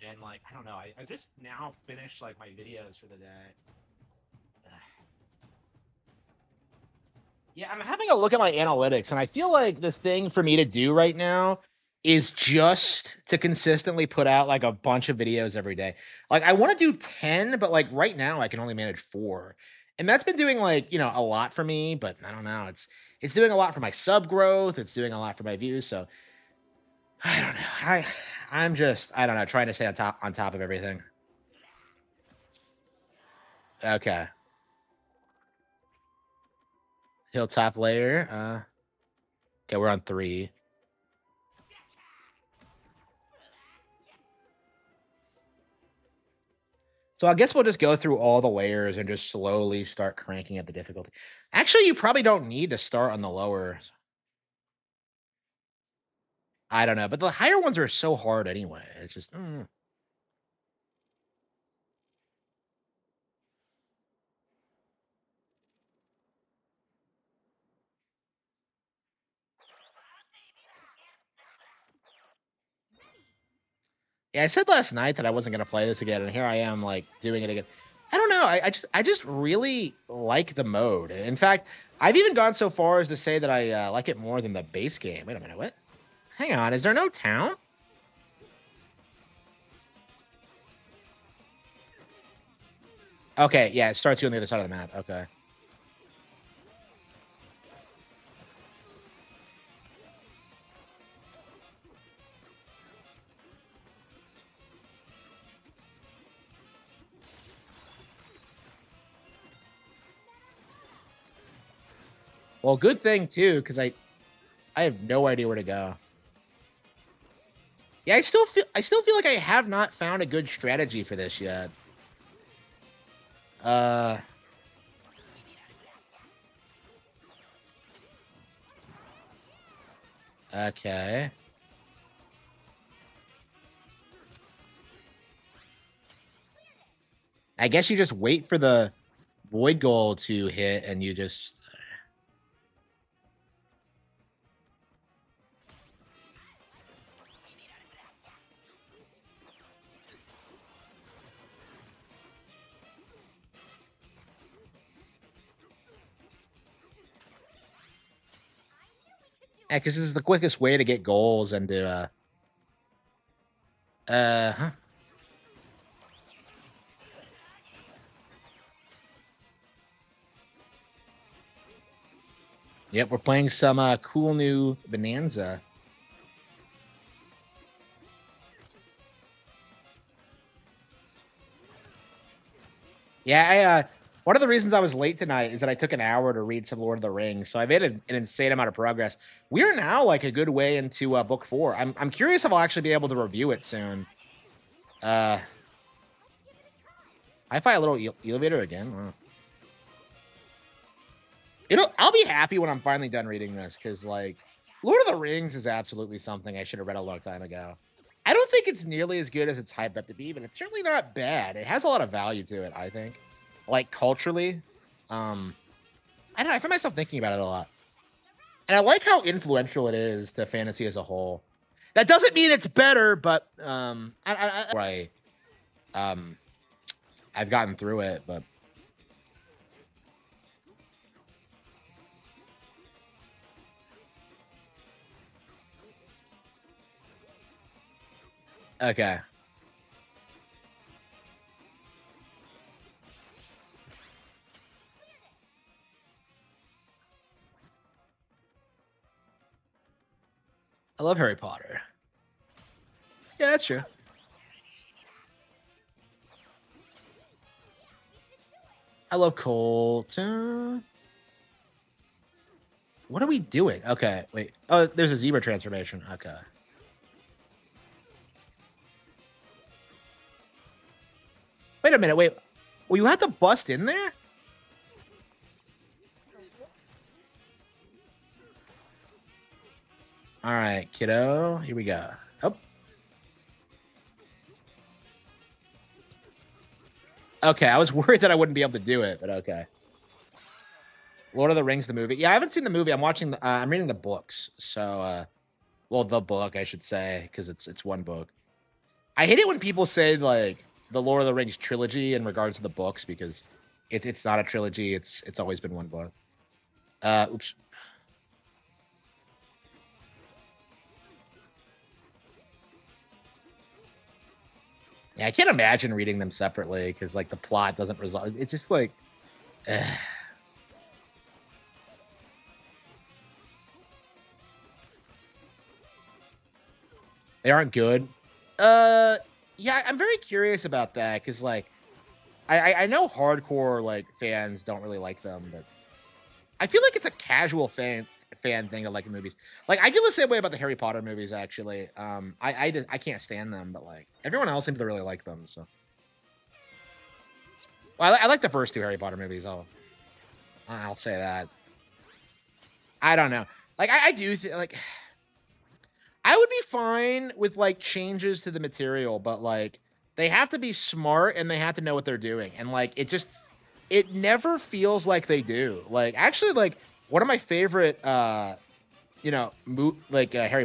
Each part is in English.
and like I don't know. I just now finished like my videos for the day. Yeah, I'm having a look at my analytics, and I feel like the thing for me to do right now is just to consistently put out like a bunch of videos every day. Like I want to do 10, but like right now I can only manage 4. And that's been doing like, a lot for me, but I don't know. It's doing a lot for my sub growth, it's doing a lot for my views, so I don't know. I'm just I don't know, trying to stay on top of everything. Okay. Hilltop layer. Okay, we're on 3. So I guess we'll just go through all the layers and just slowly start cranking up the difficulty. Actually, you probably don't need to start on the lower. I don't know, but the higher ones are so hard anyway. It's just Yeah, I said last night that I wasn't gonna play this again, and here I am like doing it again. I don't know. I just really like the mode. In fact, I've even gone so far as to say that I like it more than the base game. Wait a minute, what? Hang on, is there no town? Okay, yeah, it starts you on the other side of the map. Okay. Well, good thing too, because I have no idea where to go. Yeah, I still feel like I have not found a good strategy for this yet. Uh, okay. I guess you just wait for the void goal to hit, and you just. Yeah, because this is the quickest way to get goals and to. Huh. Yep, we're playing some cool new Bonanza. Yeah, one of the reasons I was late tonight is that I took an hour to read some Lord of the Rings, so I made an insane amount of progress. We are now like a good way into book 4. I'm curious if I'll actually be able to review it soon. Uh, I find a little elevator again. Wow. I'll be happy when I'm finally done reading this because like Lord of the Rings is absolutely something I should have read a long time ago. I don't think it's nearly as good as it's hyped up to be, but it's certainly not bad. It has a lot of value to it, I think. Like culturally, um, I don't know. I find myself thinking about it a lot, and I like how influential it is to fantasy as a whole. That doesn't mean it's better, but um, I've gotten through it, but okay. I love Harry Potter. Yeah, that's true. I love Colton. What are we doing? Okay, wait. Oh, there's a zebra transformation. Okay. Wait a minute. Wait. Well, you have to bust in there? All right, kiddo. Here we go. Oh, okay. I was worried that I wouldn't be able to do it, but okay. Lord of the Rings, the movie. Yeah, I haven't seen the movie. I'm watching. I'm reading the books. So, well, the book, I should say, because it's one book. I hate it when people say like the Lord of the Rings trilogy in regards to the books because it's not a trilogy. It's always been one book. Oops. Yeah, I can't imagine reading them separately because like the plot doesn't resolve. It's just like they aren't good. Uh, yeah, I'm very curious about that because like I know hardcore like fans don't really like them, but I feel like it's a casual fan thing to like the movies. Like I feel the same way about the Harry Potter movies actually. I can't stand them, but like everyone else seems to really like them. So well, I like the first two Harry Potter movies. I'll say that. I don't know. Like I do like I would be fine with like changes to the material, but like they have to be smart and they have to know what they're doing. And like it never feels like they do. Like actually like one of my favorite Harry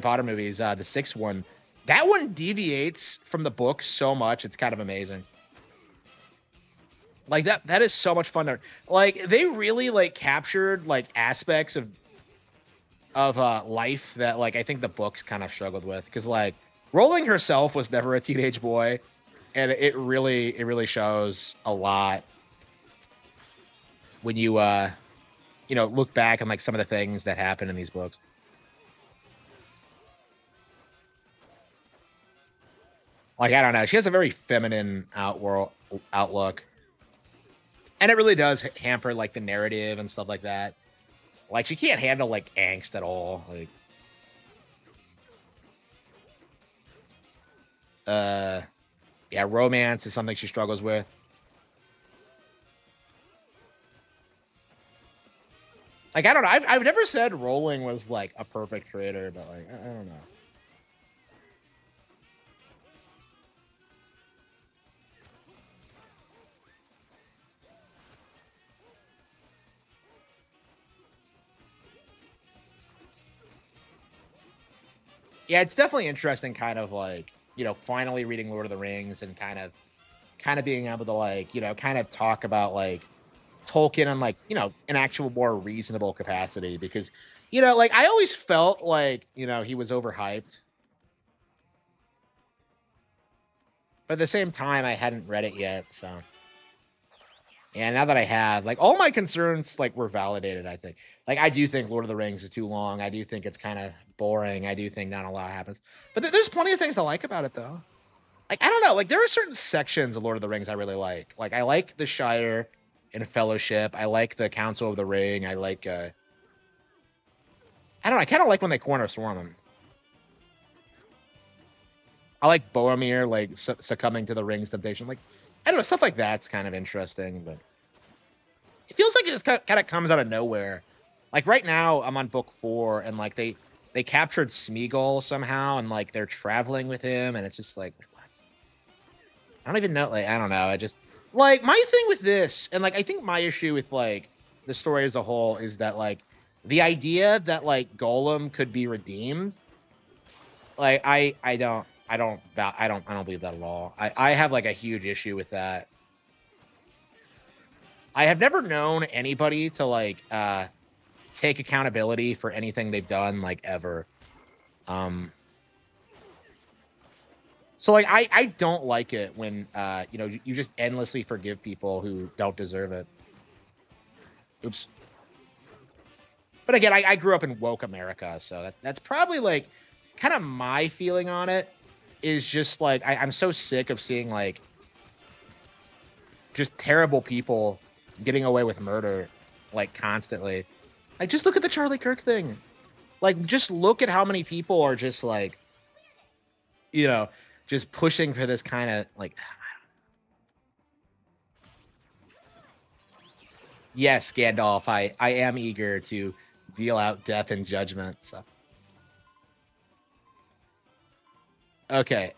Potter movies, the sixth one, that one deviates from the book so much. It's kind of amazing. Like that is so much fun. Like they really like captured like aspects of life that like I think the books kind of struggled with because like Rowling herself was never a teenage boy, and it really shows a lot when you look back on like some of the things that happen in these books. Like I don't know, she has a very feminine outlook, and it really does hamper like the narrative and stuff like that. Like she can't handle like angst at all. Like uh yeah, romance is something she struggles with. Like I don't know. I've never said Rowling was like a perfect creator, but like I don't know. Yeah, it's definitely interesting. Kind of like finally reading Lord of the Rings and kind of being able to like kind of talk about like Tolkien in like an actual more reasonable capacity because like I always felt like he was overhyped, but at the same time I hadn't read it yet, so. And now that I have, like, all my concerns, like, were validated, I think. Like, I do think Lord of the Rings is too long. I do think it's kind of boring. I do think not a lot happens. But there's plenty of things to like about it, though. Like, I don't know. Like, there are certain sections of Lord of the Rings I really like. Like, I like the Shire and Fellowship. I like the Council of the Ring. I like, I don't know. I kind of like when they corner Swarming. I like Boromir, like, succumbing to the Ring's temptation. Like, I don't know. Stuff like that's kind of interesting, but it feels like it just kind of comes out of nowhere. Like right now, I'm on book 4, and like they captured Smeagol somehow, and like they're traveling with him, and it's just like what? I don't even know. Like I don't know. I just like my thing with this, and like I think my issue with like the story as a whole is that like the idea that like Golem could be redeemed. Like I don't believe that at all. I have like a huge issue with that. I have never known anybody to like take accountability for anything they've done like ever. Um so like I don't like it when you just endlessly forgive people who don't deserve it. Oops. But again, I grew up in woke America, so that's probably like kind of my feeling on it is just like I'm so sick of seeing like just terrible people getting away with murder like constantly. Like just look at the Charlie Kirk thing. Like just look at how many people are just like you know, just pushing for this kind of like, yes, Gandalf, I am eager to deal out death and judgment. So okay,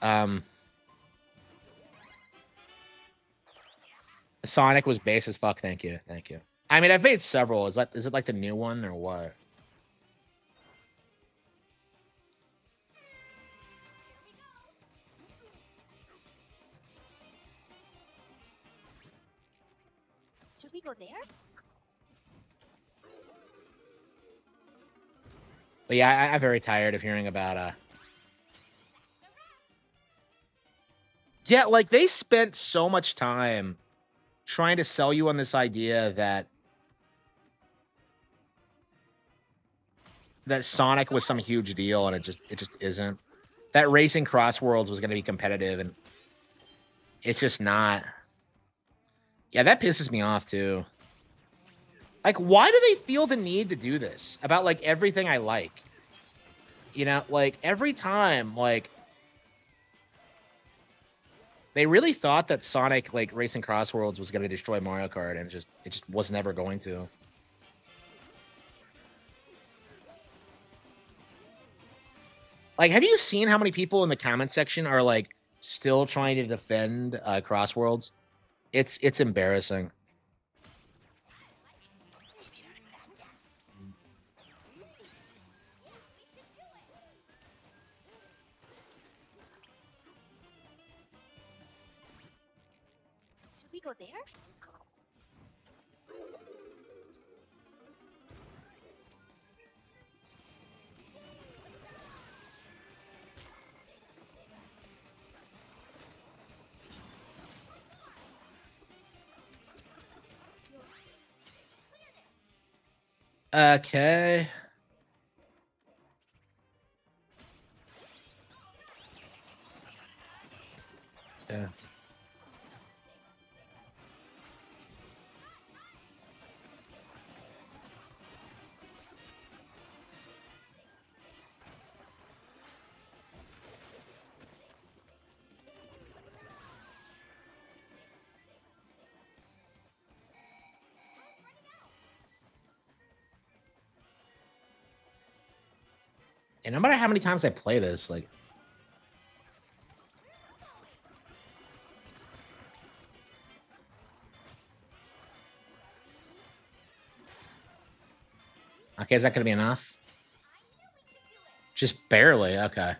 Sonic was base as fuck. Thank you, thank you. I mean, I've made several. Is it like the new one or what? But yeah, I'm very tired of hearing about Yeah, like they spent so much time trying to sell you on this idea that Sonic was some huge deal, and it just isn't. That Racing Cross Worlds was going to be competitive, and it's just not. Yeah, that pisses me off too. Like, why do they feel the need to do this about like everything I like? You know, like every time, like they really thought that Sonic like Racing Cross Worlds was going to destroy Mario Kart, and it just was never going to. Like, have you seen how many people in the comment section are like still trying to defend Cross Worlds? It's embarrassing. Okay. Yeah. And no matter how many times I play this, like, okay, is that gonna be enough? Just barely. Okay.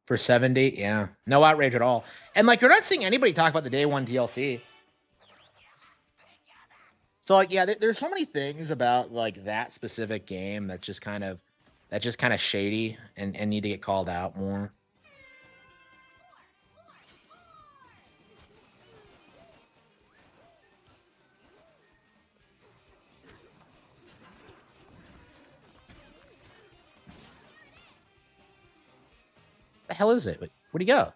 For 70, yeah. No outrage at all. And like you're not seeing anybody talk about the day one DLC. So like yeah, there's so many things about like that specific game that just kind of shady and need to get called out more. The hell is it? Where'd he go?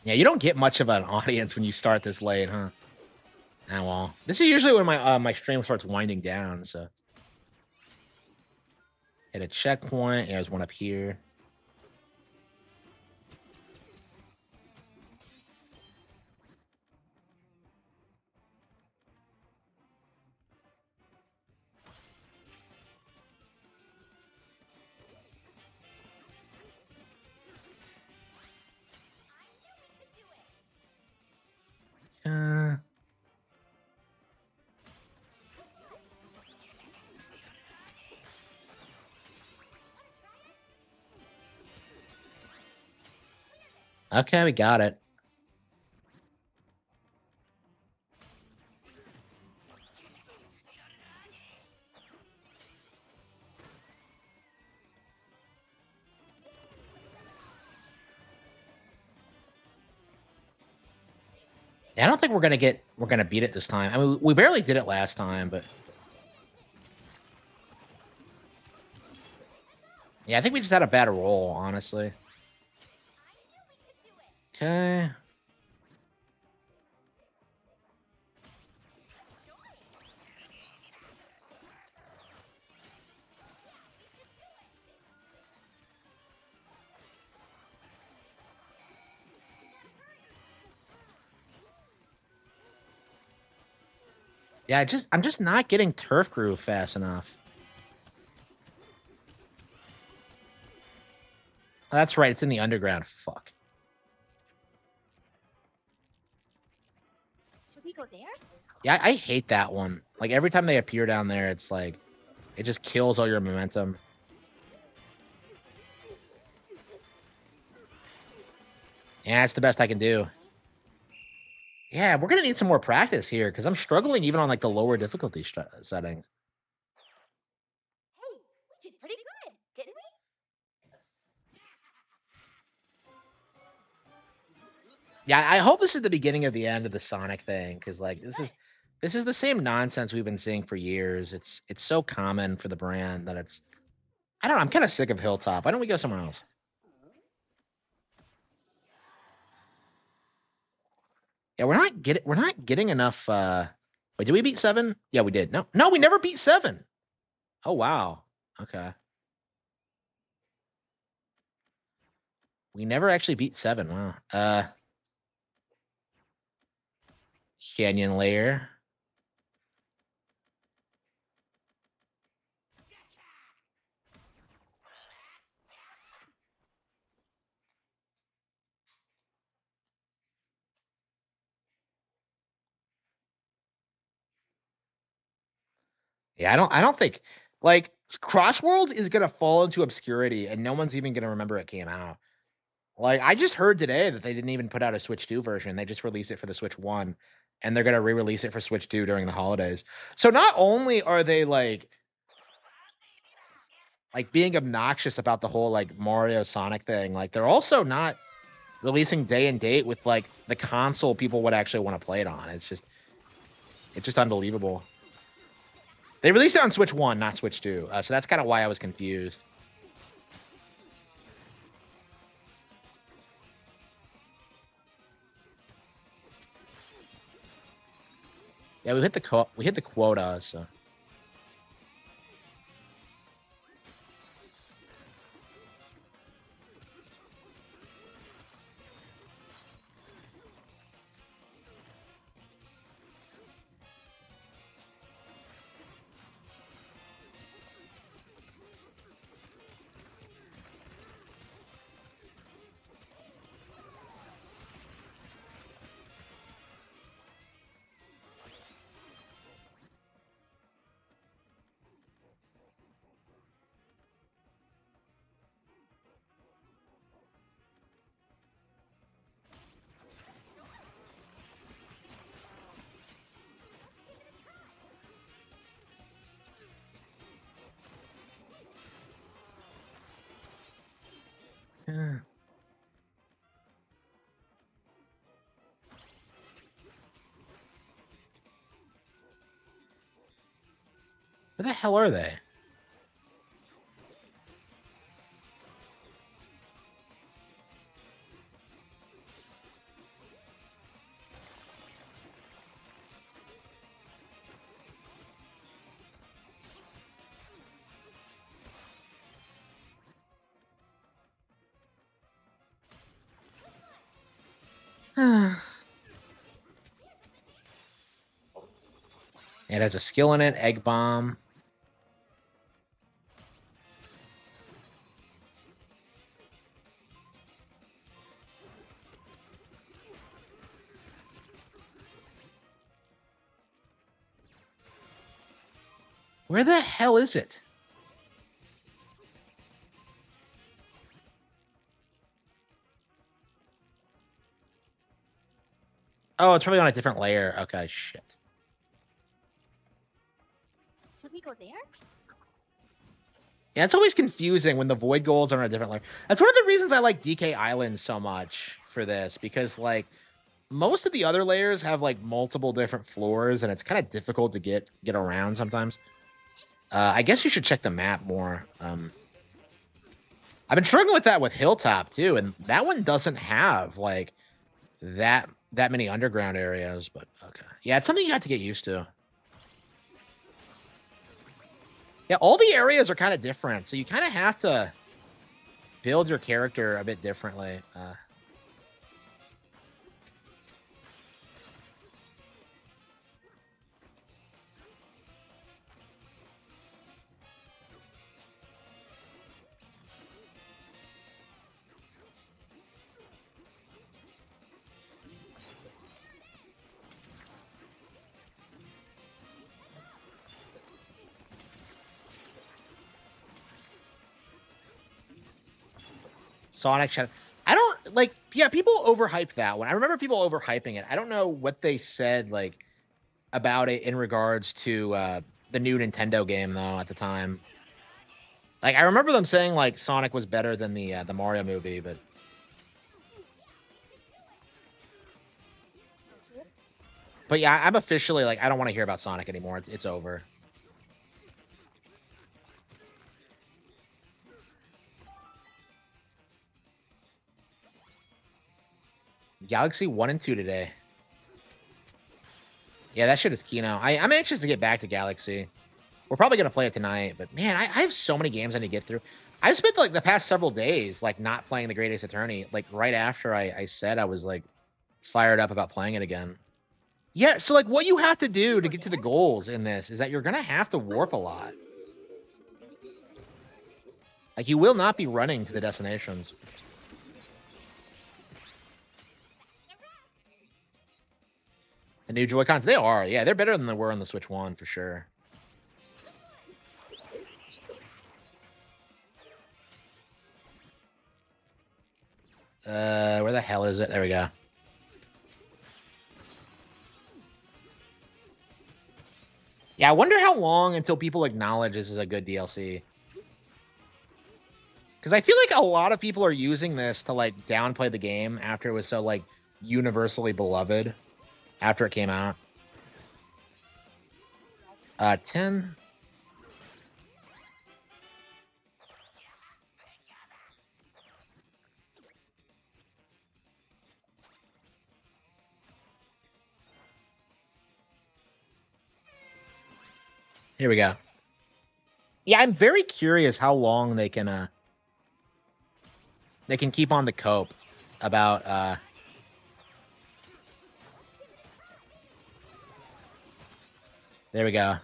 Yeah, you don't get much of an audience when you start this late, huh? Ah, well, this is usually when my stream starts winding down. So hit a checkpoint. Yeah, there's one up here. Uh, okay, we got it. Yeah, I don't think we're gonna beat it this time. I mean, we barely did it last time, but yeah, I think we just had a bad roll, honestly. Okay. Yeah, I'm just not getting turf groove fast enough. Oh, that's right, it's in the underground. Fuck. Yeah, I hate that one. Like every time they appear down there, it's like it just kills all your momentum. Yeah, it's the best I can do. Yeah, we're gonna need some more practice here because I'm struggling even on like the lower difficulty settings. Yeah, I hope this is the beginning of the end of the Sonic thing because like this is the same nonsense we've been seeing for years. It's so common for the brand that it's I don't know. I'm kind of sick of Hilltop. Why don't we go somewhere else? Yeah, we're not getting enough. Wait, did we beat 7? Yeah, we did. No, we never beat 7. Oh wow. Okay, we never actually beat 7. Wow. Canyon Layer. Yeah, I don't think like Crossworld is gonna fall into obscurity and no one's even gonna remember it came out. Like I just heard today that they didn't even put out a Switch 2 version. They just released it for the Switch 1 and they're gonna re-release it for Switch 2 during the holidays. So not only are they like being obnoxious about the whole like Mario Sonic thing, like they're also not releasing day and date with like the console people would actually want to play it on. It's just unbelievable. They released it on Switch 1, not Switch 2. So that's kind of why I was confused. Yeah, we hit the quota, so yeah. Where the hell are they? It has a skill in it, egg bomb. Where the hell is it? Oh, it's probably on a different layer. Okay, shit. Yeah, it's always confusing when the void goals are on a different layer. That's one of the reasons I like DK Island so much for this because like most of the other layers have like multiple different floors and it's kind of difficult to get around sometimes. I guess you should check the map more. I've been struggling with that with Hilltop too, and that one doesn't have like that many underground areas. But okay, yeah, it's something you have to get used to. Yeah, all the areas are kind of different, so you kind of have to build your character a bit differently. Sonic Shadow. I don't like. Yeah, people overhyped that one. I remember people overhyping it. I don't know what they said like about it in regards to the new Nintendo game though at the time. Like I remember them saying like Sonic was better than the Mario movie, but yeah, I'm officially like I don't want to hear about Sonic anymore. It's over. Galaxy 1 and 2 today. Yeah, that shit is Kino. I'm anxious to get back to Galaxy. We're probably gonna play it tonight, but man, I have so many games I need to get through. I've spent like the past several days like not playing the Greatest Attorney. Like right after I said I was like fired up about playing it again. Yeah, so like what you have to do to get to the goals in this is that you're gonna have to warp a lot. Like you will not be running to the destinations. The new Joy-Cons, they are. Yeah, they're better than they were on the Switch 1 for sure. Where the hell is it? There we go. Yeah, I wonder how long until people acknowledge this is a good DLC. Because I feel like a lot of people are using this to like downplay the game after it was so like universally beloved after it came out. 10. Here we go. Yeah, I'm very curious how long they can keep on the cope about there we go.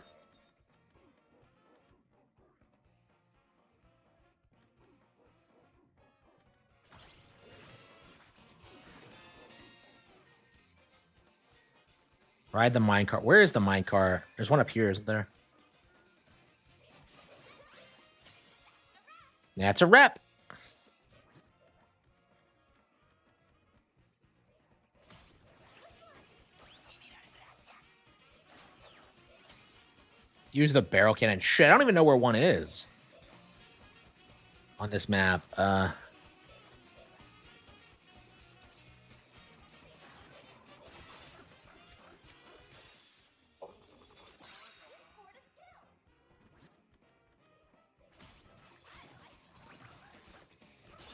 Ride the minecart. Where is the minecart? There's one up here, isn't there? That's a rep. Use the barrel cannon. Shit, I don't even know where one is on this map.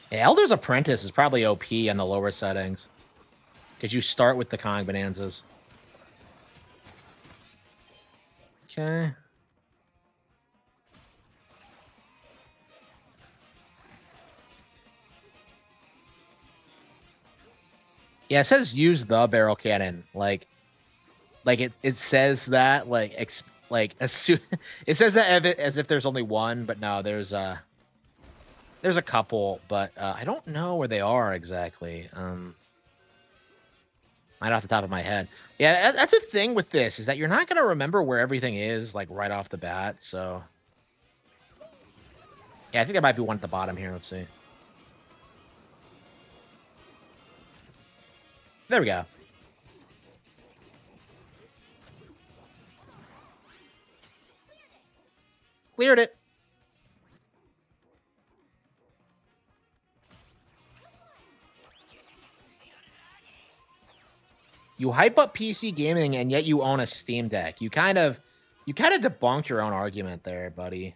Elder's Apprentice is probably OP on the lower settings. Because you start with the Kong Bonanzas. Okay. Yeah, it says use the barrel cannon. Like it says that it says that as if there's only one, but no, there's a couple, but I don't know where they are exactly. Right off the top of my head. Yeah, that's a thing with this, is that you're not gonna remember where everything is like right off the bat. So yeah, I think there might be one at the bottom here. Let's see. There we go. Cleared it. You hype up PC gaming and yet you own a Steam Deck. You kind of debunked your own argument there, buddy.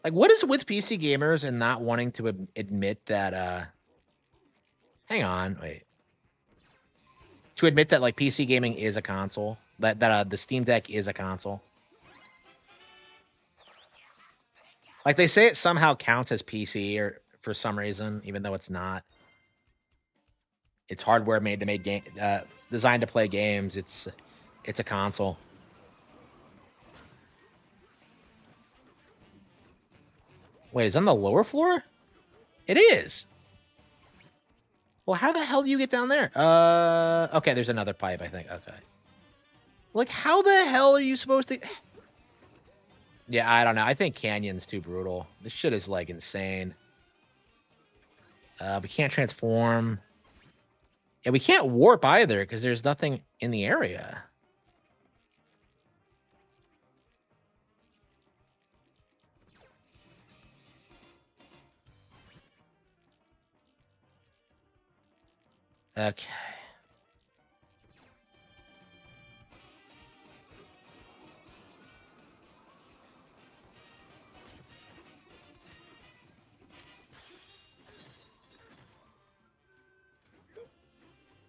Like, what is with PC gamers and not wanting to admit that? Hang on, wait. To admit that like PC gaming is a console, that the Steam Deck is a console. Like they say it somehow counts as PC or for some reason, even though it's not. It's hardware made to make game, designed to play games. It's a console. Wait, is it on the lower floor? It is. Well, how the hell do you get down there? Okay, there's another pipe, I think. Okay. Like, how the hell are you supposed to? Yeah, I don't know. I think Canyon's too brutal. This shit is like insane. We can't transform. Yeah, we can't warp either because there's nothing in the area. Okay.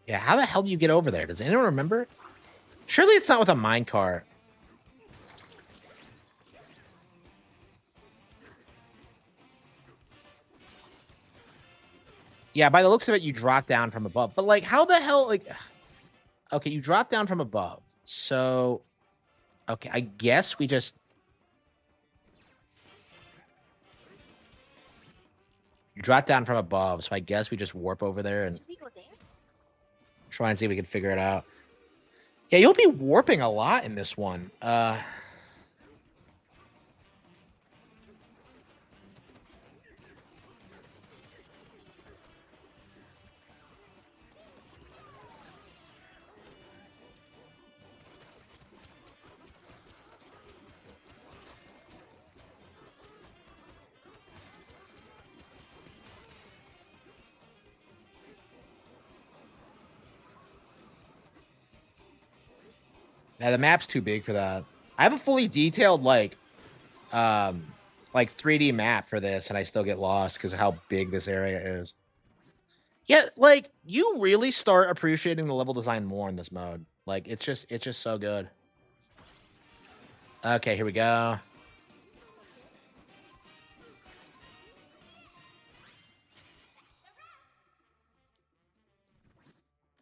Yeah, how the hell do you get over there? Does anyone remember? Surely it's not with a minecart. Yeah, by the looks of it, you drop down from above. But like, how the hell? Like, okay, you drop down from above. So, okay, I guess we just you drop down from above. So I guess we just warp over there and try and see if we can figure it out. Yeah, you'll be warping a lot in this one. Yeah, the map's too big for that. I have a fully detailed um 3D map for this, and I still get lost because of how big this area is. Yeah, like you really start appreciating the level design more in this mode. Like it's just so good. Okay, here we go.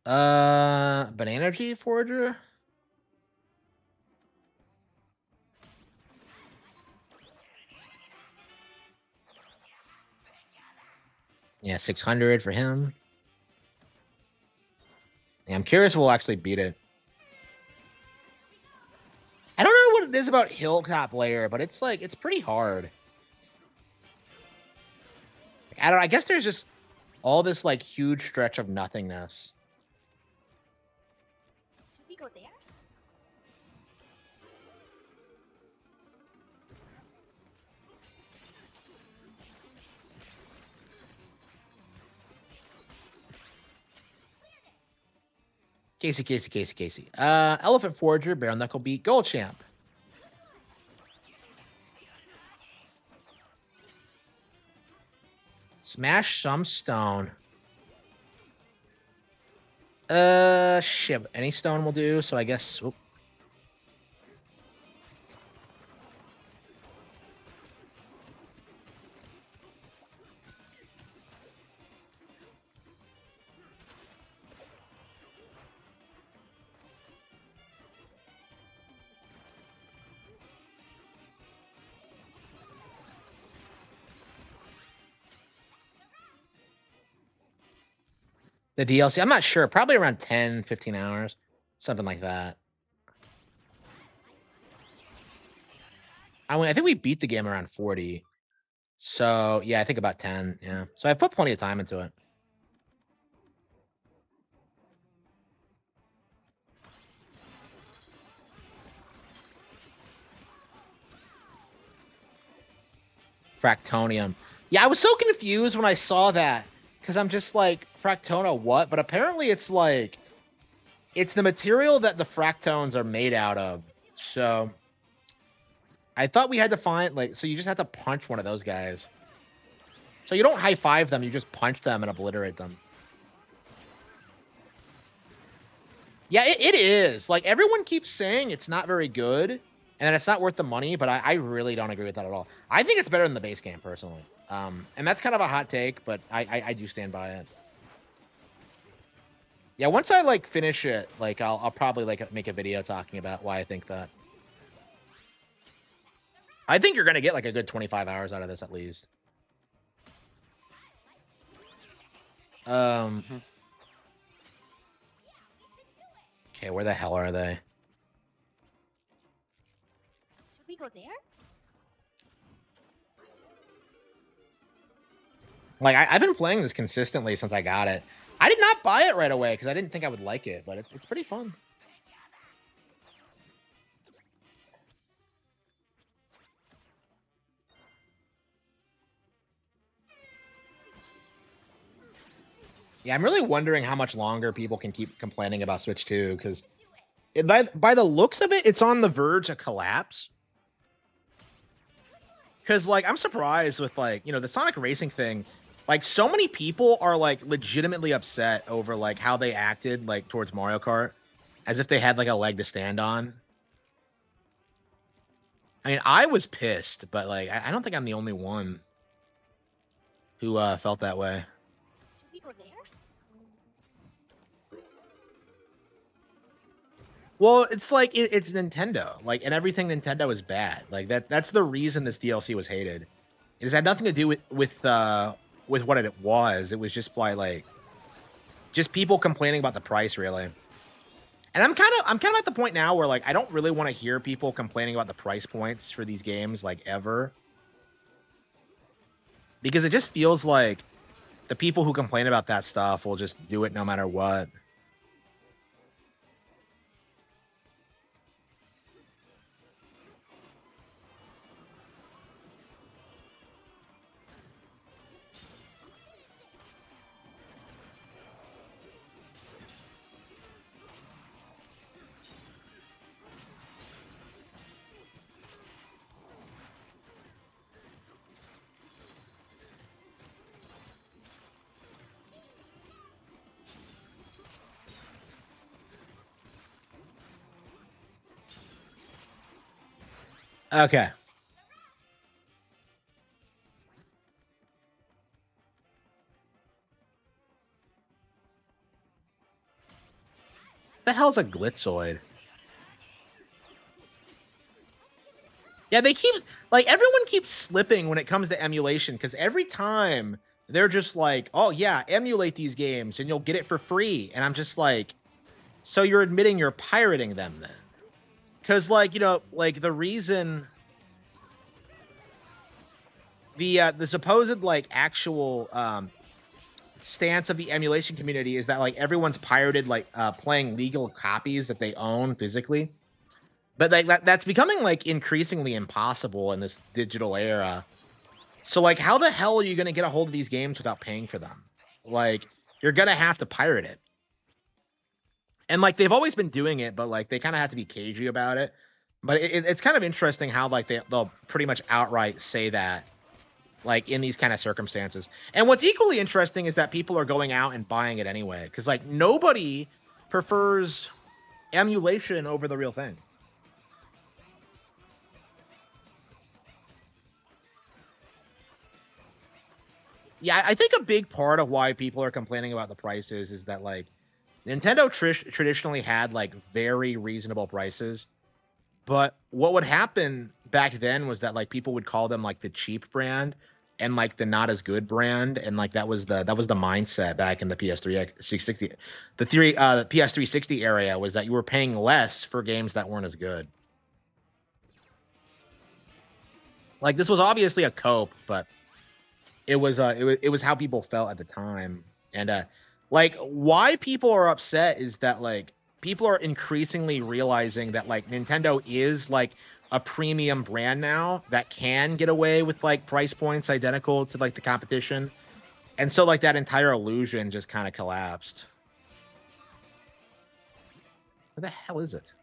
Banana G Forger? Yeah, 600 for him. Yeah, I'm curious if we'll actually beat it. I don't know what it is about Hilltop Layer, but it's like it's pretty hard. I don't. I guess there's just all this like huge stretch of nothingness. Should we go there? Casey. Elephant Forger, Bare Knuckle Beat, Gold Champ. Smash some stone. Shit. Any stone will do. So I guess. Oop. The DLC. I'm not sure. Probably around 10, 15 hours, something like that. I mean, I think we beat the game around 40. So yeah, I think about 10. Yeah. So I put plenty of time into it. Fractonium. Yeah, I was so confused when I saw that because I'm just like, Fractona what? But apparently it's like, it's the material that the fractones are made out of. So I thought we had to find like, so you just have to punch one of those guys. So you don't high five them, you just punch them and obliterate them. Yeah, it is. Like everyone keeps saying it's not very good and it's not worth the money, but I really don't agree with that at all. I think it's better than the base game personally. And that's kind of a hot take, but I do stand by it. Yeah, once I like finish it, like I'll probably like make a video talking about why I think that. I think you're gonna get like a good 25 hours out of this at least. Okay, where the hell are they? Should we go there? Like I've been playing this consistently since I got it. I did not buy it right away because I didn't think I would like it, but it's pretty fun. Yeah, I'm really wondering how much longer people can keep complaining about Switch 2 because by the looks of it, it's on the verge of collapse. Because like I'm surprised with like the Sonic Racing thing. Like so many people are like legitimately upset over like how they acted like towards Mario Kart, as if they had like a leg to stand on. I mean, I was pissed, but like I don't think I'm the only one who felt that way. Well, it's like it's Nintendo, like, and everything Nintendo is bad. Like that's the reason this DLC was hated. It has had nothing to do with what it was. It was just by like just people complaining about the price, really. And I'm kind of at the point now where like I don't really want to hear people complaining about the price points for these games like ever, because it just feels like the people who complain about that stuff will just do it no matter what. Okay. The hell's a glitzoid? Yeah, they keep like everyone keeps slipping when it comes to emulation because every time they're just like, "Oh yeah, emulate these games and you'll get it for free." And I'm just like, "So you're admitting you're pirating them then?" Cuz like, like the reason the supposed like actual stance of the emulation community is that like everyone's pirated like playing legal copies that they own physically. But like that's becoming like increasingly impossible in this digital era. So like how the hell are you going to get a hold of these games without paying for them? Like you're going to have to pirate it. And like they've always been doing it, but like they kind of have to be cagey about it. But it's kind of interesting how like they'll pretty much outright say that like in these kind of circumstances. And what's equally interesting is that people are going out and buying it anyway because like nobody prefers emulation over the real thing. Yeah, I think a big part of why people are complaining about the prices is that like Nintendo traditionally had like very reasonable prices, but what would happen back then was that like people would call them like the cheap brand and like the not as good brand, and like that was the mindset back in the PS3 360, the PS360 area, was that you were paying less for games that weren't as good. Like this was obviously a cope, but it was how people felt at the time. And like why people are upset is that like people are increasingly realizing that like Nintendo is like a premium brand now that can get away with like price points identical to like the competition. And so like that entire illusion just kind of collapsed. What the hell is it?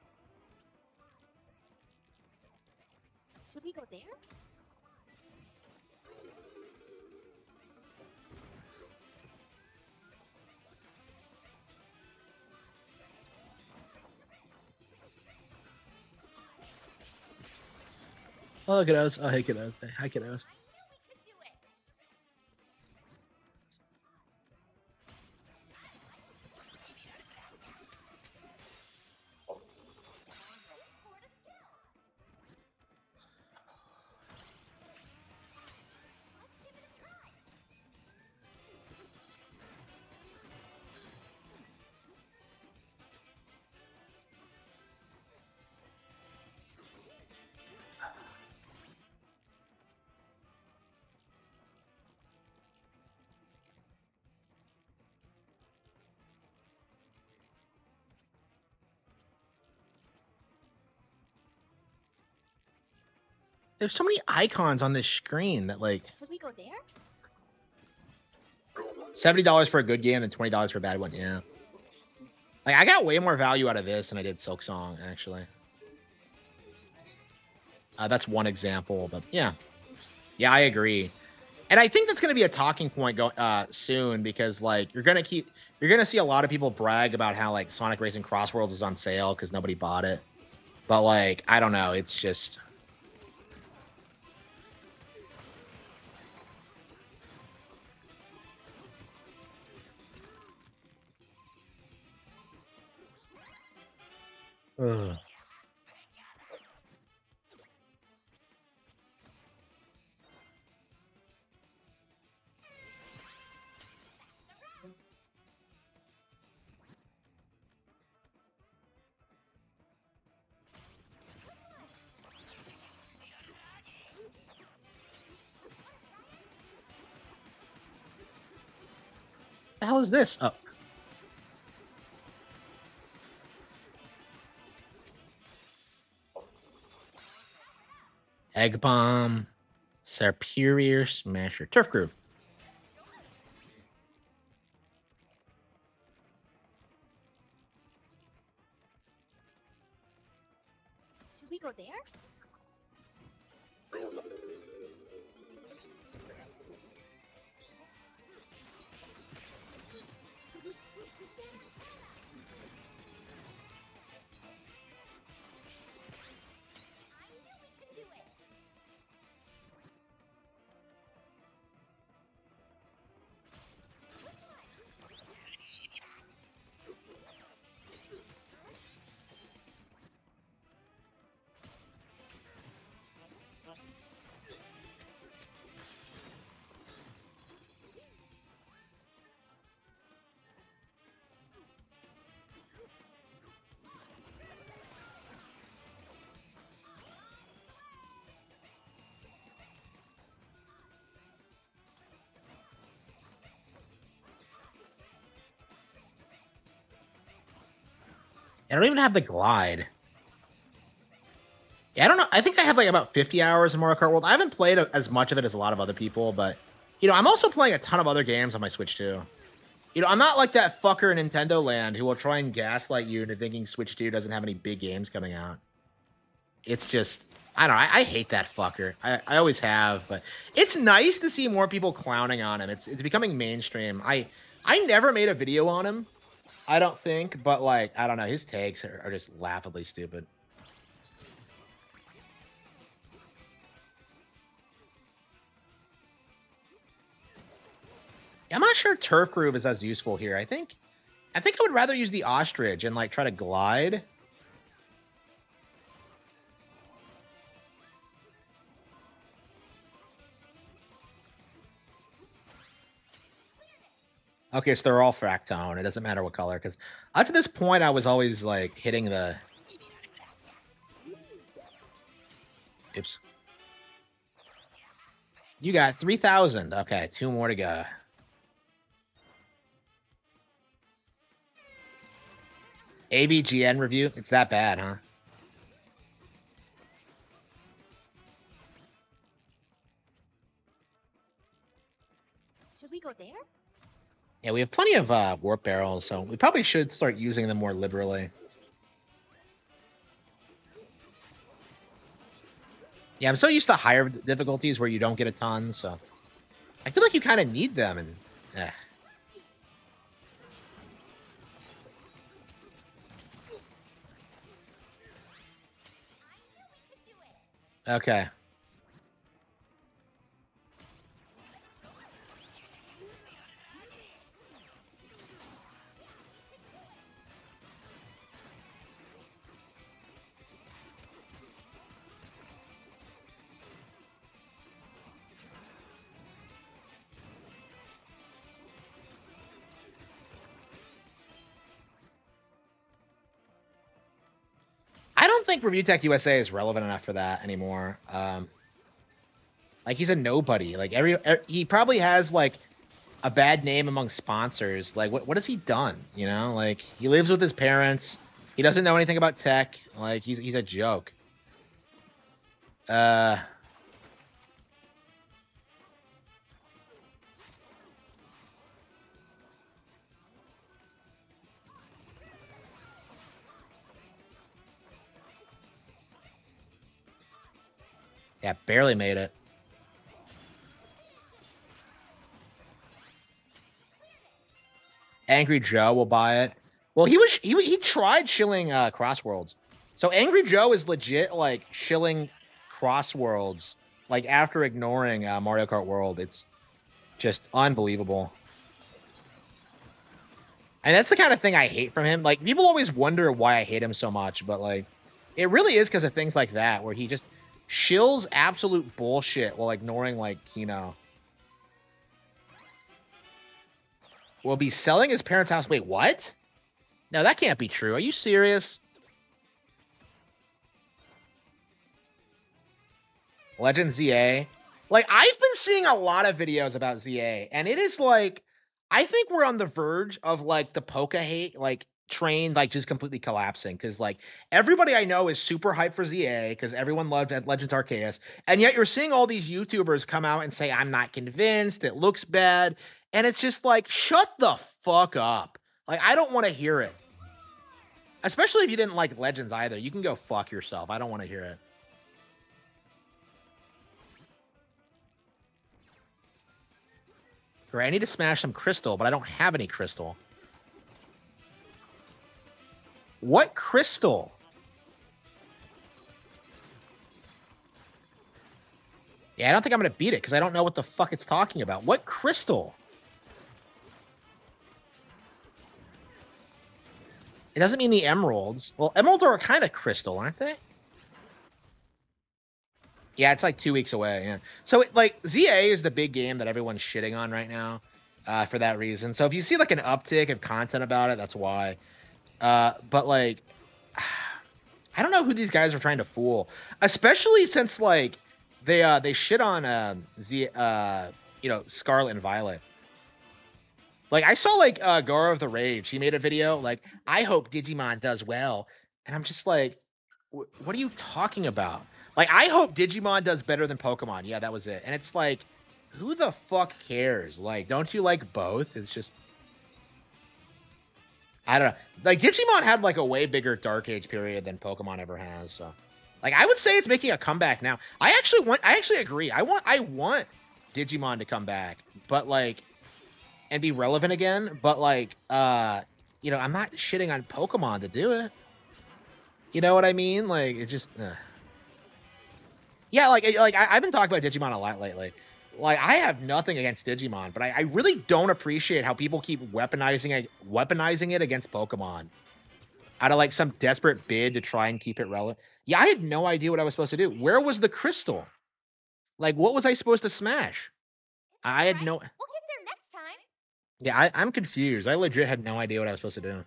Oh, look at us. Oh, hey, kiddos. Hi, kiddos. There's so many icons on this screen that like. Should we go there? $70 for a good game and $20 for a bad one. Yeah. Like I got way more value out of this than I did Silk Song actually. That's one example, but yeah, I agree. And I think that's going to be a talking point soon because like you're going to see a lot of people brag about how like Sonic Racing Cross Worlds is on sale because nobody bought it. But like I don't know, it's just. Ugh. The hell is this? Oh. Egg Bomb, Superior Smasher, Turf Groove. Should we go there? I don't even have the glide. Yeah, I don't know. I think I have like about 50 hours in Mario Kart World. I haven't played as much of it as a lot of other people, but I'm also playing a ton of other games on my Switch too. I'm not like that fucker in Nintendo Land who will try and gaslight you into thinking Switch 2 doesn't have any big games coming out. It's just, I don't know. I hate that fucker. I always have, but it's nice to see more people clowning on him. It's becoming mainstream. I never made a video on him, I don't think, but like, I don't know. His takes are just laughably stupid. I'm not sure Turf Groove is as useful here. I think I would rather use the Ostrich and like try to glide. Okay, so they're all Fractone. It doesn't matter what color, because up to this point, I was always like hitting the. Oops. You got 3,000. Okay, 2 more to go. AVGN review. It's that bad, huh? Should we go there? Yeah, we have plenty of warp barrels, so we probably should start using them more liberally. Yeah, I'm so used to higher difficulties where you don't get a ton, so I feel like you kind of need them. And okay. I don't think Review Tech USA is relevant enough for that anymore. Like he's a nobody. Like he probably has like a bad name among sponsors. Like what has he done? Like he lives with his parents. He doesn't know anything about tech. Like he's a joke. Yeah, barely made it. Angry Joe will buy it. Well, he tried shilling Crossworlds. So Angry Joe is legit like shilling Crossworlds like after ignoring Mario Kart World. It's just unbelievable. And that's the kind of thing I hate from him. Like people always wonder why I hate him so much, but like it really is because of things like that where he just shills absolute bullshit while ignoring like, will be selling his parents' house. Wait, what? No, that can't be true. Are you serious? Legend ZA. Like, I've been seeing a lot of videos about ZA, and it is like, I think we're on the verge of like the Poke hate, like train, like just completely collapsing. Cause like everybody I know is super hyped for ZA because everyone loved Legends Arceus. And yet you're seeing all these YouTubers come out and say, I'm not convinced, it looks bad. And it's just like, shut the fuck up. Like, I don't want to hear it. Especially if you didn't like Legends either. You can go fuck yourself. I don't want to hear it. I need to smash some crystal, but I don't have any crystal. What crystal? Yeah, I don't think I'm going to beat it because I don't know what the fuck it's talking about. What crystal? It doesn't mean the emeralds. Well, emeralds are a kind of crystal, aren't they? Yeah, it's like 2 weeks away. Yeah. So, like, ZA is the big game that everyone's shitting on right now for that reason. So, if you see, like, an uptick of content about it, that's why. But, like, I don't know who these guys are trying to fool. Especially since, like, they shit on Scarlet and Violet. Like, I saw, like, Gara of the Rage. He made a video, like, I hope Digimon does well. And I'm just like, what are you talking about? Like, I hope Digimon does better than Pokemon. Yeah, that was it. And it's like, who the fuck cares? Like, don't you like both? It's just, I don't know. Like, Digimon had, like, a way bigger Dark Age period than Pokemon ever has. So, like, I would say it's making a comeback now. I actually agree. I want Digimon to come back. But, like, and be relevant again, but like I'm not shitting on Pokemon to do it. You know what I mean? Like it's just yeah, I've been talking about Digimon a lot lately. Like I have nothing against Digimon, but I really don't appreciate how people keep weaponizing it against Pokemon out of like some desperate bid to try and keep it relevant. Yeah, I had no idea what I was supposed to do. Where was the crystal? Like what was I supposed to smash? I had no. We'll get there next time. Yeah, I'm confused. I legit had no idea what I was supposed to do.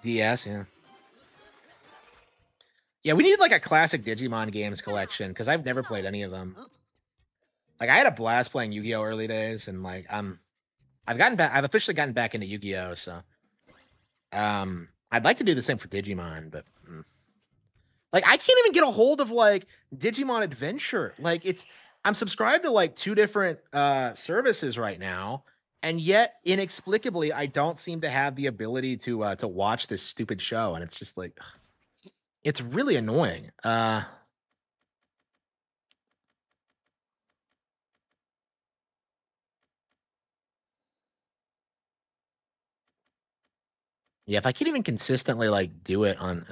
DS, yeah. Yeah, we need like a classic Digimon games collection because I've never played any of them. Like I had a blast playing Yu-Gi-Oh early days, and like I've officially gotten back into Yu-Gi-Oh, so I'd like to do the same for Digimon, but like I can't even get a hold of like Digimon Adventure. Like I'm subscribed to like 2 different services right now, and yet inexplicably I don't seem to have the ability to watch this stupid show, and it's just like it's really annoying. Yeah, if I can't even consistently like do it on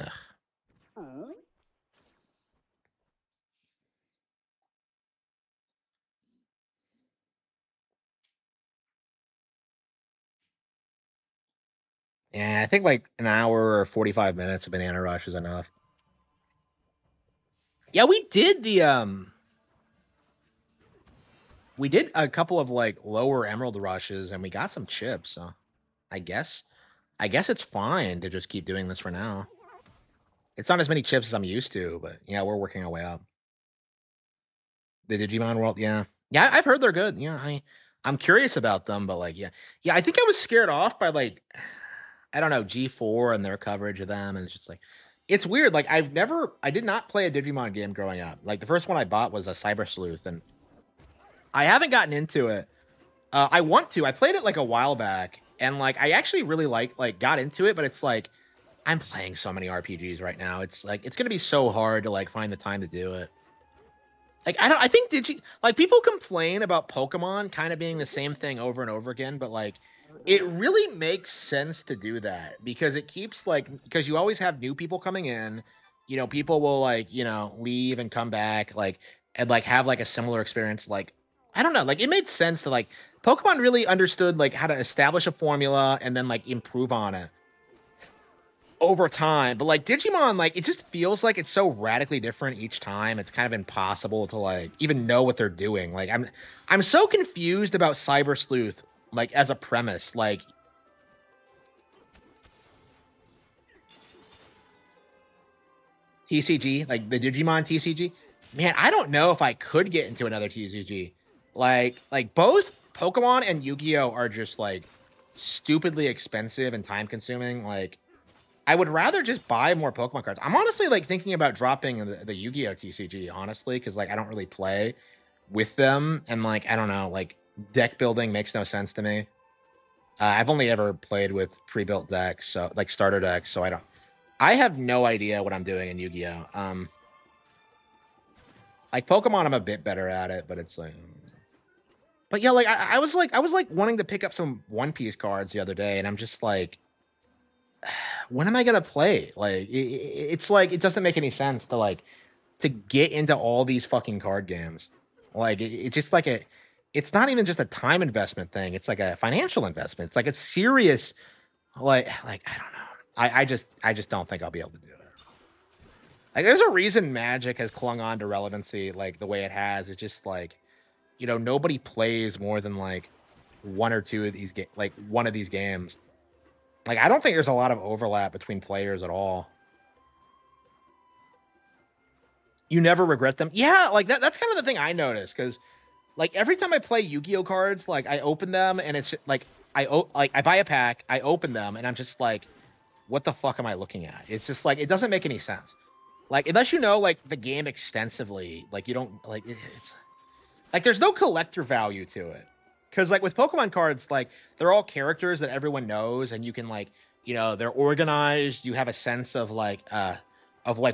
yeah, I think like an hour or 45 minutes of Banana Rush is enough. Yeah, we did a couple of like lower Emerald Rushes and we got some chips, so I guess it's fine to just keep doing this for now. It's not as many chips as I'm used to, but yeah, we're working our way up. The Digimon World, yeah. Yeah, I've heard they're good. Yeah, I'm curious about them, but like yeah. Yeah, I think I was scared off by like I don't know, G4 and their coverage of them, and it's just like it's weird. Like I did not play a Digimon game growing up. Like the first one I bought was a Cyber Sleuth, and I haven't gotten into it. I want to. I played it like a while back, and like I actually really got into it, but it's like I'm playing so many RPGs right now. It's like it's gonna be so hard to like find the time to do it. Like I think like people complain about Pokemon kind of being the same thing over and over again, but like it really makes sense to do that because it keeps like because you always have new people coming in, people will like, leave and come back like and like have like a similar experience like I don't know, like it made sense to like Pokemon really understood like how to establish a formula and then like improve on it over time. But like Digimon, like it just feels like it's so radically different each time. It's kind of impossible to like even know what they're doing. Like I'm so confused about Cyber Sleuth, like as a premise. Like TCG, like the Digimon TCG. Man, I don't know if I could get into another TCG. Like both Pokemon and Yu-Gi-Oh are just like stupidly expensive and time consuming. Like I would rather just buy more Pokemon cards. I'm honestly like thinking about dropping the Yu-Gi-Oh TCG, honestly, because like I don't really play with them, and like I don't know, like deck building makes no sense to me. I've only ever played with pre-built decks, so like starter decks, so I have no idea what I'm doing in Yu-Gi-Oh. Like Pokemon, I'm a bit better at it, but it's like, but yeah, like I was like wanting to pick up some One Piece cards the other day, and I'm just like, when am I gonna play? Like it's like it doesn't make any sense to get into all these fucking card games. Like it's just like it's not even just a time investment thing. It's like a financial investment. It's like a serious like I don't know. I just don't think I'll be able to do it. Like there's a reason Magic has clung on to relevancy like the way it has. It's just like, nobody plays more than like one or two of these like one of these games. Like I don't think there's a lot of overlap between players at all. You never regret them. Yeah, like that's kind of the thing I noticed because like every time I play Yu-Gi-Oh cards, like I open them and it's like like I buy a pack, I open them and I'm just like, what the fuck am I looking at? It's just like it doesn't make any sense. Like unless you know like the game extensively, like you don't like it's like there's no collector value to it. Cause like with Pokemon cards, like they're all characters that everyone knows, and you can like, they're organized. You have a sense of like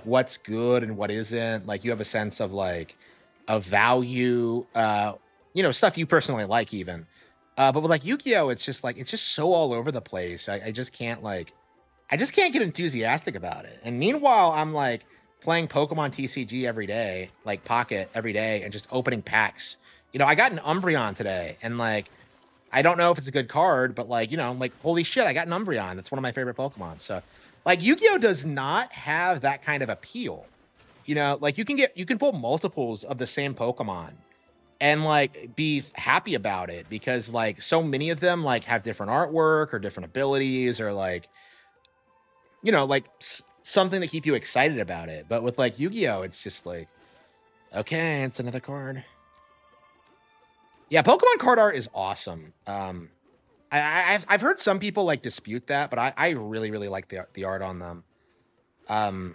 what's good and what isn't. Like you have a sense of like of value, stuff you personally like even. But with like Yu-Gi-Oh, it's just so all over the place. I just can't get enthusiastic about it. And meanwhile, I'm like playing Pokemon TCG every day, like Pocket every day, and just opening packs. I got an Umbreon today, and like I don't know if it's a good card, but like like holy shit, I got an Umbreon. That's one of my favorite Pokemon. So like Yu-Gi-Oh does not have that kind of appeal. Like you can pull multiples of the same Pokemon and like be happy about it because like so many of them like have different artwork or different abilities or like like something to keep you excited about it. But with like Yu-Gi-Oh, it's just like, okay, it's another card. Yeah, Pokemon card art is awesome. I've heard some people like dispute that, but I really really like the art on them. Um,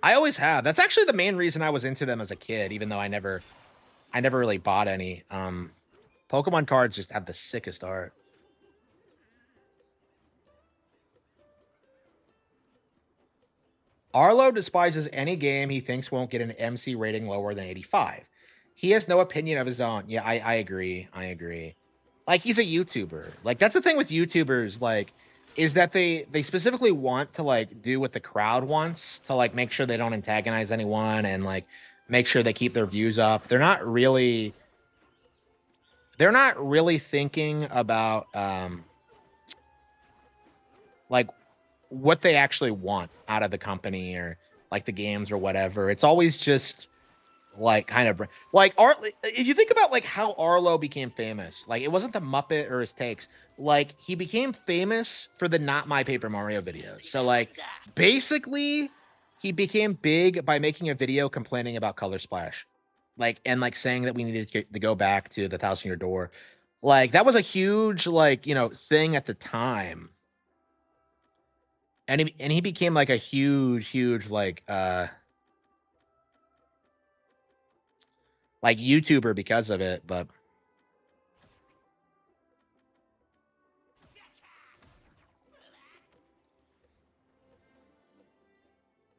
I always have. That's actually the main reason I was into them as a kid, even though I never really bought any. Pokemon cards just have the sickest art. Arlo despises any game he thinks won't get an MC rating lower than 85. He has no opinion of his own. Yeah, I agree. I agree. Like he's a YouTuber. Like that's the thing with YouTubers, like, is that they specifically want to like do what the crowd wants to like make sure they don't antagonize anyone and like make sure they keep their views up. They're not really thinking about like what they actually want out of the company or like the games or whatever. It's always just like kind of like if you think about like how Arlo became famous, like it wasn't the Muppet or his takes. Like he became famous for the Not My Paper Mario videos. So like basically he became big by making a video complaining about color splash. Like and like saying that we needed to go back to the Thousand Year Door. Like that was a huge like, thing at the time. And he became like a huge like YouTuber because of it, but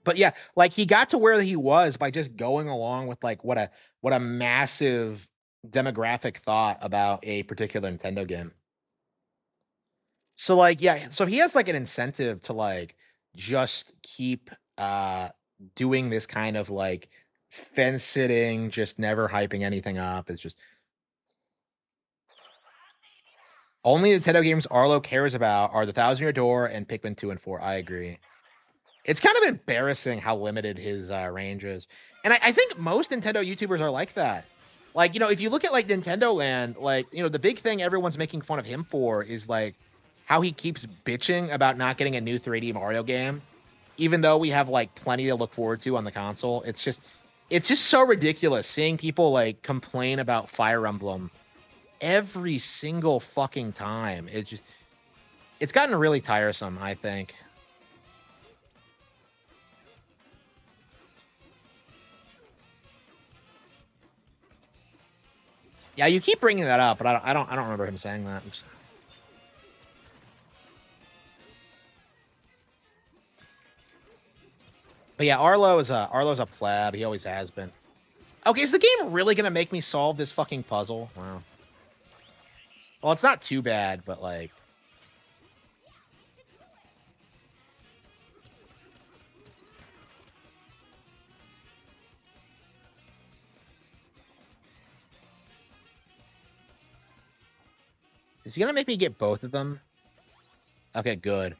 But yeah, like he got to where he was by just going along with like what a massive demographic thought about a particular Nintendo game. So like yeah, so he has like an incentive to like just keep doing this kind of like fence sitting, just never hyping anything up. It's just only Nintendo games Arlo cares about are the Thousand Year Door and Pikmin 2 and 4. I agree. It's kind of embarrassing how limited his range is. And I think most Nintendo YouTubers are like that. Like, you know, if you look at like Nintendo Land, like, you know, the big thing everyone's making fun of him for is like how he keeps bitching about not getting a new 3D Mario game, even though we have like plenty to look forward to on the console. It's just so ridiculous seeing people like complain about Fire Emblem every single fucking time. It's gotten really tiresome, I think. Yeah, you keep bringing that up, but I don't remember him saying that. But yeah, Arlo's a pleb. He always has been. Okay, is the game really gonna make me solve this fucking puzzle? Wow. Well, it's not too bad, but like, is he gonna make me get both of them? Okay, good.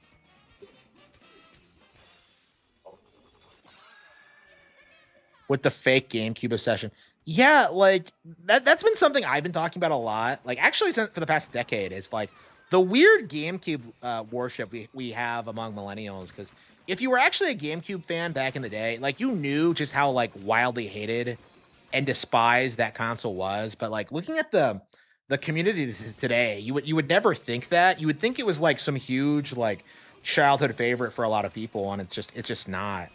With the fake GameCube obsession. Yeah, like that's been something I've been talking about a lot. Like actually since for the past decade, it's like the weird GameCube worship we have among millennials. Because if you were actually a GameCube fan back in the day, like you knew just how like wildly hated and despised that console was. But like looking at the community today, you would never think that. You would think it was like some huge like childhood favorite for a lot of people, and it's just not.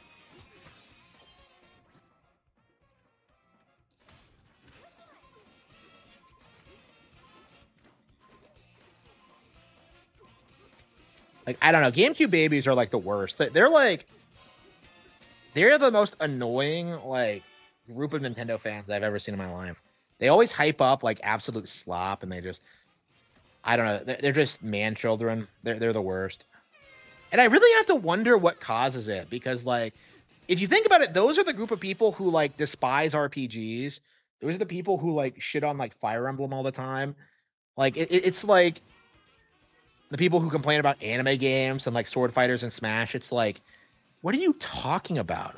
Like I don't know, GameCube babies are like the worst. They're like they're the most annoying like group of Nintendo fans I've ever seen in my life. They always hype up like absolute slop, and they just I don't know. They're just man children. They're the worst. And I really have to wonder what causes it because like if you think about it, those are the group of people who like despise RPGs. Those are the people who like shit on like Fire Emblem all the time. Like it's like the people who complain about anime games and like Sword Fighters and Smash. It's like what are you talking about?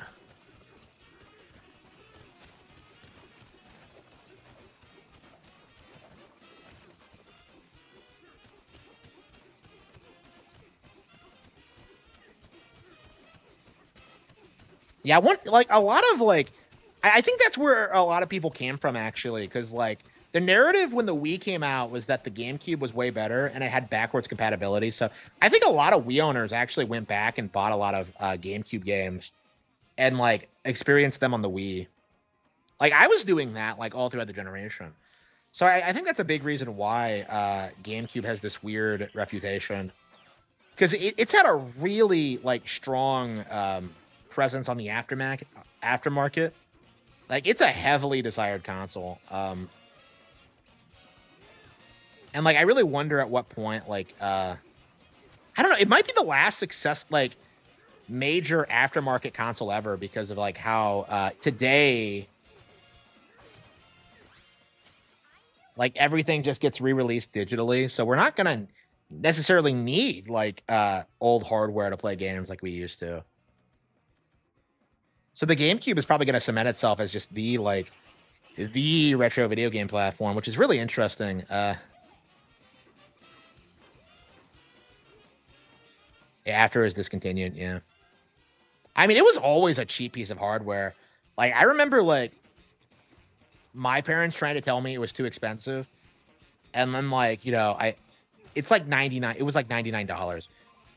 Yeah, one like a lot of like I think that's where a lot of people came from actually, because like the narrative when the Wii came out was that the GameCube was way better and it had backwards compatibility. So I think a lot of Wii owners actually went back and bought a lot of GameCube games and like experienced them on the Wii. Like I was doing that like all throughout the generation. So I think that's a big reason why GameCube has this weird reputation because it's had a really like strong presence on the aftermarket. Like it's a heavily desired console. And like I really wonder at what point like I don't know, it might be the last success like major aftermarket console ever because of like how today like everything just gets re-released digitally. So we're not gonna necessarily need like old hardware to play games like we used to. So the GameCube is probably gonna cement itself as just the retro video game platform, which is really interesting. After it was discontinued, yeah. I mean, it was always a cheap piece of hardware. Like I remember like my parents trying to tell me it was too expensive, and then like it's like 99. It was like $99.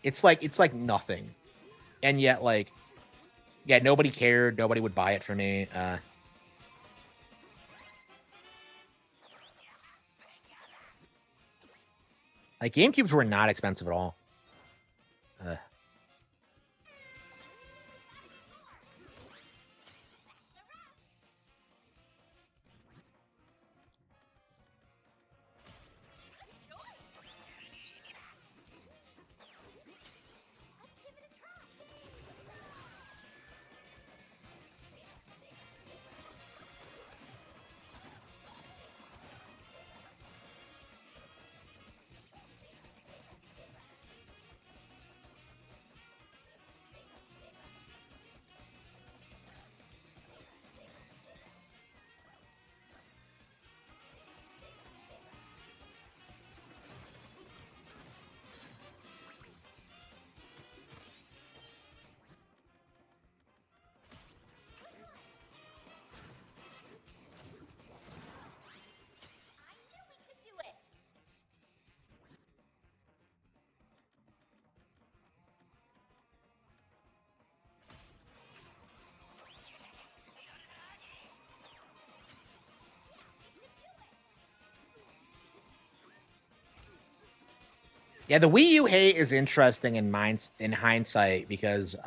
It's like nothing, and yet like yeah, nobody cared. Nobody would buy it for me. Like GameCubes were not expensive at all. Uh, Yeah, the Wii U hate is interesting in hindsight because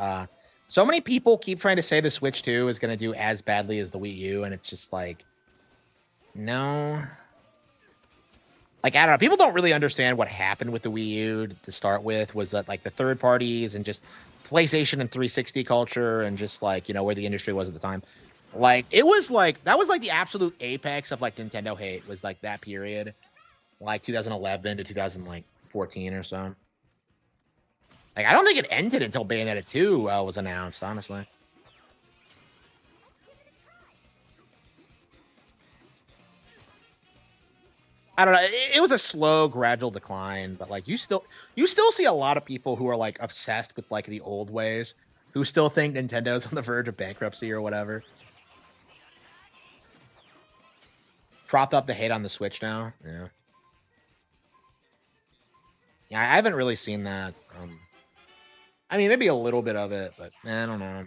so many people keep trying to say the Switch 2 is going to do as badly as the Wii U, and it's just like, no. Like, I don't know. People don't really understand what happened with the Wii U to start with. Was that like the third parties and just PlayStation and 360 culture and just like, where the industry was at the time. Like, it was like, that was like the absolute apex of like Nintendo hate was like that period, like 2011 to 2014 or so. Like, I don't think it ended until Bayonetta 2 was announced, honestly. I don't know. It was a slow, gradual decline, but like you still see a lot of people who are like obsessed with like the old ways, who still think Nintendo's on the verge of bankruptcy or whatever. Propped up the hate on the Switch now. Yeah, yeah. I haven't really seen that. I mean, maybe a little bit of it, but I don't know.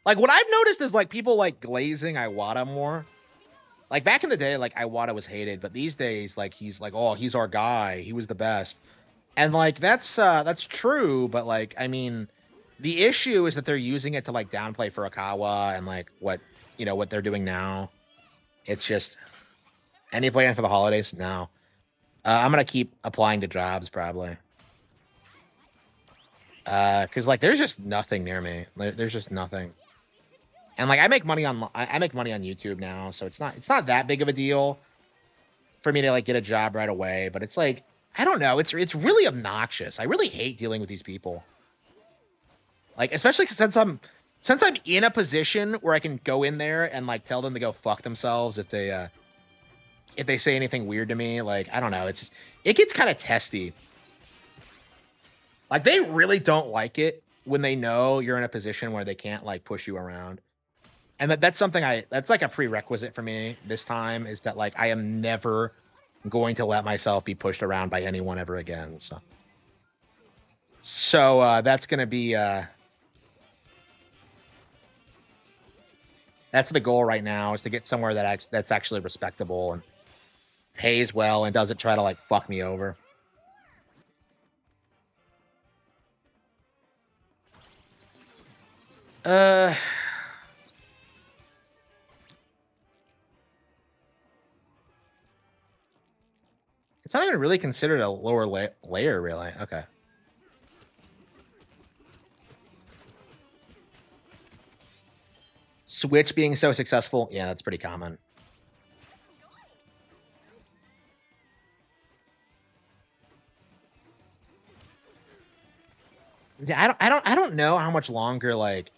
Like what I've noticed is like people like glazing Iwata more. Like back in the day, like Iwata was hated, but these days, like he's like, oh, he's our guy. He was the best. And like that's true, but like I mean, the issue is that they're using it to like downplay Furukawa and like what they're doing now. It's just any plan for the holidays? No. I'm gonna keep applying to jobs probably. Cause like there's just nothing near me. There's just nothing. And like I make money on I make money on YouTube now, so it's not that big of a deal for me to like get a job right away. But it's like I don't know. It's really obnoxious. I really hate dealing with these people. Like, especially since I'm in a position where I can go in there and like tell them to go fuck themselves if they say anything weird to me. Like, I don't know. It gets kind of testy. Like they really don't like it when they know you're in a position where they can't like push you around. And that's something that's like a prerequisite for me this time is that like I am never going to let myself be pushed around by anyone ever again. So that's gonna be that's the goal right now is to get somewhere that's actually respectable and pays well and doesn't try to like fuck me over. Uh, it's not even really considered a lower layer, really. Okay. Switch being so successful, yeah, that's pretty common. Yeah, I don't know how much longer like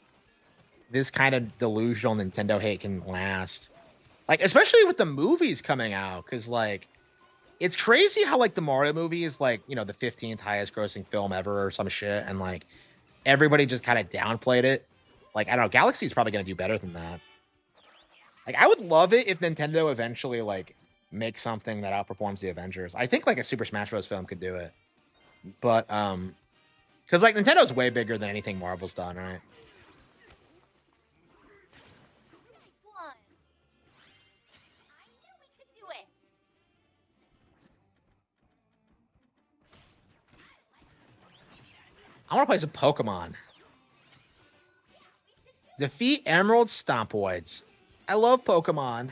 this kind of delusional Nintendo hate can last. Like, especially with the movies coming out, because like it's crazy how like the Mario movie is like the 15th highest grossing film ever or some shit, and like everybody just kind of downplayed it. Like I don't know, Galaxy's probably gonna do better than that. Like I would love it if Nintendo eventually like makes something that outperforms the Avengers. I think like a Super Smash Bros. Film could do it, but because like Nintendo's way bigger than anything Marvel's done, right? One. I knew we could do it. I want to play some Pokemon. Defeat Emerald Stompoids. I love Pokemon.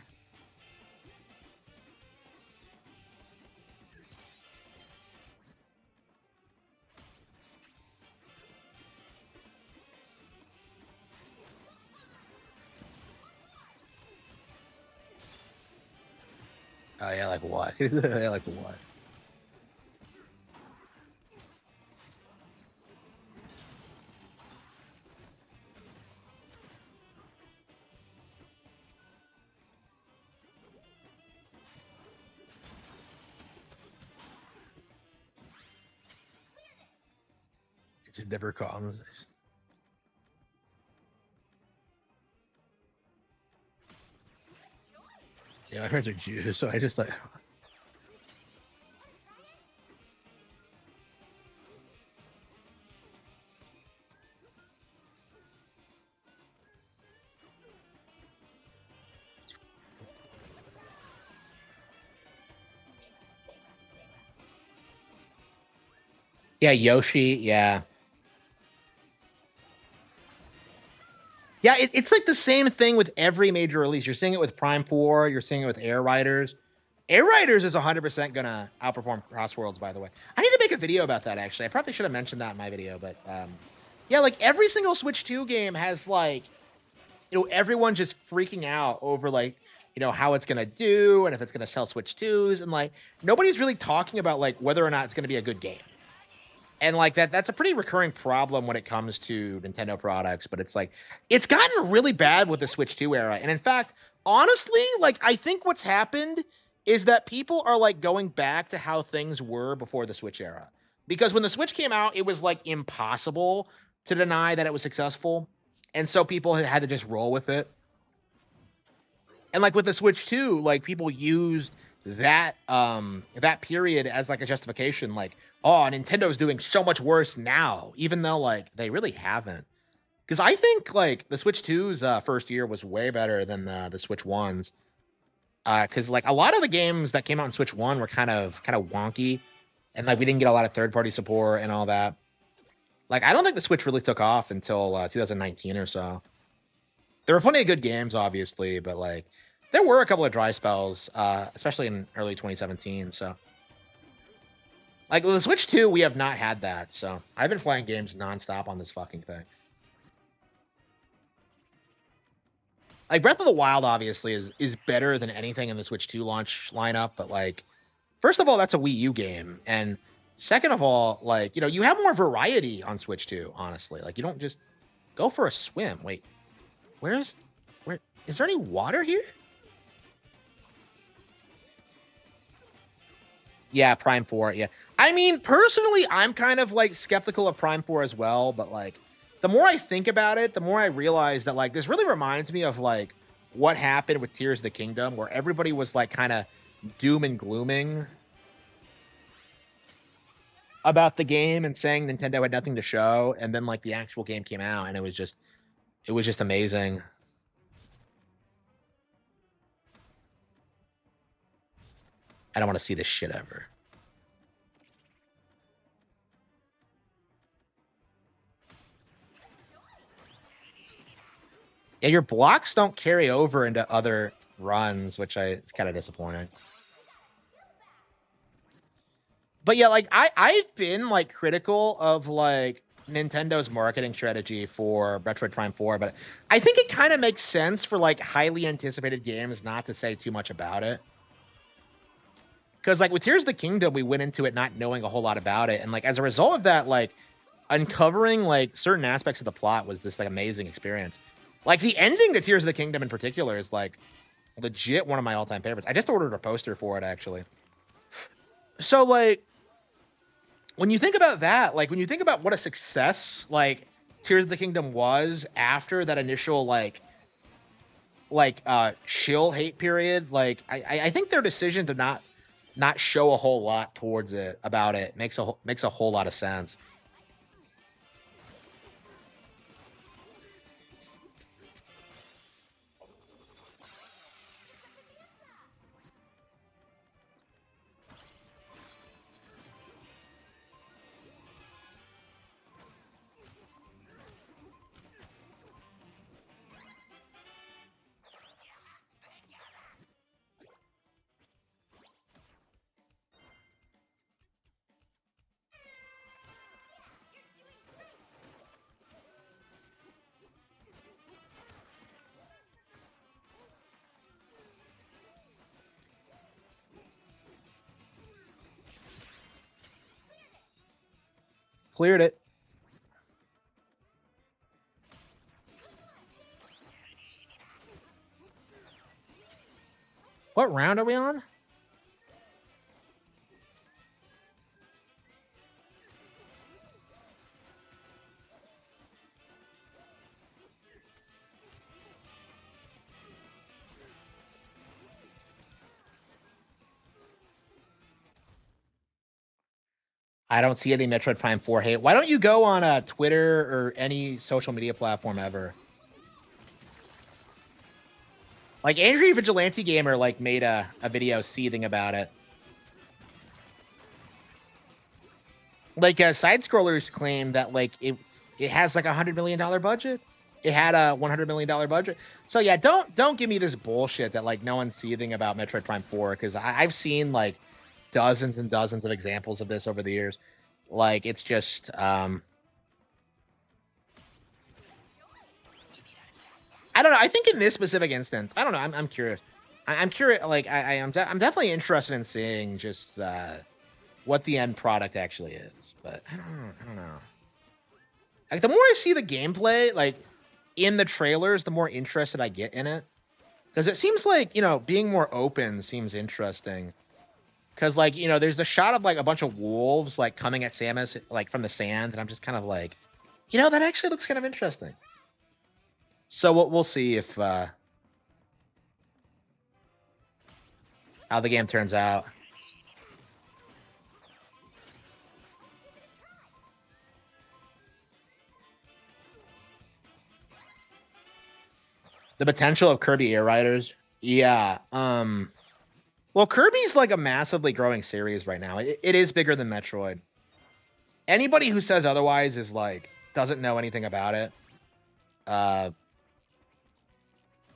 Oh yeah, like what? Yeah, like what? It just never comes. Yeah, my friends are Jews, so I just like Yeah, Yoshi. Yeah. Yeah, it's like the same thing with every major release. You're seeing it with Prime 4, you're seeing it with Air Riders. Air Riders is 100% gonna outperform Crossworlds, by the way. I need to make a video about that, actually. I probably should have mentioned that in my video, but yeah, like every single Switch 2 game has like, everyone just freaking out over like, how it's gonna do and if it's gonna sell Switch 2s, and like nobody's really talking about like whether or not it's gonna be a good game. And like that's a pretty recurring problem when it comes to Nintendo products, but it's like it's gotten really bad with the Switch 2 era. And in fact, honestly, like I think what's happened is that people are like going back to how things were before the Switch era. Because when the Switch came out, it was like impossible to deny that it was successful. And so people had to just roll with it. And like with the Switch 2, like people used that period as like a justification, like, oh, Nintendo's doing so much worse now, even though like they really haven't. Because I think like the Switch 2's first year was way better than the Switch 1's. Because like a lot of the games that came out in Switch 1 were kind of wonky, and like we didn't get a lot of third party support and all that. Like I don't think the Switch really took off until 2019 or so. There were plenty of good games, obviously, but like there were a couple of dry spells, especially in early 2017. So, like with the Switch 2, we have not had that. So I've been playing games nonstop on this fucking thing. Like Breath of the Wild, obviously, is better than anything in the Switch 2 launch lineup. But like, first of all, that's a Wii U game, and second of all, like you have more variety on Switch 2. Honestly, like you don't just go for a swim. Wait, where is there any water here? Yeah, Prime 4. Yeah. I mean, personally, I'm kind of like skeptical of Prime 4 as well, but like the more I think about it, the more I realize that like this really reminds me of like what happened with Tears of the Kingdom, where everybody was like kind of doom and glooming about the game and saying Nintendo had nothing to show, and then like the actual game came out and it was just amazing. I don't want to see this shit ever. Yeah, your blocks don't carry over into other runs, which it's kind of disappointing. But yeah, like I've been like critical of like Nintendo's marketing strategy for Metroid Prime 4, but I think it kind of makes sense for like highly anticipated games not to say too much about it. Because like with Tears of the Kingdom, we went into it not knowing a whole lot about it, and like as a result of that, like uncovering like certain aspects of the plot was this like amazing experience. Like the ending to Tears of the Kingdom in particular is like legit one of my all-time favorites. I just ordered a poster for it actually. So like when you think about that, like when you think about what a success like Tears of the Kingdom was after that initial chill hate period, like I think their decision to not show a whole lot towards it about it makes a whole lot of sense. Cleared it. What round are we on? I don't see any Metroid Prime 4 hate. Why don't you go on Twitter or any social media platform ever? Like Andrew Vigilante Gamer like made a video seething about it. Like side scrollers claim that like it has like $100 million budget. It had a $100 million budget. So yeah, don't give me this bullshit that like no one's seething about Metroid Prime 4 because I've seen like dozens and dozens of examples of this over the years. Like it's just I don't know. I think in this specific instance, I don't know. I'm curious. I'm curious. Like I'm definitely interested in seeing just what the end product actually is. But I don't know. I don't know. Like the more I see the gameplay, like in the trailers, the more interested I get in it. Because it seems like being more open seems interesting. Because like there's a shot of like a bunch of wolves like coming at Samus like from the sand, and I'm just kind of like, that actually looks kind of interesting. So we'll see if how the game turns out. The potential of Kirby Air Riders. Yeah. Well, Kirby's like a massively growing series right now. It is bigger than Metroid. Anybody who says otherwise is like doesn't know anything about it. Uh,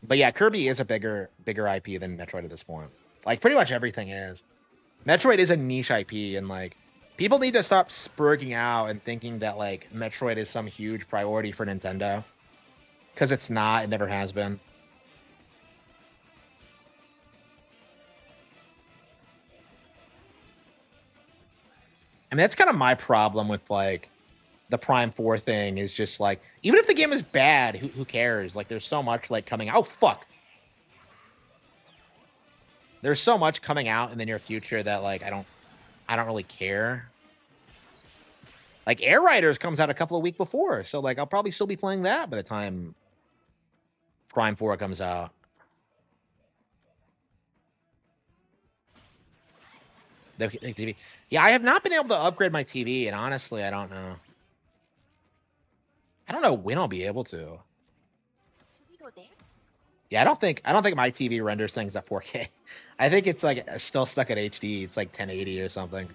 but yeah, Kirby is a bigger IP than Metroid at this point. Like pretty much everything is. Metroid is a niche IP, and like people need to stop spurging out and thinking that like Metroid is some huge priority for Nintendo, because it's not. It never has been. I mean, that's kind of my problem with like the Prime 4 thing is just like, even if the game is bad, who cares? Like, there's so much like coming out. Oh, fuck. There's so much coming out in the near future that like I don't really care. Like Air Riders comes out a couple of weeks before, so like I'll probably still be playing that by the time Prime 4 comes out. The TV. Yeah, I have not been able to upgrade my TV, and honestly, I don't know. I don't know when I'll be able to. Should we go there? Yeah, I don't think my TV renders things at 4K. I think it's like still stuck at HD. It's like 1080 or something.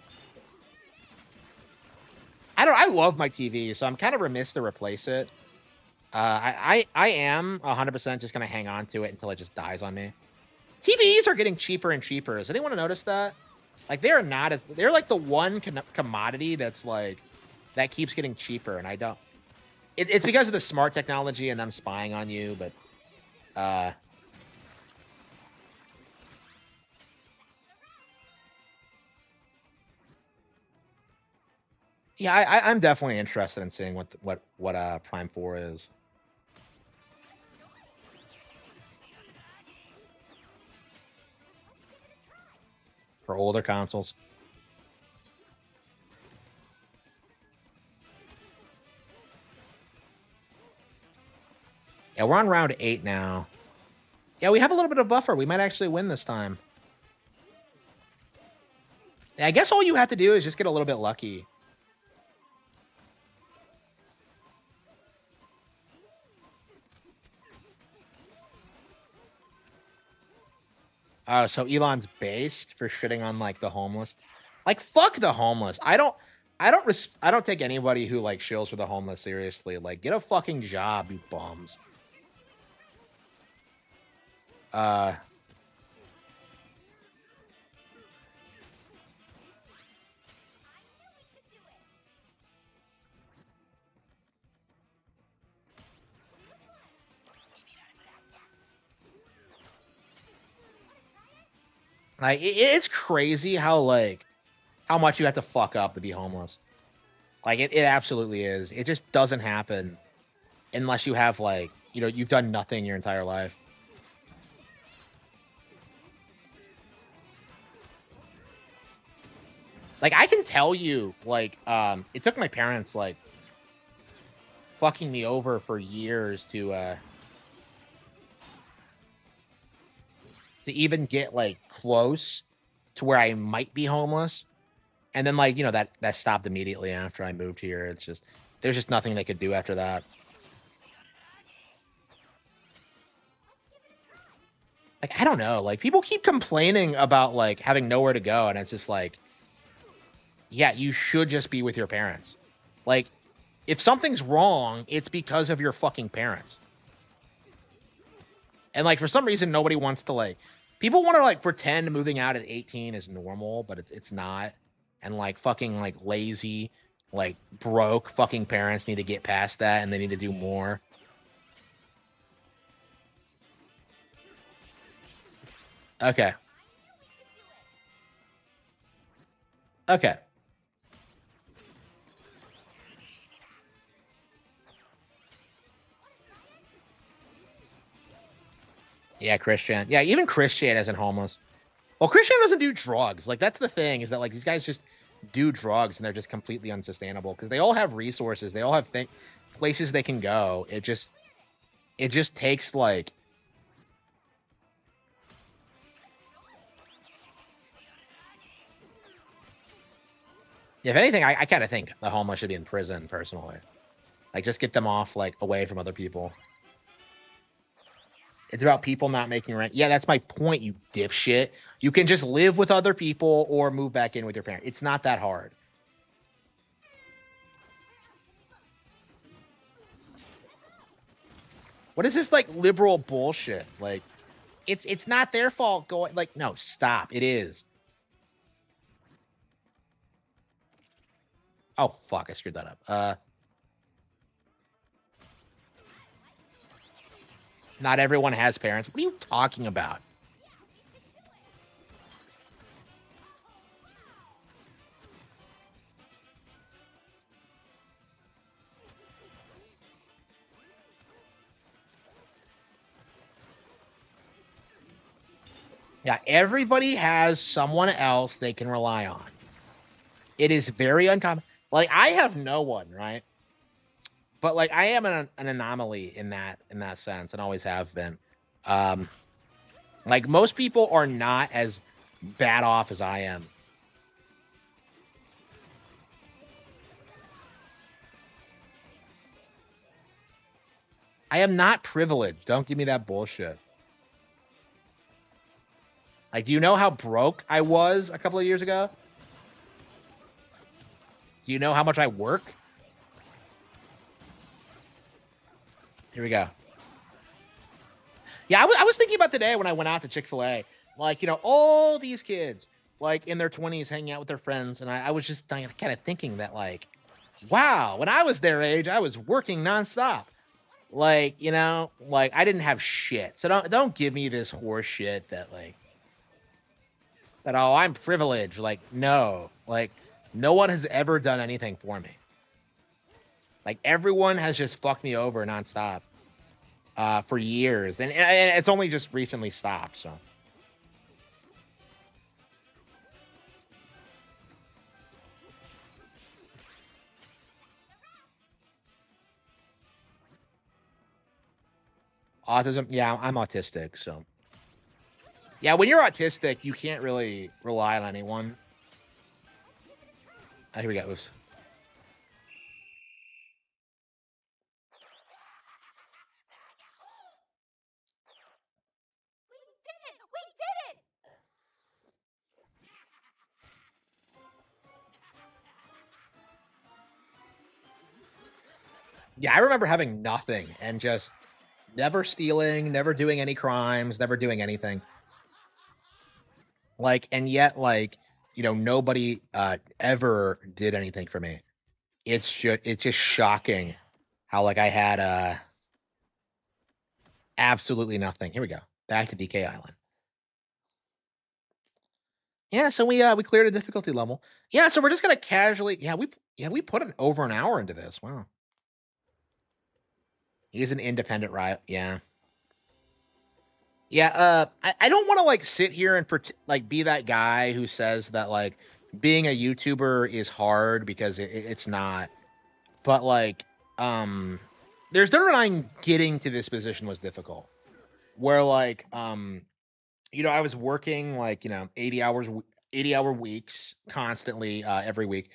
I love my TV, so I'm kind of remiss to replace it. I am 100% just gonna hang on to it until it just dies on me. TVs are getting cheaper and cheaper. Has anyone noticed that? Like they're like the one commodity that's like that keeps getting cheaper, and I don't. It's because of the smart technology and them spying on you, but uh, yeah, I'm definitely interested in seeing what Prime 4 is for older consoles. Yeah, we're on round 8 now. Yeah, we have a little bit of buffer. We might actually win this time. I guess all you have to do is just get a little bit lucky. So Elon's based for shitting on like the homeless. Like fuck the homeless. I don't take anybody who like shills for the homeless seriously. Like get a fucking job, you bums. Uh like it's crazy how much you have to fuck up to be homeless. Like it absolutely is. It just doesn't happen unless you have like, you've done nothing your entire life. Like I can tell you, like, it took my parents like fucking me over for years to even get like close to where I might be homeless. And then like, that stopped immediately after I moved here. It's just there's just nothing they could do after that. Like I don't know, like people keep complaining about like having nowhere to go, and it's just like yeah, you should just be with your parents. Like, if something's wrong, it's because of your fucking parents. And like for some reason, nobody wants to like. People want to like pretend moving out at 18 is normal, but it's not. And like fucking like lazy, like broke fucking parents need to get past that, and they need to do more. Okay. Okay. Yeah, Christian. Yeah, even Christian isn't homeless. Well, Christian doesn't do drugs. Like that's the thing is that like these guys just do drugs and they're just completely unsustainable because they all have resources. They all have places they can go. It just takes like if anything, I kind of think the homeless should be in prison personally. Like just get them off like away from other people. It's about people not making rent. Yeah, that's my point, you dipshit. You can just live with other people or move back in with your parents. It's not that hard. What is this like liberal bullshit? Like it's not their fault going like no, stop. It is. Oh fuck, I screwed that up. Not everyone has parents. What are you talking about? Yeah, everybody has someone else they can rely on. It is very uncommon. Like I have no one, right? But like I am an anomaly in that sense, and always have been. Um, like most people are not as bad off as I am. I am not privileged. Don't give me that bullshit. Like, do you know how broke I was a couple of years ago? Do you know how much I work? Here we go. Yeah, I was thinking about today when I went out to Chick-fil-A, like, all these kids, like, in their 20s hanging out with their friends. And I was just kind of thinking that, like, wow, when I was their age, I was working nonstop. Like, like I didn't have shit. So don't give me this horse shit that, like, that, oh, I'm privileged. Like, no. Like, no one has ever done anything for me. Like, everyone has just fucked me over nonstop for years. And it's only just recently stopped. So. Autism, yeah, I'm autistic, so yeah. When you're autistic, you can't really rely on anyone. Here we go. We did it! We did it! Yeah, I remember having nothing and just never stealing, never doing any crimes, never doing anything. Like, and yet, like, nobody ever did anything for me. It's just shocking how like I had absolutely nothing. Here we go. Back to DK Island. Yeah, so we cleared a difficulty level. Yeah, so we're just gonna casually. Yeah we put over an hour into this. Wow. He's an independent riot. Yeah. Yeah. I don't want to like sit here and like be that guy who says that like being a YouTuber is hard because it's not. But like, um, there's no denying getting to this position was difficult. Where like, I was working like 80 hours, 80-hour weeks constantly every week.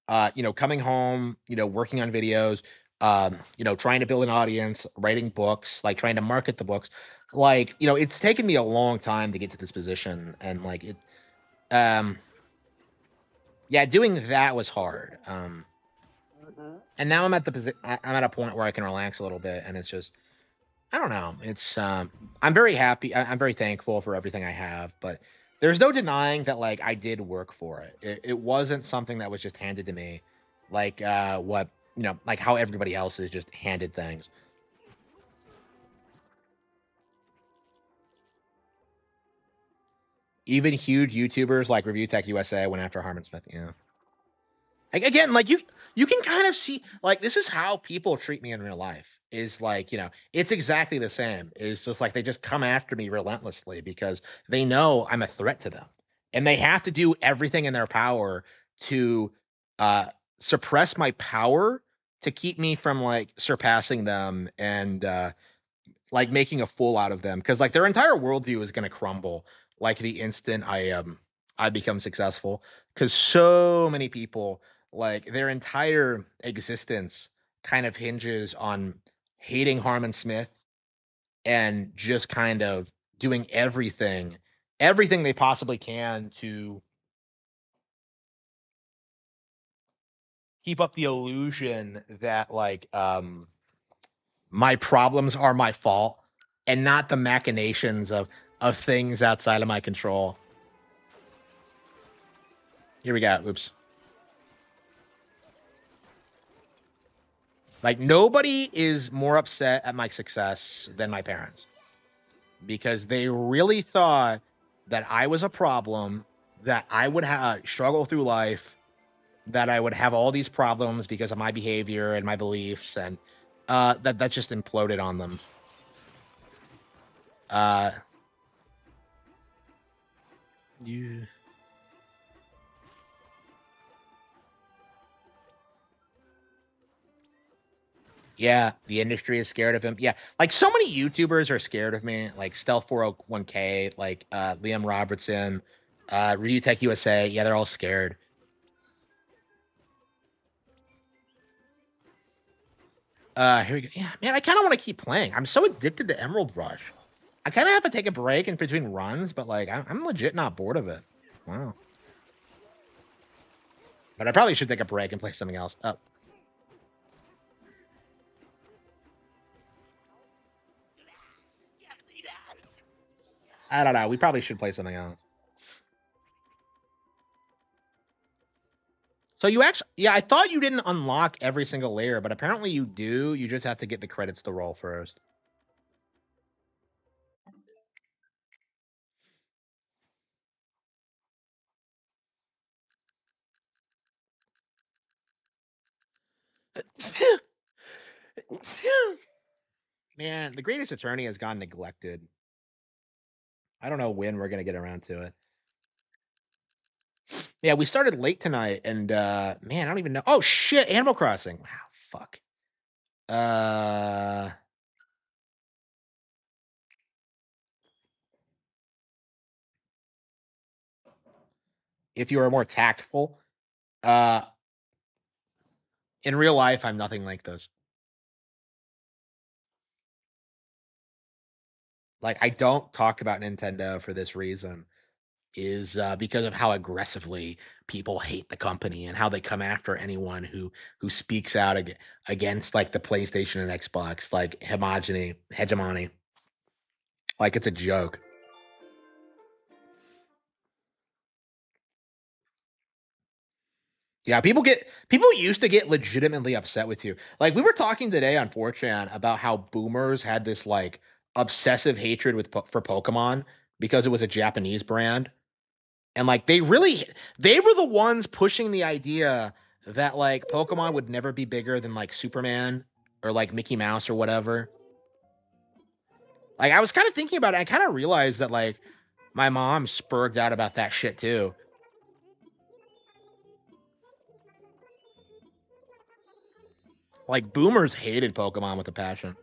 Coming home, working on videos, trying to build an audience, writing books, like trying to market the books. Like, it's taken me a long time to get to this position, and like it. Um, Yeah, doing that was hard. Hmm. And now I'm at I'm at a point where I can relax a little bit, and it's just I don't know. It's I'm very happy. I'm very thankful for everything I have, but there's no denying that like I did work for it. It wasn't something that was just handed to me, like what like how everybody else is just handed things. Even huge YouTubers like Review Tech USA went after Harman Smith. Yeah. Like, again, like you can kind of see like this is how people treat me in real life. Is like it's exactly the same. It's just like they just come after me relentlessly because they know I'm a threat to them, and they have to do everything in their power to uh, suppress my power to keep me from like surpassing them and like making a fool out of them because like their entire worldview is going to crumble like the instant I become successful because so many people like their entire existence kind of hinges on hating Harmon Smith and just kind of doing everything they possibly can to keep up the illusion that like my problems are my fault and not the machinations of things outside of my control. Here we go. Oops. Like nobody is more upset at my success than my parents because they really thought that I was a problem, that I would struggle through life, that I would have all these problems because of my behavior and my beliefs, and that just imploded on them. Uh, you Yeah, the industry is scared of him. Yeah, like so many YouTubers are scared of me, like Stealth 401k, like Liam Robertson, Ryu Tech USA. Yeah, they're all scared. Here we go. Yeah, man, I kind of want to keep playing. I'm so addicted to Emerald Rush. I kind of have to take a break in between runs, but like I'm legit not bored of it. Wow. But I probably should take a break and play something else. Oh, I don't know. We probably should play something else. So you actually, yeah, I thought you didn't unlock every single layer, but apparently you do. You just have to get the credits to roll first. Man, the greatest attorney has gone neglected. I don't know when we're gonna get around to it. Yeah, we started late tonight, and man, I don't even know. Oh shit, Animal Crossing. Wow, fuck. Uh, if you were more tactful, uh, in real life, I'm nothing like this. Like, I don't talk about Nintendo for this reason. Is because of how aggressively people hate the company and how they come after anyone who speaks out against like the PlayStation and Xbox like hegemony. Like it's a joke. Yeah, people used to get legitimately upset with you. Like we were talking today on 4chan about how boomers had this like obsessive hatred for Pokemon because it was a Japanese brand. And like they were the ones pushing the idea that like Pokemon would never be bigger than like Superman or like Mickey Mouse or whatever. Like I was kind of thinking about it, I kind of realized that like my mom spurred out about that shit too. Like boomers hated Pokemon with a passion.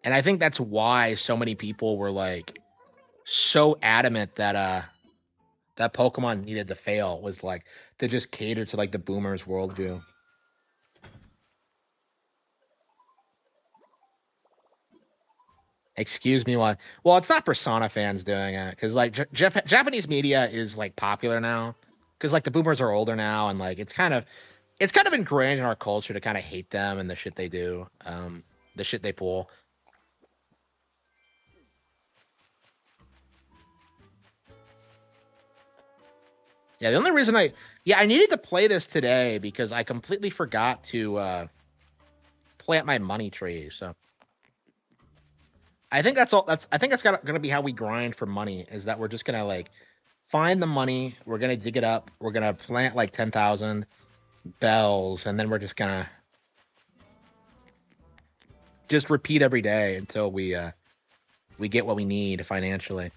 And I think that's why so many people were like so adamant that Pokemon needed to fail was like to just cater to like the boomers worldview. Excuse me, what? Well, it's not Persona fans doing it because like Japanese media is like popular now, because like the boomers are older now, and like it's kind of ingrained in our culture to kind of hate them and the shit they do, the shit they pull. Yeah, the only reason I needed to play this today because I completely forgot to plant my money tree. So I think that's all. I think that's gonna be how we grind for money. Is that we're just gonna like find the money, we're gonna dig it up, we're gonna plant like 10,000 bells, and then we're just gonna just repeat every day until we get what we need financially.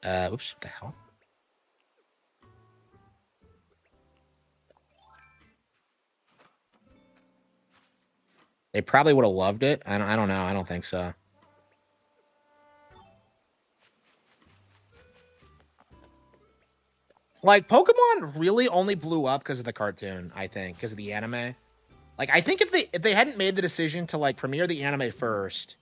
Oops, what the hell? They probably would have loved it. I don't know. I don't think so. Like Pokemon really only blew up because of the cartoon, I think, because of the anime. Like I think if they hadn't made the decision to like premiere the anime first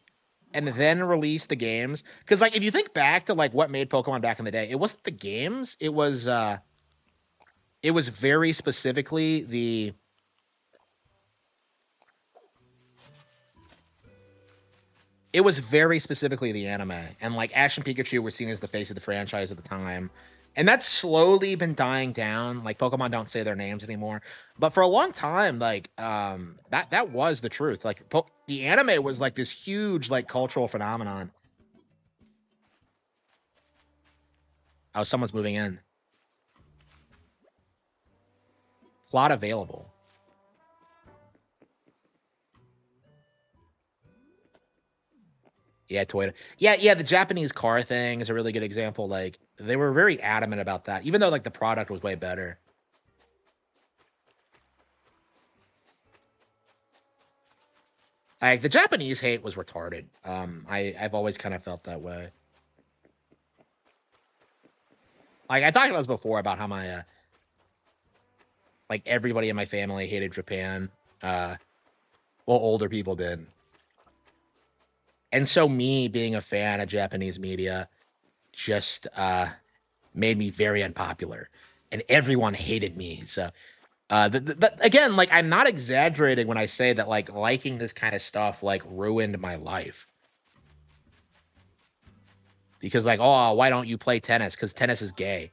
and then release the games, because like if you think back to like what made Pokemon back in the day, it wasn't the games, it was very specifically the anime, and like Ash and Pikachu were seen as the face of the franchise at the time, and that's slowly been dying down. Like Pokemon don't say their names anymore, but for a long time, like that was the truth. Like the anime was like this huge like cultural phenomenon. Oh, someone's moving in. Plot available. Yeah, Toyota. Yeah. The Japanese car thing is a really good example. Like they were very adamant about that, even though like the product was way better. Like the Japanese hate was retarded. I've always kind of felt that way. Like I talked about this before about how my like everybody in my family hated Japan. Uh, well, older people did, and so me being a fan of Japanese media just made me very unpopular, and everyone hated me. So again, like I'm not exaggerating when I say that like liking this kind of stuff like ruined my life because like oh why don't you play tennis because tennis is gay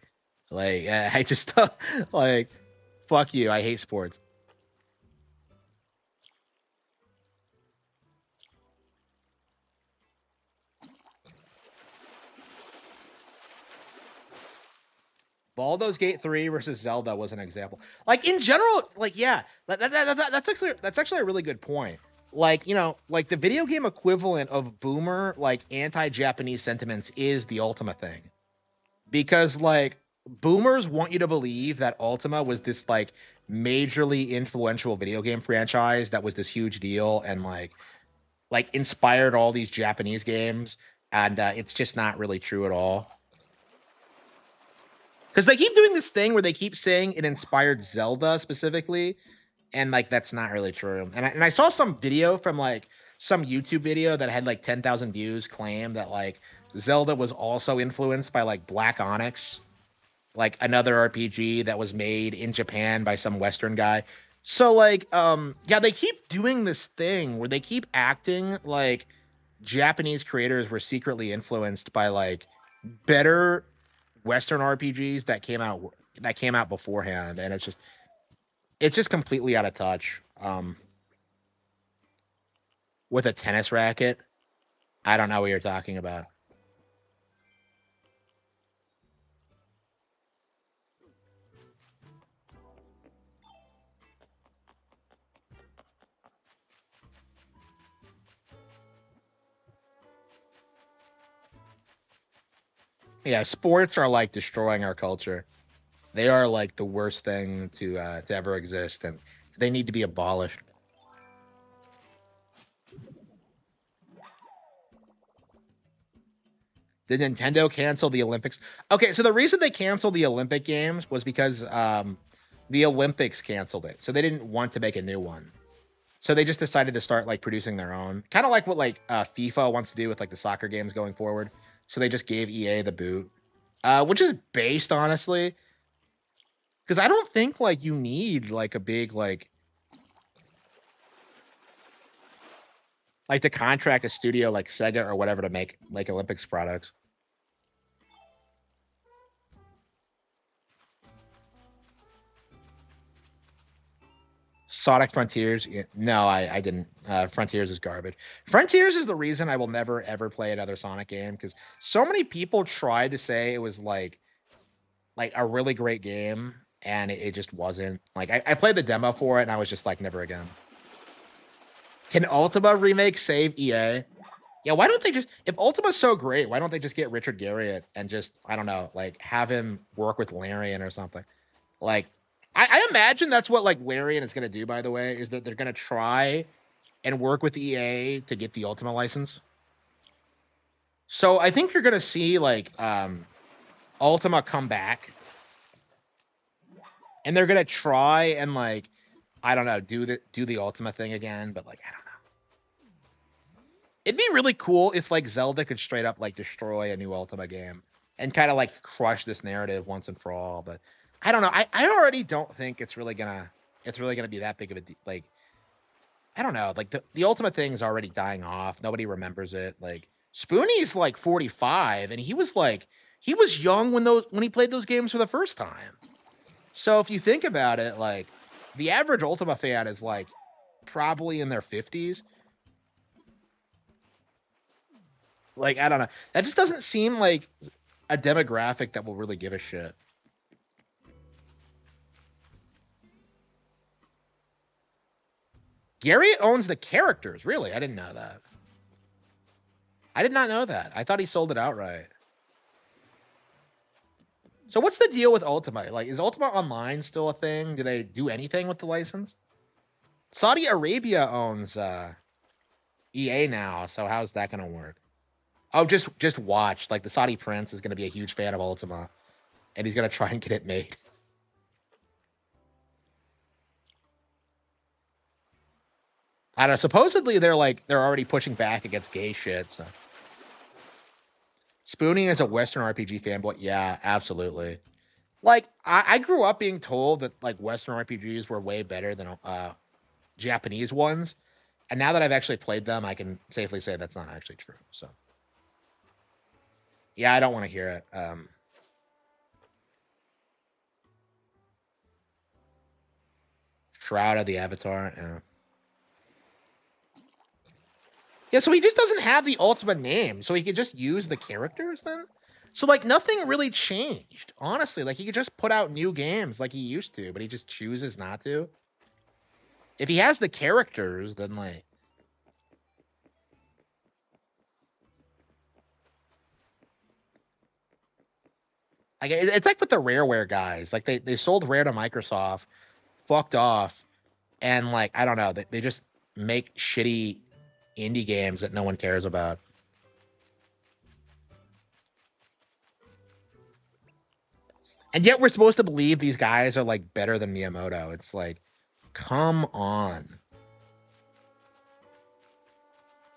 like I just like fuck you I hate sports. Baldur's Gate 3 versus Zelda was an example. Like in general, like yeah, that's actually a really good point. Like like the video game equivalent of boomer like anti-Japanese sentiments is the Ultima thing because like boomers want you to believe that Ultima was this like majorly influential video game franchise that was this huge deal and like inspired all these Japanese games, and it's just not really true at all. Because they keep doing this thing where they keep saying it inspired Zelda specifically, and like that's not really true. And I saw some video from like some YouTube video that had like 10,000 views claim that like Zelda was also influenced by like Black Onyx, like another RPG that was made in Japan by some Western guy. So like yeah, they keep doing this thing where they keep acting like Japanese creators were secretly influenced by like better Western RPGs that came out beforehand, and it's just completely out of touch. With a tennis racket, I don't know what you're talking about. Yeah, sports are like destroying our culture. They are like the worst thing to ever exist, and they need to be abolished. Did Nintendo cancel the Olympics? Okay, so the reason they canceled the Olympic Games was because the Olympics canceled it, so they didn't want to make a new one. So they just decided to start like producing their own, kind of like what like FIFA wants to do with like the soccer games going forward. So they just gave EA the boot. which is based honestly, because I don't think like you need like a big like to contract a studio like Sega or whatever to make like Olympics products. Sonic Frontiers? No, I didn't. Frontiers is garbage. Frontiers is the reason I will never ever play another Sonic game because so many people tried to say it was like a really great game and it just wasn't. Like I played the demo for it and I was just like never again. Can Ultima remake save EA? Yeah, why don't they just if Ultima's so great, why don't they just get Richard Garriott and just I don't know, like have him work with Larian or something? Like I imagine that's what like Larian is gonna do, by the way, is that they're gonna try and work with EA to get the Ultima license. So I think you're gonna see like Ultima come back and they're gonna try and like I don't know, do the Ultima thing again, but like I don't know. It'd be really cool if like Zelda could straight up like destroy a new Ultima game and kind of like crush this narrative once and for all. But I don't know. I already don't think it's really gonna be that big of a like I don't know. Like the Ultima thing is already dying off. Nobody remembers it. Like Spoonie's like 45 and he was young when he played those games for the first time. So if you think about it, like the average Ultima fan is like probably in their 50s. Like I don't know. That just doesn't seem like a demographic that will really give a shit. Garriott owns the characters, really? I didn't know that. I did not know that. I thought he sold it outright. So what's the deal with Ultima? Like, is Ultima Online still a thing? Do they do anything with the license? Saudi Arabia owns EA now, so how's that gonna work? Oh, just watch. Like the Saudi prince is gonna be a huge fan of Ultima, and he's gonna try and get it made. I don't know. Supposedly they're already pushing back against gay shit. So Spoonie is a Western RPG fanboy. Yeah, absolutely. Like I grew up being told that like Western RPGs were way better than Japanese ones, and now that I've actually played them, I can safely say that's not actually true. So yeah, I don't want to hear it. Shroud of the Avatar. Yeah. Yeah, so he just doesn't have the ultimate name, so he could just use the characters then. So like nothing really changed, honestly. Like he could just put out new games like he used to, but he just chooses not to. If he has the characters, then like it's like with the Rareware guys. Like they sold Rare to Microsoft, fucked off, and like I don't know, they just make shitty indie games that no one cares about. And yet we're supposed to believe these guys are like better than Miyamoto. It's like, come on.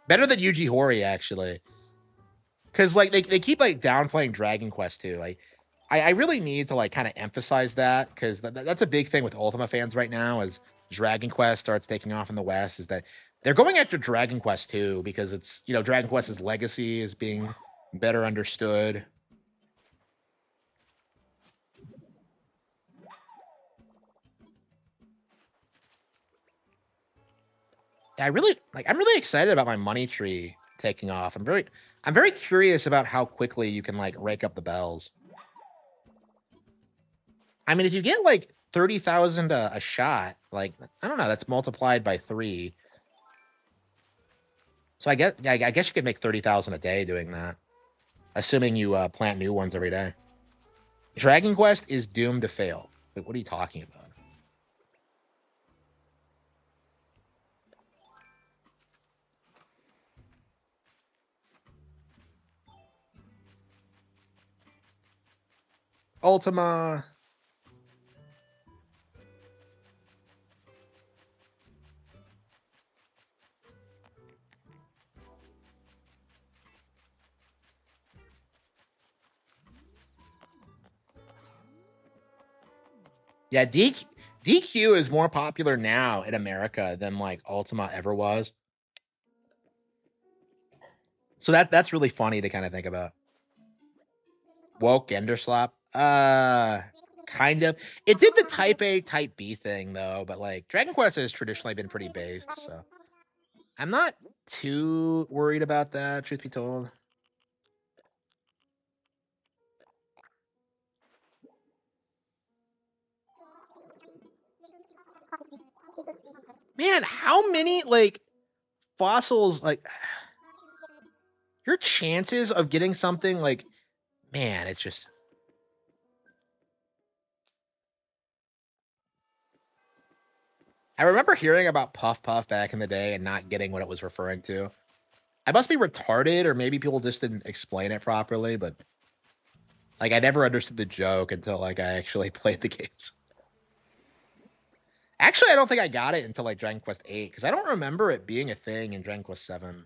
Better than Yuji Horii, actually. Because like they keep like downplaying Dragon Quest too. Like I really need to like kind of emphasize that because that's a big thing with Ultima fans right now as Dragon Quest starts taking off in the West is that they're going after Dragon Quest 2 because it's Dragon Quest's legacy is being better understood. I'm really excited about my money tree taking off. I'm very curious about how quickly you can like rake up the bells. I mean, if you get like 30,000 a shot, like I don't know, that's multiplied by 3. So I guess you could make 30,000 a day doing that, assuming you plant new ones every day. Dragon Quest is doomed to fail. Wait, what are you talking about? Ultima. Yeah, DQ is more popular now in America than like Ultima ever was. So that's really funny to kind of think about. Woke Enderslop. Kind of. It did the type A, type B thing though, but like Dragon Quest has traditionally been pretty based, so I'm not too worried about that, truth be told. Man, how many like fossils like your chances of getting something like man, it's just I remember hearing about Puff Puff back in the day and not getting what it was referring to. I must be retarded, or maybe people just didn't explain it properly, but like I never understood the joke until like I actually played the games. Actually, I don't think I got it until like Dragon Quest 8 because I don't remember it being a thing in Dragon Quest 7.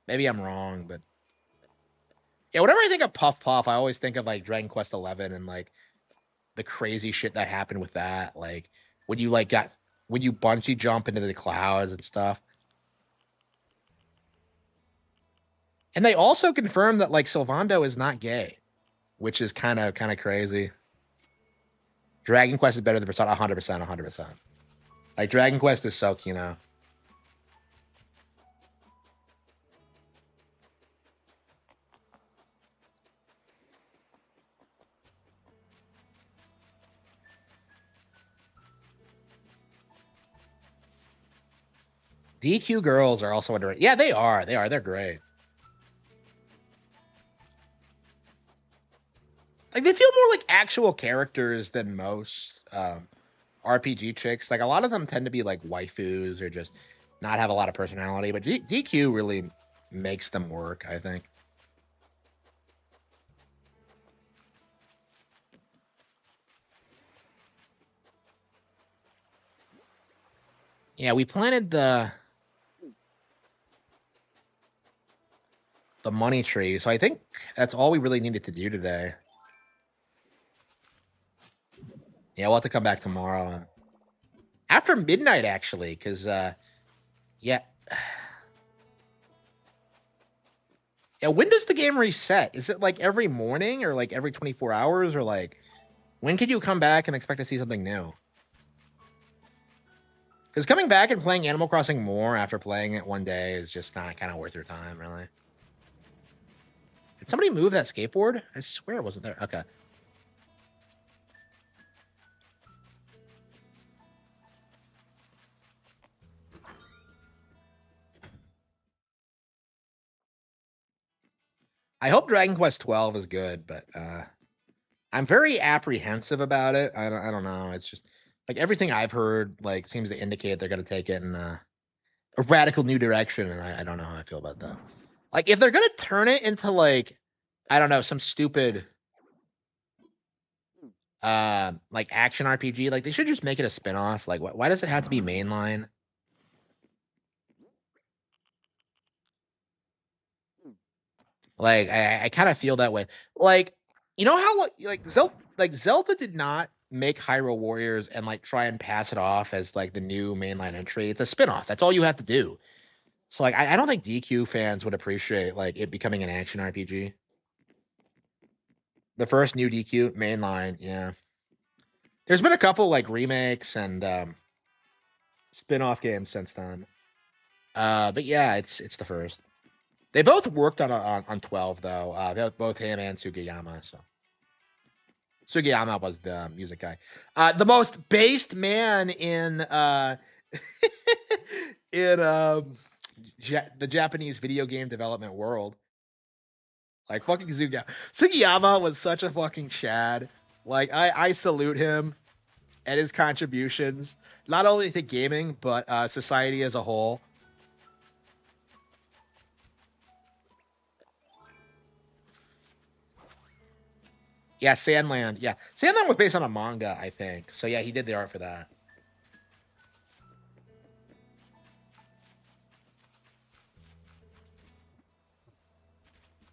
Maybe I'm wrong, but yeah, whenever I think of Puff Puff, I always think of like Dragon Quest 11 and like the crazy shit that happened with that. Like when you like got when you bungee jump into the clouds and stuff. And they also confirmed that like Sylvando is not gay, which is kind of crazy. Dragon Quest is better than Persona 100%, 100%. Like Dragon Quest is so, DQ girls are also underrated. Yeah, they are. They are. They're great. Like they feel more like actual characters than most RPG chicks. Like a lot of them tend to be like waifus or just not have a lot of personality. But DQ really makes them work, I think. Yeah, we planted the money tree, so I think that's all we really needed to do today. Yeah, we'll have to come back tomorrow after midnight actually, because yeah, yeah. When does the game reset? Is it like every morning or like every 24 hours or like when could you come back and expect to see something new? Because coming back and playing Animal Crossing more after playing it one day is just not kind of worth your time, really. Did somebody move that skateboard? I swear it wasn't there. Okay. I hope Dragon Quest 12 is good, but I'm very apprehensive about it. I don't know. It's just like everything I've heard like seems to indicate they're going to take it in a radical new direction, and I don't know how I feel about that. Like if they're going to turn it into like I don't know some stupid like action RPG, like they should just make it a spin-off. Like why does it have to be mainline? Like I kind of feel that way. Like you know how like Zelda did not make Hyrule Warriors and like try and pass it off as like the new mainline entry. It's a spin-off. That's all you have to do. So like I don't think DQ fans would appreciate like it becoming an action RPG. The first new DQ mainline, yeah. There's been a couple like remakes and spin-off games since then. But yeah, it's the first. They both worked on 12 though. Both him and Sugiyama. So Sugiyama was the music guy. The most based man in in the Japanese video game development world. Like fucking Sugiyama. Sugiyama was such a fucking Chad. Like I salute him and his contributions, not only to gaming but society as a whole. Yeah, Sandland. Yeah, Sandland was based on a manga, I think. So yeah, he did the art for that.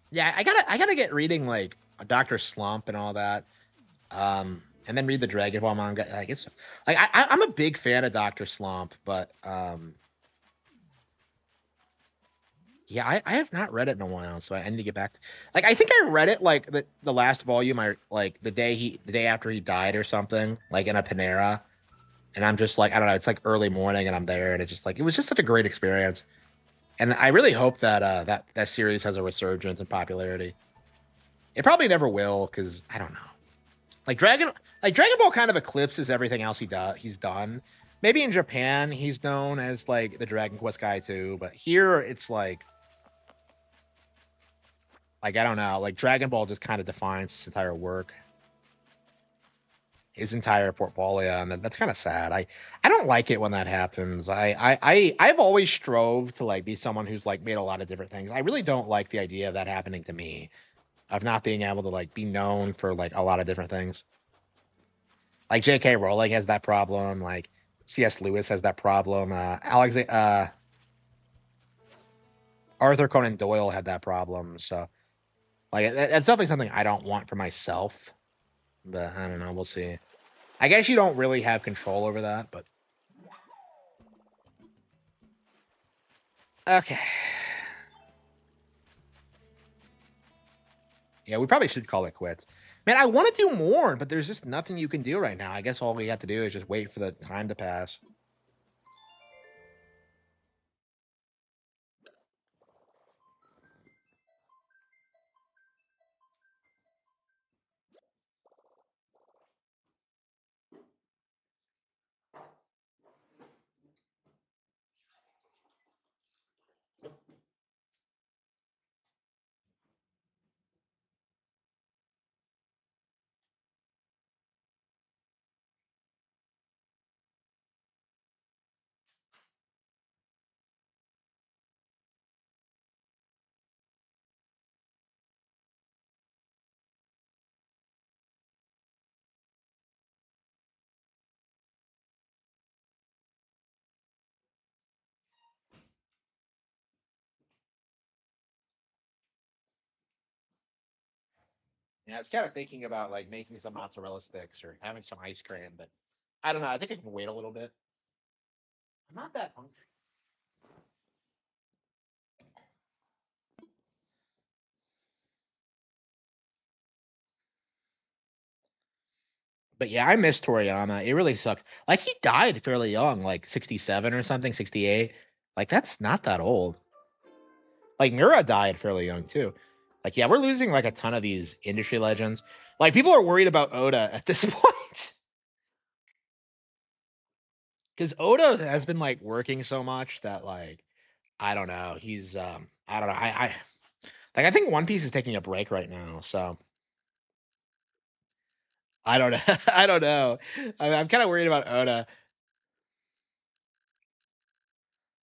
Yeah, I gotta get reading like Doctor Slump and all that. and then read the Dragon Ball manga. Like it's like I'm a big fan of Doctor Slump, but yeah, I have not read it in a while, so I need to get back to. Like I think I read it like the last volume. I like the day after he died or something, like in a Panera, and I'm just like I don't know. It's like early morning, and I'm there, and it's just like it was just such a great experience. And I really hope that that series has a resurgence in popularity. It probably never will because I don't know. Like Dragon Ball kind of eclipses everything else he's done. Maybe in Japan he's known as like the Dragon Quest guy too, but here it's like I don't know, like Dragon Ball just kind of defines his entire work, his entire portfolio, and that's kind of sad. I don't like it when that happens. I've always strove to like be someone who's like made a lot of different things. I really don't like the idea of that happening to me, of not being able to like be known for like a lot of different things. Like J.K. Rowling has that problem. Like C.S. Lewis has that problem. Arthur Conan Doyle had that problem. So like that's definitely something I don't want for myself. But I don't know. We'll see. I guess you don't really have control over that. But okay. Yeah, we probably should call it quits. Man, I want to do more, but there's just nothing you can do right now. I guess all we have to do is just wait for the time to pass. Yeah, it's kind of thinking about like making some mozzarella sticks or having some ice cream, but I don't know. I think I can wait a little bit. I'm not that hungry. But yeah, I miss Toriyama. It really sucks. Like he died fairly young, like 67 or something, 68. Like that's not that old. Like Mura died fairly young too. Like yeah, we're losing like a ton of these industry legends. Like people are worried about Oda at this point. Cuz Oda has been like working so much that like I don't know, he's I don't know. I like I think One Piece is taking a break right now, so I don't know. I don't know. I'm kind of worried about Oda.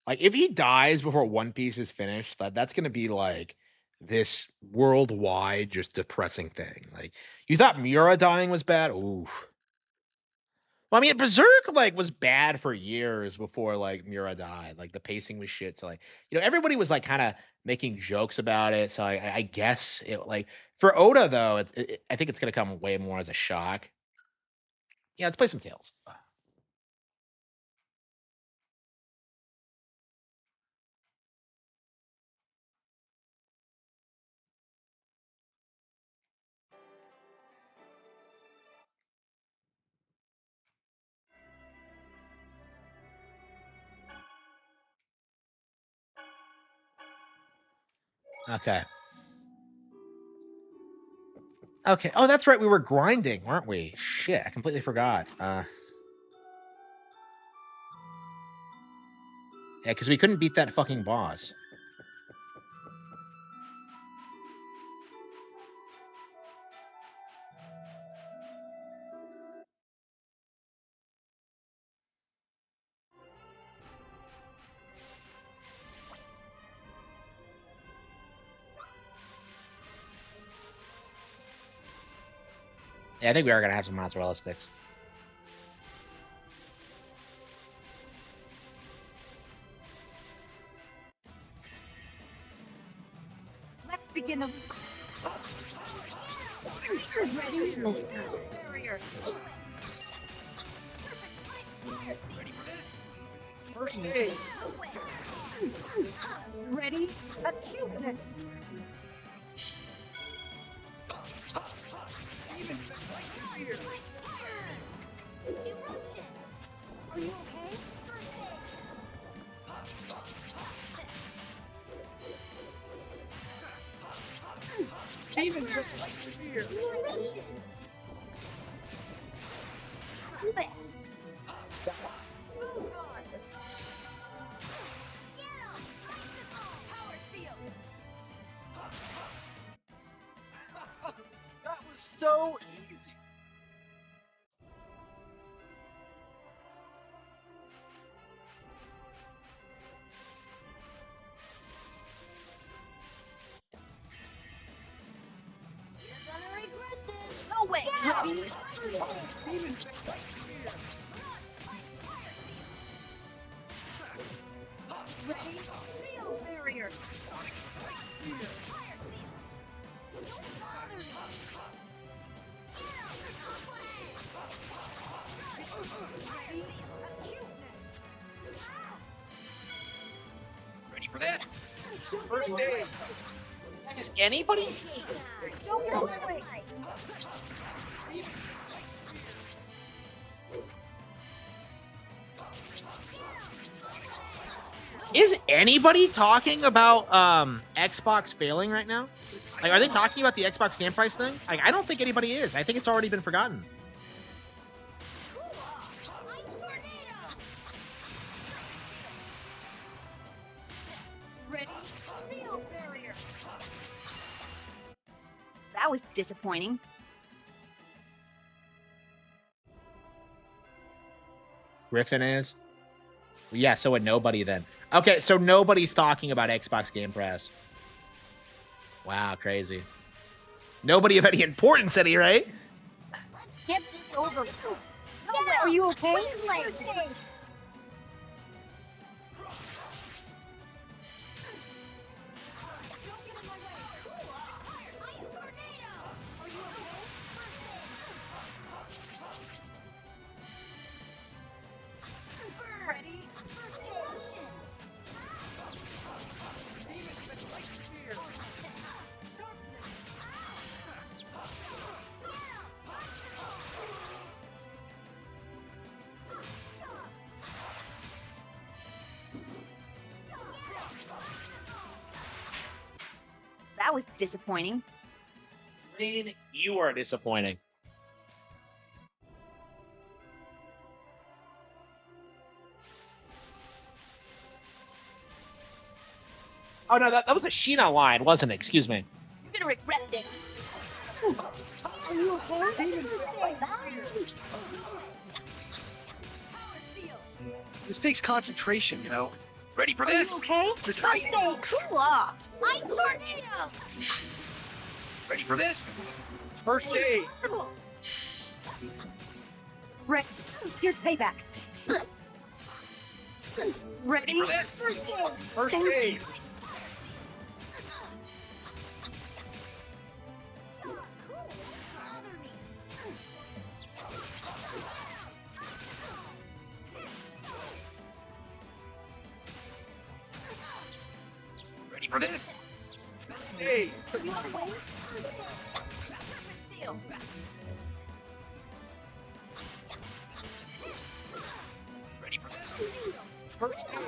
Like if he dies before One Piece is finished, that's gonna be like this worldwide just depressing thing. Like you thought Miura dying was bad? Ooh. Well, I mean Berserk like was bad for years before like Miura died. Like the pacing was shit. So like everybody was like kind of making jokes about it. So I guess it like for Oda though, I think it's gonna come way more as a shock. Yeah, let's play some Tales. Okay. Okay. Oh, that's right. We were grinding, weren't we? Shit, I completely forgot. Yeah, because we couldn't beat that fucking boss. Yeah, I think we are gonna have some mozzarella sticks. Let's begin the. Ready, mister. Barrier. Ready for this? First aid. Ready? Acuteness. Even here. Are you okay? Even just like fear. That was so easy. You're gonna regret this. No way. Ready? Even just like fear. Ready? Field barrier. Fear. Ready? Acuteness. Ready for this? First aid. Is anybody? Don't get in my way. Is anybody talking about Xbox failing right now? Like, are they talking about the Xbox game price thing? Like, I don't think anybody is. I think it's already been forgotten. Ready? Field barrier. That was disappointing. Griffin is. Well, yeah, so would nobody then. Okay, so nobody's talking about Xbox Game Pass. Wow, crazy. Nobody of any importance, Eddie, right? Let's get this over with. No way. Are you okay? Please, legs. Don't get in my way. Are you okay? Ready? Even just like fear. That was disappointing. Green, you are disappointing. Oh, no, that was a Sheena line, wasn't it? Excuse me. You're gonna regret this. Are you okay? Even just like fear. This takes concentration, you know. Ready for Are this? you okay? Just First aid. Cool off. Ice tornado. Ready for this? First aid. Ready. Here's payback. Ready? For this? First aid. First aid. Ready for this? First aid. Ready for this? First aid.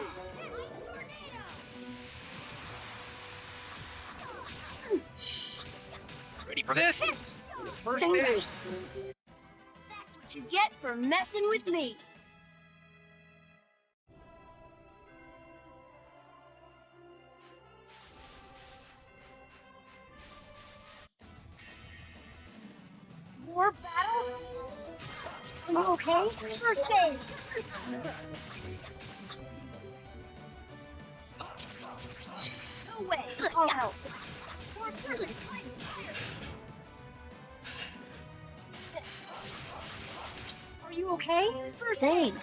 Ready for this? First aid. That's what you get for messing with me. More battle? Are you okay? First aid. No way. I'll help. Are you okay? First aid.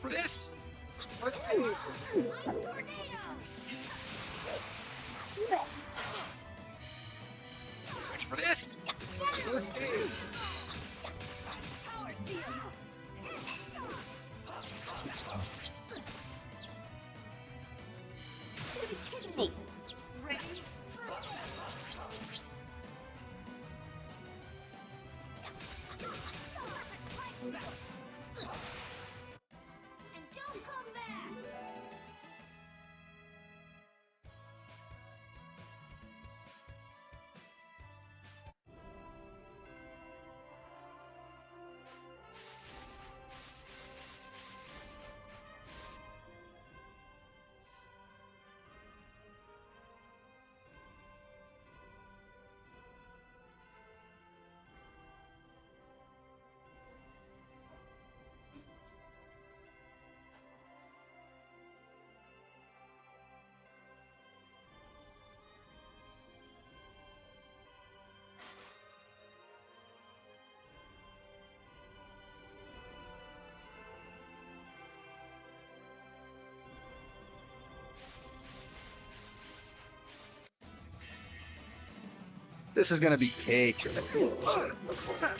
for this? Tornado! Ready for this? First aid. Power seal! Are you kidding me? Ready? And don't come back! This is gonna be cake.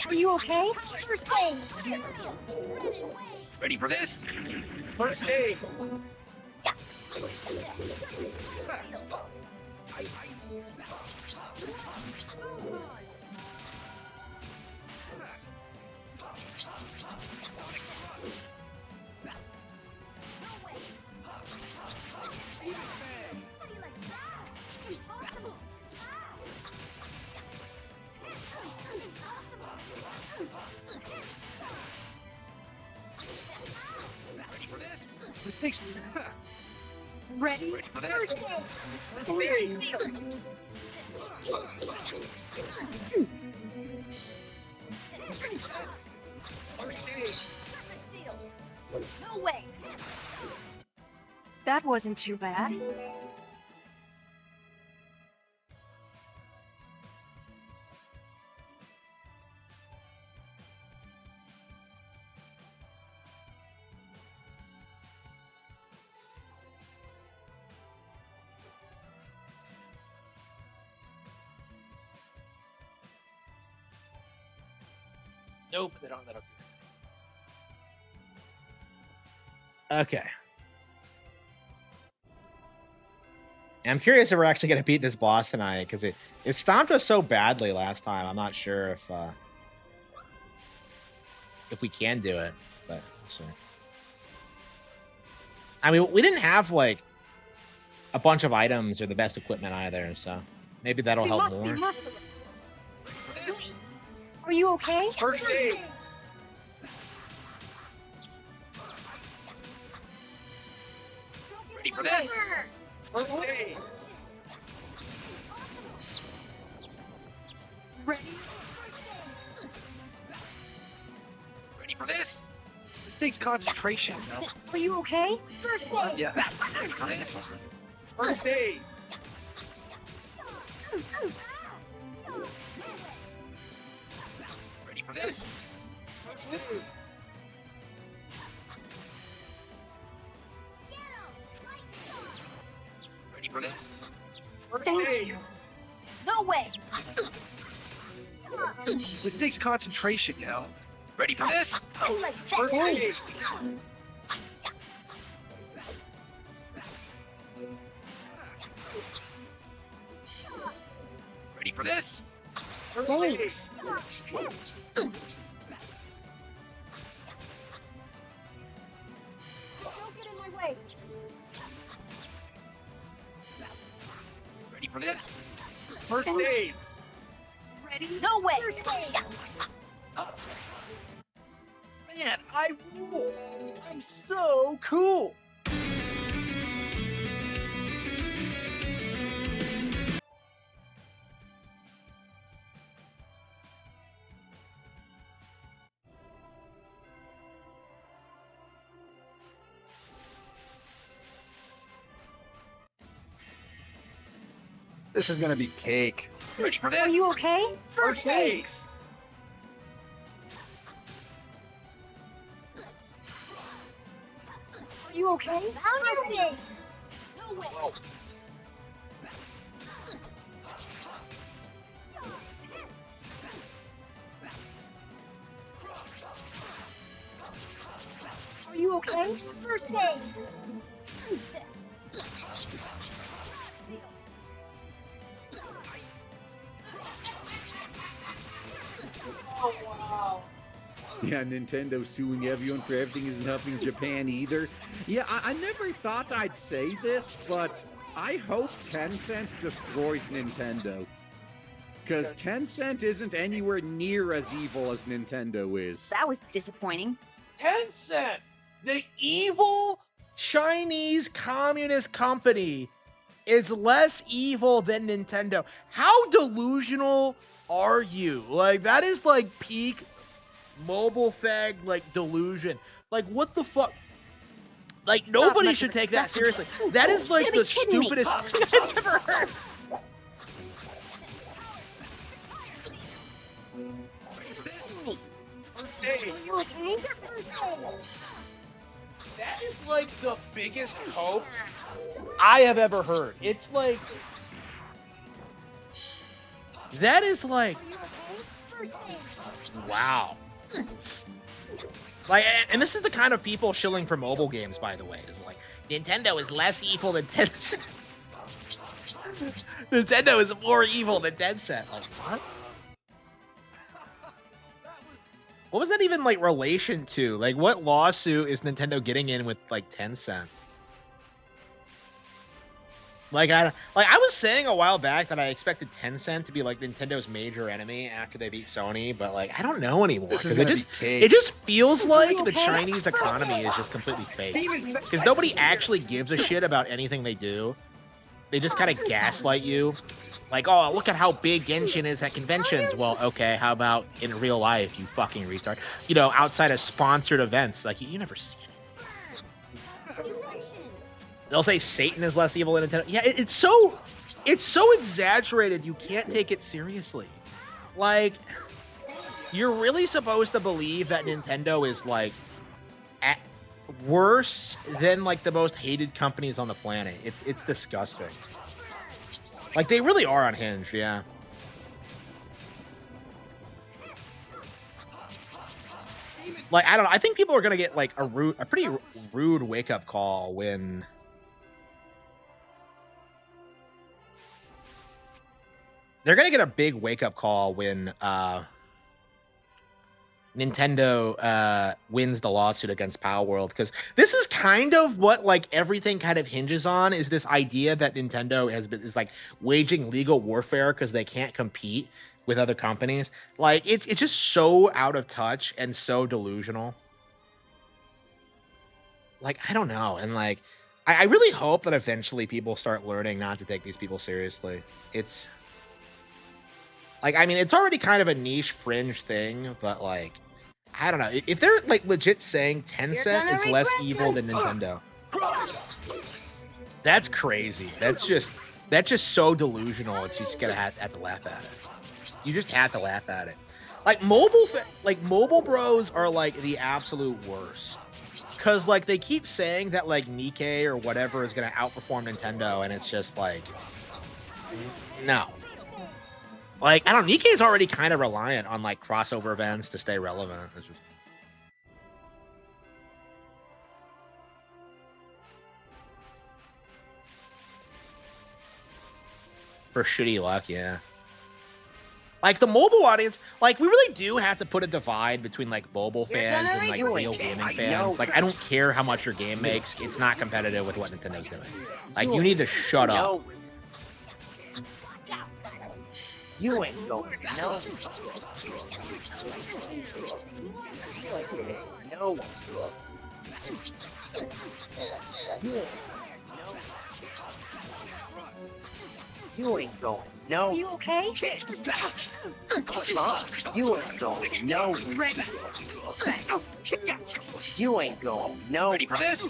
Are you okay? First aid! Ready for this? First aid. How do you like that? Impossible! Ready for this? This takes. Ready? Ready for this? First aid! First aid. First aid. Surface seal! No way! That wasn't too bad. Nope, they don't do Okay. I'm curious if we're actually gonna beat this boss tonight because it stomped us so badly last time. I'm not sure if we can do it, but we'll see. I mean, we didn't have like a bunch of items or the best equipment either, so maybe that'll We help must more. be merciful. For this? Are you okay? First aid. Ready for this? First aid. Ready? Ready for this? This takes concentration. You know? Are you okay? First aid! Yeah. Ready for this? First aid. Ready for this? First aid. Ready for this? First aid. No way! This takes concentration, you know. Ready for this? How do you like First that? aid. Ready for this? First aid. Don't get in my way! Ready for this? First aid. Ready? No way! Man, I rule. I'm so cool. This is gonna be cake. Ready for this? Are you okay? First aid. you okay? Boundary state. No way. Are you okay? First aid. Oh wow. Yeah, Nintendo suing everyone for everything isn't helping Japan either. Yeah, I never thought I'd say this, but I hope Tencent destroys Nintendo. Because Tencent isn't anywhere near as evil as Nintendo is. That was disappointing. Tencent, the evil Chinese communist company, is less evil than Nintendo. How delusional are you? Like, that is like peak mobile fag like delusion. Like, what the fuck? Like, nobody should take that seriously. That is like the stupidest thing I've ever heard. That is like the biggest hope I have ever heard. It's like, that is like, wow. Like, and this is the kind of people shilling for mobile games, by the way. Is like, Nintendo is less evil than Tencent. Nintendo is more evil than Tencent. Like, what? What was that even like relation to? Like, what lawsuit is Nintendo getting in with like Tencent? Like, I was saying a while back that I expected Tencent to be like Nintendo's major enemy after they beat Sony, but like, I don't know anymore because it just feels like the Chinese economy is just completely fake. Because nobody actually gives a shit about anything they do. They just kind of gaslight you. Like, oh, look at how big Genshin is at conventions. Well, okay, how about in real life, you fucking retard? You know, outside of sponsored events, like, you never see it. They'll say Satan is less evil than Nintendo. Yeah, it's so exaggerated, you can't take it seriously. Like, you're really supposed to believe that Nintendo is, like, worse than, like, the most hated companies on the planet. It's disgusting. Like, they really are unhinged, yeah. Like, I don't know. I think people are gonna get like a pretty rude wake up call when they're gonna get a big wake up call when Nintendo wins the lawsuit against Power World, because this is kind of what like everything kind of hinges on, is this idea that Nintendo is like waging legal warfare because they can't compete with other companies. Like, it's just so out of touch and so delusional. Like, I don't know. And like, I really hope that eventually people start learning not to take these people seriously. It's like, I mean, it's already kind of a niche fringe thing, but like, I don't know. If they're like legit saying Tencent is less evil than Nintendo, that's crazy. That's just so delusional. It's just gonna have to laugh at it. You just have to laugh at it. Like, mobile bros are like the absolute worst. Cause like they keep saying that like Nikkei or whatever is gonna outperform Nintendo, and it's just like, no. Like, I don't know, Nikkei's already kind of reliant on like crossover events to stay relevant. It's just... For shitty luck, yeah. Like, the mobile audience, like, we really do have to put a divide between, like, mobile fans and, like, real gaming fans. Like, I don't care how much your game makes. It's not competitive with what Nintendo's doing. Like, you need to shut up. You ain't going. No. No. You ain't going. No. Are you okay? You ain't going. No. You ain't going. No. Ready for this?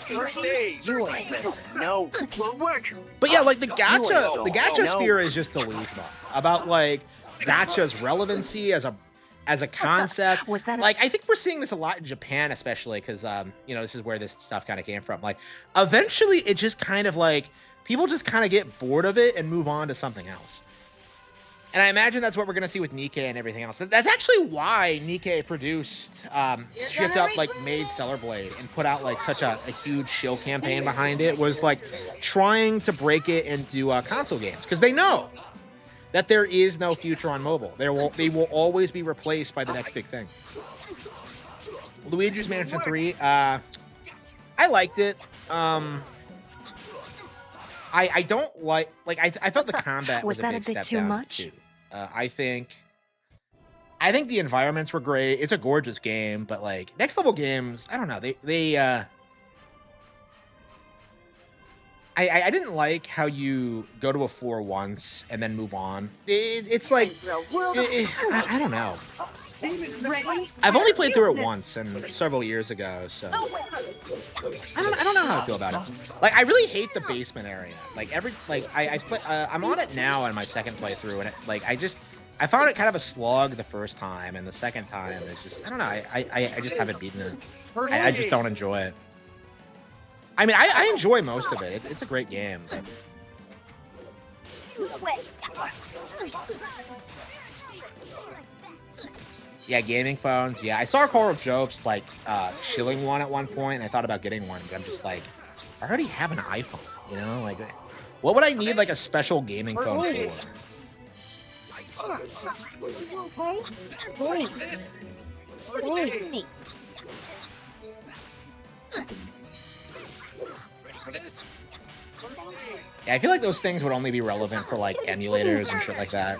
Your stage. You ain't going. No. But yeah, like, the gacha sphere is just delusional about like gacha's relevancy as a as a concept. Was that a- Like, I think we're seeing this a lot in Japan, especially because, you know, this is where this stuff kind of came from. Like, eventually it just kind of like, people just kind of get bored of it and move on to something else. And I imagine that's what we're going to see with Nikkei and everything else. That's actually why Nikkei produced, shipped up, like, made Stellar Blade and put out, like, such a huge shill campaign behind it, was, like, trying to break it into console games. Because they know that there is no future on mobile. They will always be replaced by the next big thing. Luigi's Mansion 3, I liked it. I don't like I felt the combat was a big step down too. I think the environments were great. It's a gorgeous game, but like next level games, I don't know. I didn't like how you go to a floor once and then move on. It's like I don't know. I've only played through it once and several years ago, so I don't know how I feel about it. Like, I really hate the basement area. Like I'm on it now on my second playthrough, and I found it kind of a slog the first time, and the second time it's just I don't know. I just haven't beaten it. I just don't enjoy it. I mean, I enjoy most of it. It's a great game. But... Yeah, gaming phones. Yeah, I saw Coral Jobs like shilling one at one point, and I thought about getting one, but I'm just like, I already have an iPhone, you know? Like, what would I need like a special gaming phone for? Yeah, I feel like those things would only be relevant for like emulators and shit like that.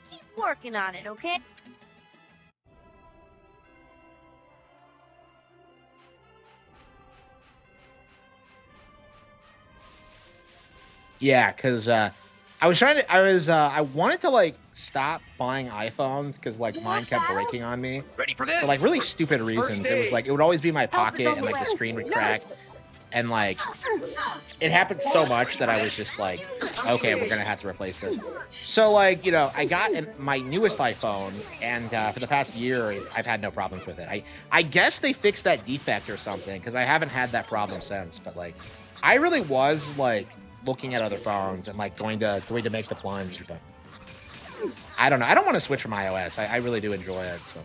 Keep working on it, okay? Yeah, because I wanted to like stop buying iPhones because like mine kept breaking on me Ready for this? for like really stupid reasons. It was like it would always be in my pocket and like the screen would crack, and like it happened so much that I was just like, okay, we're gonna have to replace this. So like, you know, I got my newest iPhone, and for the past year I've had no problems with it. I guess they fixed that defect or something, because I haven't had that problem since. But like, I really was like looking at other phones and like going to make the plunge, but I don't know. I don't want to switch from iOS. I really do enjoy it. So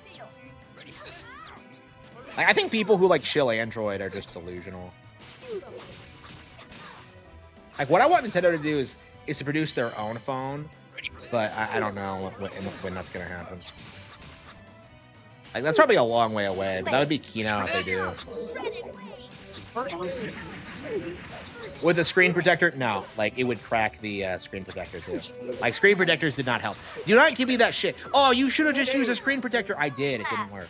like, I think people who like shill Android are just delusional. Like, what I want Nintendo to do is to produce their own phone, but I don't know when that's gonna happen. Like, that's probably a long way away, but that would be keynote if they do. With a screen protector, no. Like, it would crack the screen protector too. Like, screen protectors did not help. Do not give me that shit. Oh, you should have just used a screen protector. I did. It didn't work.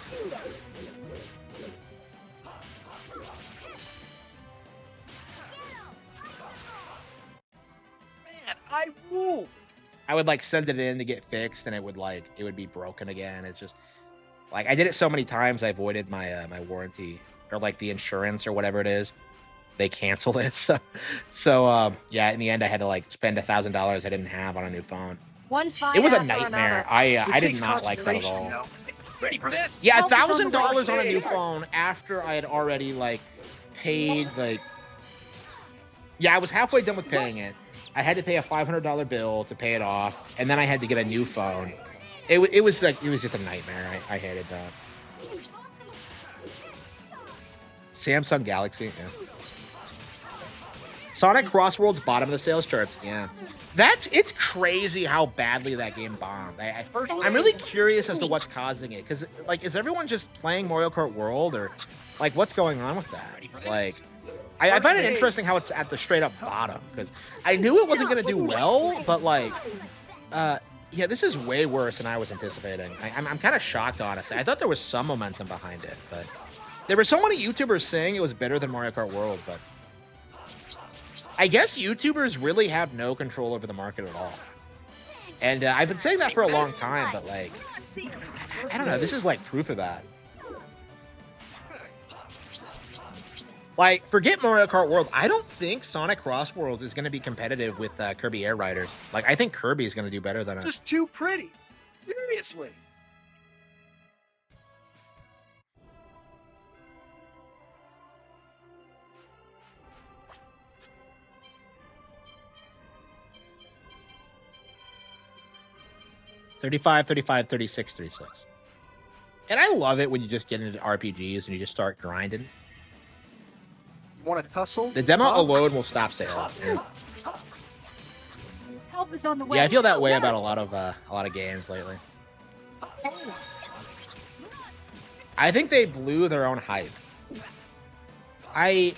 I would like send it in to get fixed, and it would be broken again. It's just like, I did it so many times. I avoided my my warranty, or like the insurance or whatever it is. They canceled it. So yeah, in the end I had to like spend $1,000 I didn't have on a new phone. It was a nightmare. I did not like that at all. Ready for this? Yeah, $1,000 on a new phone after I had already like paid like, yeah, I was halfway done with paying it. I had to pay a $500 bill to pay it off, and then I had to get a new phone. It was just a nightmare. I hated that. Samsung Galaxy, yeah. Sonic Crossworld's bottom of the sales charts. Yeah, it's crazy how badly that game bombed. I'm really curious as to what's causing it, because like, is everyone just playing Mario Kart World, or like what's going on with that? Like, I find it interesting how it's at the straight up bottom, because I knew it wasn't gonna do well, but like, yeah, this is way worse than I was anticipating. I'm kind of shocked, honestly. I thought there was some momentum behind it, but there were so many YouTubers saying it was better than Mario Kart World, but I guess YouTubers really have no control over the market at all. And I've been saying that for a long time, but like, I don't know, this is like proof of that. Like, forget Mario Kart World. I don't think Sonic Cross Worlds is going to be competitive with Kirby Air Riders. Like, I think Kirby is going to do better than it. Just too pretty. Seriously. $35, $35, $36, $36. And I love it when you just get into RPGs and you just start grinding. You want to tussle? The demo alone will stop sales. Yeah. Help is on the way. Yeah, I feel that way about a lot of games lately. I think they blew their own hype. Like,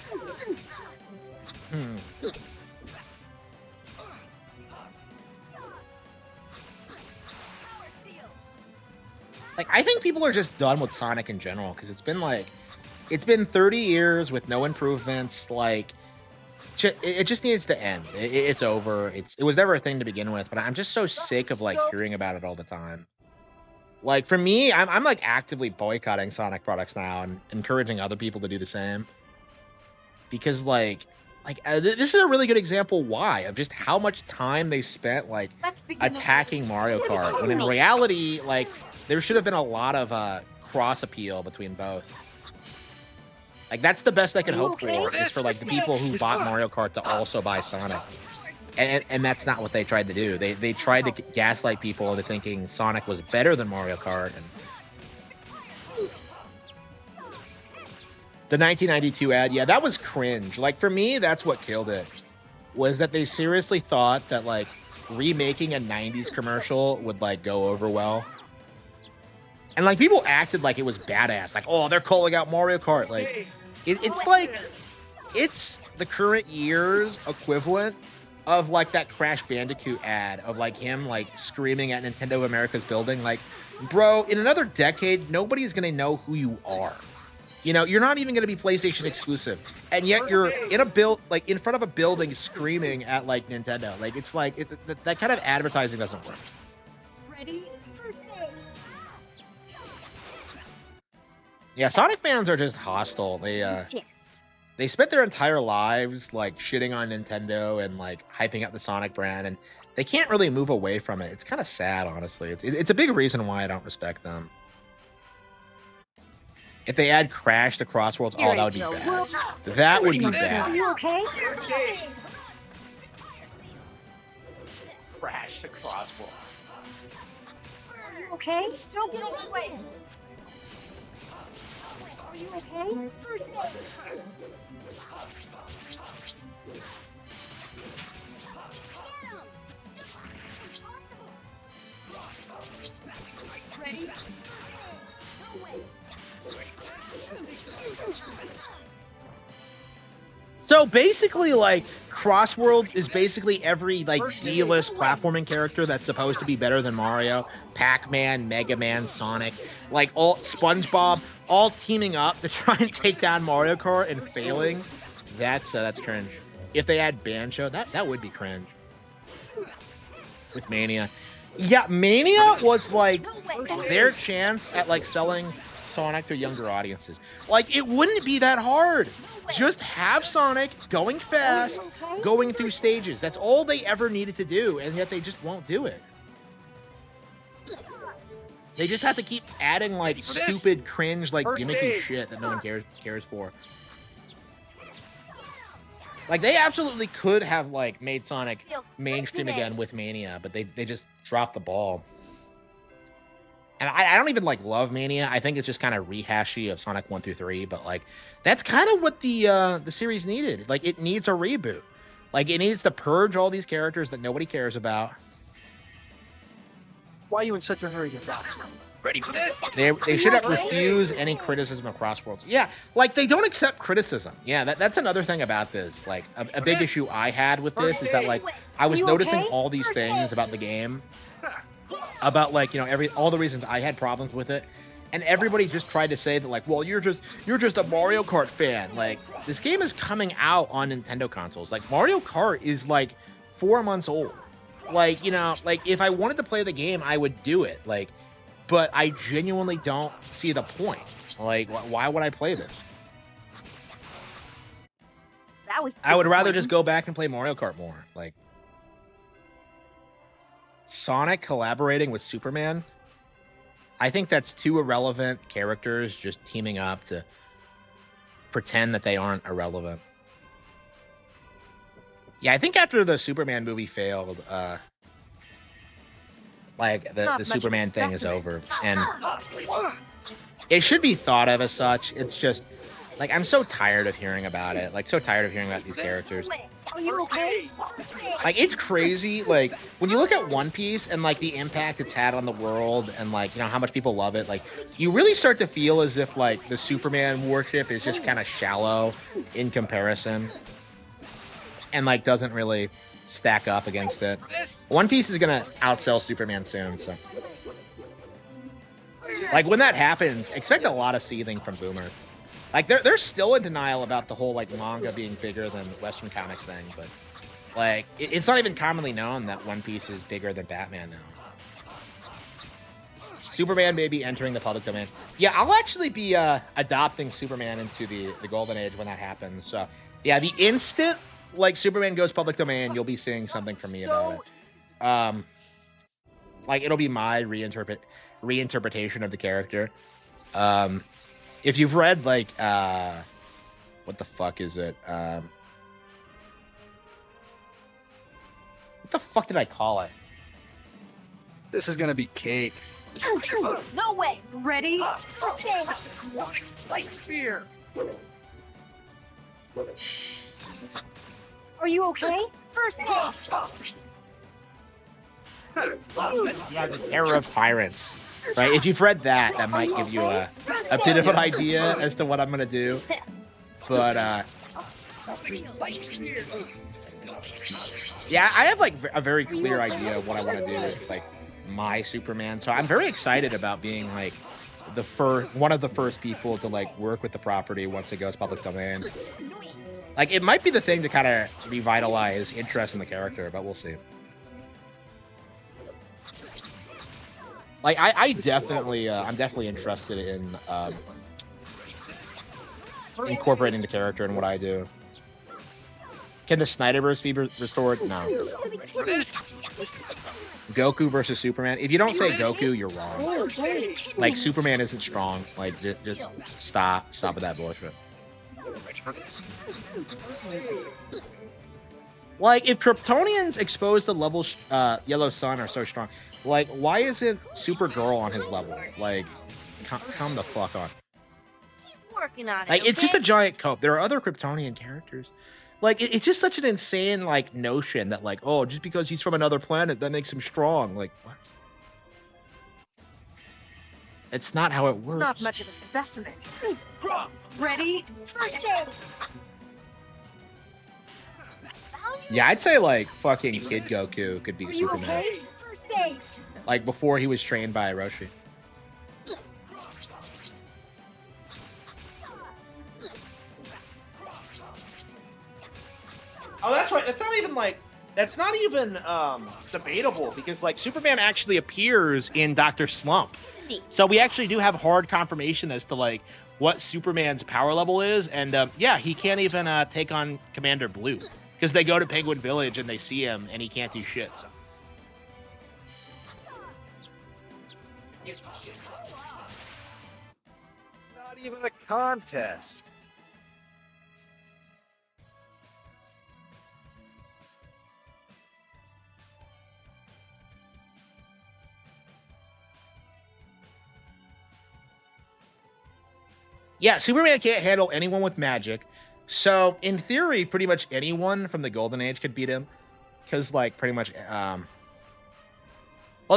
I think people are just done with Sonic in general, because it's been 30 years with no improvements. Like, it just needs to end. It's over. It was never a thing to begin with, but I'm just so sick of like hearing about it all the time. Like, for me, I'm like actively boycotting Sonic products now and encouraging other people to do the same, because this is a really good example of just how much time they spent like attacking Mario Kart, when in reality, like, there should have been a lot of cross appeal between both. Like, that's the best I can hope for, is for like the people who bought Mario Kart to also buy Sonic. And that's not what they tried to do. They tried to gaslight people into thinking Sonic was better than Mario Kart. And the 1992 ad, yeah, that was cringe. Like, for me, that's what killed it. Was that they seriously thought that like remaking a 90s commercial would like go over well. And like people acted like it was badass. Like, oh, they're calling out Mario Kart. Like, it's like, it's the current year's equivalent of like that Crash Bandicoot ad of like him like screaming at Nintendo of America's building. Like, bro, in another decade, nobody's gonna know who you are. You know, you're not even gonna be PlayStation exclusive, and yet you're in in front of a building screaming at like Nintendo. Like, it's like that kind of advertising doesn't work. Ready? Yeah, Sonic fans are just hostile. They spent their entire lives like shitting on Nintendo and like hyping up the Sonic brand, and they can't really move away from it. It's kind of sad, honestly. It's a big reason why I don't respect them. If they add Crash to Cross Worlds, oh, that would be bad. That would be Are bad. you okay? Crash the Cross Worlds. Are you okay? Don't get away. Are you okay? First aid. Ready? So basically, like, Cross Worlds is basically every like D-list platforming character that's supposed to be better than Mario, Pac-Man, Mega Man, Sonic, like all SpongeBob, all teaming up to try and take down Mario Kart and failing. That's cringe. If they add Banjo, that would be cringe. With Mania, yeah, Mania was like their chance at like selling Sonic to younger audiences. Like, it wouldn't be that hard. Just have Sonic going fast, going through stages. That's all they ever needed to do, and yet they just won't do it. They just have to keep adding like stupid, cringe, like gimmicky shit that no one cares for. Like, they absolutely could have like made Sonic mainstream again with Mania, but they just dropped the ball. And I don't even like love Mania. I think it's just kind of rehashy of Sonic 1 through 3, but like that's kind of what the series needed. Like, it needs a reboot. Like, it needs to purge all these characters that nobody cares about. Why are you in such a hurry to die? Ready for this? They should refuse any criticism of Cross Worlds. Yeah, like, they don't accept criticism. Yeah, that's another thing about this. Like, a big issue I had with this is that like I was noticing all these things about the game, about like, you know, all the reasons I had problems with it, and everybody just tried to say that like, well, you're just a Mario Kart fan. Like, this game is coming out on Nintendo consoles. Like, Mario Kart is like 4 months old. Like, you know, like, if I wanted to play the game, I would do it. Like, but I genuinely don't see the point. Like, why would I play this? That was I would rather disappointing. just go back and play Mario Kart more. Like Sonic collaborating with Superman. I think that's two irrelevant characters just teaming up to pretend that they aren't irrelevant. Yeah, I think after the Superman movie failed, like Not the much of a Superman thing is specimen. over, and it should be thought of as such. It's just like I'm so tired of hearing about it. Like so tired of hearing about these characters. Are you okay? Like it's crazy. Like when you look at One Piece and like the impact it's had on the world and like how much people love it, like you really start to feel as if like the Superman worship is just kind of shallow in comparison, and like doesn't really stack up against it. One Piece is gonna outsell Superman soon, so like when that happens, expect a lot of seething from Boomer. Like they're still in denial about the whole like manga being bigger than Western comics thing, but like it's not even commonly known that One Piece is bigger than Batman now. Superman may be entering the public domain. Yeah, I'll actually be adopting Superman into the Golden Age when that happens. So yeah, the instant like Superman goes public domain, you'll be seeing something from me about it. Like it'll be my reinterpretation of the character. If you've read like what the fuck is it? What the fuck did I call it? This is gonna be cake. No way. Ready? Like fear. Are you okay? First base. Yeah, the Terror of Tyrants. Right? If you've read that, that might give you a bit of an idea as to what I'm gonna do. But yeah, I have like a very clear idea of what I want to do with like my Superman. So I'm very excited about being like one of the first people to like work with the property once it goes public domain. Like it might be the thing to kind of revitalize interest in the character, but we'll see. Like I definitely, I'm definitely interested in incorporating the character in what I do. Can the Snyderverse be restored? No. Goku versus Superman. If you don't say Goku, you're wrong. Like Superman isn't strong. Like just stop with that bullshit. Like if Kryptonians exposed to level Yellow Sun are so strong, like why isn't Supergirl on his level? Like come the fuck on. Keep working on it. Like it's just okay? a giant cope. There are other Kryptonian characters. Like it's just such an insane like notion that like oh just because he's from another planet that makes him strong. Like what? It's not how it works. Not much of a specimen. Ready? Yeah, I'd say like fucking Kid Goku could be Are you Superman. okay? First base. Like before he was trained by Roshi. Oh, that's right. That's not even debatable because like Superman actually appears in Dr. Slump. So we actually do have hard confirmation as to like what Superman's power level is, and yeah, he can't even take on Commander Blue because they go to Penguin Village and they see him and he can't do shit. So. Not even a contest. Yeah, Superman can't handle anyone with magic. So in theory, pretty much anyone from the Golden Age could beat him, because like pretty much. Well,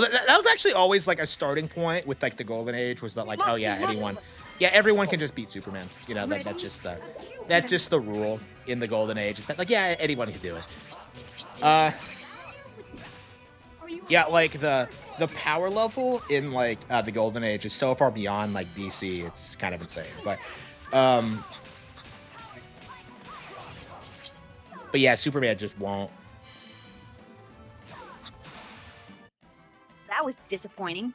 that was actually always like a starting point with like the Golden Age was that like oh yeah everyone can just beat Superman. You know that's just the rule in the Golden Age. Is that like yeah anyone can do it. Yeah, like the power level in like the Golden Age is so far beyond like DC, it's kind of insane. But yeah, Superman just won't. That was disappointing.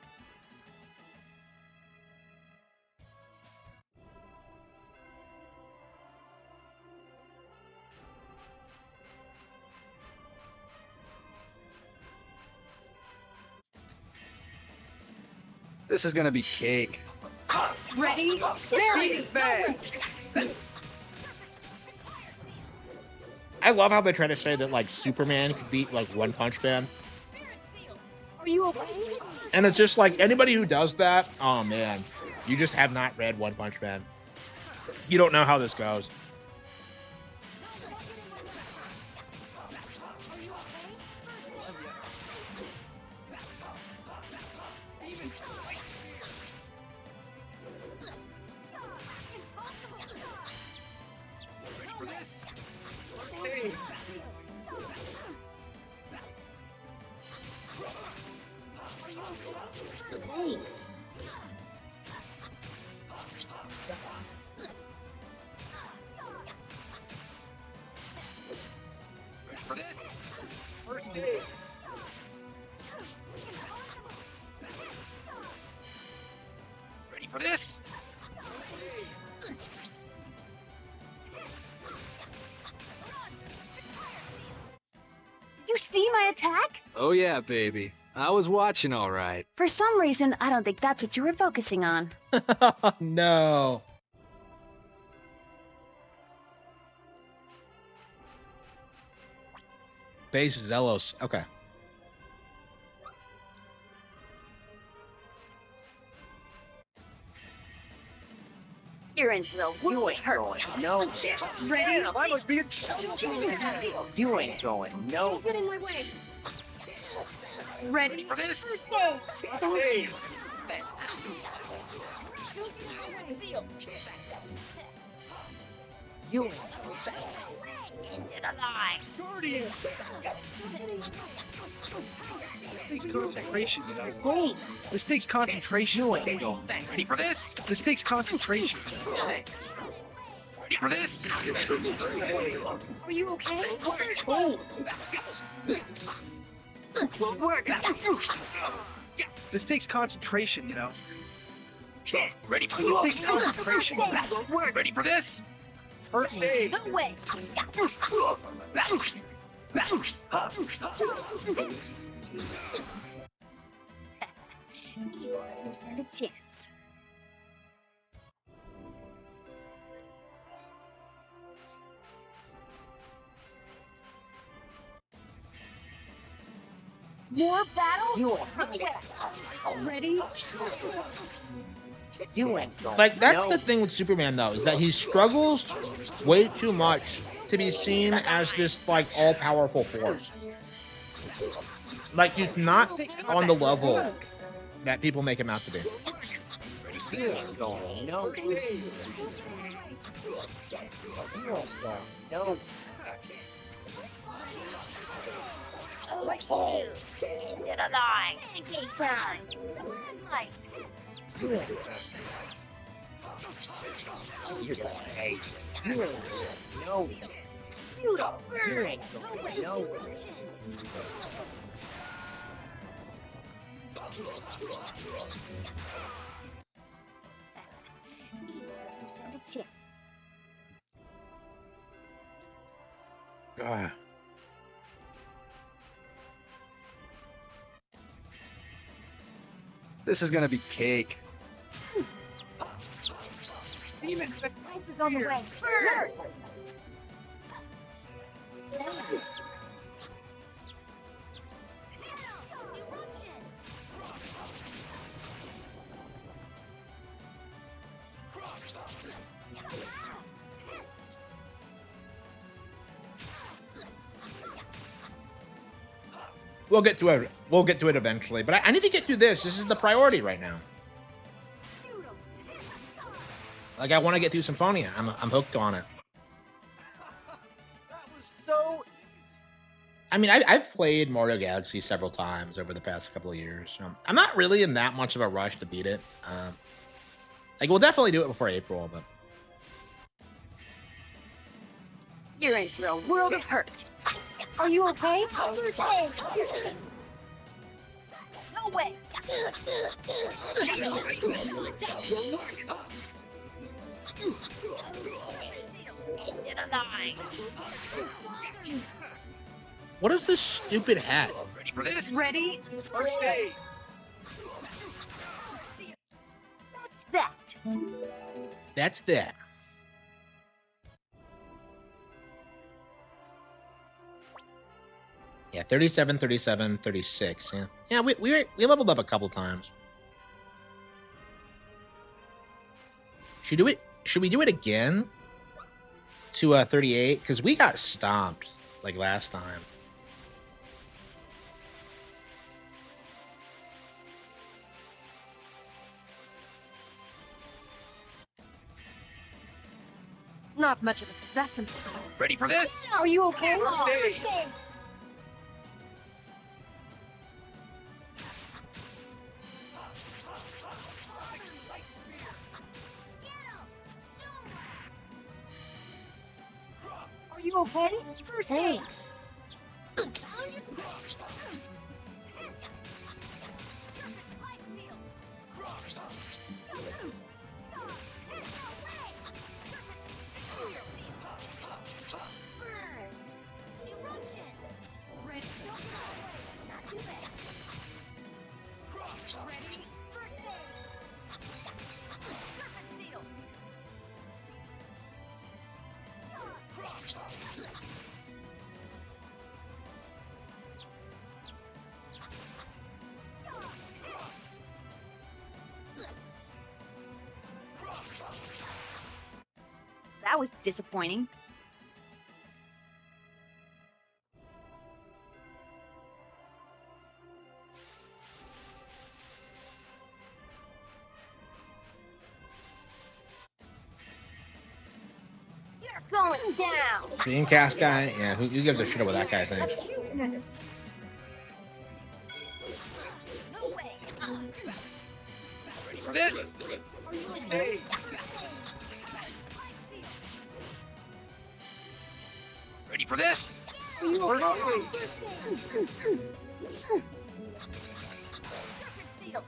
This is gonna be cake. Ready? Very bad. I love how they try to say that like Superman could beat like One Punch Man, Are you okay? and it's just like anybody who does that, oh man, you just have not read One Punch Man. You don't know how this goes. Thanks. For this, first stage. Ready for this? Did you see my attack? Oh yeah, baby. I was watching all right. For some reason, I don't think that's what you were focusing on. No. Base Zelos. Okay. You're in for a You world ain't hurt. going no. Ready? I must be a You ain't going no. Get in my way. Ready? For this? First stage. Hey. You ain't Get alive. Guardian. This takes concentration, you know. Thanks. This takes concentration. You ain't going. Ready for this? This takes concentration. Ready for this? Are you okay? This takes concentration, you know. Ready for this? Takes concentration. Ready for this? First stage. No way. He doesn't stand a chance. More battle? You Ready? ain't going. Like that's no. the thing with Superman though, is that he struggles way too much to be seen as this like all-powerful force. Like he's not on the level that people make him out to be. You ain't going. No. You ain't going. No. Get alive. Keep trying. You're going. Hey. You ain't going. No. You ain't going. No. He doesn't stand a chance. God. This is gonna be cake. Demon. Lance is on the way. First. We'll get to it. We'll get to it eventually. But I need to get through this. This is the priority right now. Like I want to get through Symphonia. I'm hooked on it. That was so. I mean, I've played Mario Galaxy several times over the past couple of years. I'm not really in that much of a rush to beat it. Like we'll definitely do it before April, but You're in for a world of hurt. Are you okay? No way. Get alive. what is this stupid hat? Ready for this? Ready? First stage. that. That's that. Yeah, 37, 37, 36. Yeah. Yeah, we leveled up a couple times. Should we do it again? To 38? Because we got stomped like last time. Not much of a specimen. Ready for this? Are you okay? First aid. Are you okay? Thanks. That was disappointing. You're going down. Dreamcast guy? Yeah, who gives a shit what that guy thinks? No way. Ready for this? First aid. Ready for this? First aid. Seal.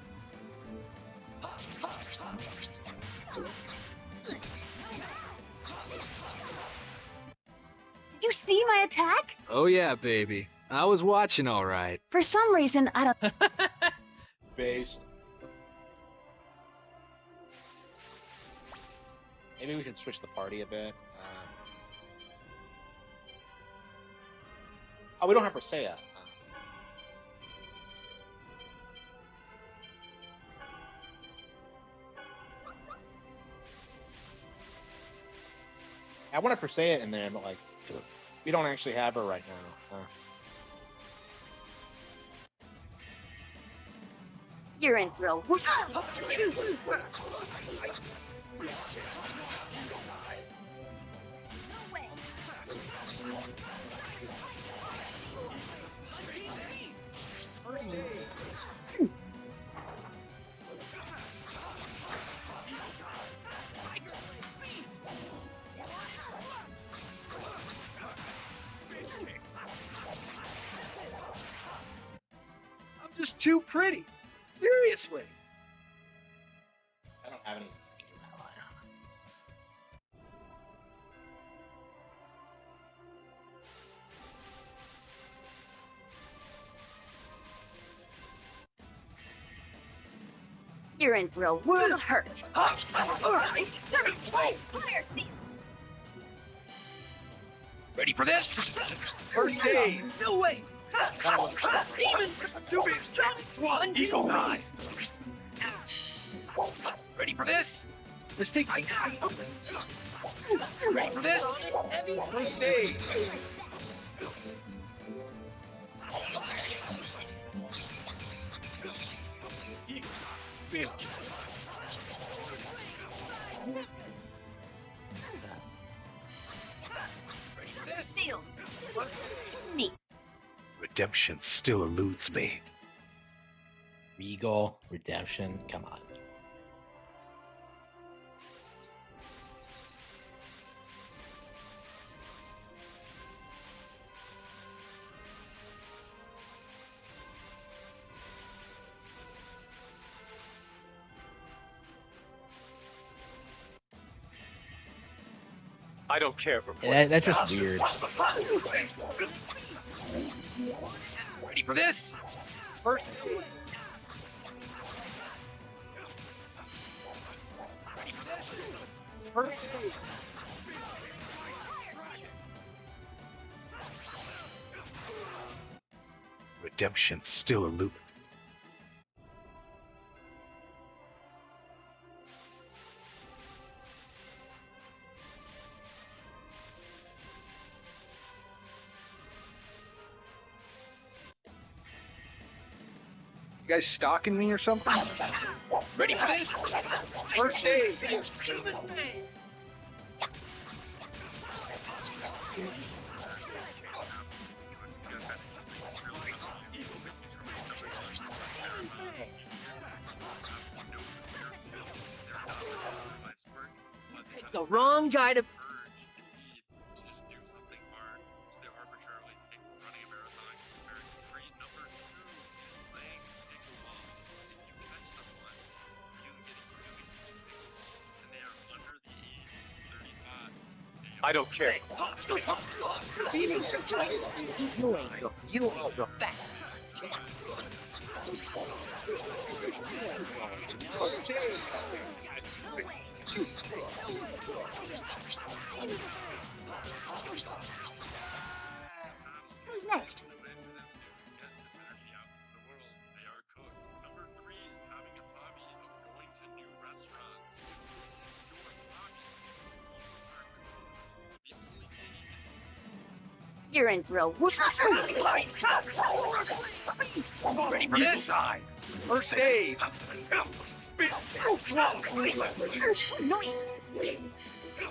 Did you see my attack? Oh yeah, baby. I was watching all right. For some reason, I don't. Based. Maybe we should switch the party a bit. Oh, we don't have Persea. I want to Persea in there, but like, we don't actually have her right now. You're in for a whoop. I'm just too pretty. Seriously. I don't have any ally on. You're in for a world of hurt. All right. Fire seal. Ready for this? First aid. No way. Even stupid one eagle dies. Ready for this? Let's take. Ready for this? First aid. Spin. Ready for this? Seal. Neat. Redemption still eludes me. Regal, Redemption, come on. I don't care for That's just weird. Ready for this? First. First stage. Redemption's still elusive. You guys stalking me or something? Ready for this? First stage. The wrong guy to. I don't care. You ain't the fat. Who's next? You're in for a whoop. Ready for this? First stage.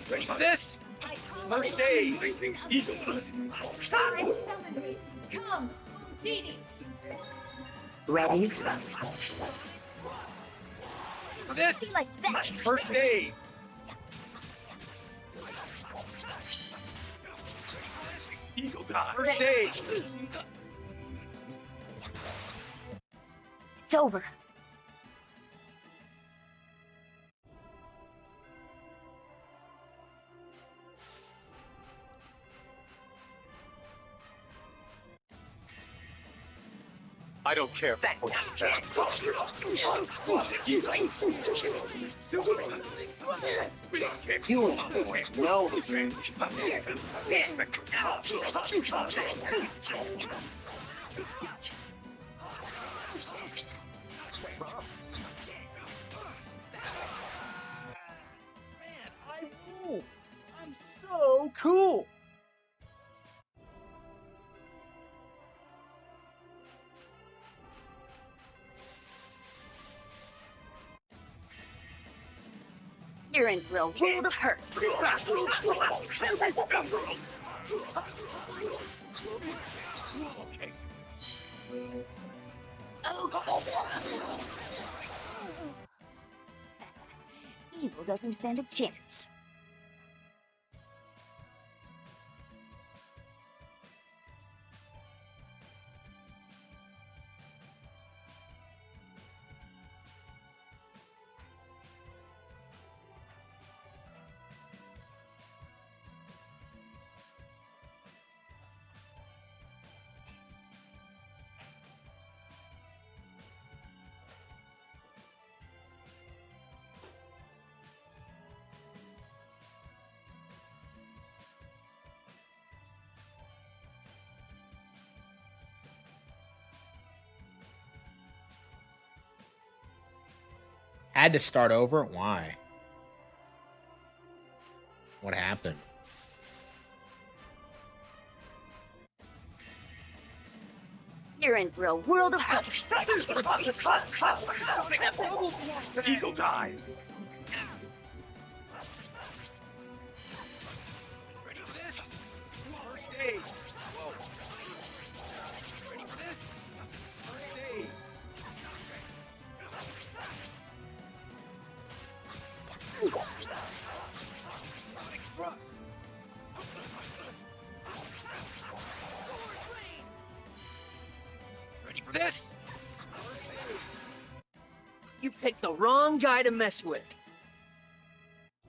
Ready for this? First stage. Sorry, summoned me. Come, Didi. Ready? For this? Be like that. First stage. Eagle die. First stage. It's over. I don't care. You no. I rule. I'm so cool. You're in for a world of hurt. Evil doesn't stand a chance. Had to start over? Why? What happened? You're in for a world of hurt. Eagle die. Ready for this? First stage. Whoa. Ready for this? First stage. Ready for this? You picked the wrong guy to mess with.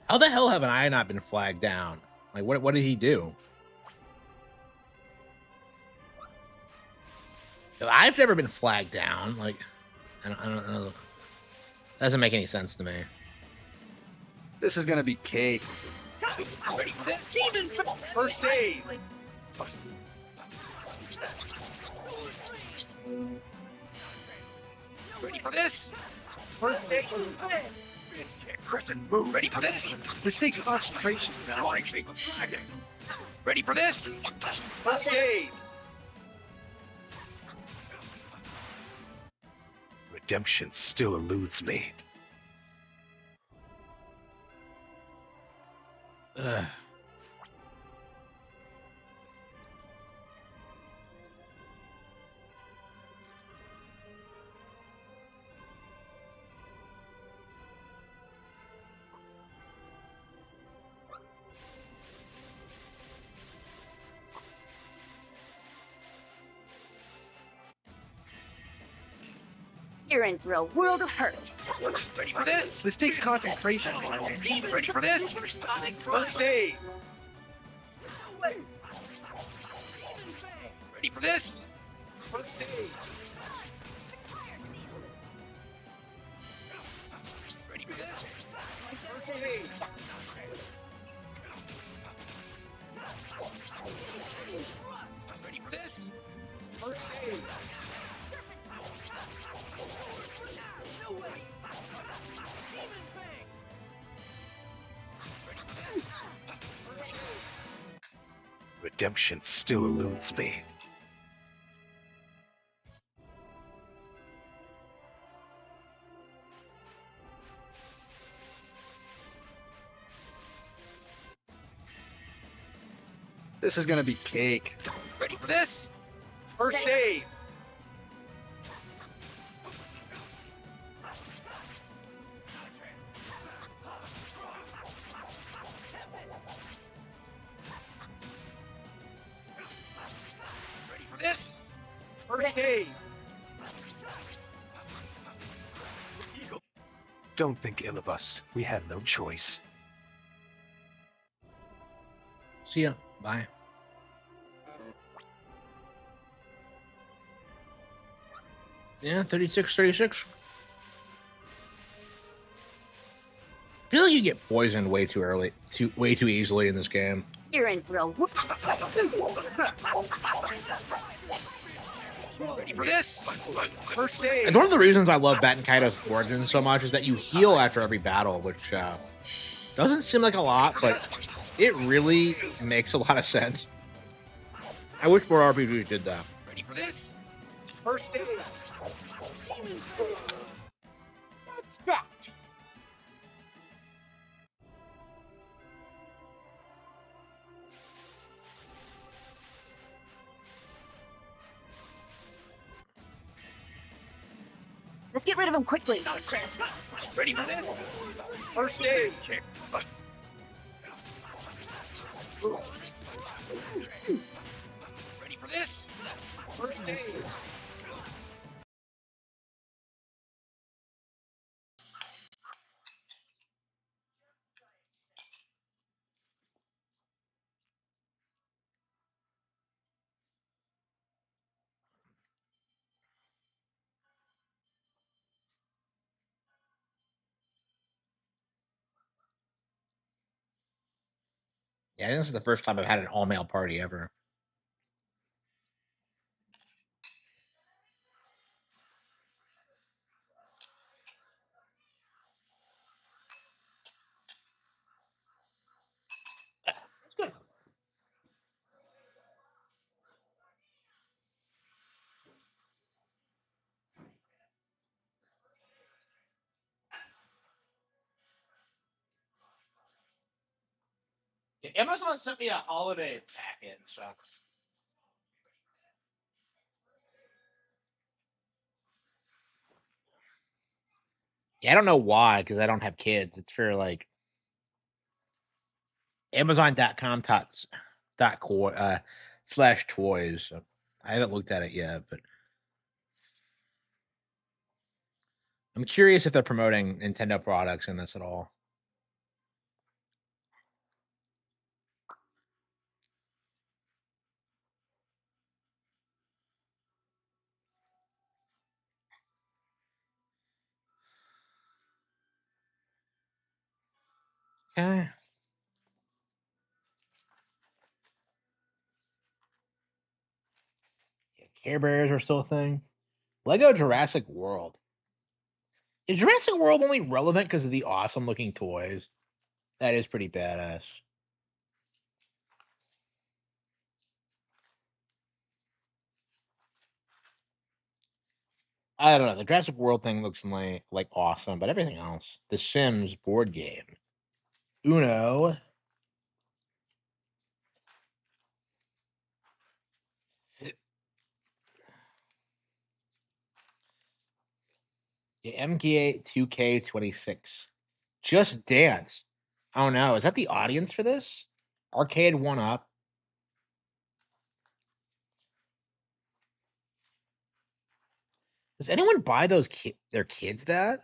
How the hell haven't I not been flagged down? Like, what did he do? 'Cause I've never been flagged down. Like, I don't know. Doesn't make any sense to me. This is gonna be cake. Ready for this? First aid. Ready for this? First aid. Crescent, move. Ready for this? This takes concentration. Ready for this? First aid. Redemption still eludes me. Ugh. You're in for a world of hurt. Ready for this? This takes concentration. Ready for this? First aid. Ready for this? First aid. Ready for this? First aid. Ready for this? First aid. Redemption still eludes me. This is gonna be cake. Ready for this? First aid. Ready for this? First aid. Don't think ill of us. We had no choice. See ya. Bye. Yeah, 36. I feel like you get poisoned way too early, way too easily in this game. You're in for a Ready for this? First aid. And one of the reasons I love Bat and Kaido's origin so much is that you heal after every battle, which doesn't seem like a lot, but it really makes a lot of sense. I wish more RPGs did that. Ready for this? First aid. What's that? Let's get rid of him quickly. Ready for this? First aid. Ready for this? First aid. Yeah, this is the first time I've had an all-male party ever. That's good. Yeah, Amazon sent me a holiday packet, so. Yeah, I don't know why, because I don't have kids. It's for like Amazon.com slash toys. So I haven't looked at it yet, but I'm curious if they're promoting Nintendo products in this at all. Okay. Yeah, Care Bears are still a thing. Lego Jurassic World. Is Jurassic World only relevant because of the awesome looking toys? That is pretty badass. I don't know. The Jurassic World thing looks like awesome, but everything else. The Sims board game. Uno. Yeah, MGA 2K26. Just Dance. Oh no, is that the audience for this? Arcade One Up. Does anyone buy their kids that?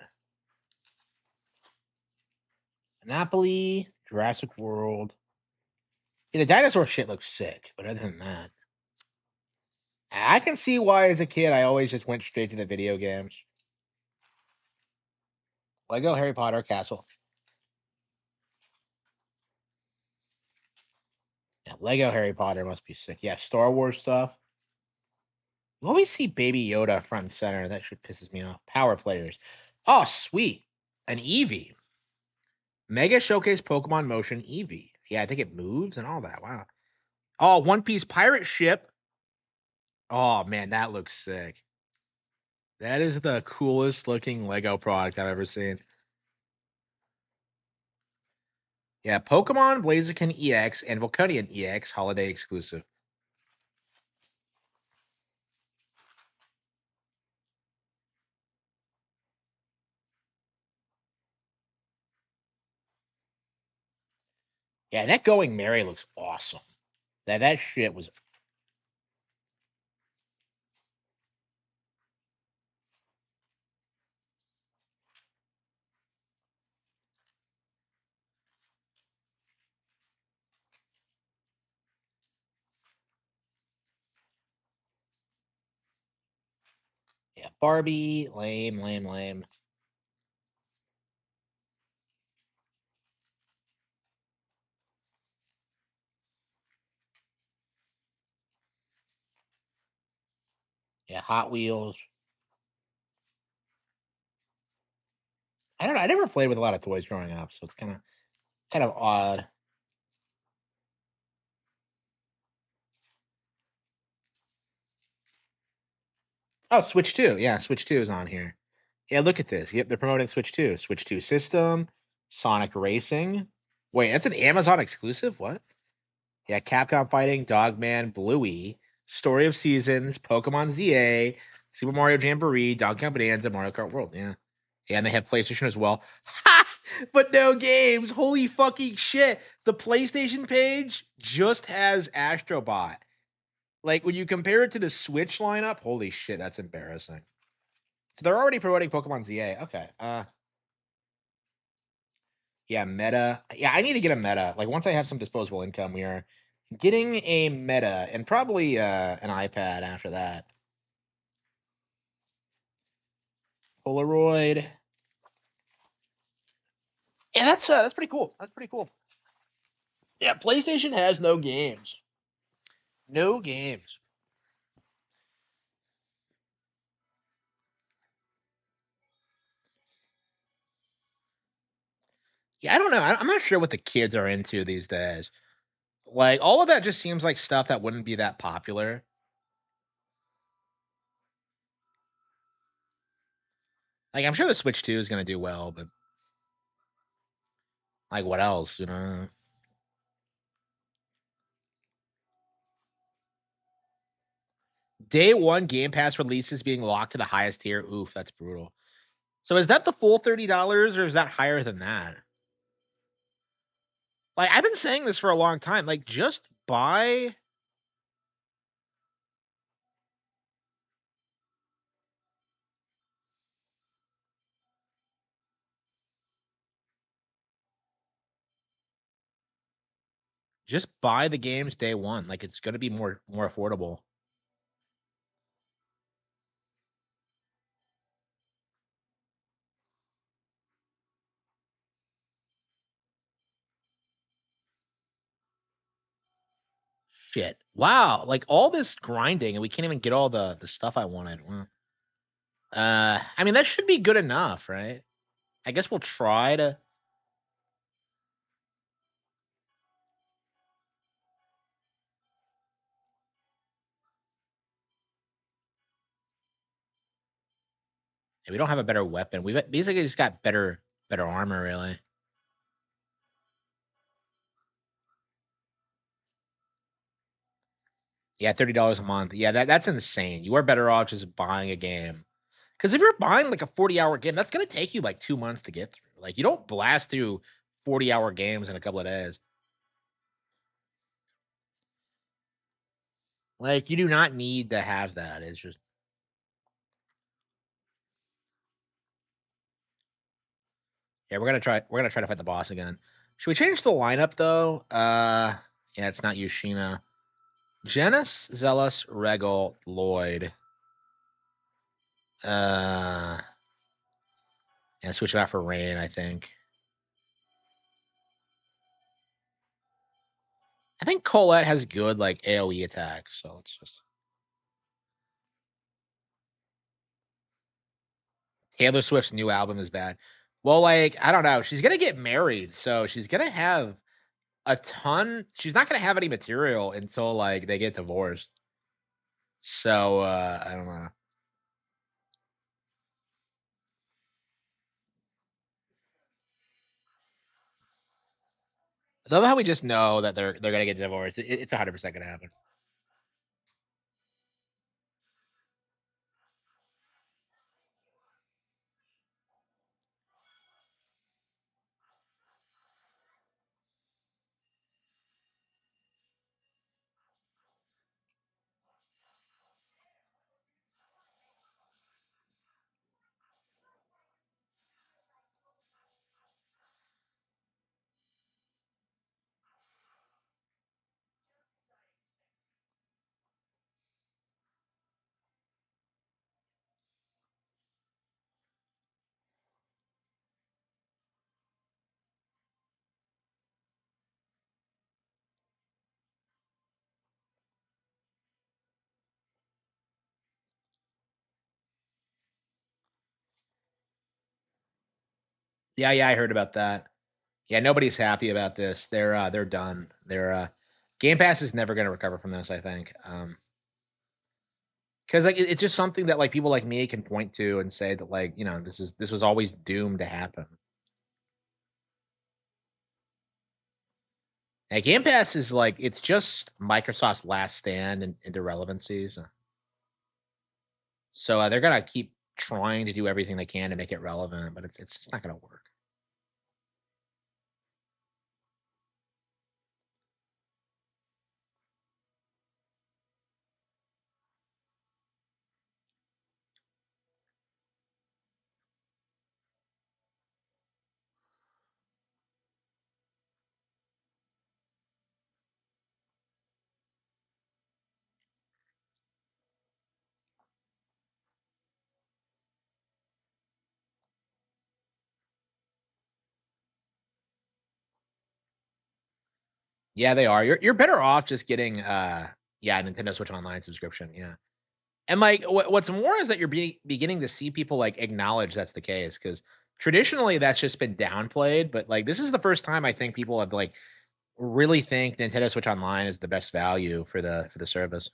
Monopoly, Jurassic World. Yeah, the dinosaur shit looks sick, but other than that, I can see why as a kid I always just went straight to the video games. Lego Harry Potter Castle. Yeah, Lego Harry Potter must be sick. Yeah, Star Wars stuff. You always see Baby Yoda front and center. That shit pisses me off. Power players. Oh, sweet. An Eevee. Mega Showcase Pokemon Motion Eevee. Yeah, I think it moves and all that. Wow. Oh, One Piece pirate ship. Oh man, that looks sick. That is the coolest looking Lego product I've ever seen. Yeah, Pokemon Blaziken EX and Volcanion EX holiday exclusive. Yeah, that Going Merry looks awesome. That shit was. Yeah, Barbie, lame, lame, lame. Yeah, Hot Wheels. I don't know. I never played with a lot of toys growing up, so it's kind of odd. Oh, Switch 2. Yeah, Switch 2 is on here. Yeah, look at this. Yep, they're promoting Switch 2. Switch 2 system, Sonic Racing. Wait, that's an Amazon exclusive? What? Yeah, Capcom Fighting, Dogman, Bluey, Story of Seasons, Pokemon ZA, Super Mario Jamboree, Donkey Kong Bonanza, Mario Kart World. Yeah. Yeah, and they have PlayStation as well. Ha! But no games. Holy fucking shit. The PlayStation page just has Astrobot. Like when you compare it to the Switch lineup, holy shit, that's embarrassing. So they're already promoting Pokemon ZA. Okay. Yeah, Meta. Yeah, I need to get a Meta. Like once I have some disposable income, we are getting a Meta and probably an iPad after that. Polaroid. Yeah, that's pretty cool. That's pretty cool. Yeah, PlayStation has no games. No games. Yeah, I don't know. I'm not sure what the kids are into these days. Like all of that just seems like stuff that wouldn't be that popular. Like I'm sure the Switch 2 is gonna do well, but like what else, you know? Day one Game Pass releases being locked to the highest tier. Oof, that's brutal. So is that the full $30 or is that higher than that? Like I've been saying this for a long time. Like just buy the games day one. Like it's gonna be more affordable. Shit. Wow. Like all this grinding and we can't even get all the stuff I wanted. I mean that should be good enough, right? I guess we'll try to. Yeah, we don't have a better weapon. We've basically just got better armor, really. Yeah, $30 a month. Yeah, that's insane. You are better off just buying a game. Because if you're buying like a 40-hour game, that's gonna take you like 2 months to get through. Like you don't blast through 40-hour games in a couple of days. Like you do not need to have that. It's just yeah, we're gonna try to fight the boss again. Should we change the lineup though? Yeah, it's not Yushina. Genis, Zealous, Regal, Lloyd. Uh and switch it out for Rain, I think. I think Colette has good like AoE attacks, so it's just Taylor Swift's new album is bad. Well, like, I don't know. She's gonna get married, so she's gonna have a ton. She's not gonna have any material until like they get divorced. So I don't know. I love how we just know that they're gonna get divorced. It's 100% gonna happen. Yeah, yeah, I heard about that. Yeah, nobody's happy about this. They're done. Game Pass is never gonna recover from this. I think. Because like it's just something that like people like me can point to and say that like this was always doomed to happen. And Game Pass is like it's just Microsoft's last stand into relevancy. So they're gonna keep trying to do everything they can to make it relevant, but it's just not gonna work. Yeah, they are. You're better off just getting yeah, Nintendo Switch Online subscription. Yeah. And like what's more is that you're beginning to see people like acknowledge that's the case because traditionally that's just been downplayed, but like this is the first time I think people have like really think Nintendo Switch Online is the best value for the service.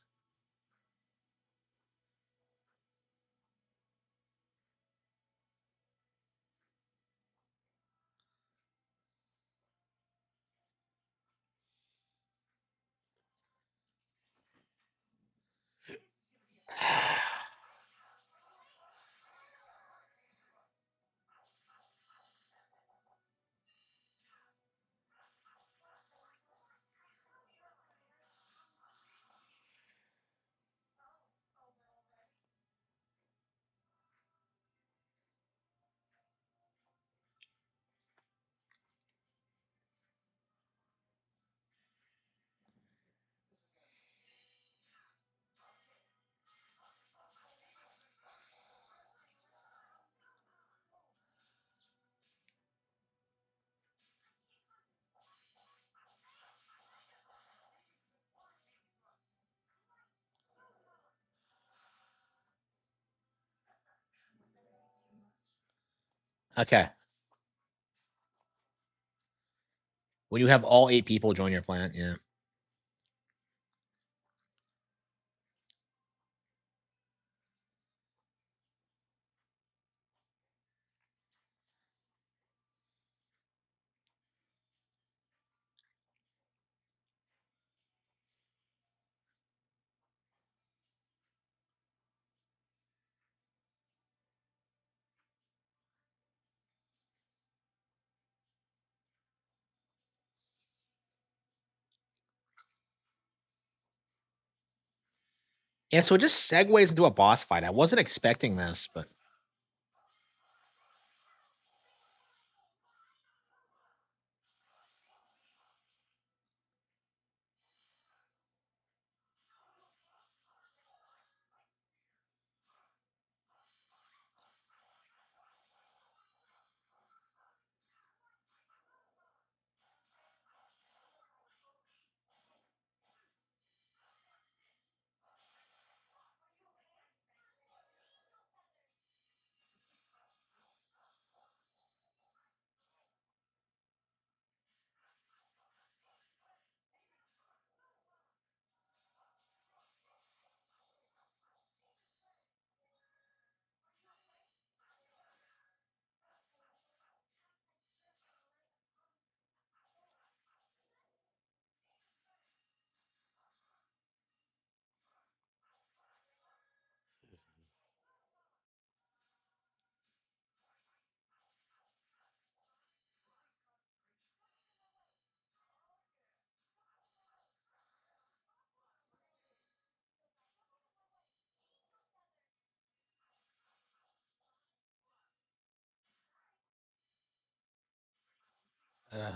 Okay. When you have all 8 people join your plant, yeah. Yeah, so it just segues into a boss fight. I wasn't expecting this, but uh,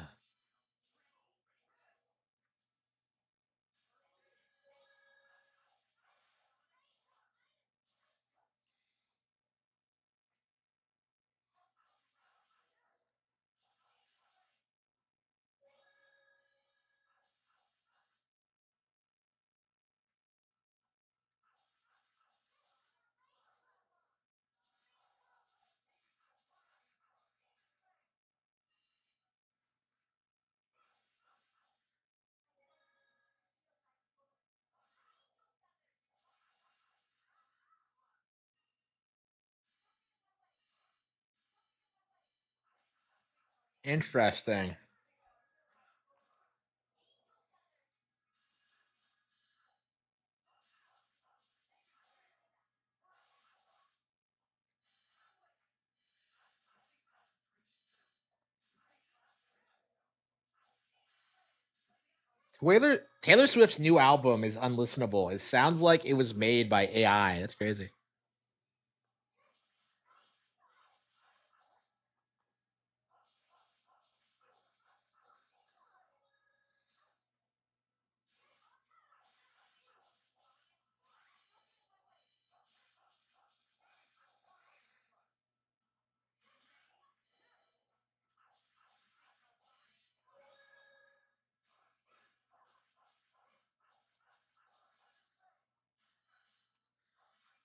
interesting. Taylor Swift's new album is unlistenable. It sounds like it was made by AI. That's crazy.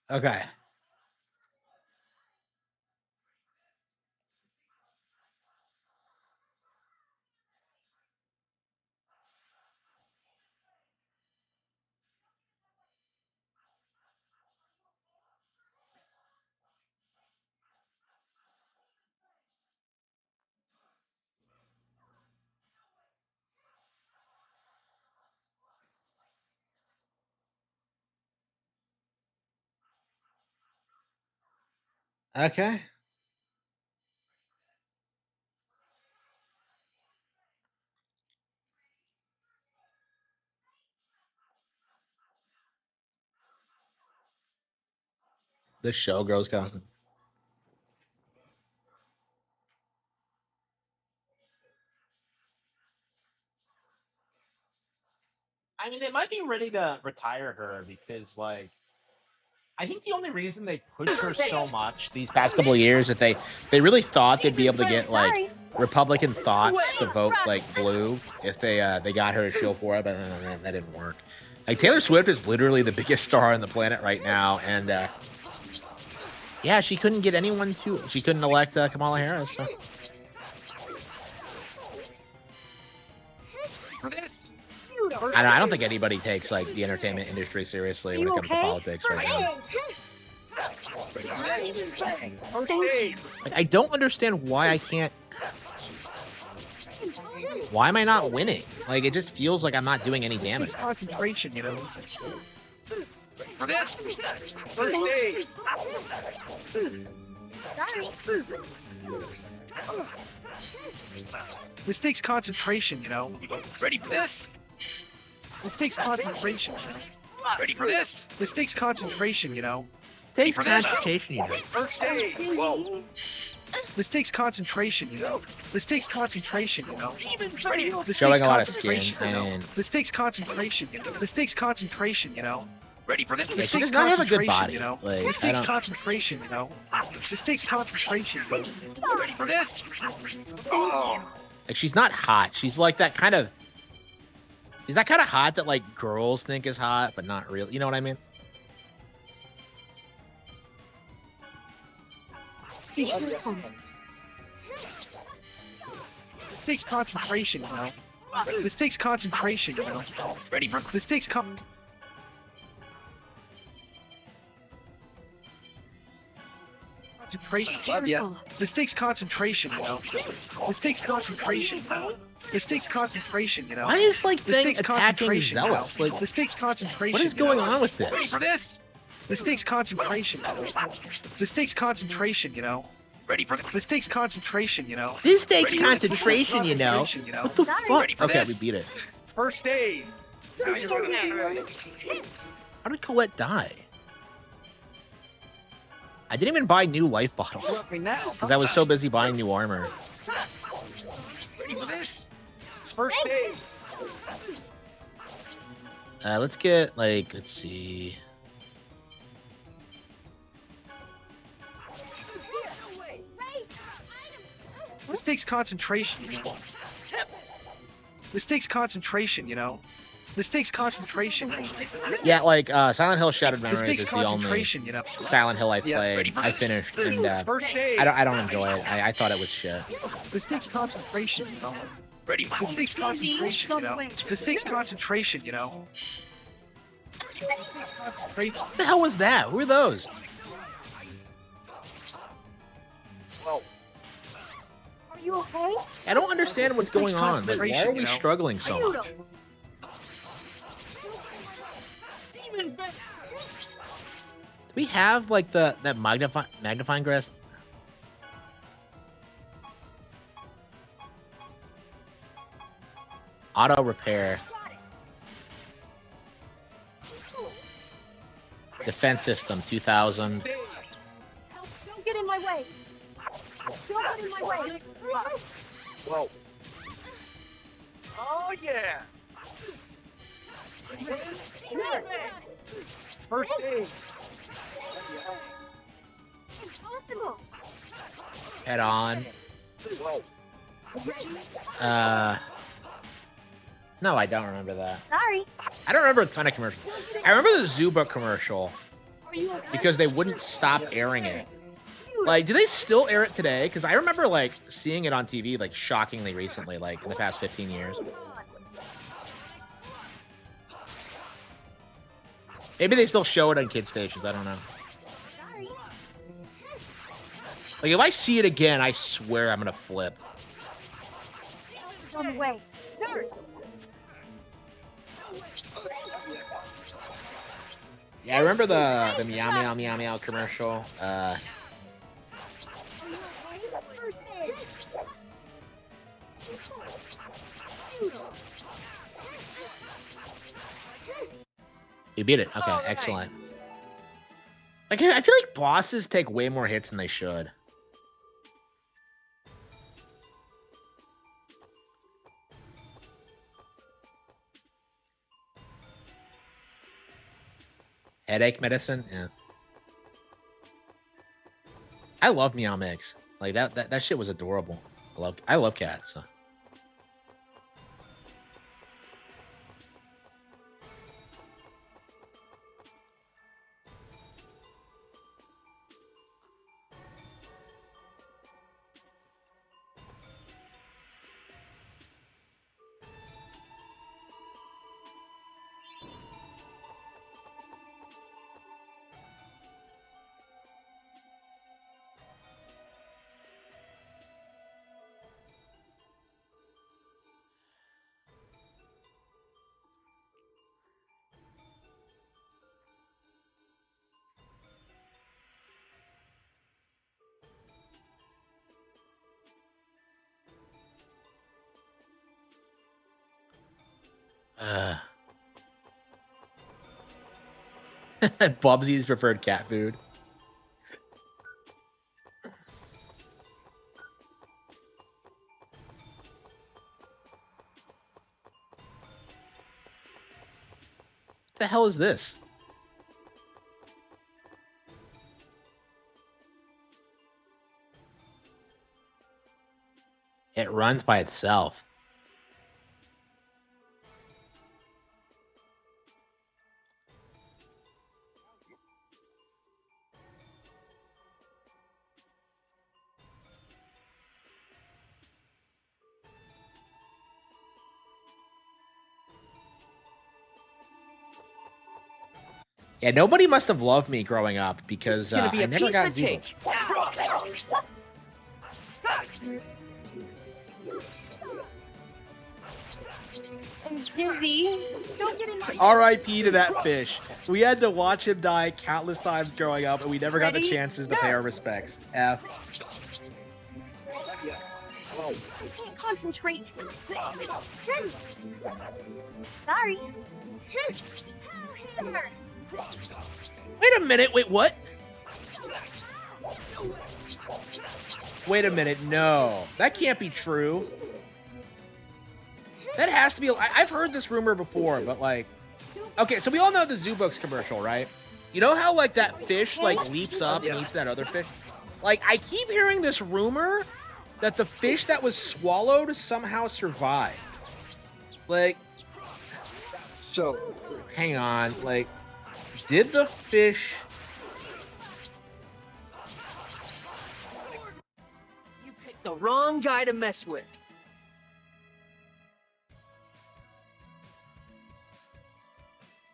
Okay. Okay. The showgirls costume. I mean, they might be ready to retire her because, like, I think the only reason they pushed her so much these past couple of years that they really thought they'd be able to get like Republican thoughts to vote like blue if they got her to shill for it, but that didn't work. Like Taylor Swift is literally the biggest star on the planet right now, and Yeah, she couldn't get anyone to. She couldn't elect Kamala Harris. So. For this. I don't think anybody takes like the entertainment industry seriously when it comes to politics right now. First aid. Like, I don't understand why I can't. Why am I not winning? Like, it just feels like I'm not doing any damage. It's concentration, you know. For this. First aid. This takes concentration, you know. Ready for this? This takes concentration. Ready for this? This takes concentration, you know. Takes concentration, you know. First aid. Whoa. This takes concentration, you know. This takes concentration, you know. This Showing takes a lot of skin concentration, you know. and This takes concentration, you know. This takes concentration, you know. Ready for this? yeah, This she takes does not have a good concentration, body. you know. Like, This I takes don't. concentration, you know. This takes concentration. Ready for this? Oh. Like, she's not hot. She's like that kind of. She's that kind of hot that like girls think is hot, but not real. You know what I mean? This takes concentration, you know. This takes concentration, you know. Ready for this takes concentration. Yeah. This takes concentration, you know. This takes concentration, you know. This takes concentration, you know. Why is like This thing takes attacking concentration, you know. Zealous? Like, This takes concentration. what is you know. going on with Ready this? for this? This takes concentration. This takes concentration, you know. Ready for this takes concentration, you know. This takes Ready for this? This takes concentration, you know. concentration, you know. What the fuck? Ready for Okay, this? we beat it. First aid. How did Colette die? I didn't even buy new life bottles because I was so busy buying new armor. Ready for this? First aid. Let's get like, let's see. This takes concentration, you know. This takes concentration, you know. This takes concentration. Yeah, like Silent Hill Shattered This Memories takes is the only concentration, you know. Silent Hill I've Yeah, played. ready for I this? finished, and First aid. I don't enjoy it. I thought it was shit. This takes concentration, you know. Ready. This takes concentration, you know. This takes concentration, you know. What the hell was that? Who are those? Are you okay? I don't understand what's This takes going on. Like, why concentration, are you we know. struggling so much? Do we have like that magnifying glass? Auto repair. Defense system 2000. Don't get in my way. Don't get in my way. Whoa. Oh yeah. First aid. Impossible. Head on. Whoa. No, I don't remember that. Sorry. I don't remember a ton of commercials. I remember the Zuba commercial Are you okay? because they wouldn't stop airing it. Like, do they still air it today? Because I remember like seeing it on TV like shockingly recently, like in the past 15 years. Maybe they still show it on kid stations. I don't know. Sorry. Like, if I see it again, I swear I'm gonna flip. It's on the way. Nurse. Yeah, I remember the meow meow meow meow commercial. First aid. You beat it. Okay, excellent. Like, I feel like bosses take way more hits than they should. Headache medicine? Yeah. I love Meow Mix. Like, that shit was adorable. I love cats. So. Bubsy's preferred cat food. What the hell is this? It runs by itself. Yeah, nobody must have loved me growing up because I never got Zubo. I'm dizzy. Don't get in my R.I.P. to that fish. We had to watch him die countless times growing up, and we never got the Ready? chances to pay our respects. F. I can't concentrate. Sorry. Hammer. Wait a minute. Wait, what? Wait a minute. No, that can't be true. That has to be. I've heard this rumor before, but like, okay, so we all know the Zubooks commercial, right? You know how like that fish like leaps up and eats that other fish? Like, I keep hearing this rumor that the fish that was swallowed somehow survived. Like, So, hang on, like, did the fish? You picked the wrong guy to mess with.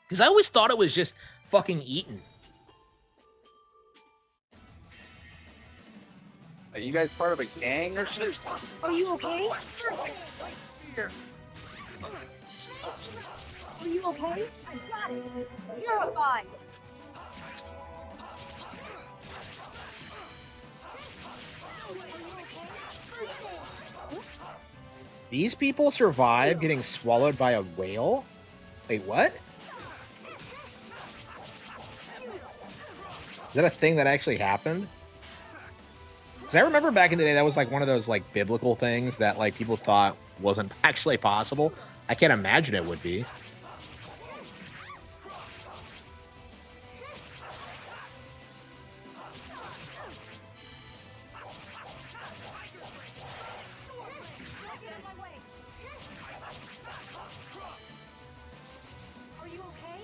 Because I always thought it was just fucking eaten. are you guys part of a gang or something? Are you okay? Are you okay? I got it. Purify. These people survived getting swallowed by a whale? Wait, what? Is that a thing that actually happened? Because I remember back in the day, that was like one of those like biblical things that like people thought wasn't actually possible. I can't imagine it would be. Are you okay?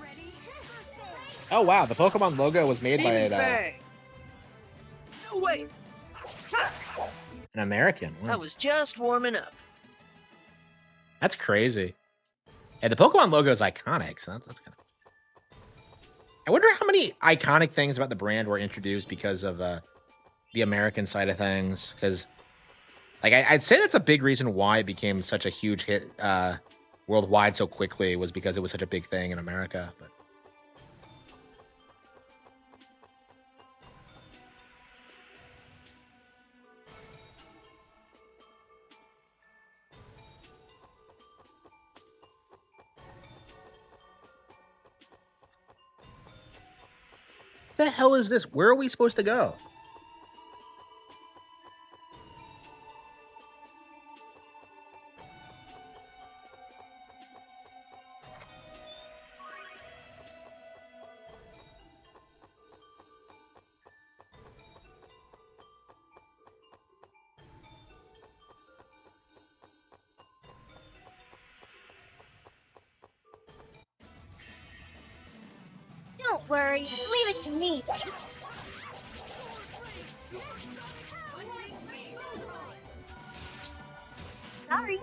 Ready? Oh wow, the Pokemon logo was made by Bang. No way. an American. I was just warming up. That's crazy. Yeah, the Pokemon logo is iconic, so that's kind of. I wonder how many iconic things about the brand were introduced because of the American side of things. Because, like, I'd say that's a big reason why it became such a huge hit worldwide so quickly, was because it was such a big thing in America. But what the hell is this? Where are we supposed to go? Don't worry. Leave it to me. Sorry.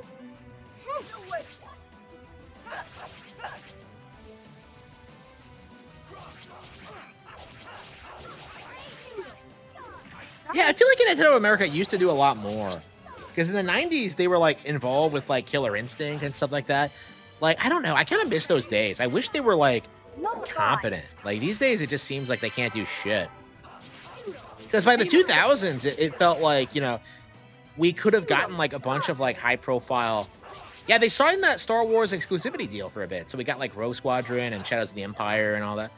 Yeah, I feel like Nintendo America used to do a lot more. Because in the 90s, they were like involved with like Killer Instinct and stuff like that. Like, I don't know. I kind of miss those days. I wish they were like No, God. competent. Like these days, it just seems like they can't do shit. Because by the 2000s, it felt like, you know, we could have gotten like a bunch of like high profile. Yeah, they signed that Star Wars exclusivity deal for a bit, so we got like Rogue Squadron and Shadows of the Empire and all that.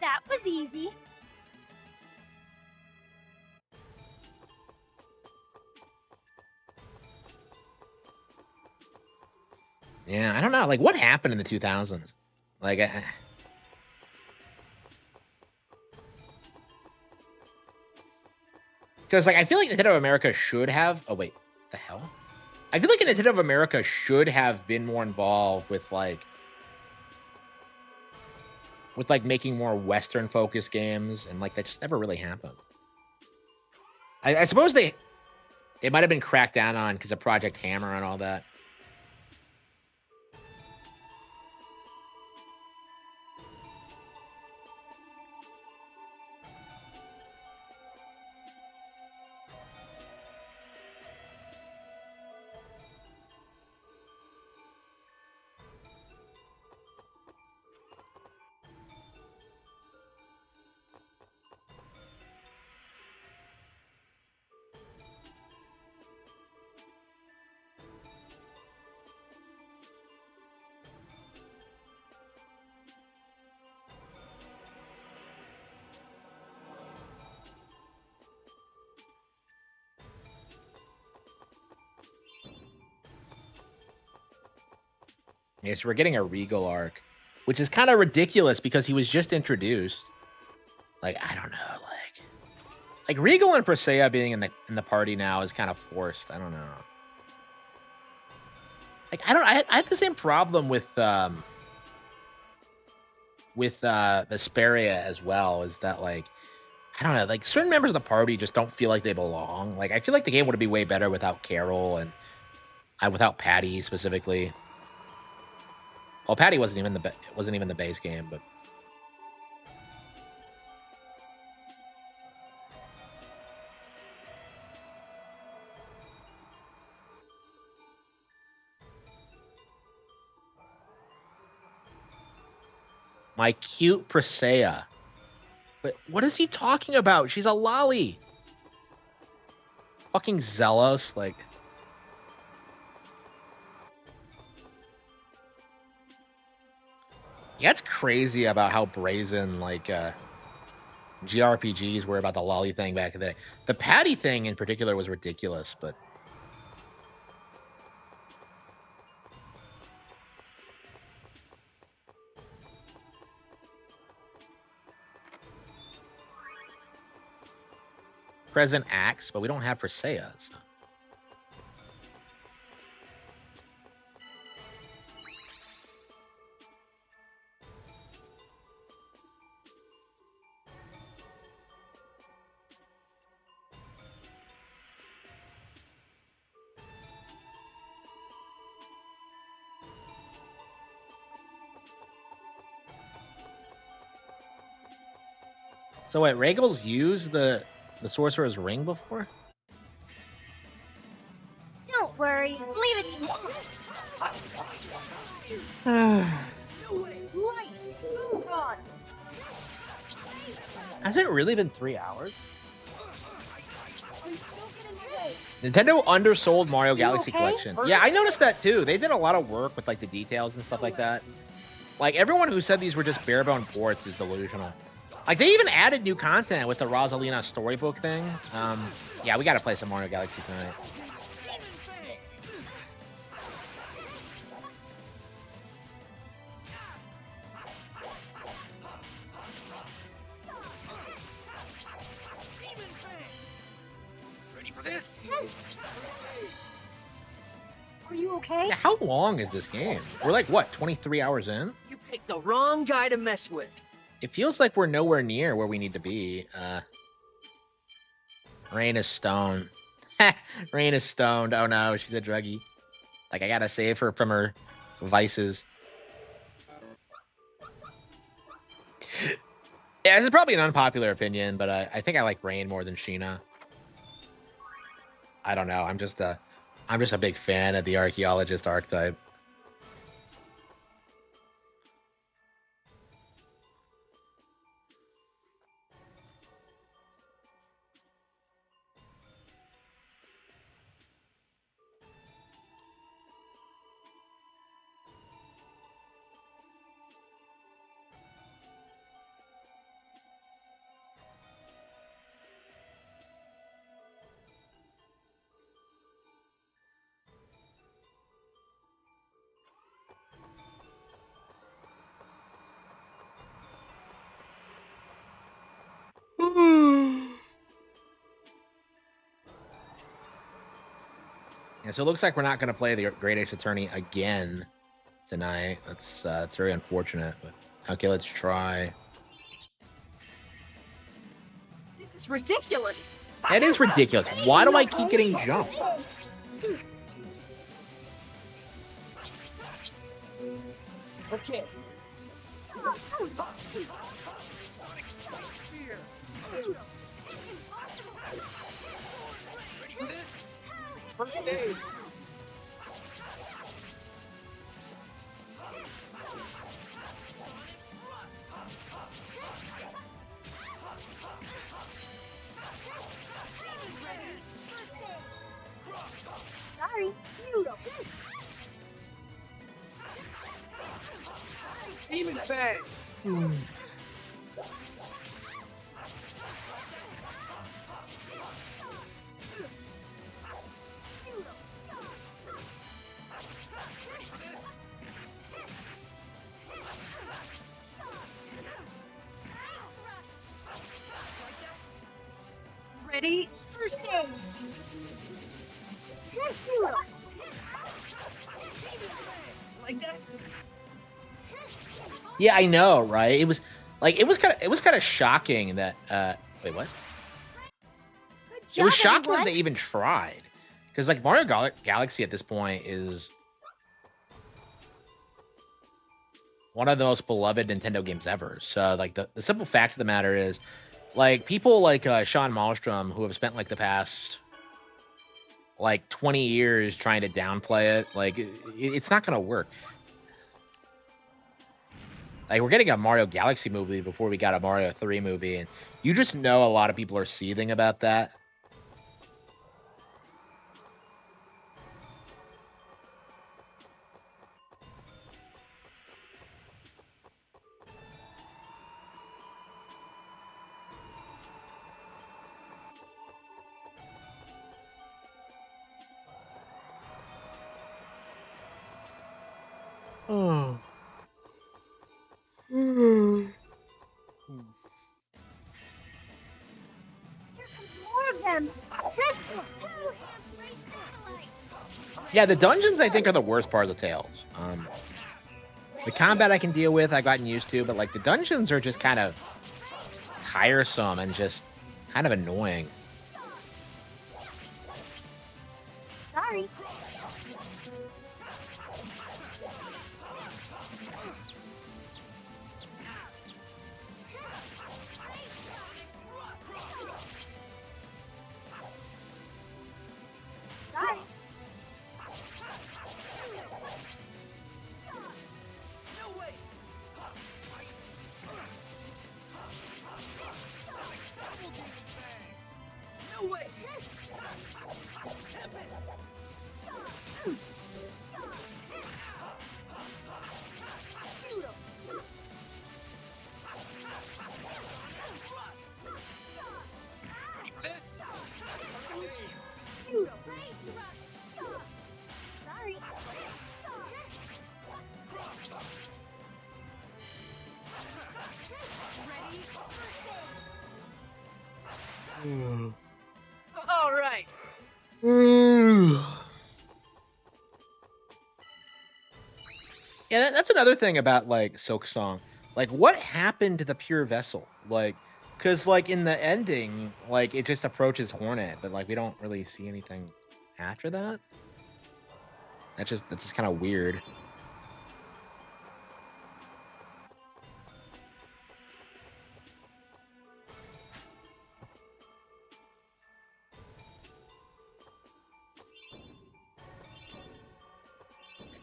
That was easy. Yeah, I don't know. Like, what happened in the 2000s? Like, because like I feel like Nintendo of America should have. Oh wait, the hell? I feel like Nintendo of America should have been more involved with like making more Western focused games, and like that just never really happened. I suppose they might have been cracked down on because of Project Hammer and all that. Yes, we're getting a Regal arc, which is kind of ridiculous because he was just introduced. Like, I don't know, like Regal and Presea being in the party now is kind of forced. I don't know. Like, I had the same problem with the Vesperia as well. Is that like, I don't know, like certain members of the party just don't feel like they belong. Like, I feel like the game would be way better without Carol and without Patty specifically. Well, Patty wasn't even the base game, but my cute Presea. But what is he talking about? She's a lolly. Fucking Zelos, like. Yeah, it's crazy about how brazen like GRPGs were about the lolly thing back in the day. The Patty thing in particular was ridiculous, but present acts, but we don't have Presea. So. So wait, Regal's used the Sorcerer's Ring before? Don't worry. Leave it to me. Light, move on. Has it really been 3 hours? Are you still getting my way? Nintendo undersold Mario Galaxy okay? Collection. Yeah, I noticed that too. They did a lot of work with like the details and stuff like that. Like everyone who said these were just barebone ports is delusional. Like they even added new content with the Rosalina storybook thing. Yeah, we gotta play some Mario Galaxy tonight. Ready for this? Are you okay? Yeah, how long is this game? We're like what, 23 hours in? You picked the wrong guy to mess with. It feels like we're nowhere near where we need to be. Rain is stoned. Rain is stoned. Oh no, she's a druggie. Like I gotta save her from her vices. Yeah, this is probably an unpopular opinion, but I think I like Rain more than Sheena. I don't know. I'm just a big fan of the archaeologist archetype. Yeah, so it looks like we're not going to play the Great Ace Attorney again tonight. That's very unfortunate. But okay, let's try. This is ridiculous. That is ridiculous. Why do I keep getting jumped? Okay. First aid. Sorry. Demon Fang. Ready? First aid. Like that? Yeah, I know, right? It was kind of shocking that wait, what? Good It was job, shocking everyone. that they even tried. Cuz like Mario Galaxy at this point is one of the most beloved Nintendo games ever. So like the simple fact of the matter is like people like Sean Malmstrom who have spent like the past like 20 years trying to downplay it, like it's not going to work. Like we're getting a Mario Galaxy movie before we got a Mario 3 movie, and you just know a lot of people are seething about that. Oh. More of them. Yeah, the dungeons I think are the worst part of the Tales. The combat I can deal with, I've gotten used to, but like the dungeons are just kind of tiresome and just kind of annoying. Sorry. Sorry. No way. This. Sorry. All right. Yeah, that's another thing about like Silk Song. Like, what happened to the pure vessel? Like, because like in the ending, like it just approaches Hornet, but like we don't really see anything after that. That's just kind of weird.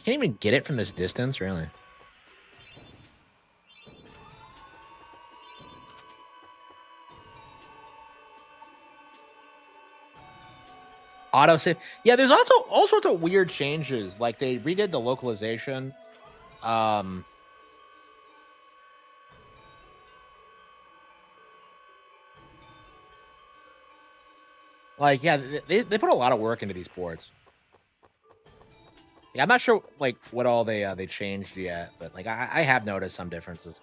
Can't even get it from this distance, really. Autosave. Yeah, there's also all sorts of weird changes. Like they redid the localization. Um, like yeah, they put a lot of work into these ports. Yeah, I'm not sure like what all they changed yet, but like I have noticed some differences.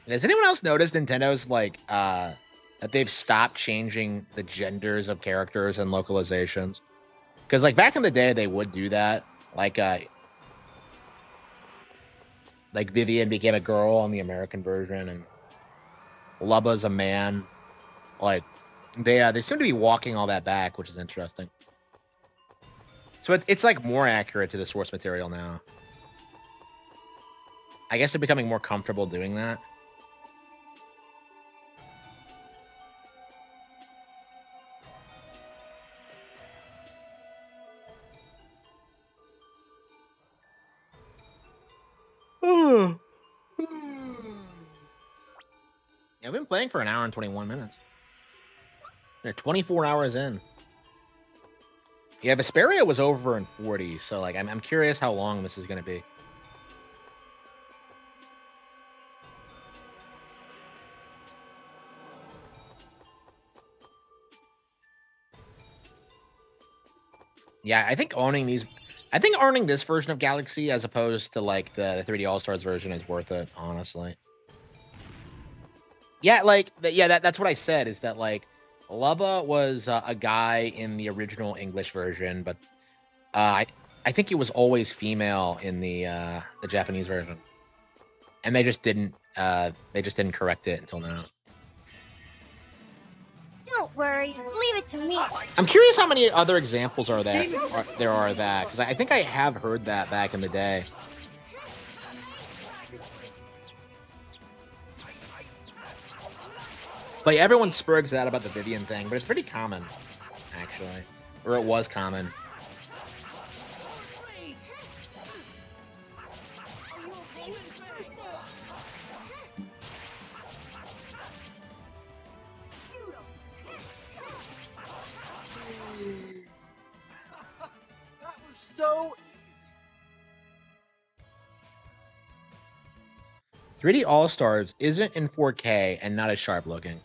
Has anyone else noticed Nintendo's like that they've stopped changing the genders of characters and localizations? Because like back in the day, they would do that. Like Vivian became a girl on the American version, and Lubba's a man. Like they seem to be walking all that back, which is interesting. So it's like more accurate to the source material now. I guess they're becoming more comfortable doing that. Yeah, I've been playing for an hour and 21 minutes. Yeah, 24 hours in. Yeah, Vesperia was over in 40, so like I'm curious how long this is gonna be. Yeah, I think owning this version of Galaxy as opposed to like the 3D All Stars version is worth it, honestly. Yeah, that's what I said is that like Lubba was a guy in the original English version, but I think he was always female in the Japanese version, and they just didn't correct it until now. Don't worry, leave it to me. I'm curious how many other examples there are of that, because I think I have heard that back in the day. Like everyone spurgs that about the Vivian thing, but it's pretty common, actually, or it was common. That was so 3D All Stars isn't in 4K and not as sharp looking.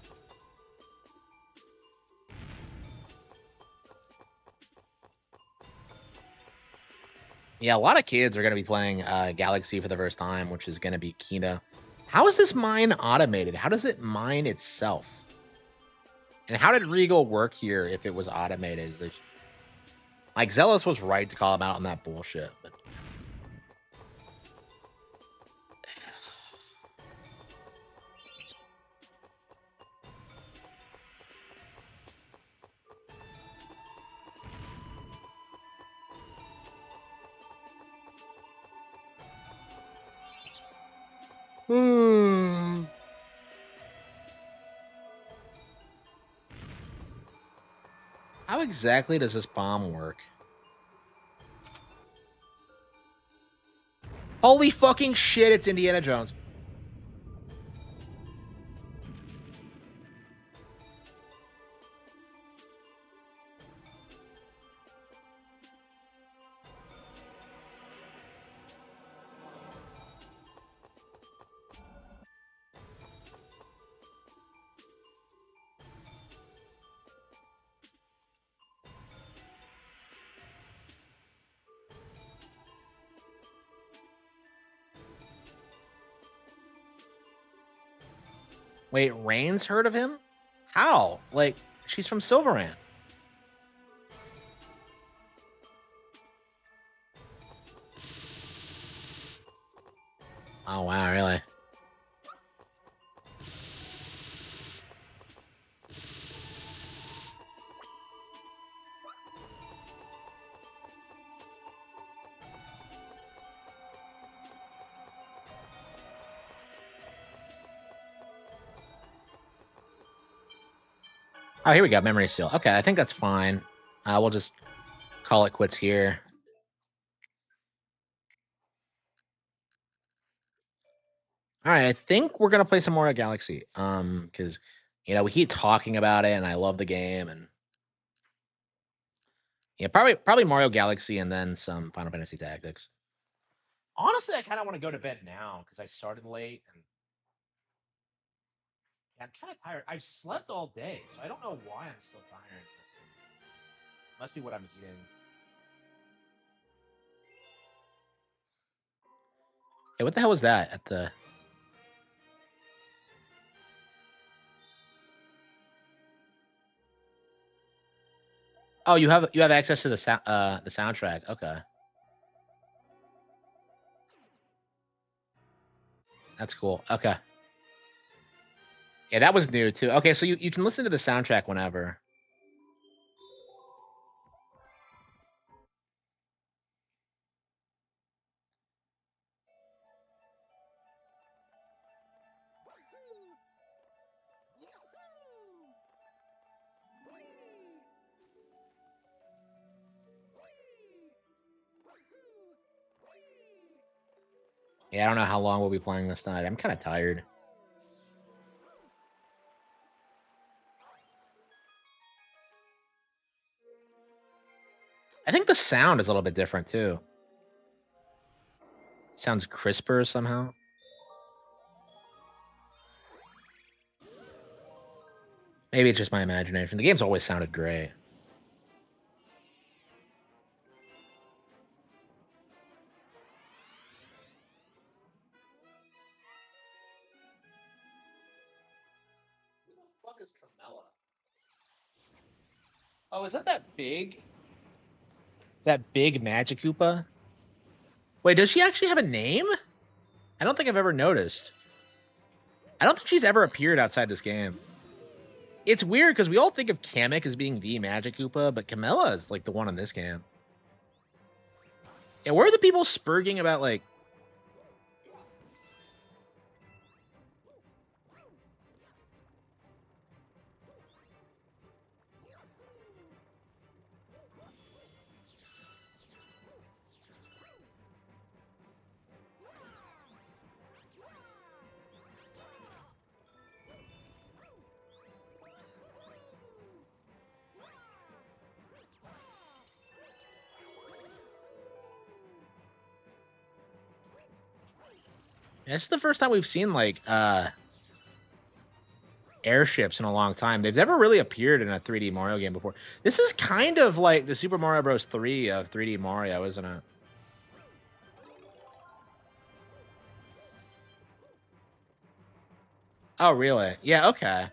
Yeah, a lot of kids are going to be playing Galaxy for the first time, which is going to be Kina. How is this mine automated? How does it mine itself? And how did Regal work here if it was automated? Like, Zealous was right to call him out on that bullshit. But... How exactly does this bomb work? Holy fucking shit, it's Indiana Jones. Wait, Rain's heard of him? How? Like, she's from Silverant. Oh, wow, really? Oh, here we go. Memory seal. Okay, I think that's fine. We'll just call it quits here. All right, I think we're gonna play some more Galaxy. Because we keep talking about it, and I love the game, and yeah, probably Mario Galaxy, and then some Final Fantasy Tactics. Honestly, I kind of want to go to bed now because I started late, and yeah, I'm kind of tired. I've slept all day, so I don't know why I'm still tired. Must be what I'm eating. Hey, what the hell was that at the? Oh, you have access to the soundtrack. Okay. That's cool. Okay. Yeah, that was new too. Okay, so you can listen to the soundtrack whenever. Yeah, I don't know how long we'll be playing this night. I'm kind of tired. I think the sound is a little bit different too. Sounds crisper somehow. Maybe it's just my imagination. The game's always sounded great. Who the fuck is Carmella? Oh, is that big? That big Magic Koopa? Wait, does she actually have a name? I don't think I've ever noticed. I don't think she's ever appeared outside this game. It's weird because we all think of Kamek as being the Magic Koopa, but Camilla is like the one in this game. Yeah, where are the people spurging about like? This is the first time we've seen like airships in a long time. They've never really appeared in a 3D Mario game before. This is kind of like the Super Mario Bros. 3 of 3D Mario, isn't it? Oh, really? Yeah, okay.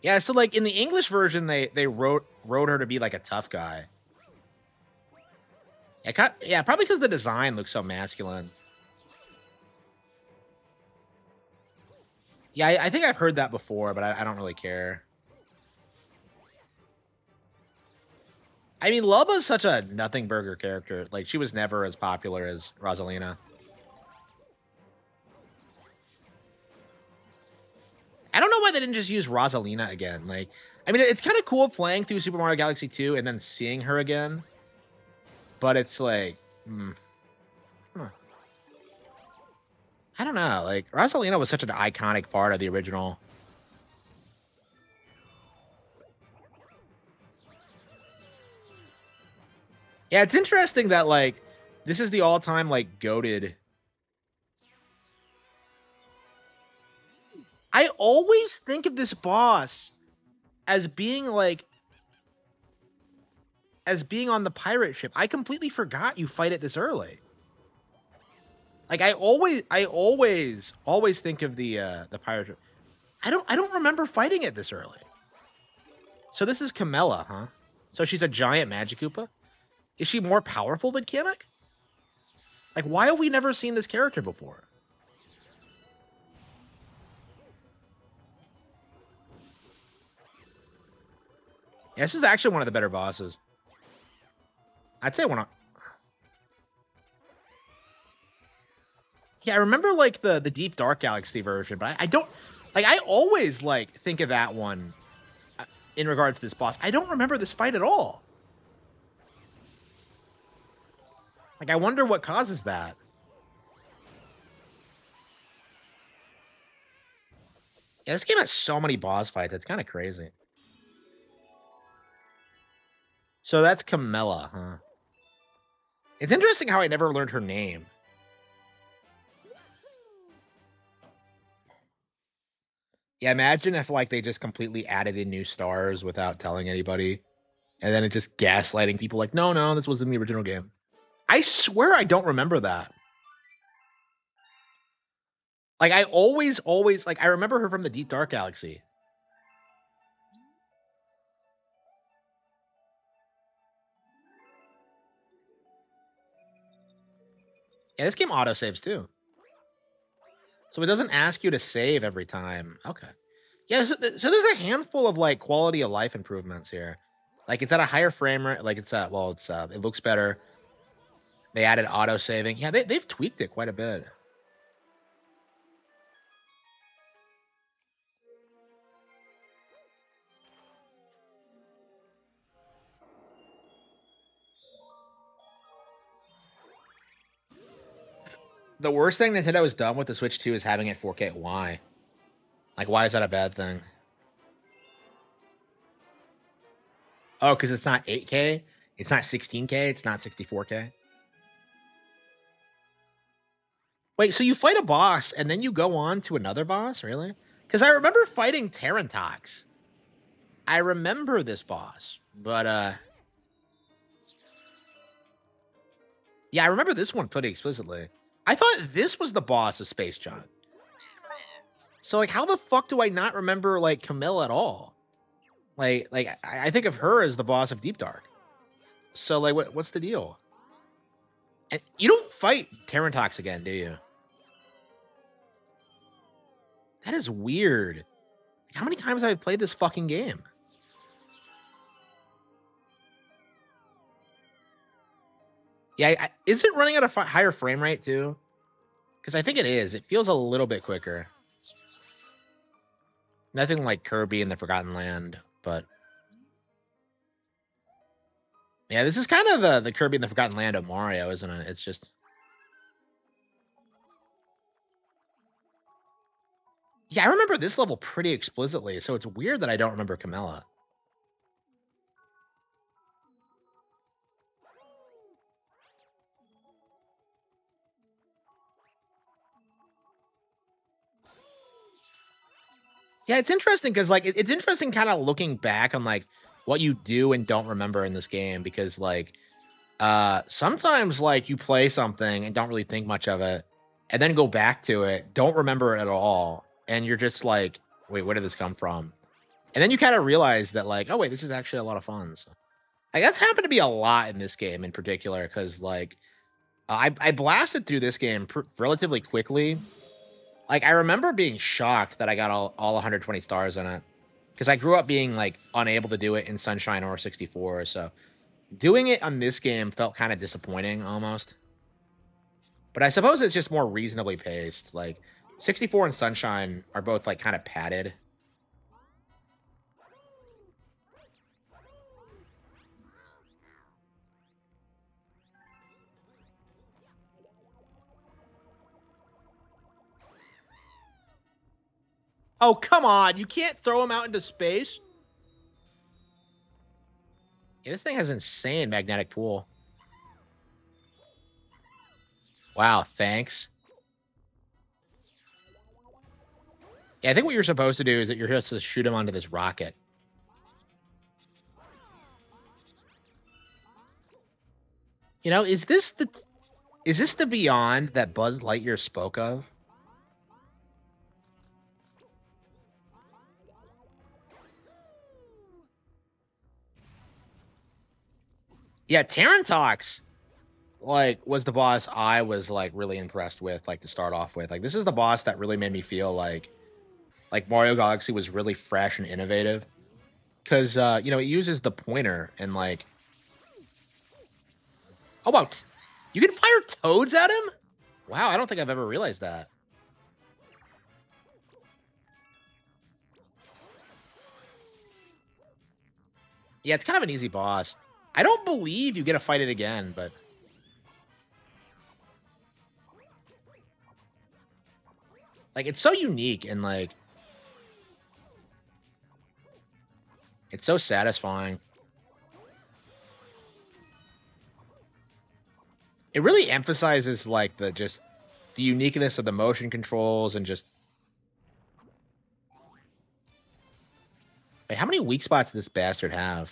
Yeah, so like in the English version, they wrote her to be like a tough guy. Yeah, probably because the design looks so masculine. Yeah, I think I've heard that before, but I don't really care. I mean, Lubba's such a nothing burger character. Like, she was never as popular as Rosalina. I don't know why they didn't just use Rosalina again. Like, I mean, it's kind of cool playing through Super Mario Galaxy 2 and then seeing her again. But it's like, huh. I don't know. Like, Rosalina was such an iconic part of the original. Yeah, it's interesting that, like, this is the all-time, like, goated. I always think of this boss as being, like, as being on the pirate ship. I completely forgot you fight it this early. Like, I always think of the pirate ship. I don't remember fighting it this early. So this is Camilla, huh? So she's a giant Magic Koopa? Is she more powerful than Kamek? Like, why have we never seen this character before? Yeah, this is actually one of the better bosses. I'd say one of... Yeah, I remember, like, the Deep Dark Galaxy version, but I don't... Like, I always, like, think of that one in regards to this boss. I don't remember this fight at all. Like, I wonder what causes that. Yeah, this game has so many boss fights. It's kind of crazy. So that's Camilla, huh? It's interesting how I never learned her name. Yeah, imagine if, like, they just completely added in new stars without telling anybody. And then it's just gaslighting people like, no, this was in the original game. I swear I don't remember that. Like, I always, like, I remember her from the Deep Dark Galaxy. Yeah, this game autosaves too. So it doesn't ask you to save every time. Okay. Yeah, so there's a handful of like quality of life improvements here. Like it's at a higher frame rate. Like it's at it looks better. They added auto saving. Yeah, they've tweaked it quite a bit. The worst thing Nintendo has done with the Switch 2 is having it 4K. Why? Like, why is that a bad thing? Oh, because it's not 8K? It's not 16K? It's not 64K? Wait, so you fight a boss and then you go on to another boss? Really? Because I remember fighting Tarantox. I remember this boss, but yeah, I remember this one pretty explicitly. I thought this was the boss of Space John. So like, how the fuck do I not remember like Camille at all? Like I think of her as the boss of Deep Dark. So like, what's the deal? And you don't fight Tarantox again, do you? That is weird. How many times have I played this fucking game? Yeah, is it running at a higher frame rate too? Because I think it is. It feels a little bit quicker. Nothing like Kirby and the Forgotten Land, but yeah, this is kind of the Kirby and the Forgotten Land of Mario, isn't it? It's just, yeah, I remember this level pretty explicitly, so it's weird that I don't remember Camilla. Yeah, it's interesting because like it's interesting kind of looking back on like what you do and don't remember in this game, because like sometimes like you play something and don't really think much of it and then go back to it, don't remember it at all, and you're just like, wait, where did this come from? And then you kind of realize that like, oh wait, this is actually a lot of fun. So like that's happened to be a lot in this game in particular, because like I blasted through this game relatively quickly. Like I remember being shocked that I got all 120 stars in it, because I grew up being like unable to do it in Sunshine or 64. So doing it on this game felt kind of disappointing almost. But I suppose it's just more reasonably paced. Like 64 and Sunshine are both like kind of padded. Oh, come on. You can't throw him out into space. Yeah, this thing has insane magnetic pull. Wow, thanks. Yeah, I think what you're supposed to do is that you're supposed to shoot him onto this rocket. You know, is this the Beyond that Buzz Lightyear spoke of? Yeah, Tarantox like was the boss I was like really impressed with, like to start off with. Like this is the boss that really made me feel like Mario Galaxy was really fresh and innovative, because you know, it uses the pointer and like, oh wow, you can fire toads at him. Wow, I don't think I've ever realized that. Yeah, it's kind of an easy boss. I don't believe you get to fight it again, but like it's so unique and like it's so satisfying. It really emphasizes like the uniqueness of the motion controls and just, wait, how many weak spots does this bastard have?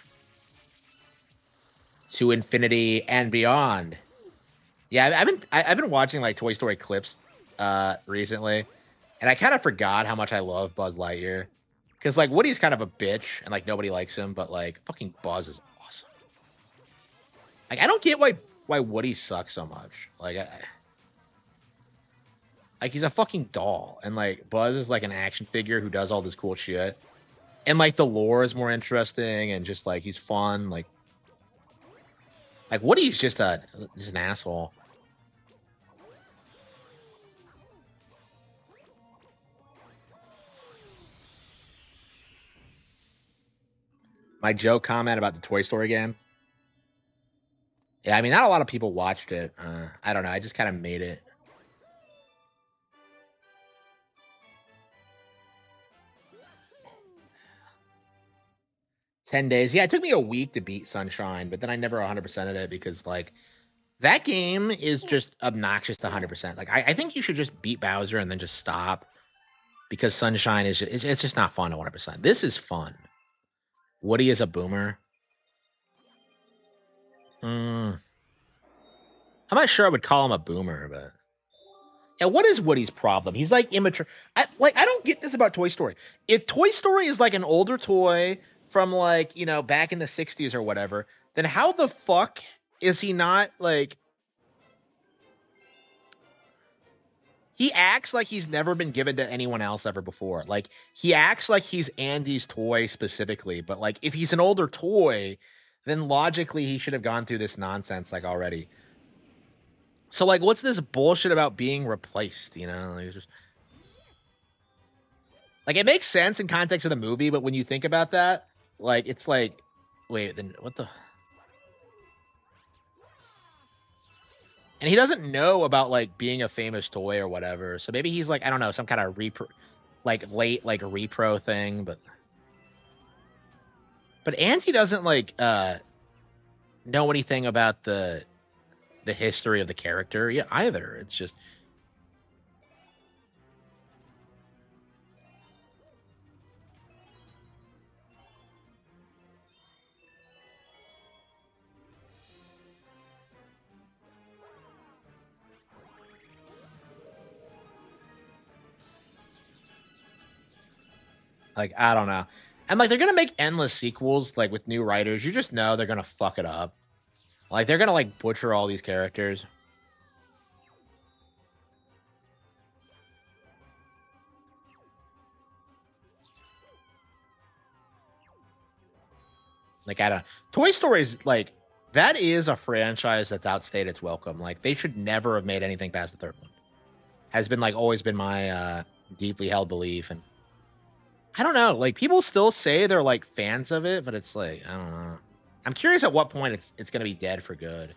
To infinity and beyond. Yeah, I've been watching like Toy Story clips recently, and I kind of forgot how much I love Buzz Lightyear, because like Woody's kind of a bitch and like nobody likes him, but like fucking Buzz is awesome. Like I don't get why Woody sucks so much. Like Like he's a fucking doll, and like Buzz is like an action figure who does all this cool shit, and like the lore is more interesting, and just like he's fun. Like Woody's just an asshole. My joke comment about the Toy Story game. Yeah, I mean, not a lot of people watched it. I don't know. I just kind of made it. 10 days. Yeah, it took me a week to beat Sunshine, but then I never 100%ed it because like that game is just obnoxious to 100%. Like I think you should just beat Bowser and then just stop because Sunshine is it's just not fun to 100%. This is fun. Woody is a boomer. I'm not sure I would call him a boomer, but yeah, what is Woody's problem? He's like immature. I don't get this about Toy Story. If Toy Story is like an older toy from like, back in the 60s or whatever, then how the fuck is he not like he acts like he's never been given to anyone else ever before. Like he acts like he's Andy's toy specifically, but like if he's an older toy, then logically he should have gone through this nonsense like already. So like what's this bullshit about being replaced, Like, it's just like it makes sense in context of the movie, but when you think about that, like it's like wait, then what the and he doesn't know about like being a famous toy or whatever. So maybe he's like, I don't know, some kind of like late like repro thing, but Andy doesn't like know anything about the history of the character either. It's just like I don't know. And like they're gonna make endless sequels like with new writers. You just know they're gonna fuck it up. Like they're gonna like butcher all these characters. Like I don't. Toy Story is like that is a franchise that's outstayed its welcome. Like they should never have made anything past the third one. Has been like always been my deeply held belief, and I don't know. Like people still say they're like fans of it, but it's like I don't know. I'm curious at what point it's gonna be dead for good.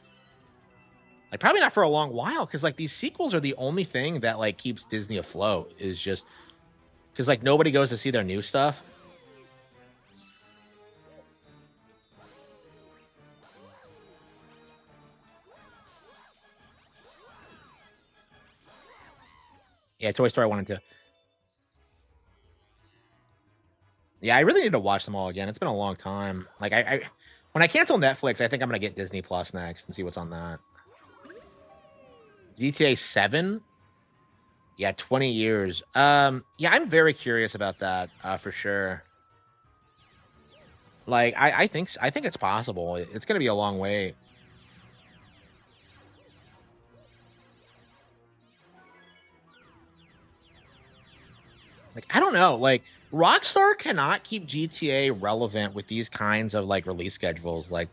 Like probably not for a long while, because like these sequels are the only thing that like keeps Disney afloat. Is just because like nobody goes to see their new stuff. Yeah, Toy Story 1 and 2. Yeah, I really need to watch them all again. It's been a long time. Like I when I cancel Netflix, I think I'm gonna get Disney Plus next and see what's on that. GTA 7? Yeah, 20 years. Yeah, I'm very curious about that, for sure. Like I think it's possible. It's gonna be a long wait. Like I don't know. Like Rockstar cannot keep GTA relevant with these kinds of like release schedules. Like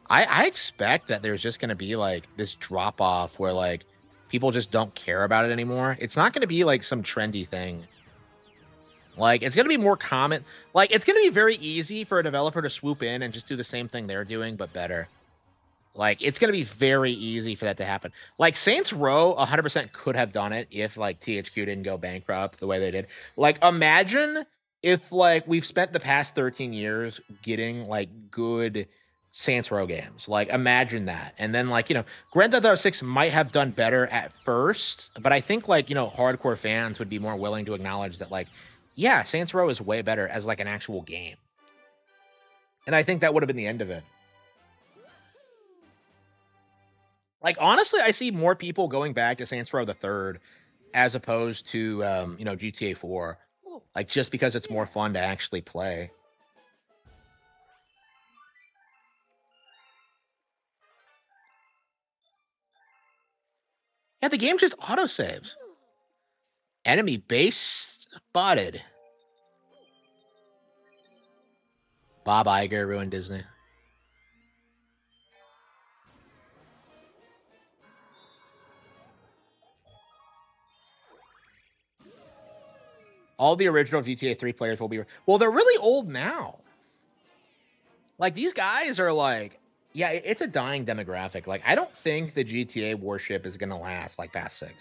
I expect that there's just gonna be like this drop off where like people just don't care about it anymore. It's not gonna be like some trendy thing. Like it's gonna be more common. Like it's gonna be very easy for a developer to swoop in and just do the same thing they're doing, but better. Like it's gonna be very easy for that to happen. Like Saints Row 100% could have done it if like THQ didn't go bankrupt the way they did. Like imagine if like we've spent the past 13 years getting like good Saints Row games. Like imagine that. And then like, Grand Theft Auto 6 might have done better at first, but I think like, hardcore fans would be more willing to acknowledge that like, yeah, Saints Row is way better as like an actual game. And I think that would have been the end of it. Like honestly, I see more people going back to Saints Row the Third as opposed to GTA 4. Like just because it's more fun to actually play. Yeah, the game just autosaves. Enemy base spotted. Bob Iger ruined Disney. All the original GTA 3 players will be... Well, they're really old now. Like, these guys are like... Yeah, it's a dying demographic. Like, I don't think the GTA warship is going to last, like, past 6.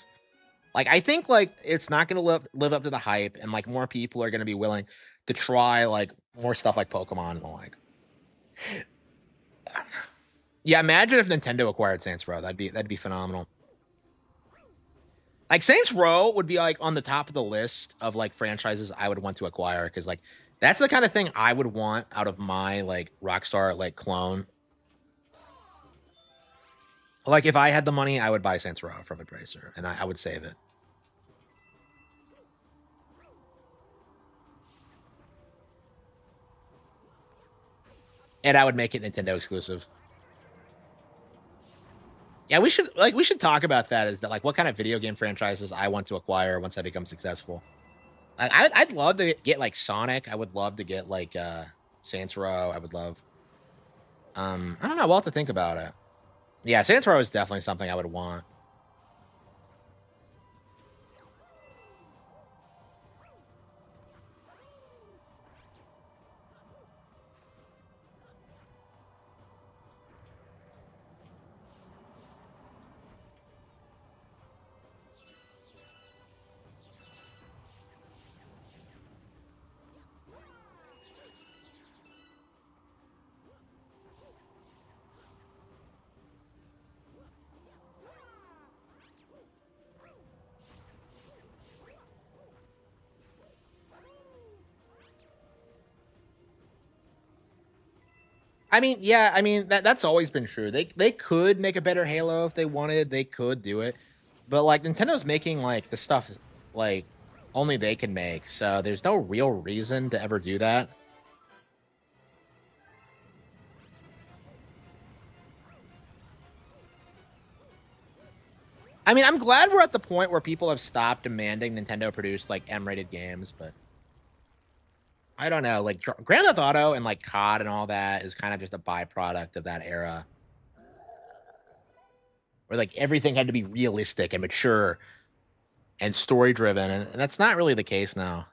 Like, I think, like, it's not going to live up to the hype, and, like, more people are going to be willing to try, like, more stuff like Pokemon and the like. Yeah, imagine if Nintendo acquired Saints Row. That'd be phenomenal. Like, Saints Row would be, like, on the top of the list of, like, franchises I would want to acquire, because, like, that's the kind of thing I would want out of my, like, Rockstar, like, clone. Like, if I had the money, I would buy Saints Row from a Bracer, and I would save it. And I would make it Nintendo exclusive. Yeah, we should talk about that. Is that, like, what kind of video game franchises I want to acquire once I become successful? I'd love to get, like, Sonic. I would love to get, like, Saints Row. I would love. I don't know. We'll have to think about it. Yeah, Saints Row is definitely something I would want. I mean, yeah, I mean that's always been true. They could make a better Halo if they wanted. They could do it, but like Nintendo's making like the stuff like only they can make, so there's no real reason to ever do that. I mean, I'm glad we're at the point where people have stopped demanding Nintendo produce like M-rated games, but I don't know. Like Grand Theft Auto and like COD and all that is kind of just a byproduct of that era, where like everything had to be realistic and mature and story driven, and that's not really the case now.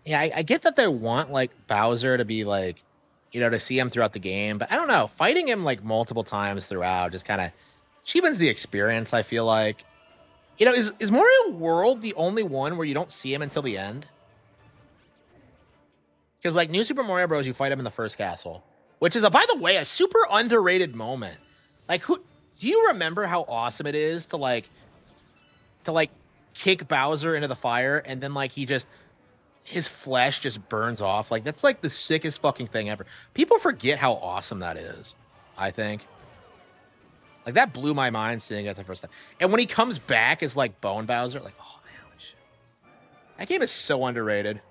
Yeah, I get that they want like Bowser to be like, to see him throughout the game, but I don't know. Fighting him like multiple times throughout just kind of cheapens the experience. I feel like, is Mario World the only one where you don't see him until the end? Because like New Super Mario Bros, you fight him in the first castle, which is by the way, a super underrated moment. Like, who do you remember how awesome it is to kick Bowser into the fire and then like his flesh just burns off? Like, that's like the sickest fucking thing ever. People forget how awesome that is, I think. Like, that blew my mind seeing it the first time. And when he comes back as like Bone Bowser, like, oh man, holy shit. That game is so underrated.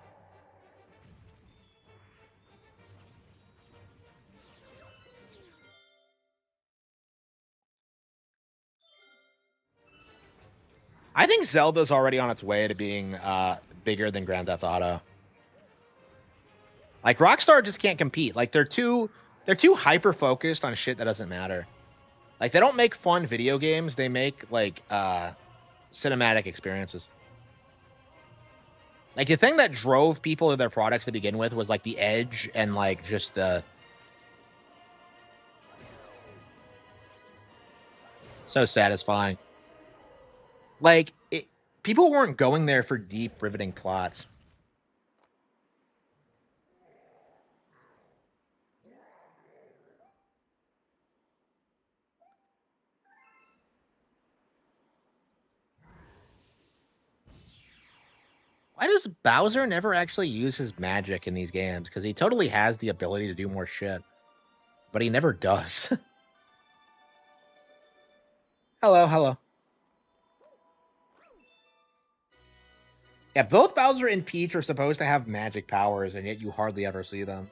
I think Zelda's already on its way to being bigger than Grand Theft Auto. Like, Rockstar just can't compete. Like, they're too hyper focused on shit that doesn't matter. Like, they don't make fun video games. They make like cinematic experiences. Like, the thing that drove people to their products to begin with was like the edge and like just the so satisfying. Like, people weren't going there for deep, riveting plots. Why does Bowser never actually use his magic in these games? Because he totally has the ability to do more shit, but he never does. Hello, hello. Yeah, both Bowser and Peach are supposed to have magic powers, and yet you hardly ever see them.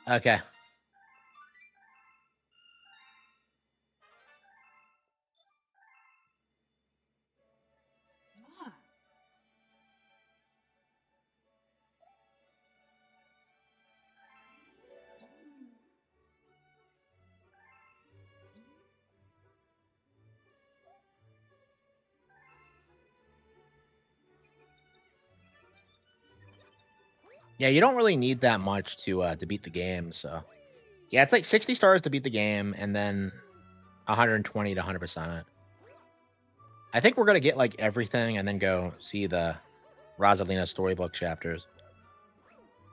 Okay. Yeah, you don't really need that much to beat the game, so yeah, it's like 60 stars to beat the game, and then 120 to 100% it. I think we're gonna get like everything, and then go see the Rosalina storybook chapters.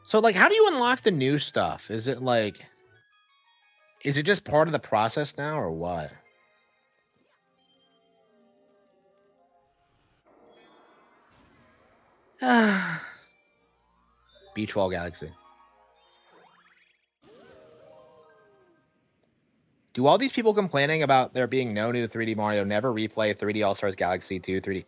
So like, how do you unlock the new stuff? Is it like, is it just part of the process now, or what? Beach Ball Galaxy. Do all these people complaining about there being no new 3D Mario never replay 3D All Stars Galaxy 2 3D?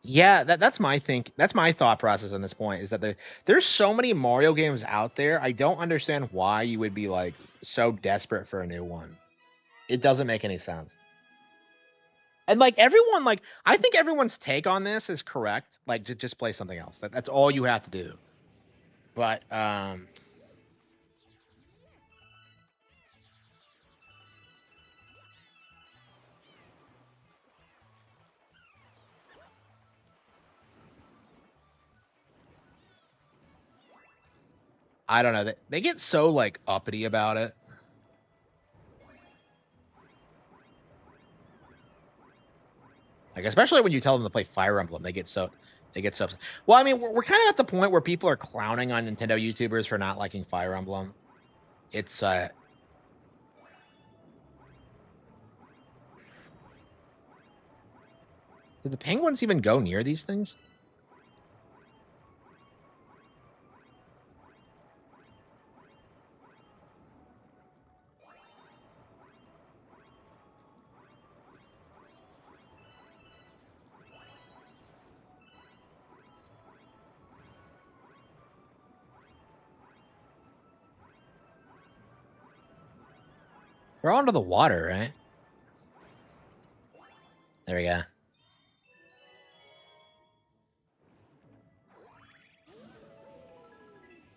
Yeah, that's my that's my thought process on this point, is that there's so many Mario games out there. I don't understand why you would be like so desperate for a new one. It doesn't make any sense. And like everyone, like I think everyone's take on this is correct. Like just play something else. That's all you have to do. But I don't know. They get so like uppity about it. Like especially when you tell them to play Fire Emblem, they get so well. I mean, we're kind of at the point where people are clowning on Nintendo YouTubers for not liking Fire Emblem. It's do the penguins even go near these things? We're onto the water, right? There we go.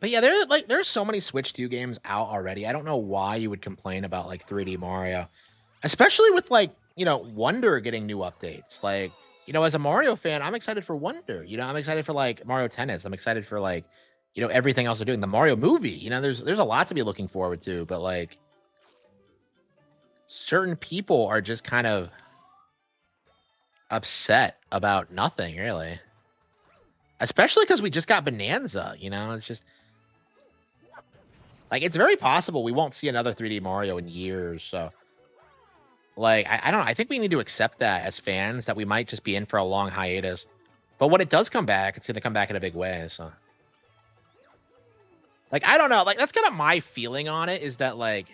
But yeah, there's so many Switch 2 games out already. I don't know why you would complain about like 3D Mario, especially with like, Wonder getting new updates. Like, as a Mario fan, I'm excited for Wonder. I'm excited for like Mario Tennis. I'm excited for like, everything else they're doing. The Mario movie. There's a lot to be looking forward to, but like certain people are just kind of upset about nothing really. Especially because we just got Bonanza, it's just like it's very possible we won't see another 3D Mario in years. So, like, I don't know. I think we need to accept that as fans, that we might just be in for a long hiatus. But when it does come back, it's going to come back in a big way. So, like, I don't know. Like, that's kind of my feeling on it, is that like,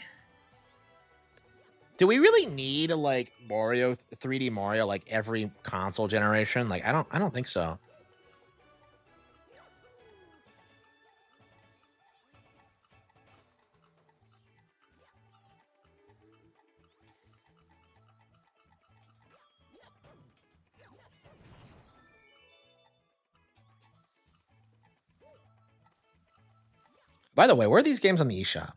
do we really need like 3D Mario like every console generation? Like, I don't think so. By the way, where are these games on the eShop?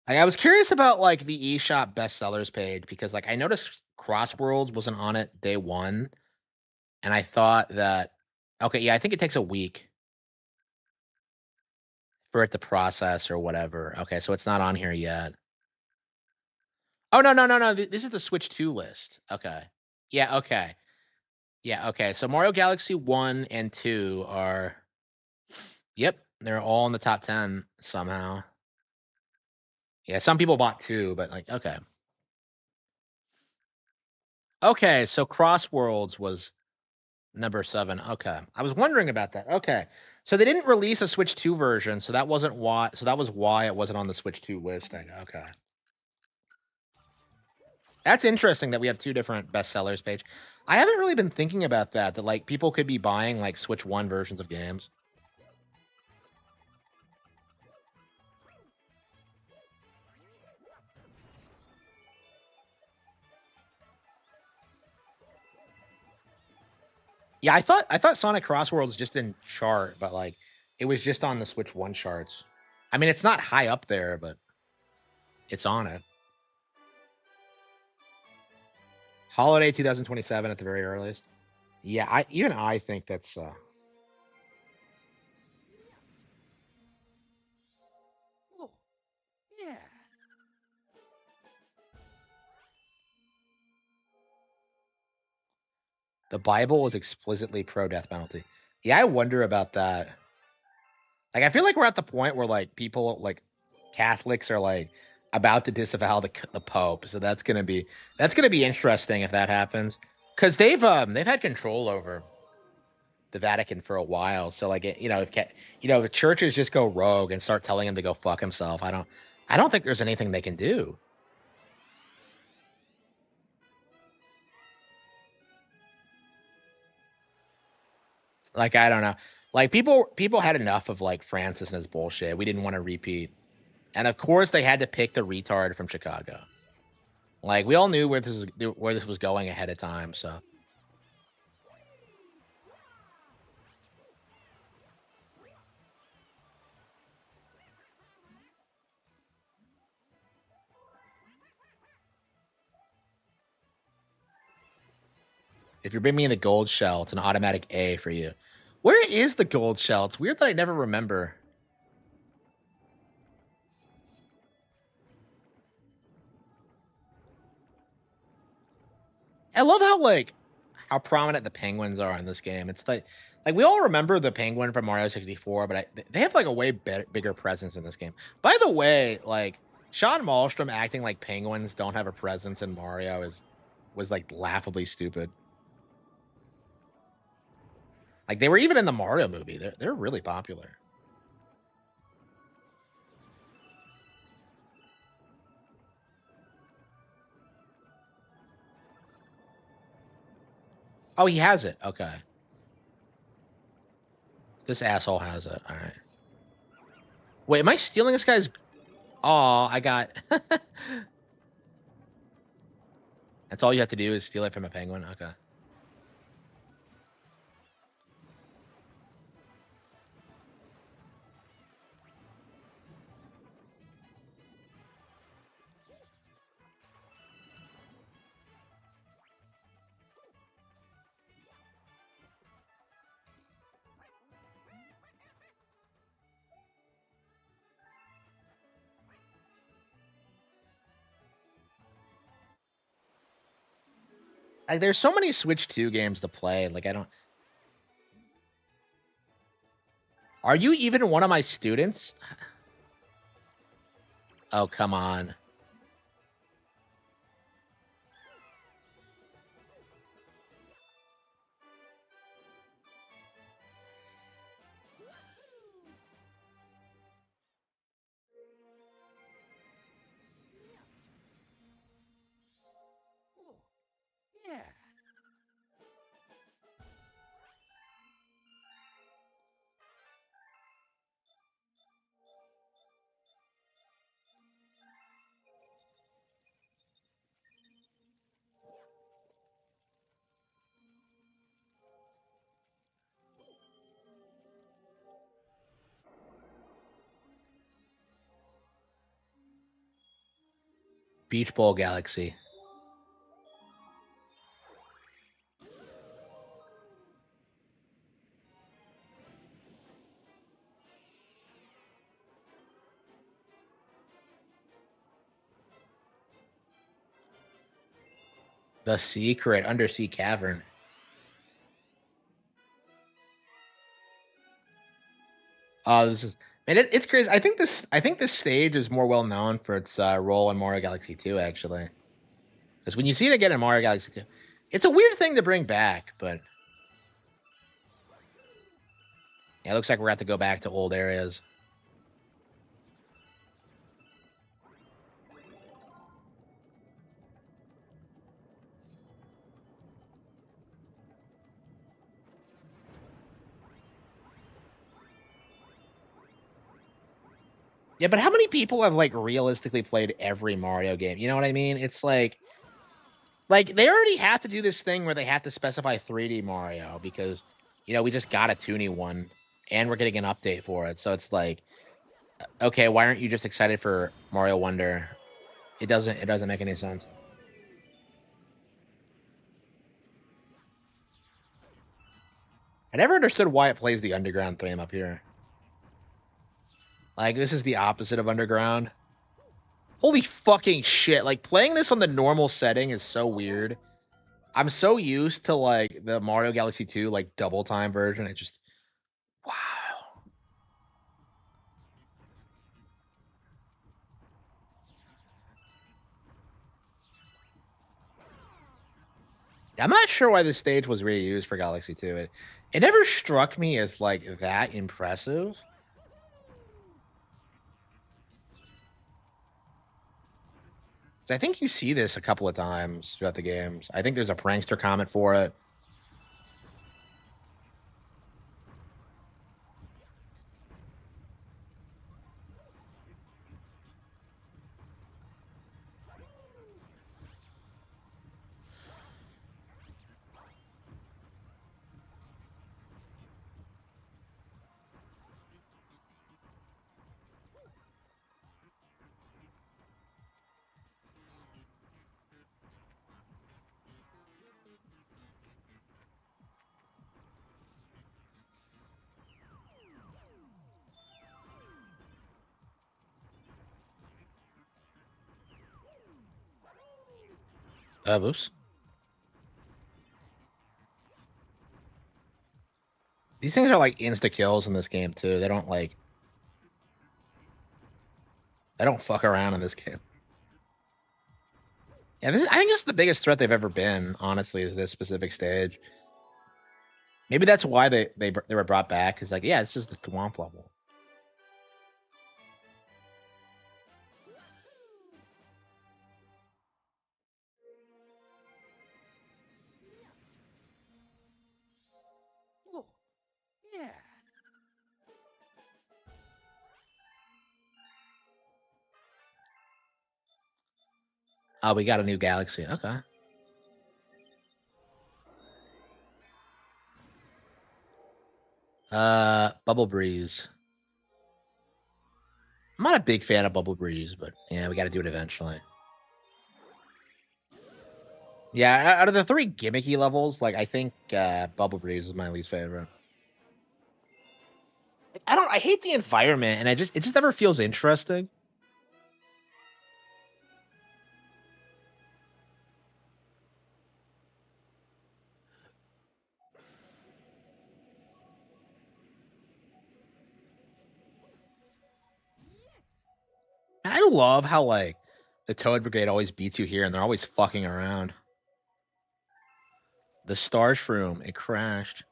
Like, I was curious about like the eShop bestsellers page, because like I noticed Crossworlds wasn't on it day one, and I thought that, okay, yeah, I think it takes a week. for it to process or whatever. Okay, so it's not on here yet. Oh no, no, no, no. This is the Switch 2 list. Okay. Yeah, okay. Yeah, okay. So Mario Galaxy 1 and 2 are, yep, they're all in the top 10 somehow. Yeah, some people bought 2, but like, okay. Okay, so Crossworlds was number 7. Okay. I was wondering about that. Okay. So they didn't release a Switch 2 version, so that wasn't why, so that was why it wasn't on the Switch 2 listing. Okay. That's interesting that we have 2 different bestsellers page. I haven't really been thinking about that like people could be buying like Switch 1 versions of games. Yeah, I thought Sonic Crossworlds just didn't chart, but like it was just on the Switch 1 charts. I mean, it's not high up there, but it's on it. Holiday 2027 at the very earliest. Yeah, I think that's Oh, yeah. the Bible was explicitly pro death penalty. Yeah, I wonder about that. Like I feel like we're at the point where like people like Catholics are like about to disavow the Pope, so that's gonna be interesting if that happens, because they've had control over the Vatican for a while. So like if churches just go rogue and start telling him to go fuck himself, I don't think there's anything they can do. Like I don't know. Like people had enough of like Francis and his bullshit. We didn't want to repeat. And of course they had to pick the retard from Chicago. Like we all knew where this was going ahead of time, so if you're bringing me the gold shell, it's an automatic A for you. Where is the gold shell? It's weird that I never remember. I love how prominent the penguins are in this game. It's like we all remember the penguin from Mario 64, but they have like a way bigger presence in this game. By the way, like Sean Malmstrom acting like penguins don't have a presence in Mario was like laughably stupid. Like they were even in the Mario movie. They're really popular. Oh, he has it. Okay. This asshole has it. All right. Wait, am I stealing this guy's? Oh, I got. That's all you have to do is steal it from a penguin. Okay. Like, there's so many Switch 2 games to play. Like, I don't. Are you even one of my students? Oh, come on. Oh, yeah. Beach Bowl Galaxy. The secret undersea cavern. Oh, this is man. It's crazy. I think this stage is more well known for its role in Mario Galaxy 2, actually. Because when you see it again in Mario Galaxy 2, it's a weird thing to bring back, but yeah, it looks like we're going to have to go back to old areas. Yeah, but how many people have like realistically played every Mario game? You know what I mean? It's like they already have to do this thing where they have to specify 3D Mario because we just got a 2D one and we're getting an update for it. So it's like, okay, why aren't you just excited for Mario Wonder? It doesn't make any sense. I never understood why it plays the underground theme up here. Like this is the opposite of underground. Holy fucking shit. Like playing this on the normal setting is so weird. I'm so used to like the Mario Galaxy 2 like double time version. It just wow. I'm not sure why this stage was reused for Galaxy 2. It never struck me as like that impressive. I think you see this a couple of times throughout the games. I think there's a prankster comment for it. Oops. These things are like insta kills in this game too. They don't fuck around in this game. Yeah, I think this is the biggest threat they've ever been. Honestly, is this specific stage. Maybe that's why they were brought back. Cause like, yeah, it's just the Thwomp level. Oh, yeah. Oh, we got a new galaxy. Okay. Bubble Breeze. I'm not a big fan of Bubble Breeze, but yeah, we got to do it eventually. Yeah, out of the 3 gimmicky levels, like I think Bubble Breeze is my least favorite. I hate the environment, and it just never feels interesting. And I love how like the Toad Brigade always beats you here, and they're always fucking around. The Star Shroom, it crashed.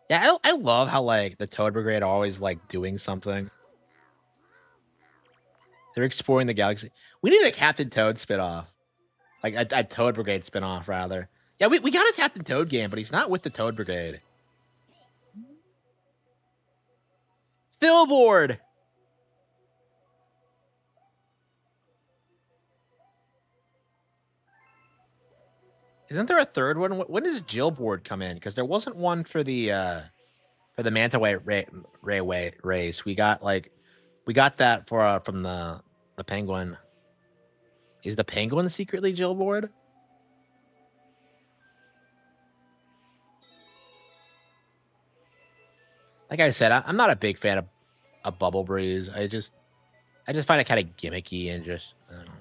Yeah, I love how like the Toad Brigade are always like doing something. They're exploring the galaxy. We need a Captain Toad spin-off. Like a Toad Brigade spin-off, rather. Yeah, we got a Captain Toad game, but he's not with the Toad Brigade. Billboard! Isn't there a third one? When does Jillboard come in? Because there wasn't one for the Manta Ray race. We got that for from the Penguin. Is the penguin secretly Jill bored? Like I said, I'm not a big fan of Bubble Breeze. I just find it kind of gimmicky and just I don't know.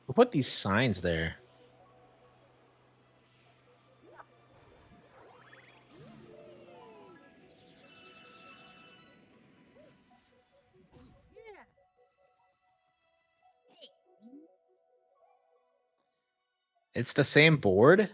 Who put these signs there? It's the same board?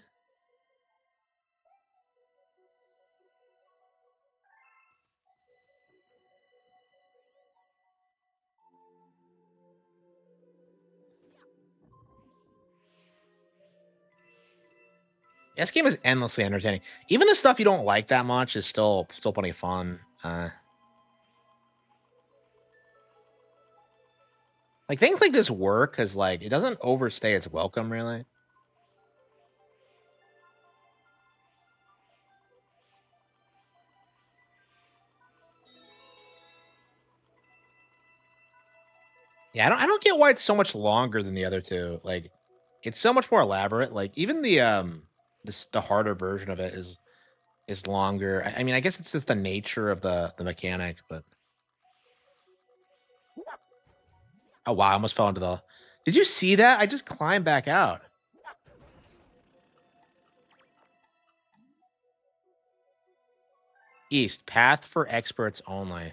This game is endlessly entertaining. Even the stuff you don't like that much is still plenty of fun. Like things like this work because like it doesn't overstay its welcome really. Yeah, I don't get why it's so much longer than the other two. Like, it's so much more elaborate. Like, even the harder version of it is longer. I mean, I guess it's just the nature of the mechanic, but oh wow, I almost fell into the. Did you see that? I just climbed back out. East path for experts only.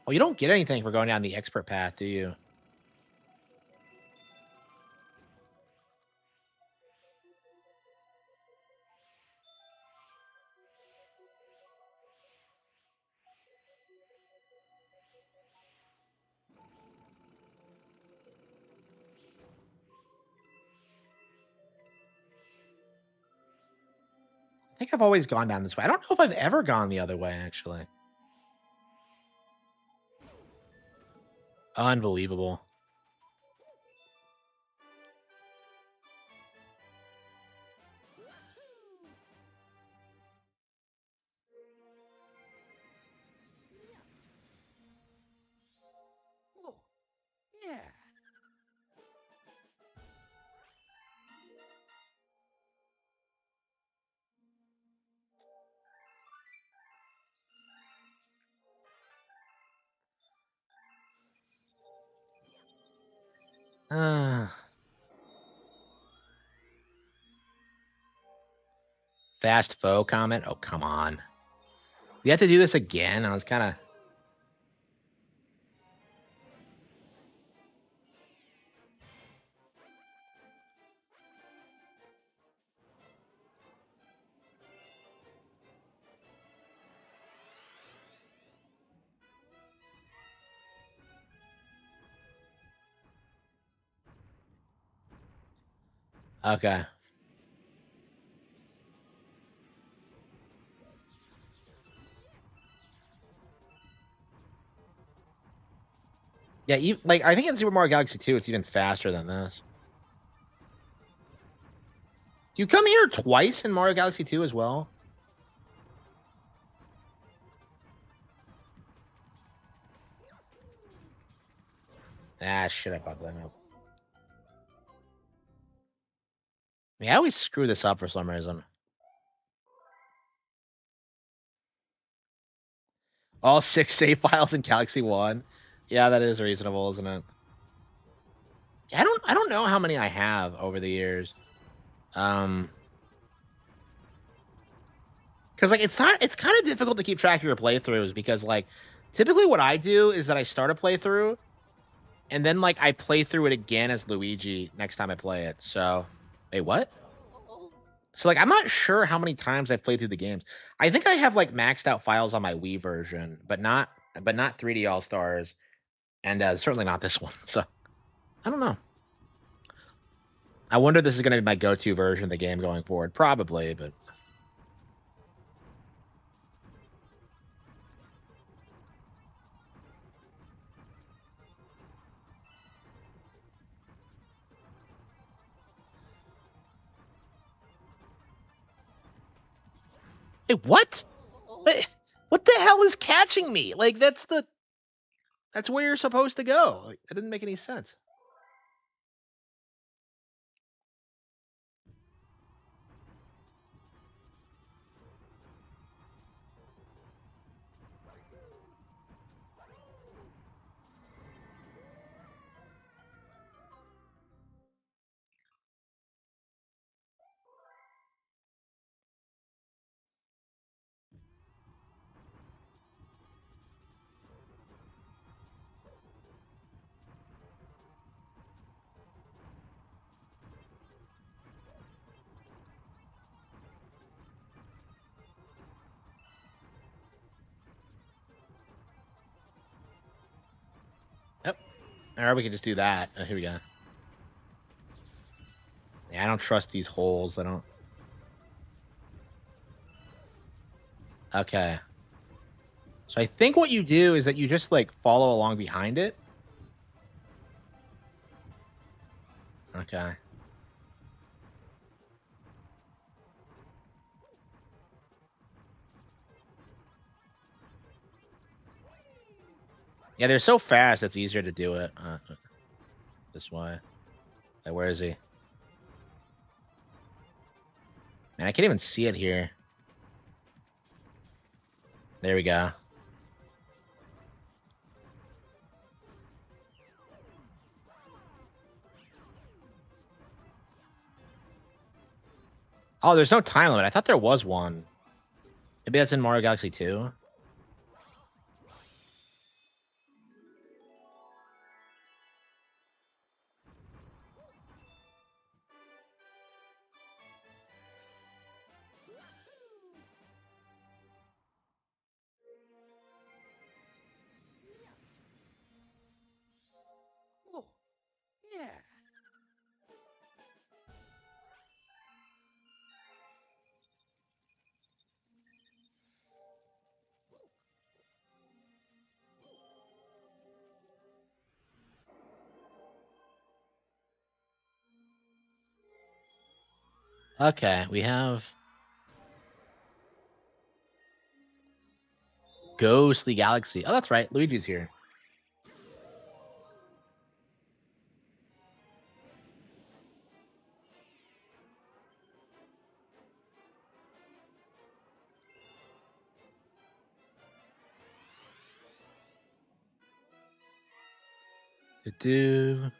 Well, you don't get anything for going down the expert path, do you? I think I've always gone down this way. I don't know if I've ever gone the other way, actually. Unbelievable. Yeah. Fast foe comment? Oh, come on. We have to do this again? I was kind of... Okay. Yeah, like I think in Super Mario Galaxy 2, it's even faster than this. Do you come here twice in Mario Galaxy 2 as well? Ah, shit, I bugged that up. Yeah, I always screw this up for some reason. All 6 save files in Galaxy 1. Yeah, that is reasonable, isn't it? I don't know how many I have over the years. Because like it's kind of difficult to keep track of your playthroughs because like Typically what I do is that I start a playthrough, and then, like, I play through it again as Luigi next time I play it. So, wait, what? So, like, I'm not sure how many times I've played through the games. I think I have, like, maxed out files on my Wii version, but not 3D All Stars, and certainly not this one. So, I don't know. I wonder if this is going to be my go-to version of the game going forward. Probably, but hey, what? What the hell is catching me? Like, that's where you're supposed to go. Like, that didn't make any sense. Yep. Or we can just do that. Here we go. Yeah, I don't trust these holes. I don't. Okay. So I think what you do is that you just, like, follow along behind it. Okay. Yeah, they're so fast, it's easier to do it this way. Like, where is he? Man, I can't even see it here. There we go. Oh, there's no time limit. I thought there was one. Maybe that's in Mario Galaxy 2. Oh, yeah. Okay, we have Ghostly Galaxy. Oh, that's right. Luigi's here. Do.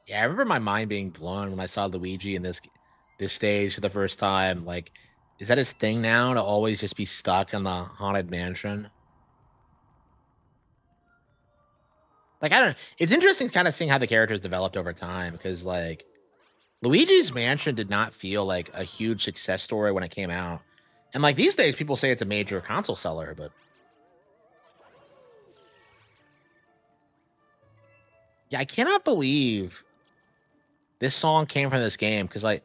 Yeah, I remember my mind being blown when I saw Luigi in this stage for the first time. Like, is that his thing now to always just be stuck in the haunted mansion? Like, I don't. It's interesting kind of seeing how the characters developed over time because, like, Luigi's Mansion did not feel like a huge success story when it came out, and, like, these days people say it's a major console seller, but yeah, I cannot believe this song came from this game because, like,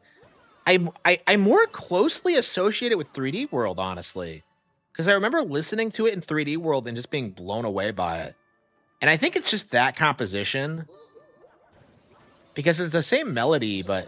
I more closely associate it with 3D World, honestly, because I remember listening to it in 3D World and just being blown away by it. And I think it's just that composition because it's the same melody, but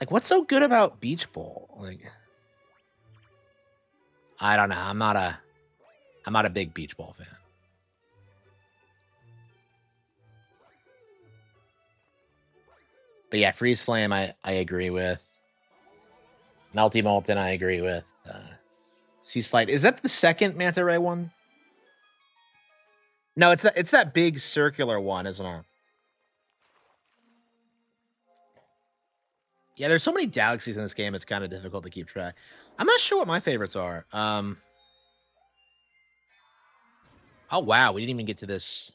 Like, what's so good about Beach Bowl? Like, I don't know. I'm not a big Beach Bowl fan. But yeah, Freeze Flame, I agree with. Melty Molten, I agree with. Sea Slide, is that the second Manta Ray one? No, it's that big circular one, isn't it? Yeah, there's so many galaxies in this game. It's kind of difficult to keep track. I'm not sure what my favorites are. Oh wow, we didn't even get to this.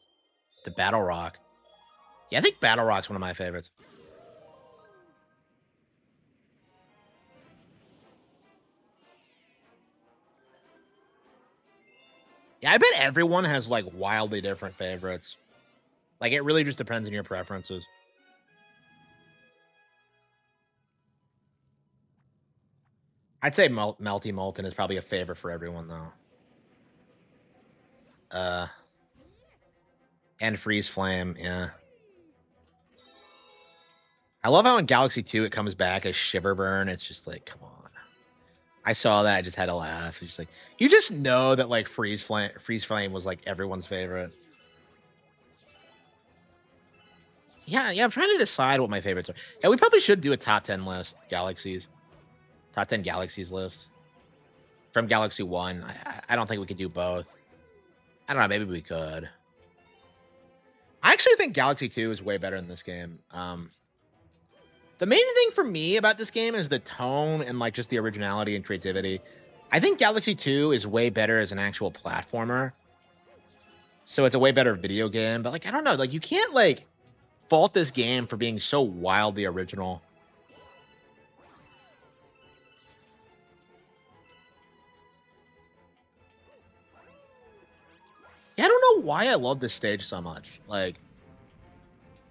The Battle Rock. Yeah, I think Battle Rock's one of my favorites. Yeah, I bet everyone has like wildly different favorites. Like it really just depends on your preferences. I'd say Melty Molten is probably a favorite for everyone though. Uh, and Freeze Flame, yeah. I love how in Galaxy 2 it comes back as Shiverburn. It's just like, come on. I saw that, I just had to laugh. It's just like you just know that like Freeze Flame was like everyone's favorite. Yeah, I'm trying to decide what my favorites are. Yeah, we probably should do a top 10 list, galaxies. Top 10 galaxies list. From Galaxy 1. I don't think we could do both. I don't know, maybe we could. I actually think Galaxy 2 is way better than this game. The main thing for me about this game is the tone and like just the originality and creativity. I think Galaxy 2 is way better as an actual platformer. So it's a way better video game, but like I don't know, like you can't like fault this game for being so wildly original. Yeah, I don't know why I love this stage so much.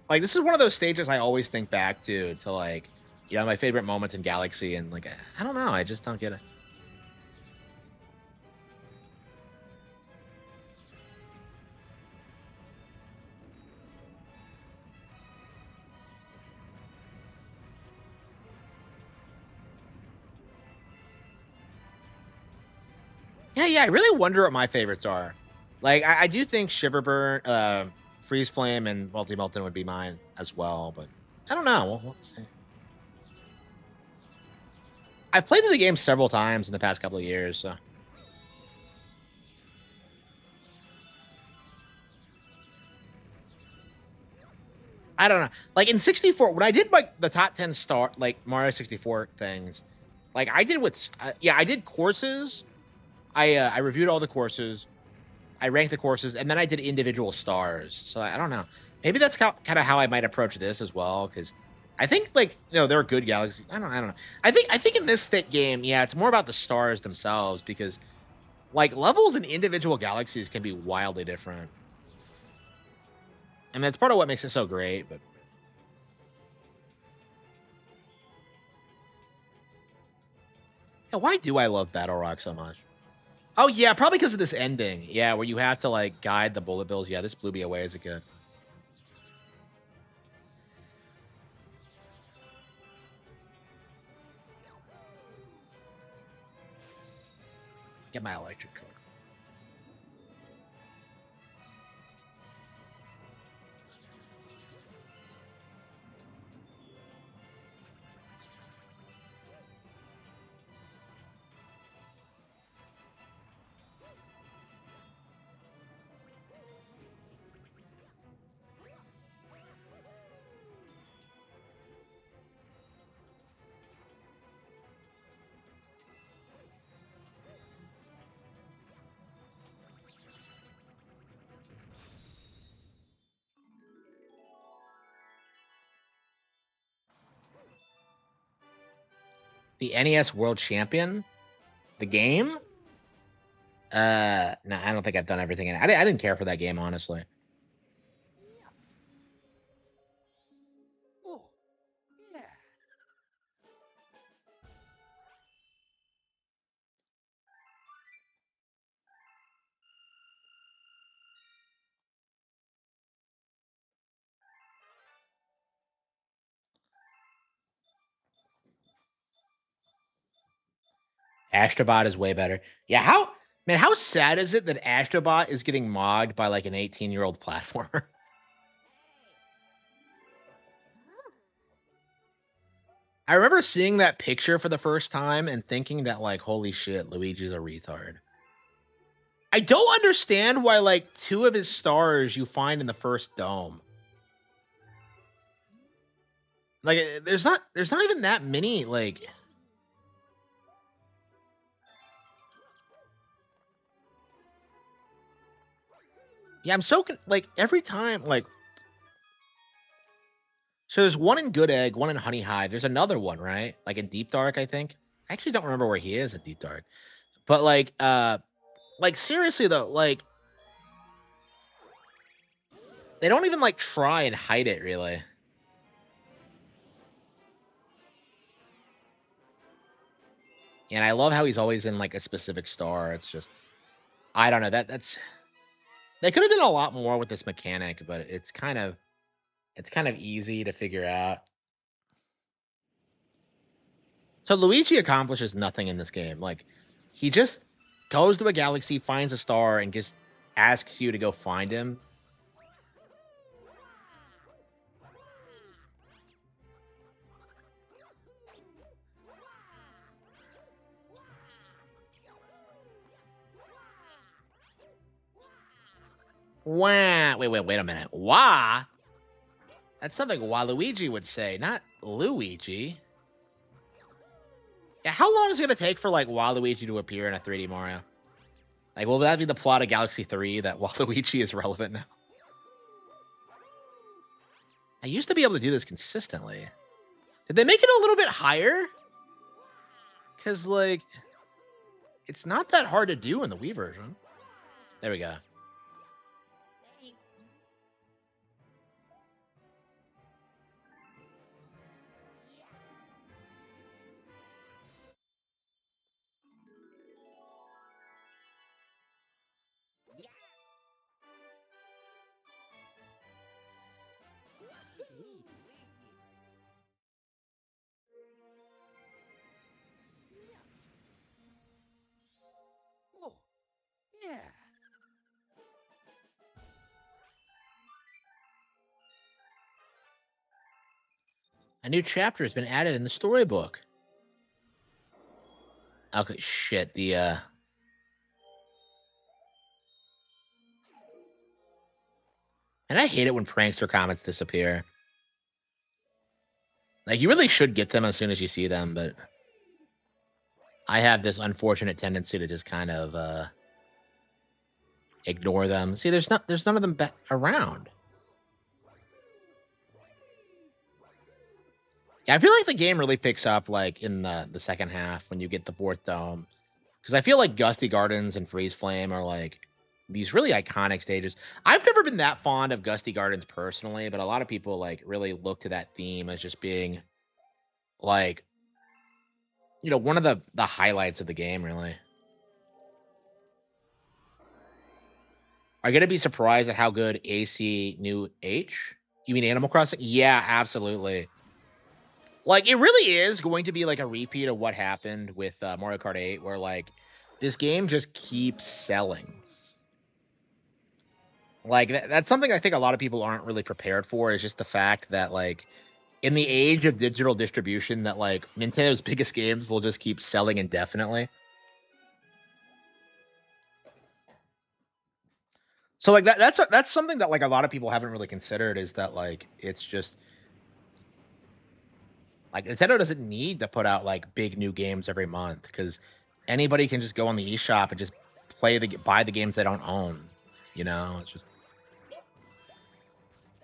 Like this is one of those stages I always think back to like, you know, my favorite moments in Galaxy, and like I don't know, I just don't get it. Yeah, I really wonder what my favorites are. Like I do think Shiverburn, Freeze Flame, and Multi Melton would be mine as well, but I don't know. We'll have to see. I've played through the game several times in the past couple of years, so I don't know. Like in 64, when I did like the top 10 star like Mario 64 things, like I did with yeah, I did courses. I reviewed all the courses. I ranked the courses, and then I did individual stars. So I don't know. Maybe that's kind of how I might approach this as well, because I think like there are good galaxies. I don't know. I think in this thick game, yeah, it's more about the stars themselves because like levels in individual galaxies can be wildly different. I mean, that's part of what makes it so great. But yeah, why do I love Battle Rock so much? Oh yeah, probably because of this ending. Yeah, where you have to like guide the bullet bills. Yeah, this blew me away as a kid. Get my electric car. The NES World Champion, the game. No, I don't think I've done everything in it. I didn't care for that game, honestly. Oh, yeah. Astrobot is way better. Yeah, how sad is it that Astrobot is getting mogged by like an 18-year-old platformer? I remember seeing that picture for the first time and thinking that like, holy shit, Luigi's a retard. I don't understand why like 2 of his stars you find in the first dome. Like there's not even that many like. Yeah, I'm so like every time like. So there's one in Good Egg, one in Honey Hive. There's another one, right? Like in Deep Dark, I think. I actually don't remember where he is in Deep Dark. But like seriously though, like they don't even like try and hide it really. And I love how he's always in like a specific star. It's just I don't know, that's they could have done a lot more with this mechanic, but it's kind of easy to figure out. So Luigi accomplishes nothing in this game. Like he just goes to a galaxy, finds a star, and just asks you to go find him. Wah. Wait a minute. Wah? That's something Waluigi would say, not Luigi. Yeah, how long is it going to take for, like, Waluigi to appear in a 3D Mario? Like, will that be the plot of Galaxy 3, that Waluigi is relevant now? I used to be able to do this consistently. Did they make it a little bit higher? Because, like, it's not that hard to do in the Wii version. There we go. Oh, yeah. A new chapter has been added in the storybook. Okay, shit. And I hate it when prankster comments disappear. Like, you really should get them as soon as you see them, but I have this unfortunate tendency to just kind of ignore them. See, there's none of them around. Yeah, I feel like the game really picks up like in the second half when you get the 4th dome, because I feel like Gusty Gardens and Freeze Flame are like these really iconic stages. I've never been that fond of Gusty Gardens personally, but a lot of people like really look to that theme as just being like, you know, one of the highlights of the game, really. Are you gonna be surprised at how good AC New H? You mean Animal Crossing? Yeah, absolutely. Like, it really is going to be like a repeat of what happened with Mario Kart 8, where like this game just keeps selling. Like that's something I think a lot of people aren't really prepared for, is just the fact that like in the age of digital distribution, that like Nintendo's biggest games will just keep selling indefinitely. So like that's something that like a lot of people haven't really considered, is that like it's just like Nintendo doesn't need to put out like big new games every month, because anybody can just go on the eShop and just buy the games they don't own. You know, it's just.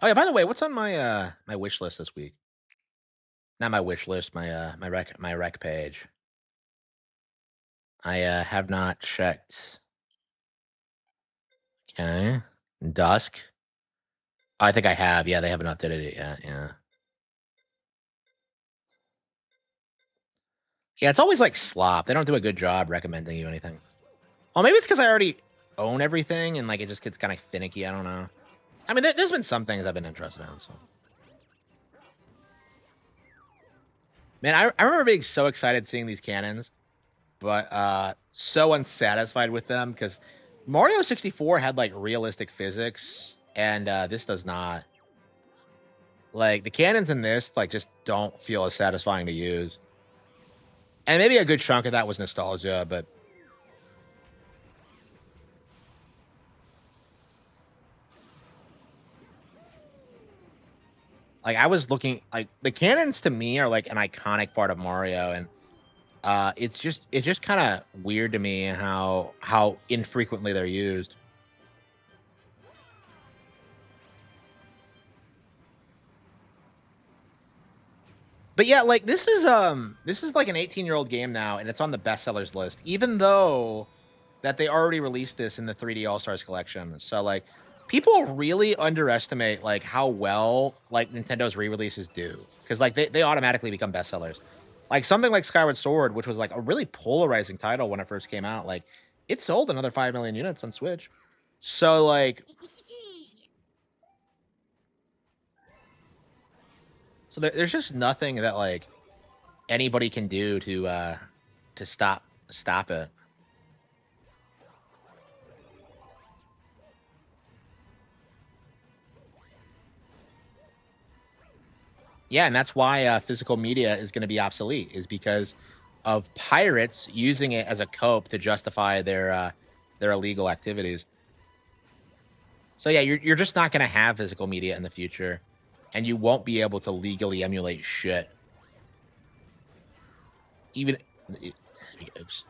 Oh yeah, by the way, what's on my my wish list this week? Not my wish list, my rec page. I have not checked. Okay, Dusk. I think I have. Yeah, they haven't updated it yet. Yeah. Yeah, it's always like slop. They don't do a good job recommending you anything. Well, maybe it's because I already own everything and like it just gets kind of finicky. I don't know. I mean, there's been some things I've been interested in. So. Man, I remember being so excited seeing these cannons. but so unsatisfied with them because Mario 64 had like realistic physics, and this does not. Like the cannons in this like just don't feel as satisfying to use. And maybe a good chunk of that was nostalgia, but like I was looking like the cannons to me are like an iconic part of Mario, and it's just kind of weird to me how infrequently they're used. But yeah, like this is like an 18-year-old game now, and it's on the bestsellers list, even though that they already released this in the 3D All Stars collection. So like people really underestimate like how well like Nintendo's re-releases do, because like they automatically become bestsellers. Like something like Skyward Sword, which was like a really polarizing title when it first came out, like it sold another 5 million units on Switch. So like there's just nothing that like anybody can do to stop it. Yeah, and that's why physical media is going to be obsolete, is because of pirates using it as a cope to justify their illegal activities. So yeah, you're just not going to have physical media in the future, and you won't be able to legally emulate shit. Even oops.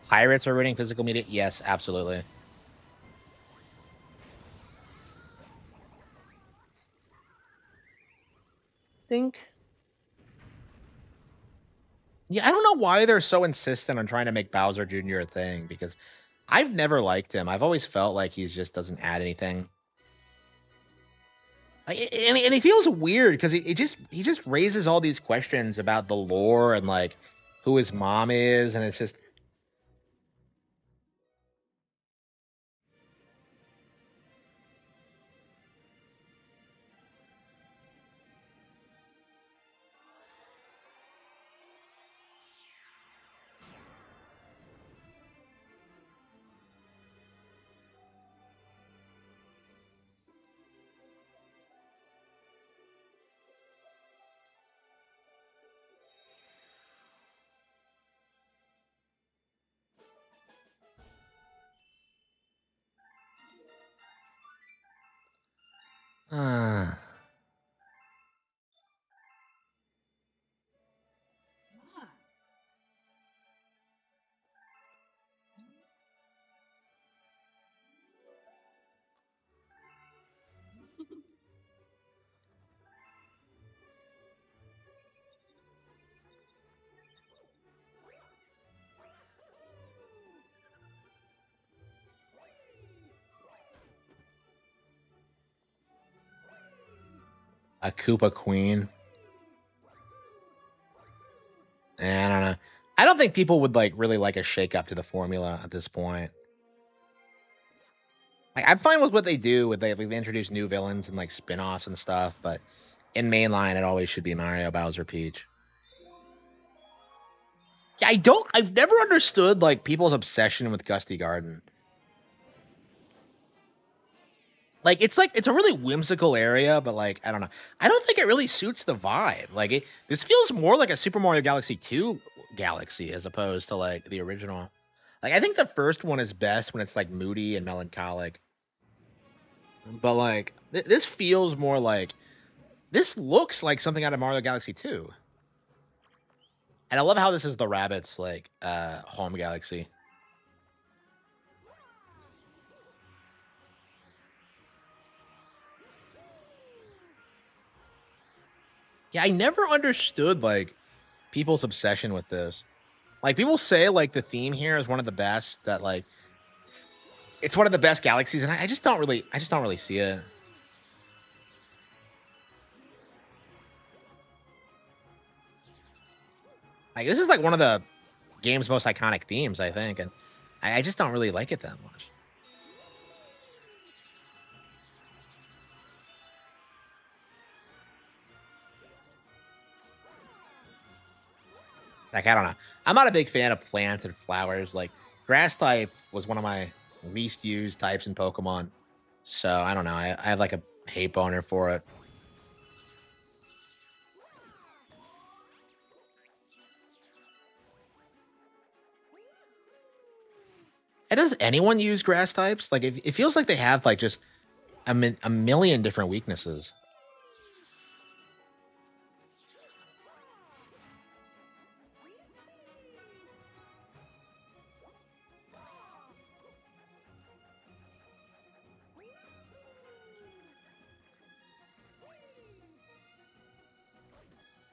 Pirates are ruining physical media. Yes, absolutely. Think. Yeah, I don't know why they're so insistent on trying to make Bowser Jr. a thing, because I've never liked him. I've always felt like he just doesn't add anything. And he feels weird because he just raises all these questions about the lore and like who his mom is, and it's just uh, a Koopa Queen. And I don't know. I don't think people would like really like a shake up to the formula at this point. Like I'm fine with what they do with they introduce new villains and like spin-offs and stuff, but in mainline it always should be Mario, Bowser, Peach. Yeah, I've never understood like people's obsession with Gusty Garden. Like it's a really whimsical area, but like I don't know. I don't think it really suits the vibe. Like this feels more like a Super Mario Galaxy 2 galaxy as opposed to like the original. Like I think the first one is best when it's like moody and melancholic. But like this feels more like this looks like something out of Mario Galaxy 2. And I love how this is the rabbit's like home galaxy. Yeah, I never understood like people's obsession with this. Like people say like the theme here is one of the best, that like it's one of the best galaxies, and I just don't really see it. Like this is like one of the game's most iconic themes, I think, and I just don't really like it that much. Like I don't know. I'm not a big fan of plants and flowers. Like grass type was one of my least used types in Pokemon. So I don't know. I have like a hate boner for it. And does anyone use grass types? Like it feels like they have like just a million different weaknesses.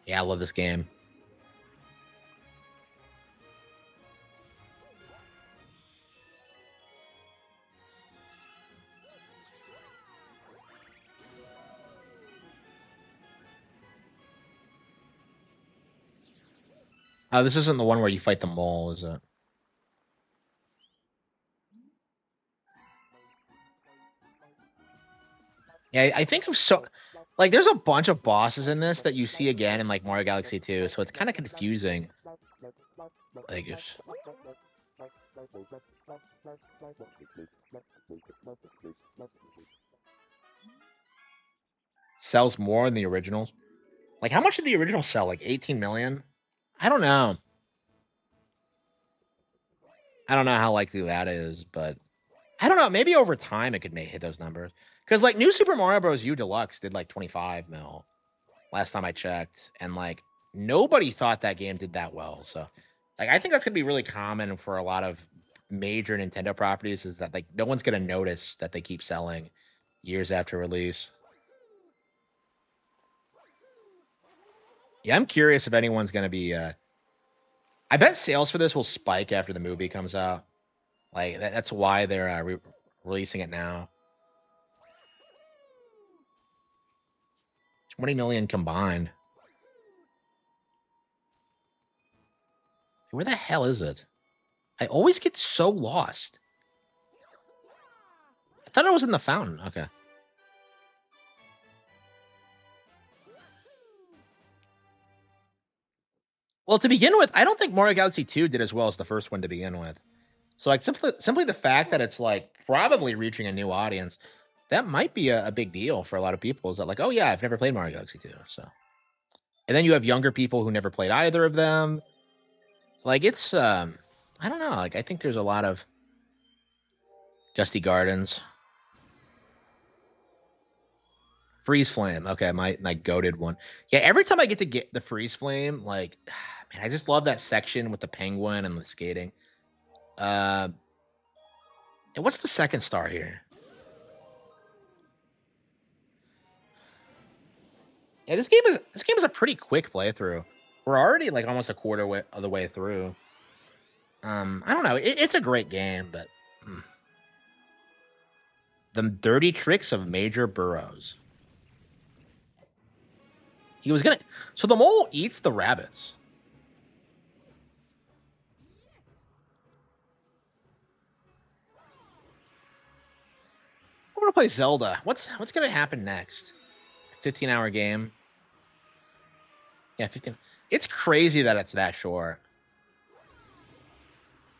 Yeah, I love this game. This isn't the one where you fight the mole, is it? Yeah, I think of so like there's a bunch of bosses in this that you see again in like Mario Galaxy 2, so it's kind of confusing. Like it's sells more than the originals. Like how much did the original sell? Like 18 million? I don't know. I don't know how likely that is, but I don't know. Maybe over time it could hit those numbers. Because like New Super Mario Bros. U Deluxe did like 25 mil last time I checked, and like nobody thought that game did that well. So like I think that's gonna be really common for a lot of major Nintendo properties, is that like no one's gonna notice that they keep selling years after release. Yeah, I'm curious if anyone's gonna be. I bet sales for this will spike after the movie comes out. Like that's why they're releasing it now. 20 million combined. Where the hell is it? I always get so lost. I thought it was in the fountain. Okay. Well, to begin with, I don't think Mario Galaxy 2 did as well as the first one to begin with. So like simply the fact that it's like probably reaching a new audience, that might be a big deal for a lot of people. Is that like, oh yeah, I've never played Mario Galaxy 2. So and then you have younger people who never played either of them. Like it's I don't know. Like I think there's a lot of Dusty Gardens. Freeze Flame. Okay, my goated one. Yeah, every time I get the Freeze Flame, like man, I just love that section with the penguin and the skating. Uh and what's the second star here? Yeah, this game is a pretty quick playthrough. We're already like almost a quarter of the way through. I don't know. It's a great game, but the dirty tricks of Major Burrows. He was gonna. So the mole eats the rabbits. I want to play Zelda. What's gonna happen next? 15-hour game. Yeah, 15. It's crazy that it's that short.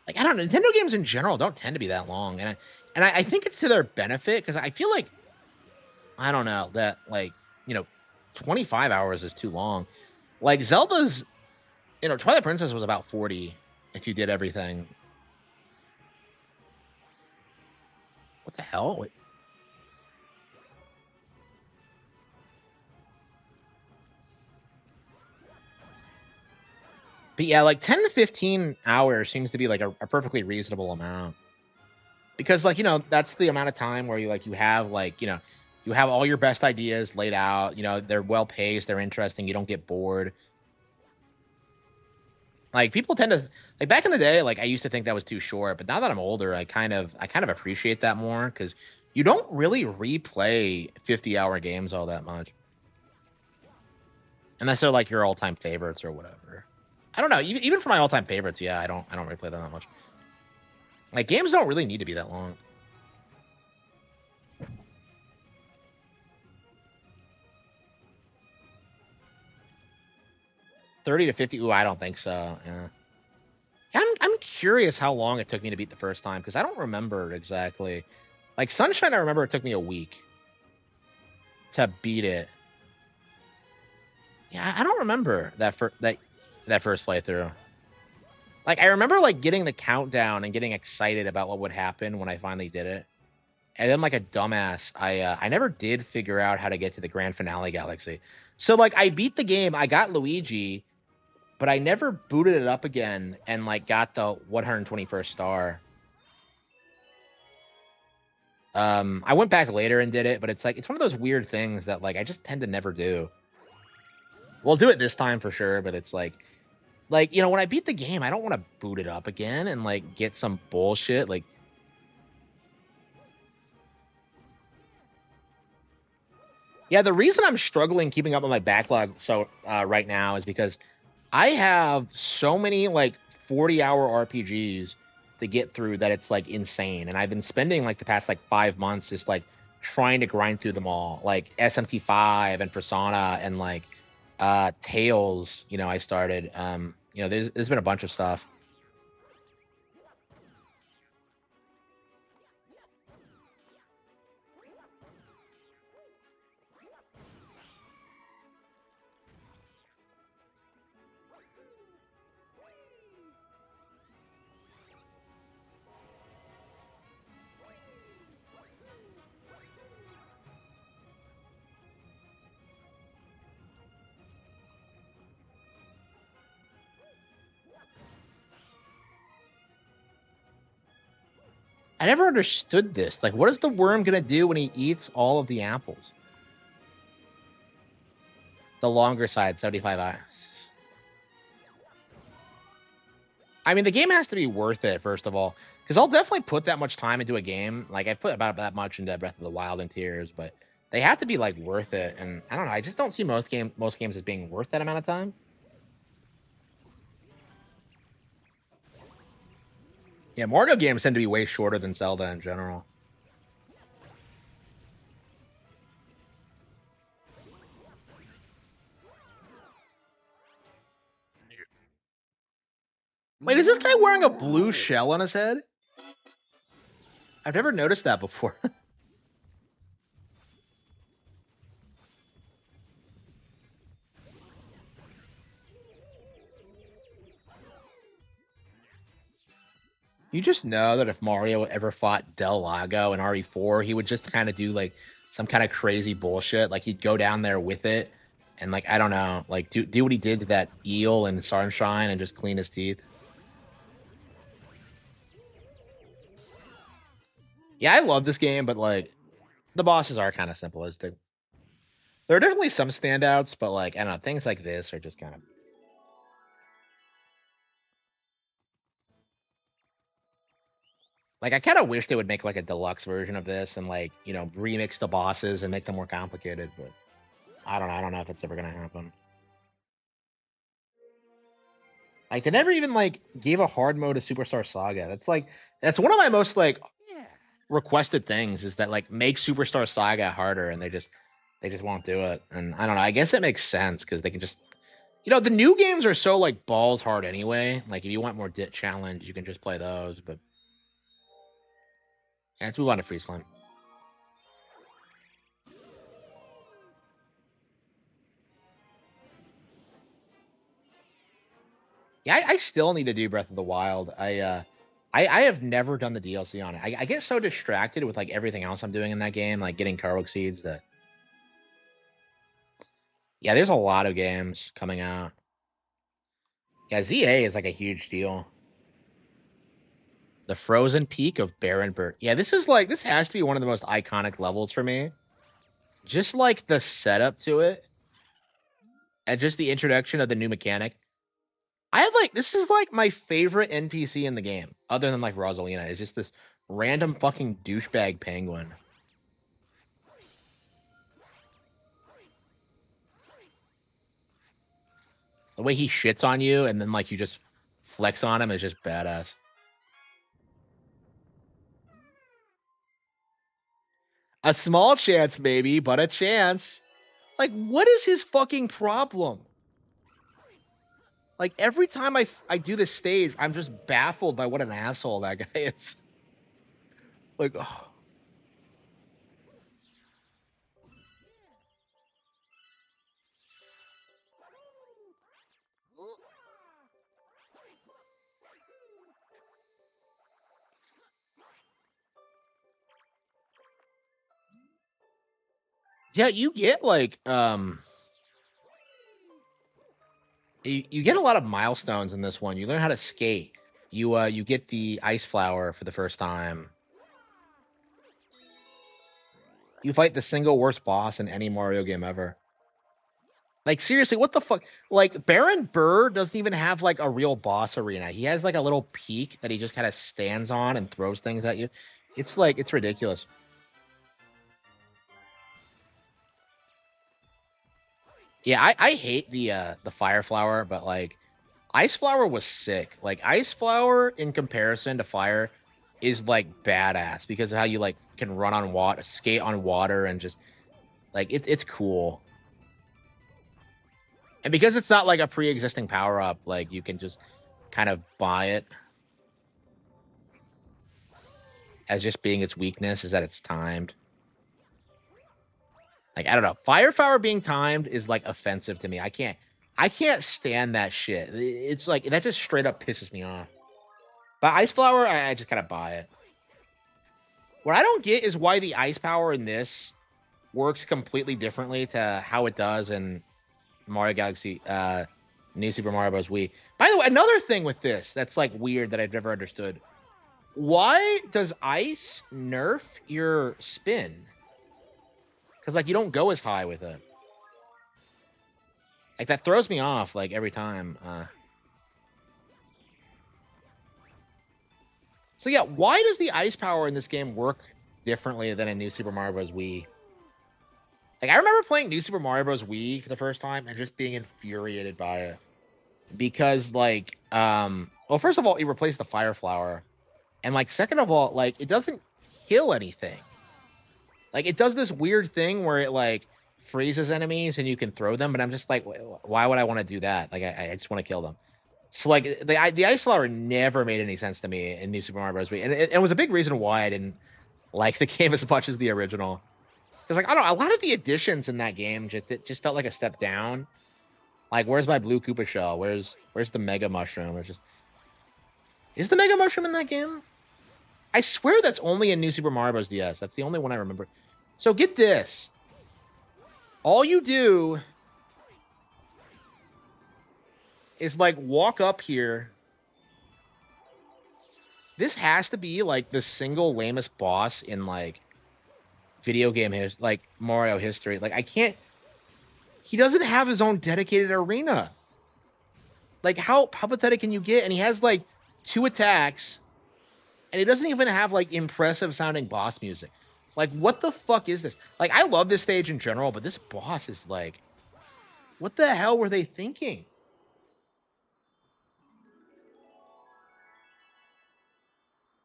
Like I don't know, Nintendo games in general don't tend to be that long, and I think it's to their benefit because I feel like I don't know that like 25 hours is too long. Like Zelda's, Twilight Princess was about 40 if you did everything. What the hell? Wait. But yeah, like 10 to 15 hours seems to be like a perfectly reasonable amount. Because like, that's the amount of time where you have like, you have all your best ideas laid out, they're well paced, they're interesting, you don't get bored. Like people tend to like back in the day, like I used to think that was too short, but now that I'm older, I kind of appreciate that more because you don't really replay 50-hour games all that much. Unless they're like your all-time favorites or whatever. I don't know. Even for my all-time favorites, yeah, I don't replay them that much. Like games don't really need to be that long. $30 to $50. Ooh, I don't think so. Yeah. I'm curious how long it took me to beat the first time because I don't remember exactly. Like Sunshine, I remember it took me a week to beat it. Yeah, I don't remember that first playthrough. Like I remember like getting the countdown and getting excited about what would happen when I finally did it. And then like a dumbass, I never did figure out how to get to the grand finale galaxy. So like I beat the game, I got Luigi, but I never booted it up again and like got the 121st star. I went back later and did it, but it's like it's one of those weird things that like I just tend to never do. We'll do it this time for sure, but it's like you know when I beat the game, I don't want to boot it up again and like get some bullshit like. Yeah, the reason I'm struggling keeping up with my backlog so right now is because I have so many like 40-hour RPGs to get through that it's like insane, and I've been spending like the past like 5 months just like trying to grind through them all, like SMT5 and Persona and like Tales. You know, I started. You know, there's been a bunch of stuff. I never understood this. Like, what is the worm gonna do when he eats all of the apples? The longer side, 75 hours. I mean, the game has to be worth it, first of all, because I'll definitely put that much time into a game. Like, I put about that much into Breath of the Wild and Tears, but they have to be like worth it. And I don't know. I just don't see most games as being worth that amount of time. Yeah, Mario games tend to be way shorter than Zelda in general. Wait, is this guy wearing a blue shell on his head? I've never noticed that before. You just know that if Mario ever fought Del Lago in RE4, he would just kind of do like some kind of crazy bullshit. Like he'd go down there with it and like I don't know, like do what he did to that eel in Sunshine and just clean his teeth. Yeah, I love this game, but like the bosses are kind of simplistic. There are definitely some standouts, but like I don't know, things like this are just kind of like I kind of wish they would make like a deluxe version of this and like you know remix the bosses and make them more complicated, but I don't know. I don't know if that's ever gonna happen. Like they never even like gave a hard mode to Superstar Saga. That's one of my most like requested things is that like make Superstar Saga harder, and they just won't do it. And I don't know. I guess it makes sense because they can just you know the new games are so like balls hard anyway. Like if you want more dit challenge, you can just play those. But yeah, let's move on to Freeze Flame. Yeah, I still need to do Breath of the Wild. I have never done the DLC on it. I get so distracted with like everything else I'm doing in that game, like getting Karok seeds. That yeah, there's a lot of games coming out. Yeah, ZA is like a huge deal. The Frozen Peak of Barenberg. Yeah, this has to be one of the most iconic levels for me. Just like the setup to it, and just the introduction of the new mechanic. I have like this is like my favorite NPC in the game, other than like Rosalina. Is just this random fucking douchebag penguin. The way he shits on you and then like you just flex on him is just badass. A small chance, maybe, but a chance. Like, what is his fucking problem? Like every time I do this stage, I'm just baffled by what an asshole that guy is. Like, oh. Yeah, you get like you get a lot of milestones in this one. You learn how to skate. You get the ice flower for the first time. You fight the single worst boss in any Mario game ever. Like seriously, what the fuck? Like Baron Burr doesn't even have like a real boss arena. He has like a little peak that he just kind of stands on and throws things at you. It's like it's ridiculous. Yeah, I hate the fire flower, but like ice flower was sick. Like ice flower in comparison to fire is like badass because of how you like can run on water, skate on water, and just like it's cool. And because it's not like a pre-existing power up, like you can just kind of buy it as just being its weakness is that it's timed. Like I don't know, fire flower being timed is like offensive to me. I can't stand that shit. It's like that just straight up pisses me off. But ice flower, I just kind of buy it. What I don't get is why the ice power in this works completely differently to how it does in Mario Galaxy, New Super Mario Bros. Wii. By the way, another thing with this that's like weird that I've never understood. Why does ice nerf your spin? Because like you don't go as high with it. Like that throws me off like every time. So yeah, why does the ice power in this game work differently than in New Super Mario Bros. Wii? Like I remember playing New Super Mario Bros. Wii for the first time and just being infuriated by it. Because like well first of all, it replaced the fire flower. And like second of all, like it doesn't kill anything. Like it does this weird thing where it like freezes enemies and you can throw them, but I'm just like, why would I want to do that? Like I just want to kill them. So like the ice flower never made any sense to me in New Super Mario Bros. Wii, and it was a big reason why I didn't like the game as much as the original. Because like I don't know, a lot of the additions in that game just felt like a step down. Like where's my blue Koopa shell? Where's the Mega Mushroom? It's just is the Mega Mushroom in that game? I swear that's only in New Super Mario Bros. DS. That's the only one I remember. So get this. All you do is like walk up here. This has to be like the single lamest boss in like video game like Mario history. Like I can't. He doesn't have his own dedicated arena. Like how pathetic can you get? And he has like 2 attacks, and he doesn't even have like impressive sounding boss music. Like what the fuck is this? Like I love this stage in general, but this boss is like, what the hell were they thinking?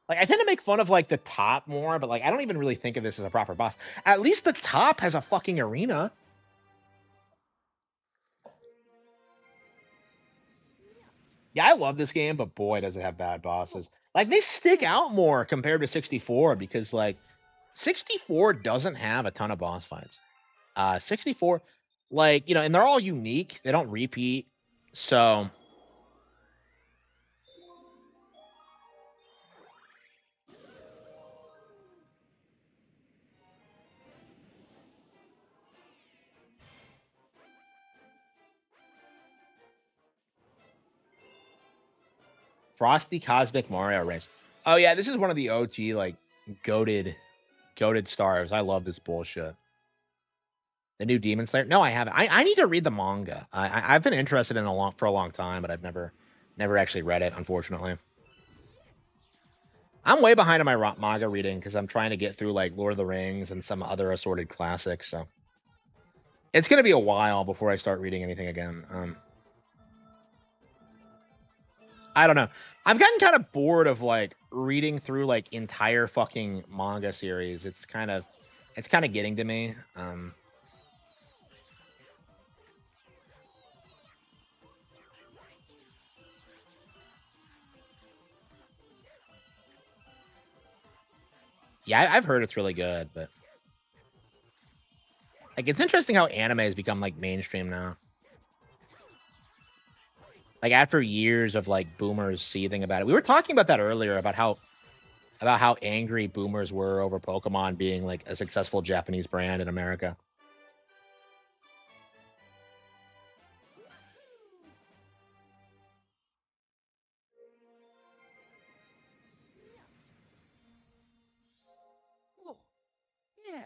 Like I tend to make fun of like the top more, but like I don't even really think of this as a proper boss. At least the top has a fucking arena. Yeah, I love this game, but boy, does it have bad bosses. Like they stick out more compared to 64 because like 64 doesn't have a ton of boss fights. 64, like, you know, and they're all unique. They don't repeat. So Frosty Cosmic Mario Race. Oh yeah, this is one of the OG like goaded stars. I love this bullshit. The new Demon Slayer. No, I haven't. I need to read the manga. I've been interested in for a long time, but I've never Never actually read it, unfortunately. I'm way behind on my manga reading because I'm trying to get through like Lord of the Rings and some other assorted classics. So it's gonna be a while before I start reading anything again. I don't know. I've gotten kind of bored of like reading through like entire fucking manga series. It's kind of getting to me. Yeah, I've heard it's really good, but like it's interesting how anime has become like mainstream now. Like after years of like boomers seething about it. We were talking about that earlier about how angry boomers were over Pokemon being like a successful Japanese brand in America. Yeah.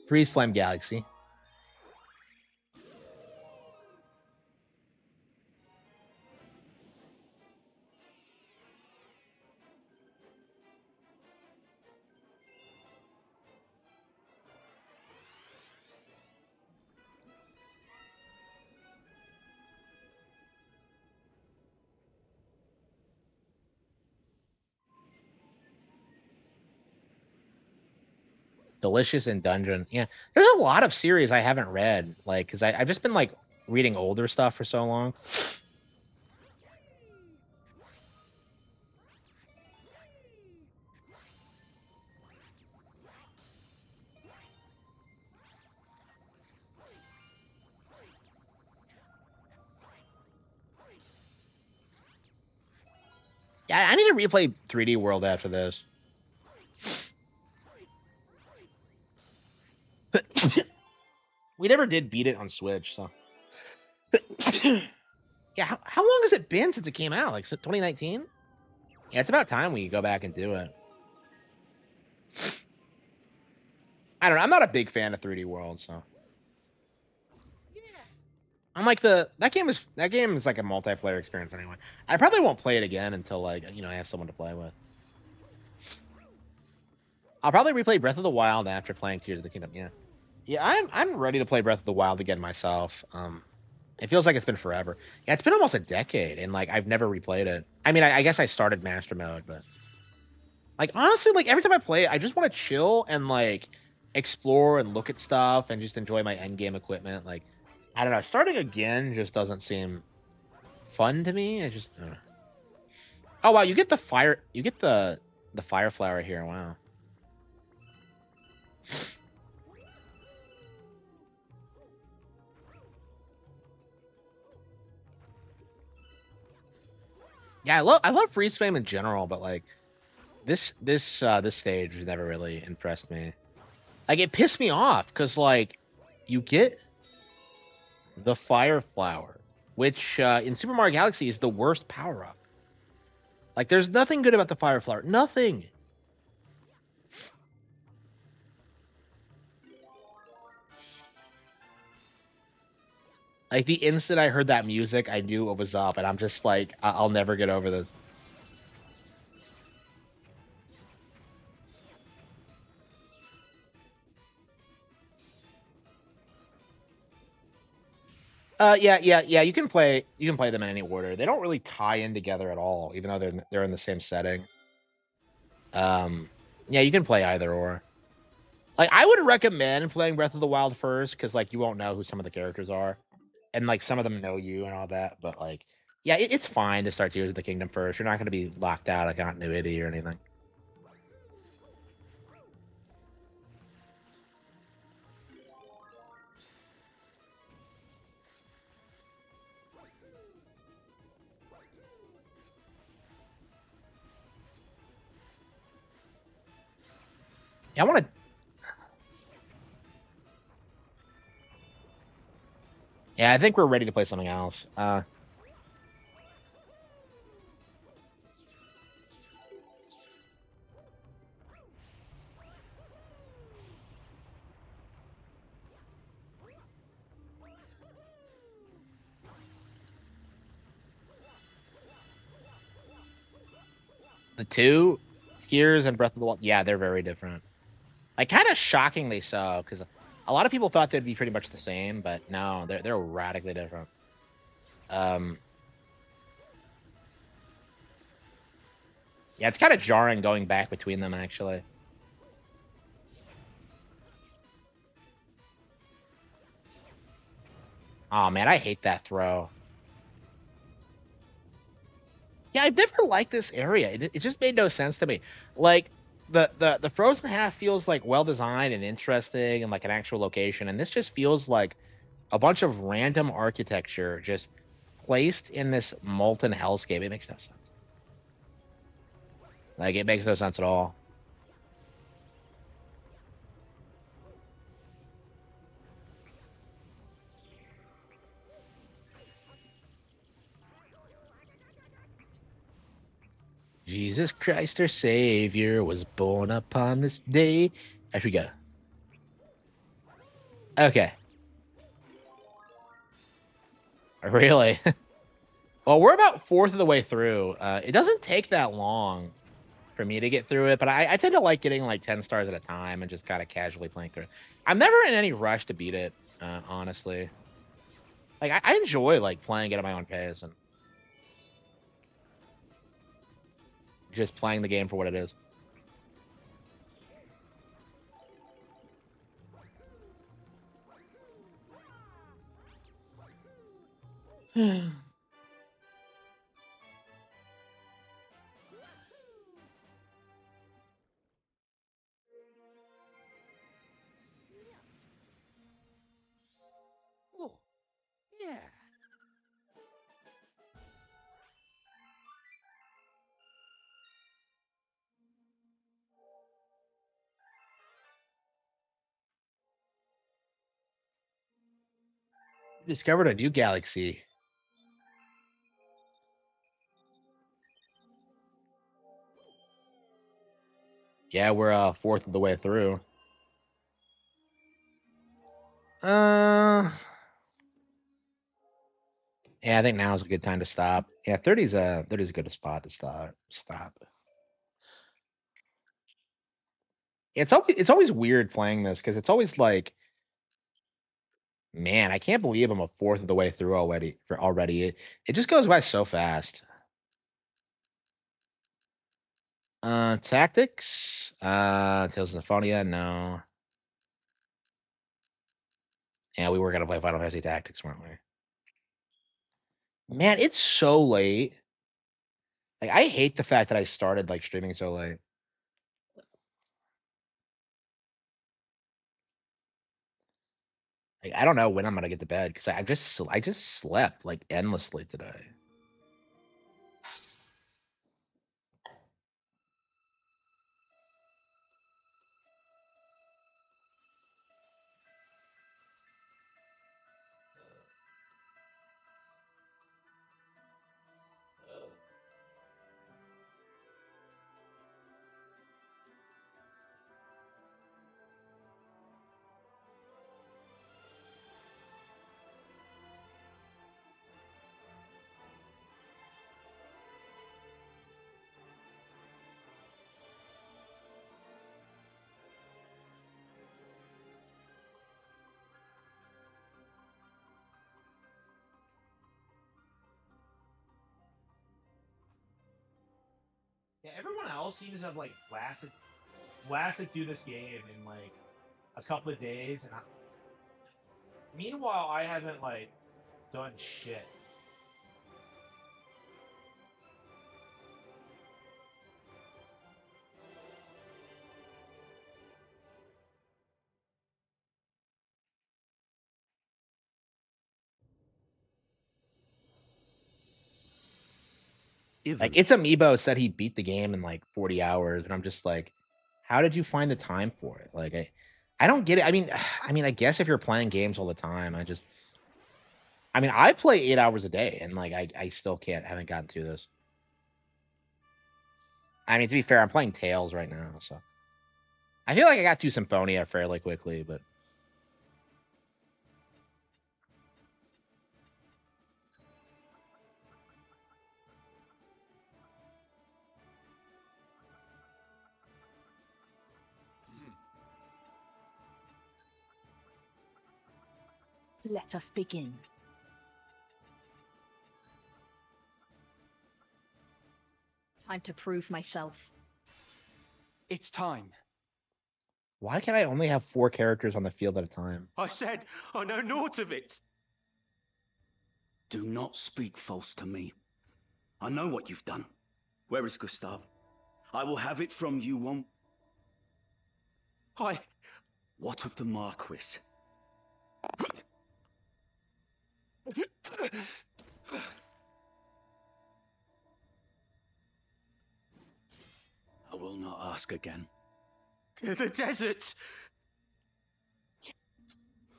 Freeze Flame Galaxy. Delicious in Dungeon. Yeah, there's a lot of series I haven't read, like, because I've just been like reading older stuff for so long. Yeah, I need to replay 3D World after this. We never did beat it on Switch, so. Yeah, how long has it been since it came out? Like 2019? Yeah, it's about time we go back and do it. I don't know. I'm not a big fan of 3D World, so. I'm like that game is like a multiplayer experience anyway. I probably won't play it again until like I have someone to play with. I'll probably replay Breath of the Wild after playing Tears of the Kingdom. Yeah, yeah. I'm ready to play Breath of the Wild again myself. It feels like it's been forever. Yeah, it's been almost a decade, and like I've never replayed it. I mean, I guess I started Master Mode, but like honestly, like every time I play it, I just want to chill and like explore and look at stuff and just enjoy my end game equipment. Like I don't know, starting again just doesn't seem fun to me. I just oh wow, you get the fire flower here. Wow. Yeah, I love freeze frame in general, but like this stage has never really impressed me. Like it pissed me off because like you get the fire flower, which in Super Mario Galaxy is the worst power up. Like there's nothing good about the fire flower. Nothing. Like the instant I heard that music, I knew it was up, and I'm just like, I'll never get over this. Yeah. You can play them in any order. They don't really tie in together at all, even though they're in the same setting. Um, yeah, you can play either or. Like I would recommend playing Breath of the Wild first because like you won't know who some of the characters are, and like some of them know you and all that. But like, yeah, it's fine to start Tears of the Kingdom first. You're not going to be locked out of continuity or anything. Yeah, I want to. Yeah, I think we're ready to play something else. The two, Tears and Breath of the Wild, yeah, they're very different. Like, kind of shockingly so, because a lot of people thought they'd be pretty much the same, but no, they're radically different. Yeah, it's kind of jarring going back between them, actually. Oh man, I hate that throw. Yeah, I've never liked this area. It just made no sense to me. Like the frozen half feels like well designed and interesting and like an actual location, and this just feels like a bunch of random architecture just placed in this molten hellscape. It makes no sense. Like it makes no sense at all. Jesus Christ, our Savior, was born upon this day. As we go. Okay. Really? Well, we're about fourth of the way through. It doesn't take that long for me to get through it, but I tend to like getting like 10 stars at a time and just kind of casually playing through it. I'm never in any rush to beat it, honestly. Like I enjoy like playing it at my own pace and just playing the game for what it is. Oh, yeah. We discovered a new galaxy. Yeah, we're fourth of the way through. Uh yeah, I think now is a good time to stop. Yeah, 30's a good spot to stop. It's always weird playing this because it's always like, man, I can't believe I'm a fourth of the way through already. It just goes by so fast. Tactics. Tales of Symphonia, no. Yeah, we were gonna play Final Fantasy Tactics, weren't we? Man, it's so late. Like I hate the fact that I started like streaming so late. Like I don't know when I'm gonna get to bed because I just slept like endlessly today. Yeah, everyone else seems to have like blasted through this game in like a couple of days, and meanwhile I haven't like done shit. Like Even it's Amiibo said he beat the game in like 40 hours, and I'm just like, how did you find the time for it? Like I don't get it. I mean, I guess if you're playing games all the time, I mean, I play 8 hours a day, and like I still haven't gotten through this. I mean, to be fair, I'm playing Tails right now, so I feel like I got through Symphonia fairly quickly, but Let us begin. Time to prove myself. It's time. Why can I only have 4 characters on the field at a time? I said I know naught of it. Do not speak false to me. I know what you've done. Where is Gustav? I will have it from you one. What of the Marquis? I will not ask again. To the desert.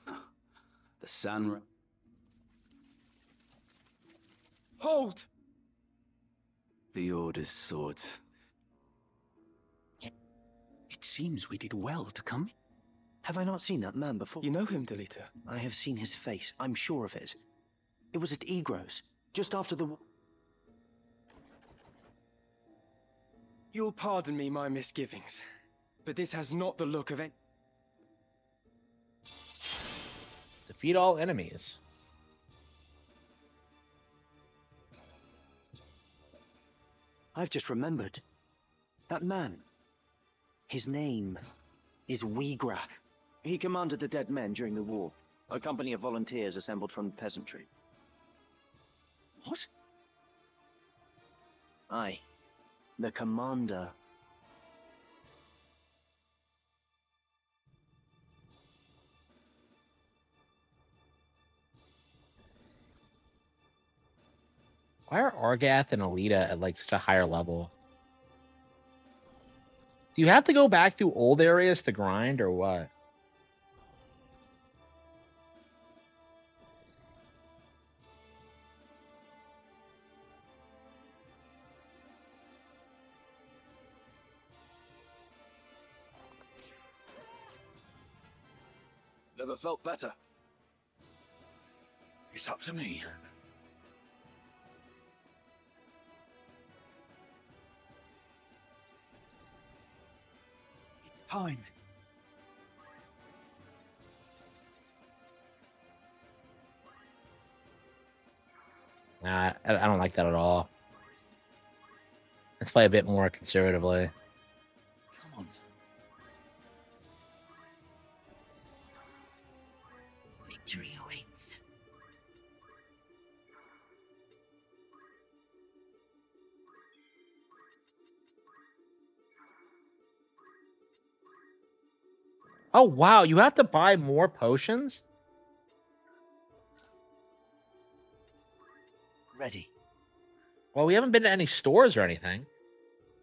The San... Hold. The Order's swords. It seems we did well to come. Have I not seen that man before? You know him, Delita? I have seen his face. I'm sure of it. It was at Egros, just after the... You'll pardon me my misgivings, but this has not the look of it. Defeat all enemies. I've just remembered. That man. His name is Wigra. He commanded the dead men during the war. A company of volunteers assembled from the peasantry. What? Aye. The commander. Why are Argath and Alita at like such a higher level? Do you have to go back through old areas to grind or what? Never felt better. It's up to me. It's time. Nah, I don't like that at all. Let's play a bit more conservatively. Come on. Victory awaits. Oh wow, you have to buy more potions? Ready. Well, we haven't been to any stores or anything.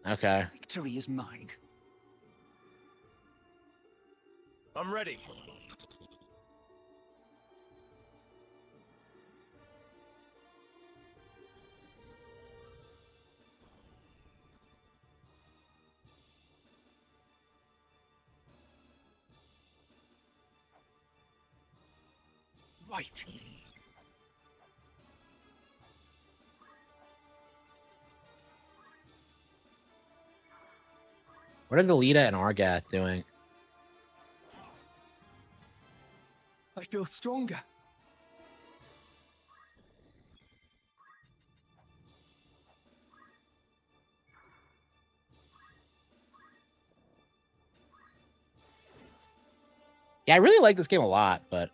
Okay. Victory is mine. I'm ready. Right. What are Delita and Argath doing? I feel stronger. Yeah, I really like this game a lot, but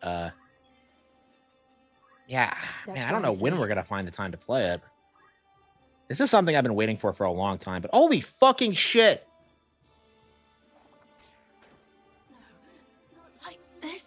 yeah, Steps man, I don't know when wisely. we're gonna find the time to play it. This is something I've been waiting for a long time, but holy fucking shit! Not like this.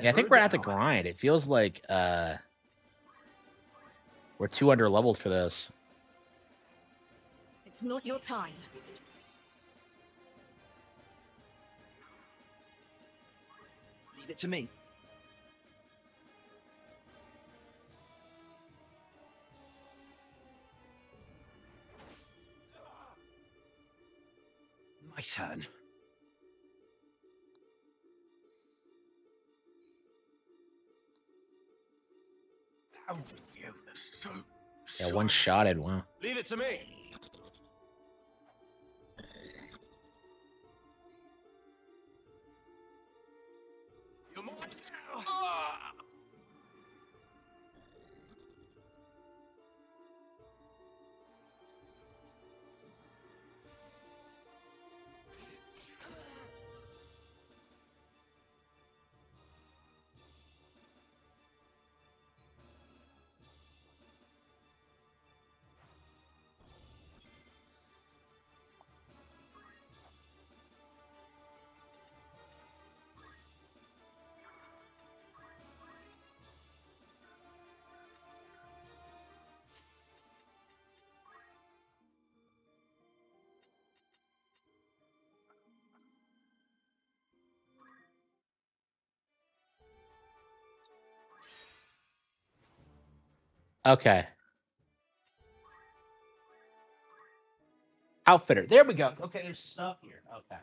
Yeah, I think we're gonna have to grind. It feels like we're too under leveled for this. It's not your time. Leave it to me. My turn. I'm with you. So Yeah, one-shotted. Wow. leave it to me. Come on. Okay. Outfitter. There we go. Okay, there's stuff here. Okay.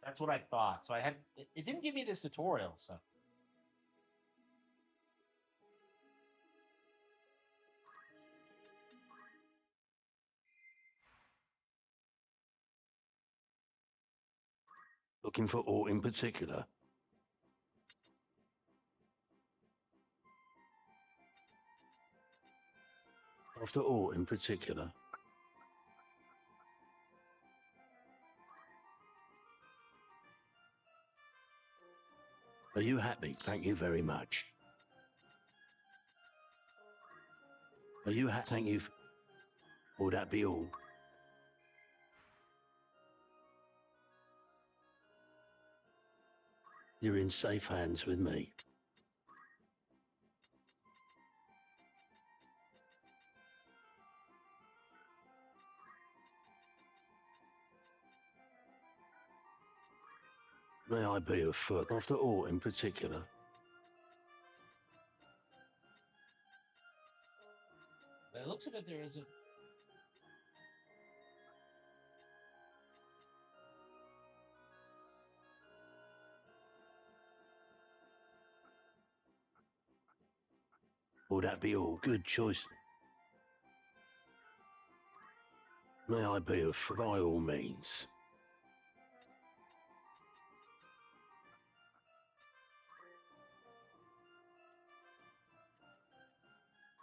That's what I thought. So I had it didn't give me this tutorial, so Looking for ore in particular. After ore in particular. Are you happy? Thank you very much. Are you happy? Thank you. Will that be all? You're in safe hands with me. May I be of foot after ore in particular? by the looks of it there isn't. Will that be all? Good choice. May I be of foot by all means.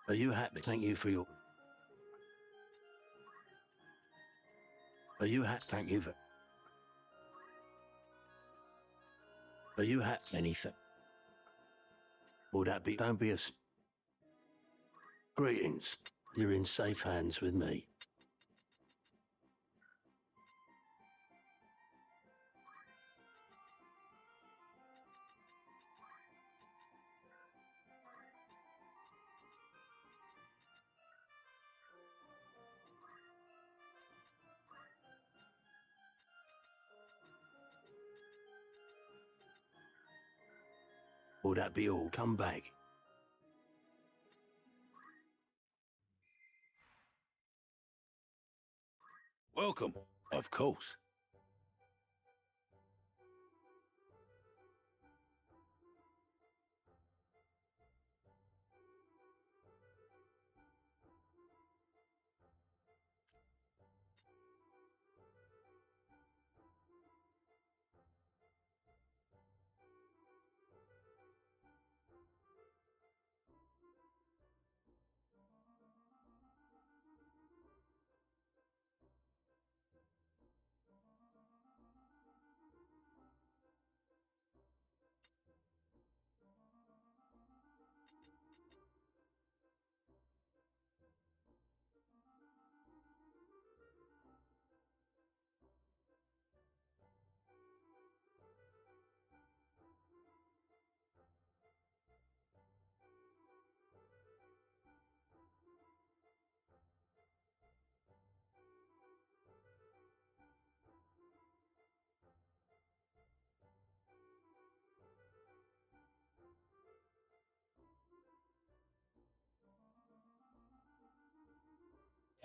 Are you happy? Thank you for your... Are you happy? Thank you for... Are you happy? Anything? Will that be... Don't be a... Greetings. You're in safe hands with me. Will that be all? Come back. Welcome. Of course.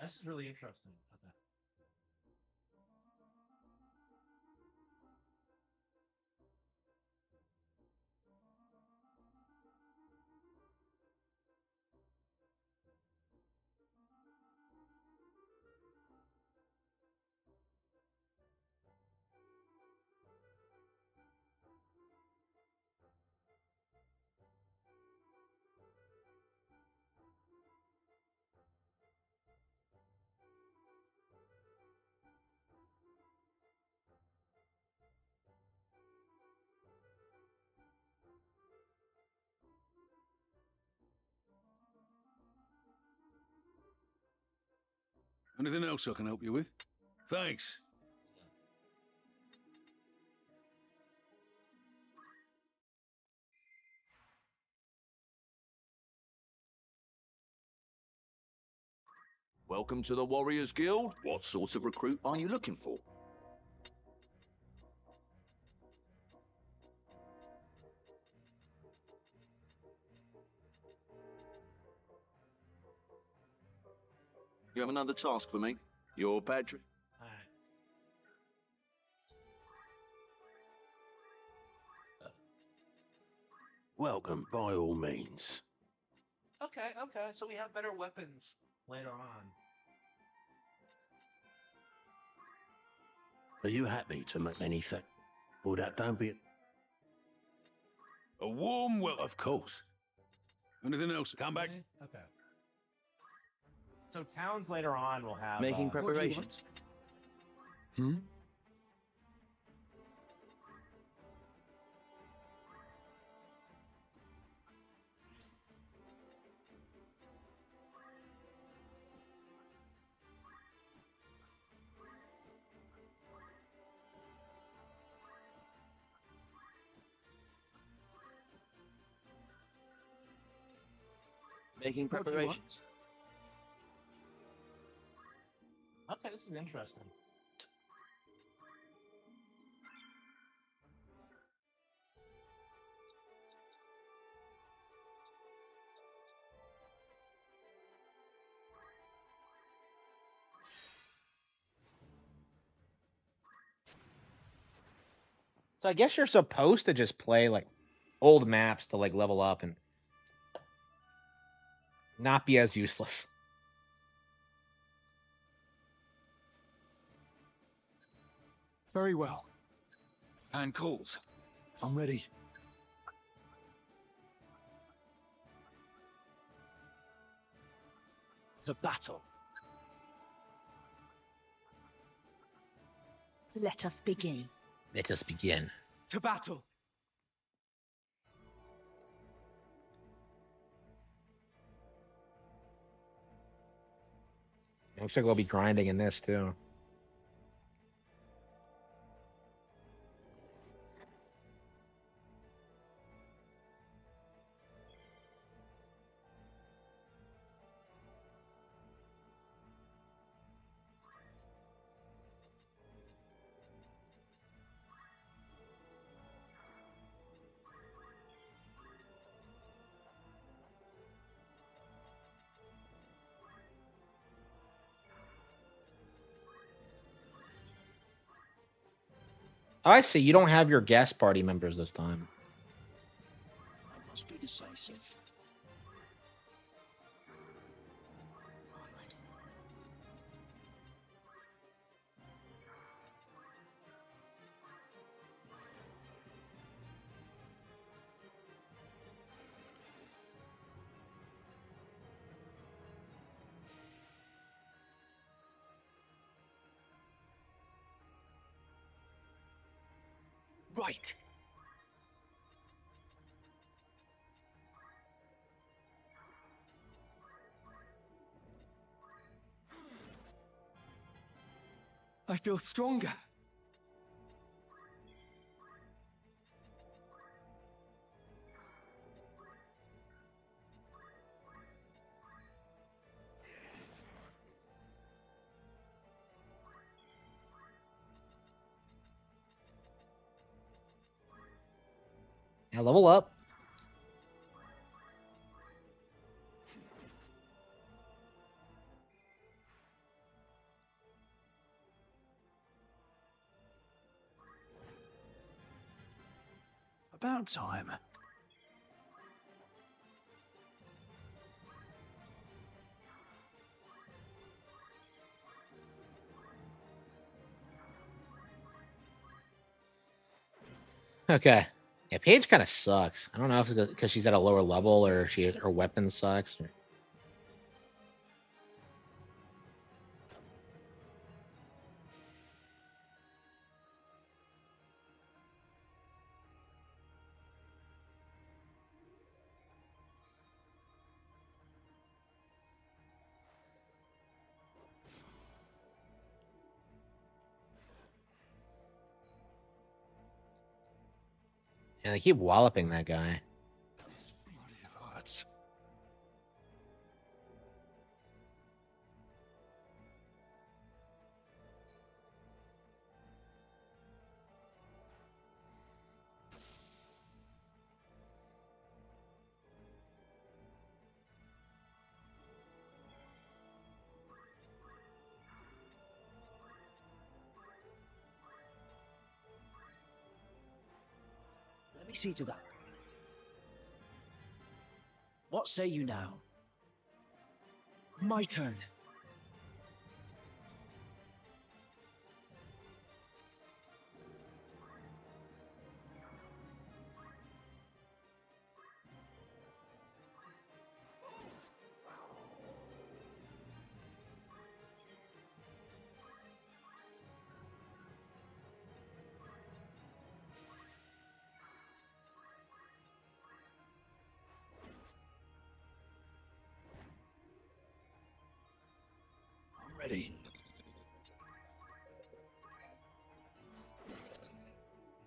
This is really interesting. Okay. Anything else I can help you with? Thanks. Welcome to the Warriors Guild. What sort of recruit are you looking for? You have another task for me? Your patron? Welcome, by all means. Okay, so we have better weapons later on. Are you happy to make anything? Or that don't be... A warm welcome. Of course. Anything else? Come back. Okay. So towns later on will have Making preparations. Hmm? Making What do you want? preparations. Okay, this is interesting. So I guess you're supposed to just play like old maps to like level up and not be as useless. Very well. And calls. I'm ready. The battle. Let us begin. Let us begin. To battle. Looks like we'll be grinding in this too. I see. You don't have your guest party members this time. I must be decisive. Right. I feel stronger. Now level up. About time. Okay. Yeah, Paige kind of sucks. I don't know if it's because she's at a lower level or her weapon sucks. And they keep walloping that guy. Hurts. Let me see to that. What say you now? My turn. I'm ready.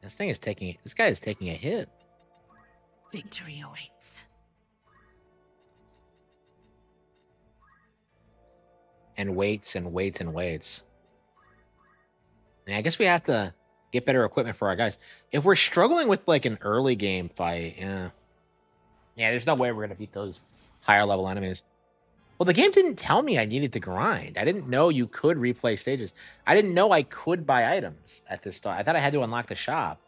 This guy is taking a hit. Victory awaits. And waits and waits and waits. And I guess we have to get better equipment for our guys. If we're struggling with like an early game fight, yeah, there's no way we're gonna beat those higher level enemies. Well, the game didn't tell me I needed to grind. I didn't know you could replay stages. I didn't know I could buy items at this start. I thought I had to unlock the shop.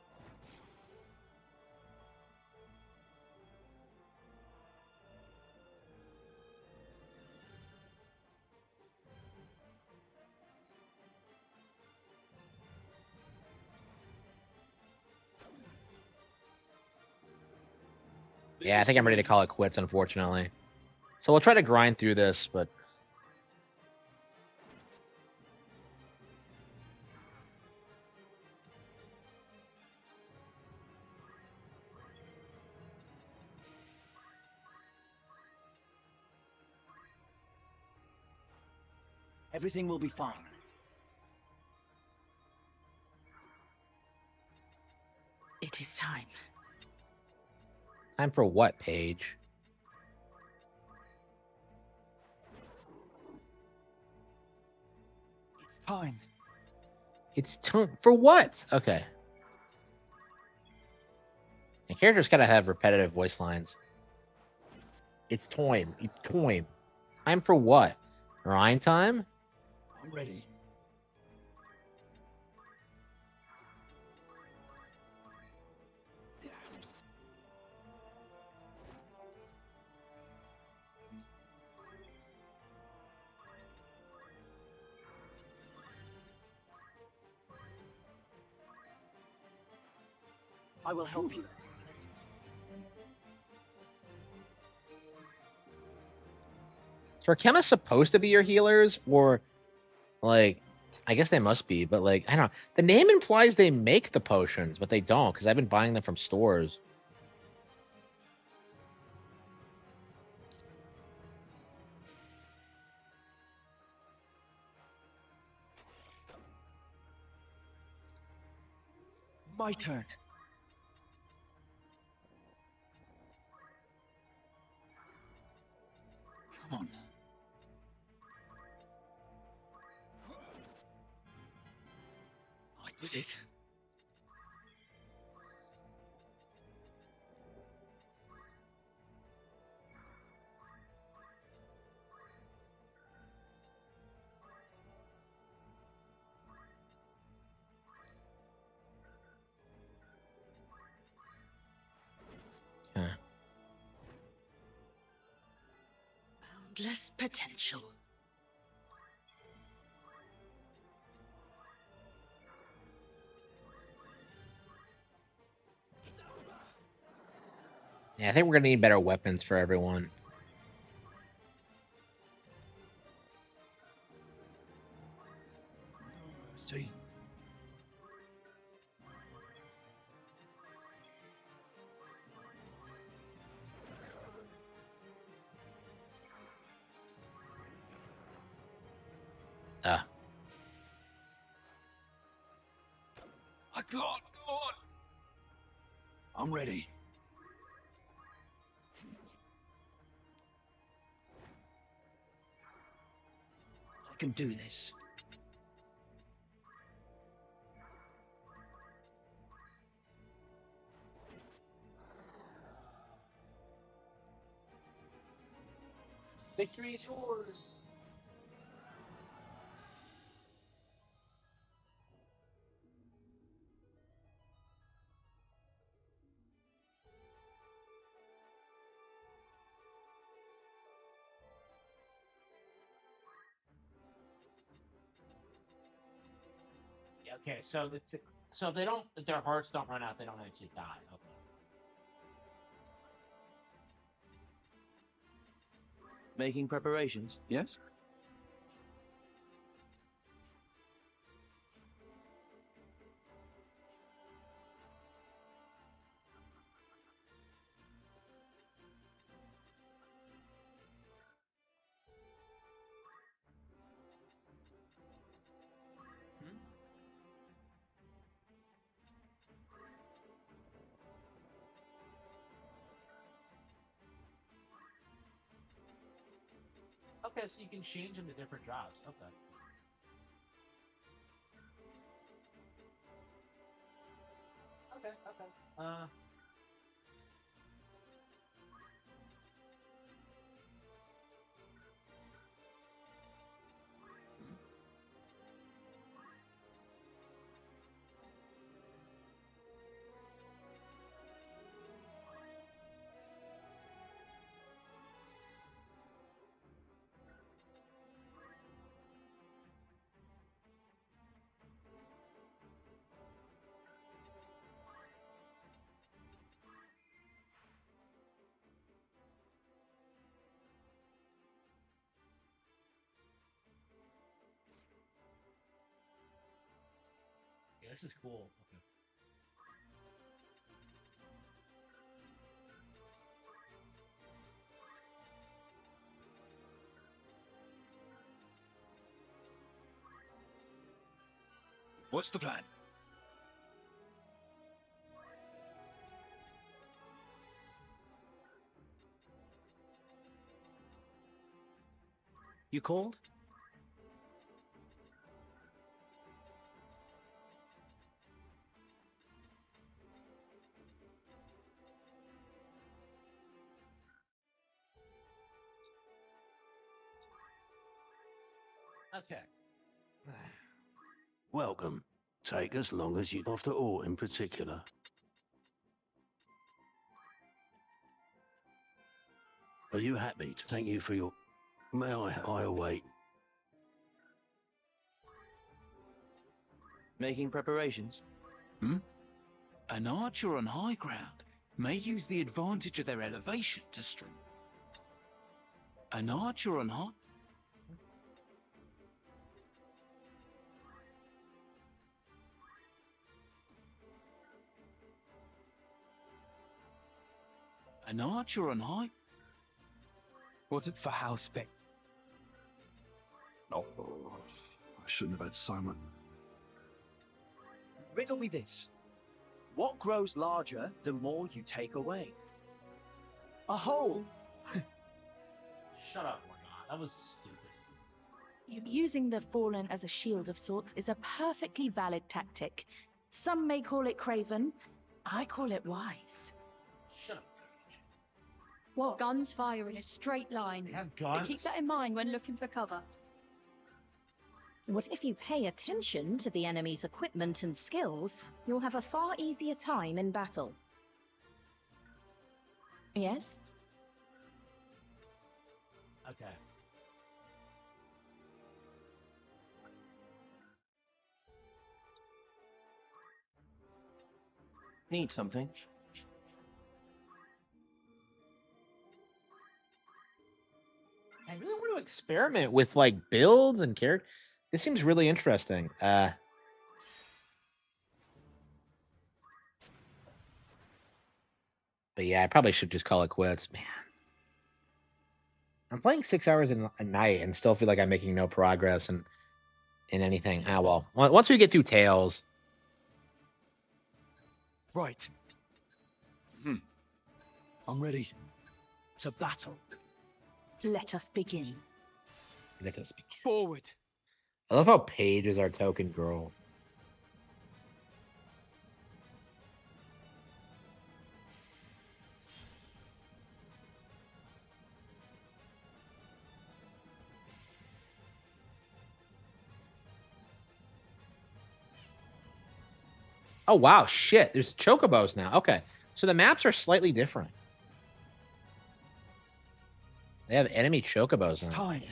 Yeah, I think I'm ready to call it quits, unfortunately. So we'll try to grind through this, but Everything will be fine. It is time. time for what, Paige? It's time. It's time for what? Okay. And characters gotta have repetitive voice lines. It's time. It's time. Time for what? Grind time? I'm ready. I will help you. So are chemists supposed to be your healers? Or, like, I guess they must be, but, like, I don't know. The name implies they make the potions, but they don't, because I've been buying them from stores. My turn. Come on. I did it. Okay. Boundless potential. Yeah, I think we're gonna need better weapons for everyone. See. Ah. I can't go on. I'm ready. I can do this. Victory is yours. Yeah, okay, so so if they don't, if their hearts don't run out, they don't actually die. Okay. Making preparations, yes? Okay, so you can change them to different jobs. Okay. Okay. Okay. Yeah, this is cool. Okay. What's the plan? You called? Okay. Welcome. Take as long as you after all in particular. Are you happy? Thank you for your... May I await? Making preparations? An archer on high ground may use the advantage of their elevation to string. An archer on high... An archer on high... What's it for house pick? Oh, I shouldn't have had Simon. Riddle me this. What grows larger the more you take away? A hole. Shut up, Morgan. That was stupid. Using the fallen as a shield of sorts is a perfectly valid tactic. Some may call it craven. I call it wise. Shut up. What? Guns fire in a straight line. They have So guns. keep that in mind when looking for cover. What if you pay attention to the enemy's equipment and skills, you'll have a far easier time in battle. Yes? Okay. Need something? I really want to experiment with like builds and character. This seems really interesting. But yeah, I probably should just call it quits, man. I'm playing 6 hours a night and still feel like I'm making no progress in anything. Ah, well, once we get through Tails. Right. I'm ready. To battle. Let us begin. Let us begin. Forward. I love how Paige is our token girl. Oh wow, shit! There's chocobos now. Okay, so the maps are slightly different. They have enemy chocobos now. Time.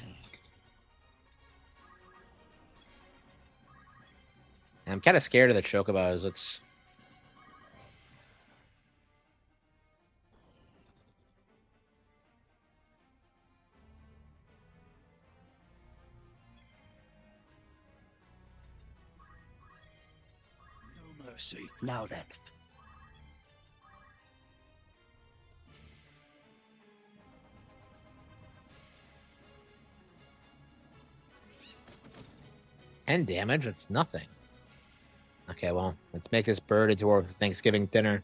I'm kind of scared of the chocobos. It's No mercy. Now then. and damage. It's nothing. Okay, well, let's make this bird into our Thanksgiving dinner.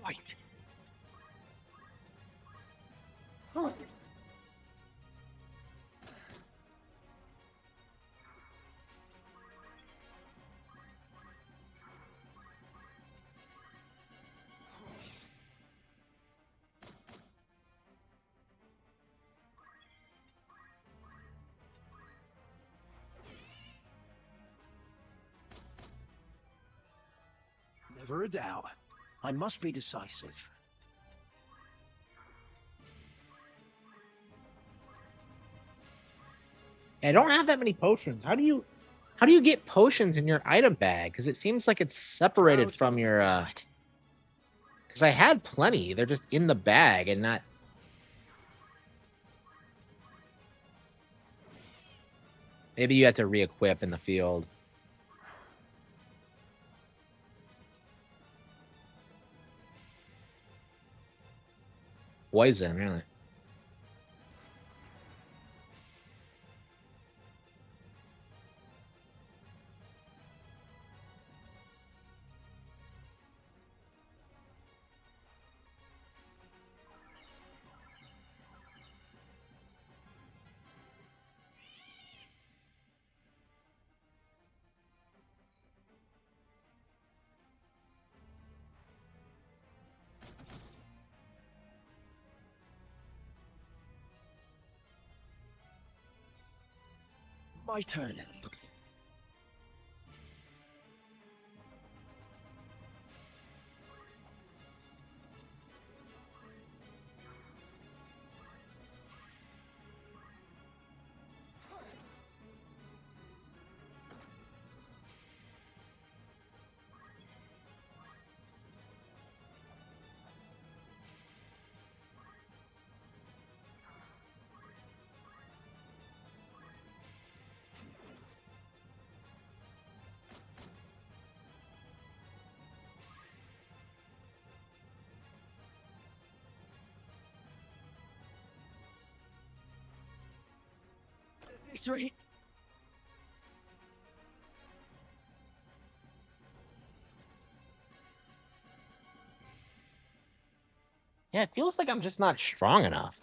Right. Never a doubt. I must be decisive. I don't have that many potions. How do you get potions in your item bag? Because it seems like it's separated from your. Because I had plenty. They're just in the bag and not. Maybe you have to re-equip in the field. Poison, really. My turn. Victory. Yeah, it feels like I'm just not strong enough.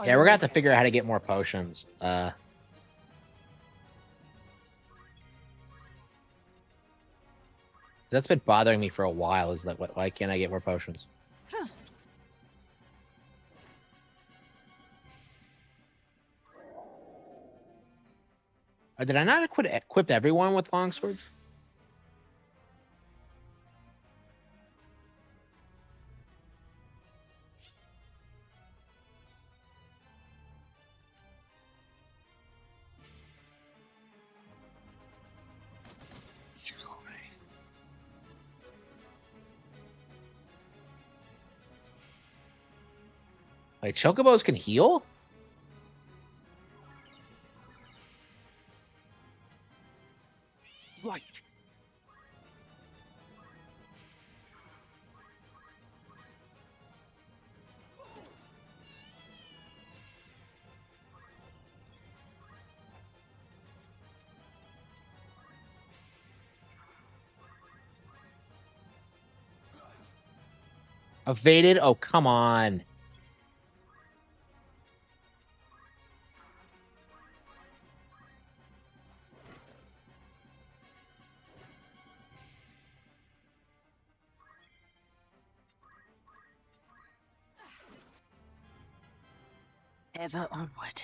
Yeah, we're gonna have to figure out how to get more potions. That's been bothering me for a while. Is that why can't I get more potions? Huh. Or did I not equip everyone with longswords? You got me. Wait, chocobos can heal? Right. Evaded? Oh, come on. Ever onward.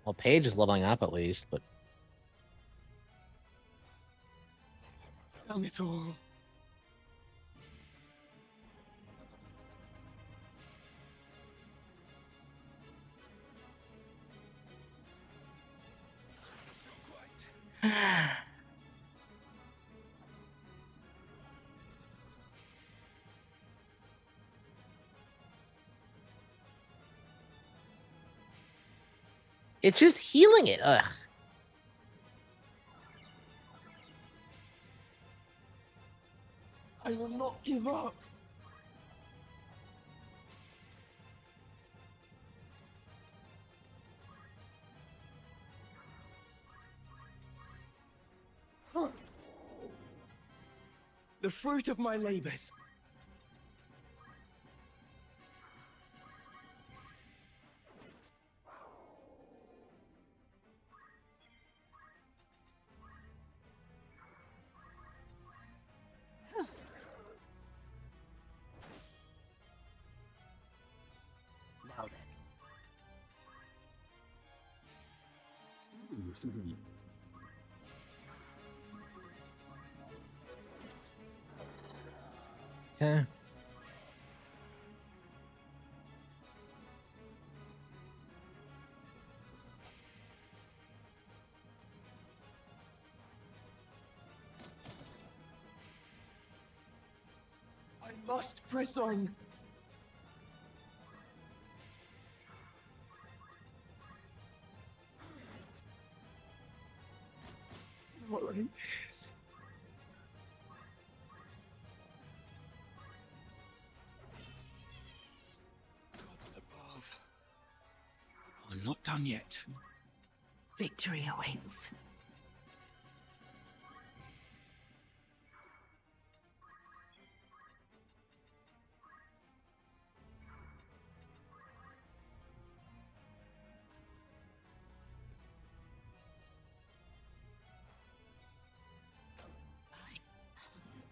Well, Paige is leveling up at least, but Done it all. it's just healing it. Ugh. I will not give up. Huh. The fruit of my labors. Now then. Okay. I must press on. Not like this. Gods above. I'm not done yet. Victory awaits.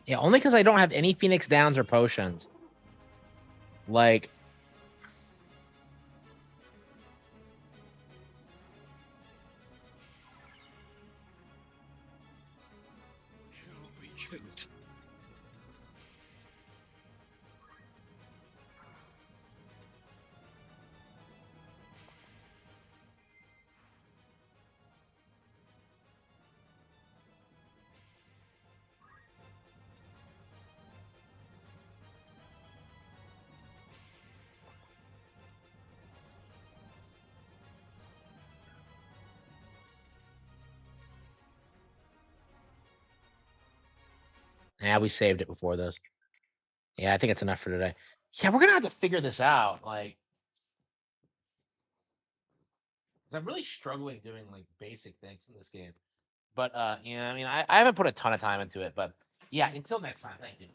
Yeah, only because I don't have any Phoenix Downs or potions. Like, You'll be killed. yeah, we saved it before those. Yeah, I think it's enough for today. Yeah, we're gonna have to figure this out. Like, 'cause I'm really struggling doing like basic things in this game. But yeah, I mean, I haven't put a ton of time into it. But yeah, until next time, thank you.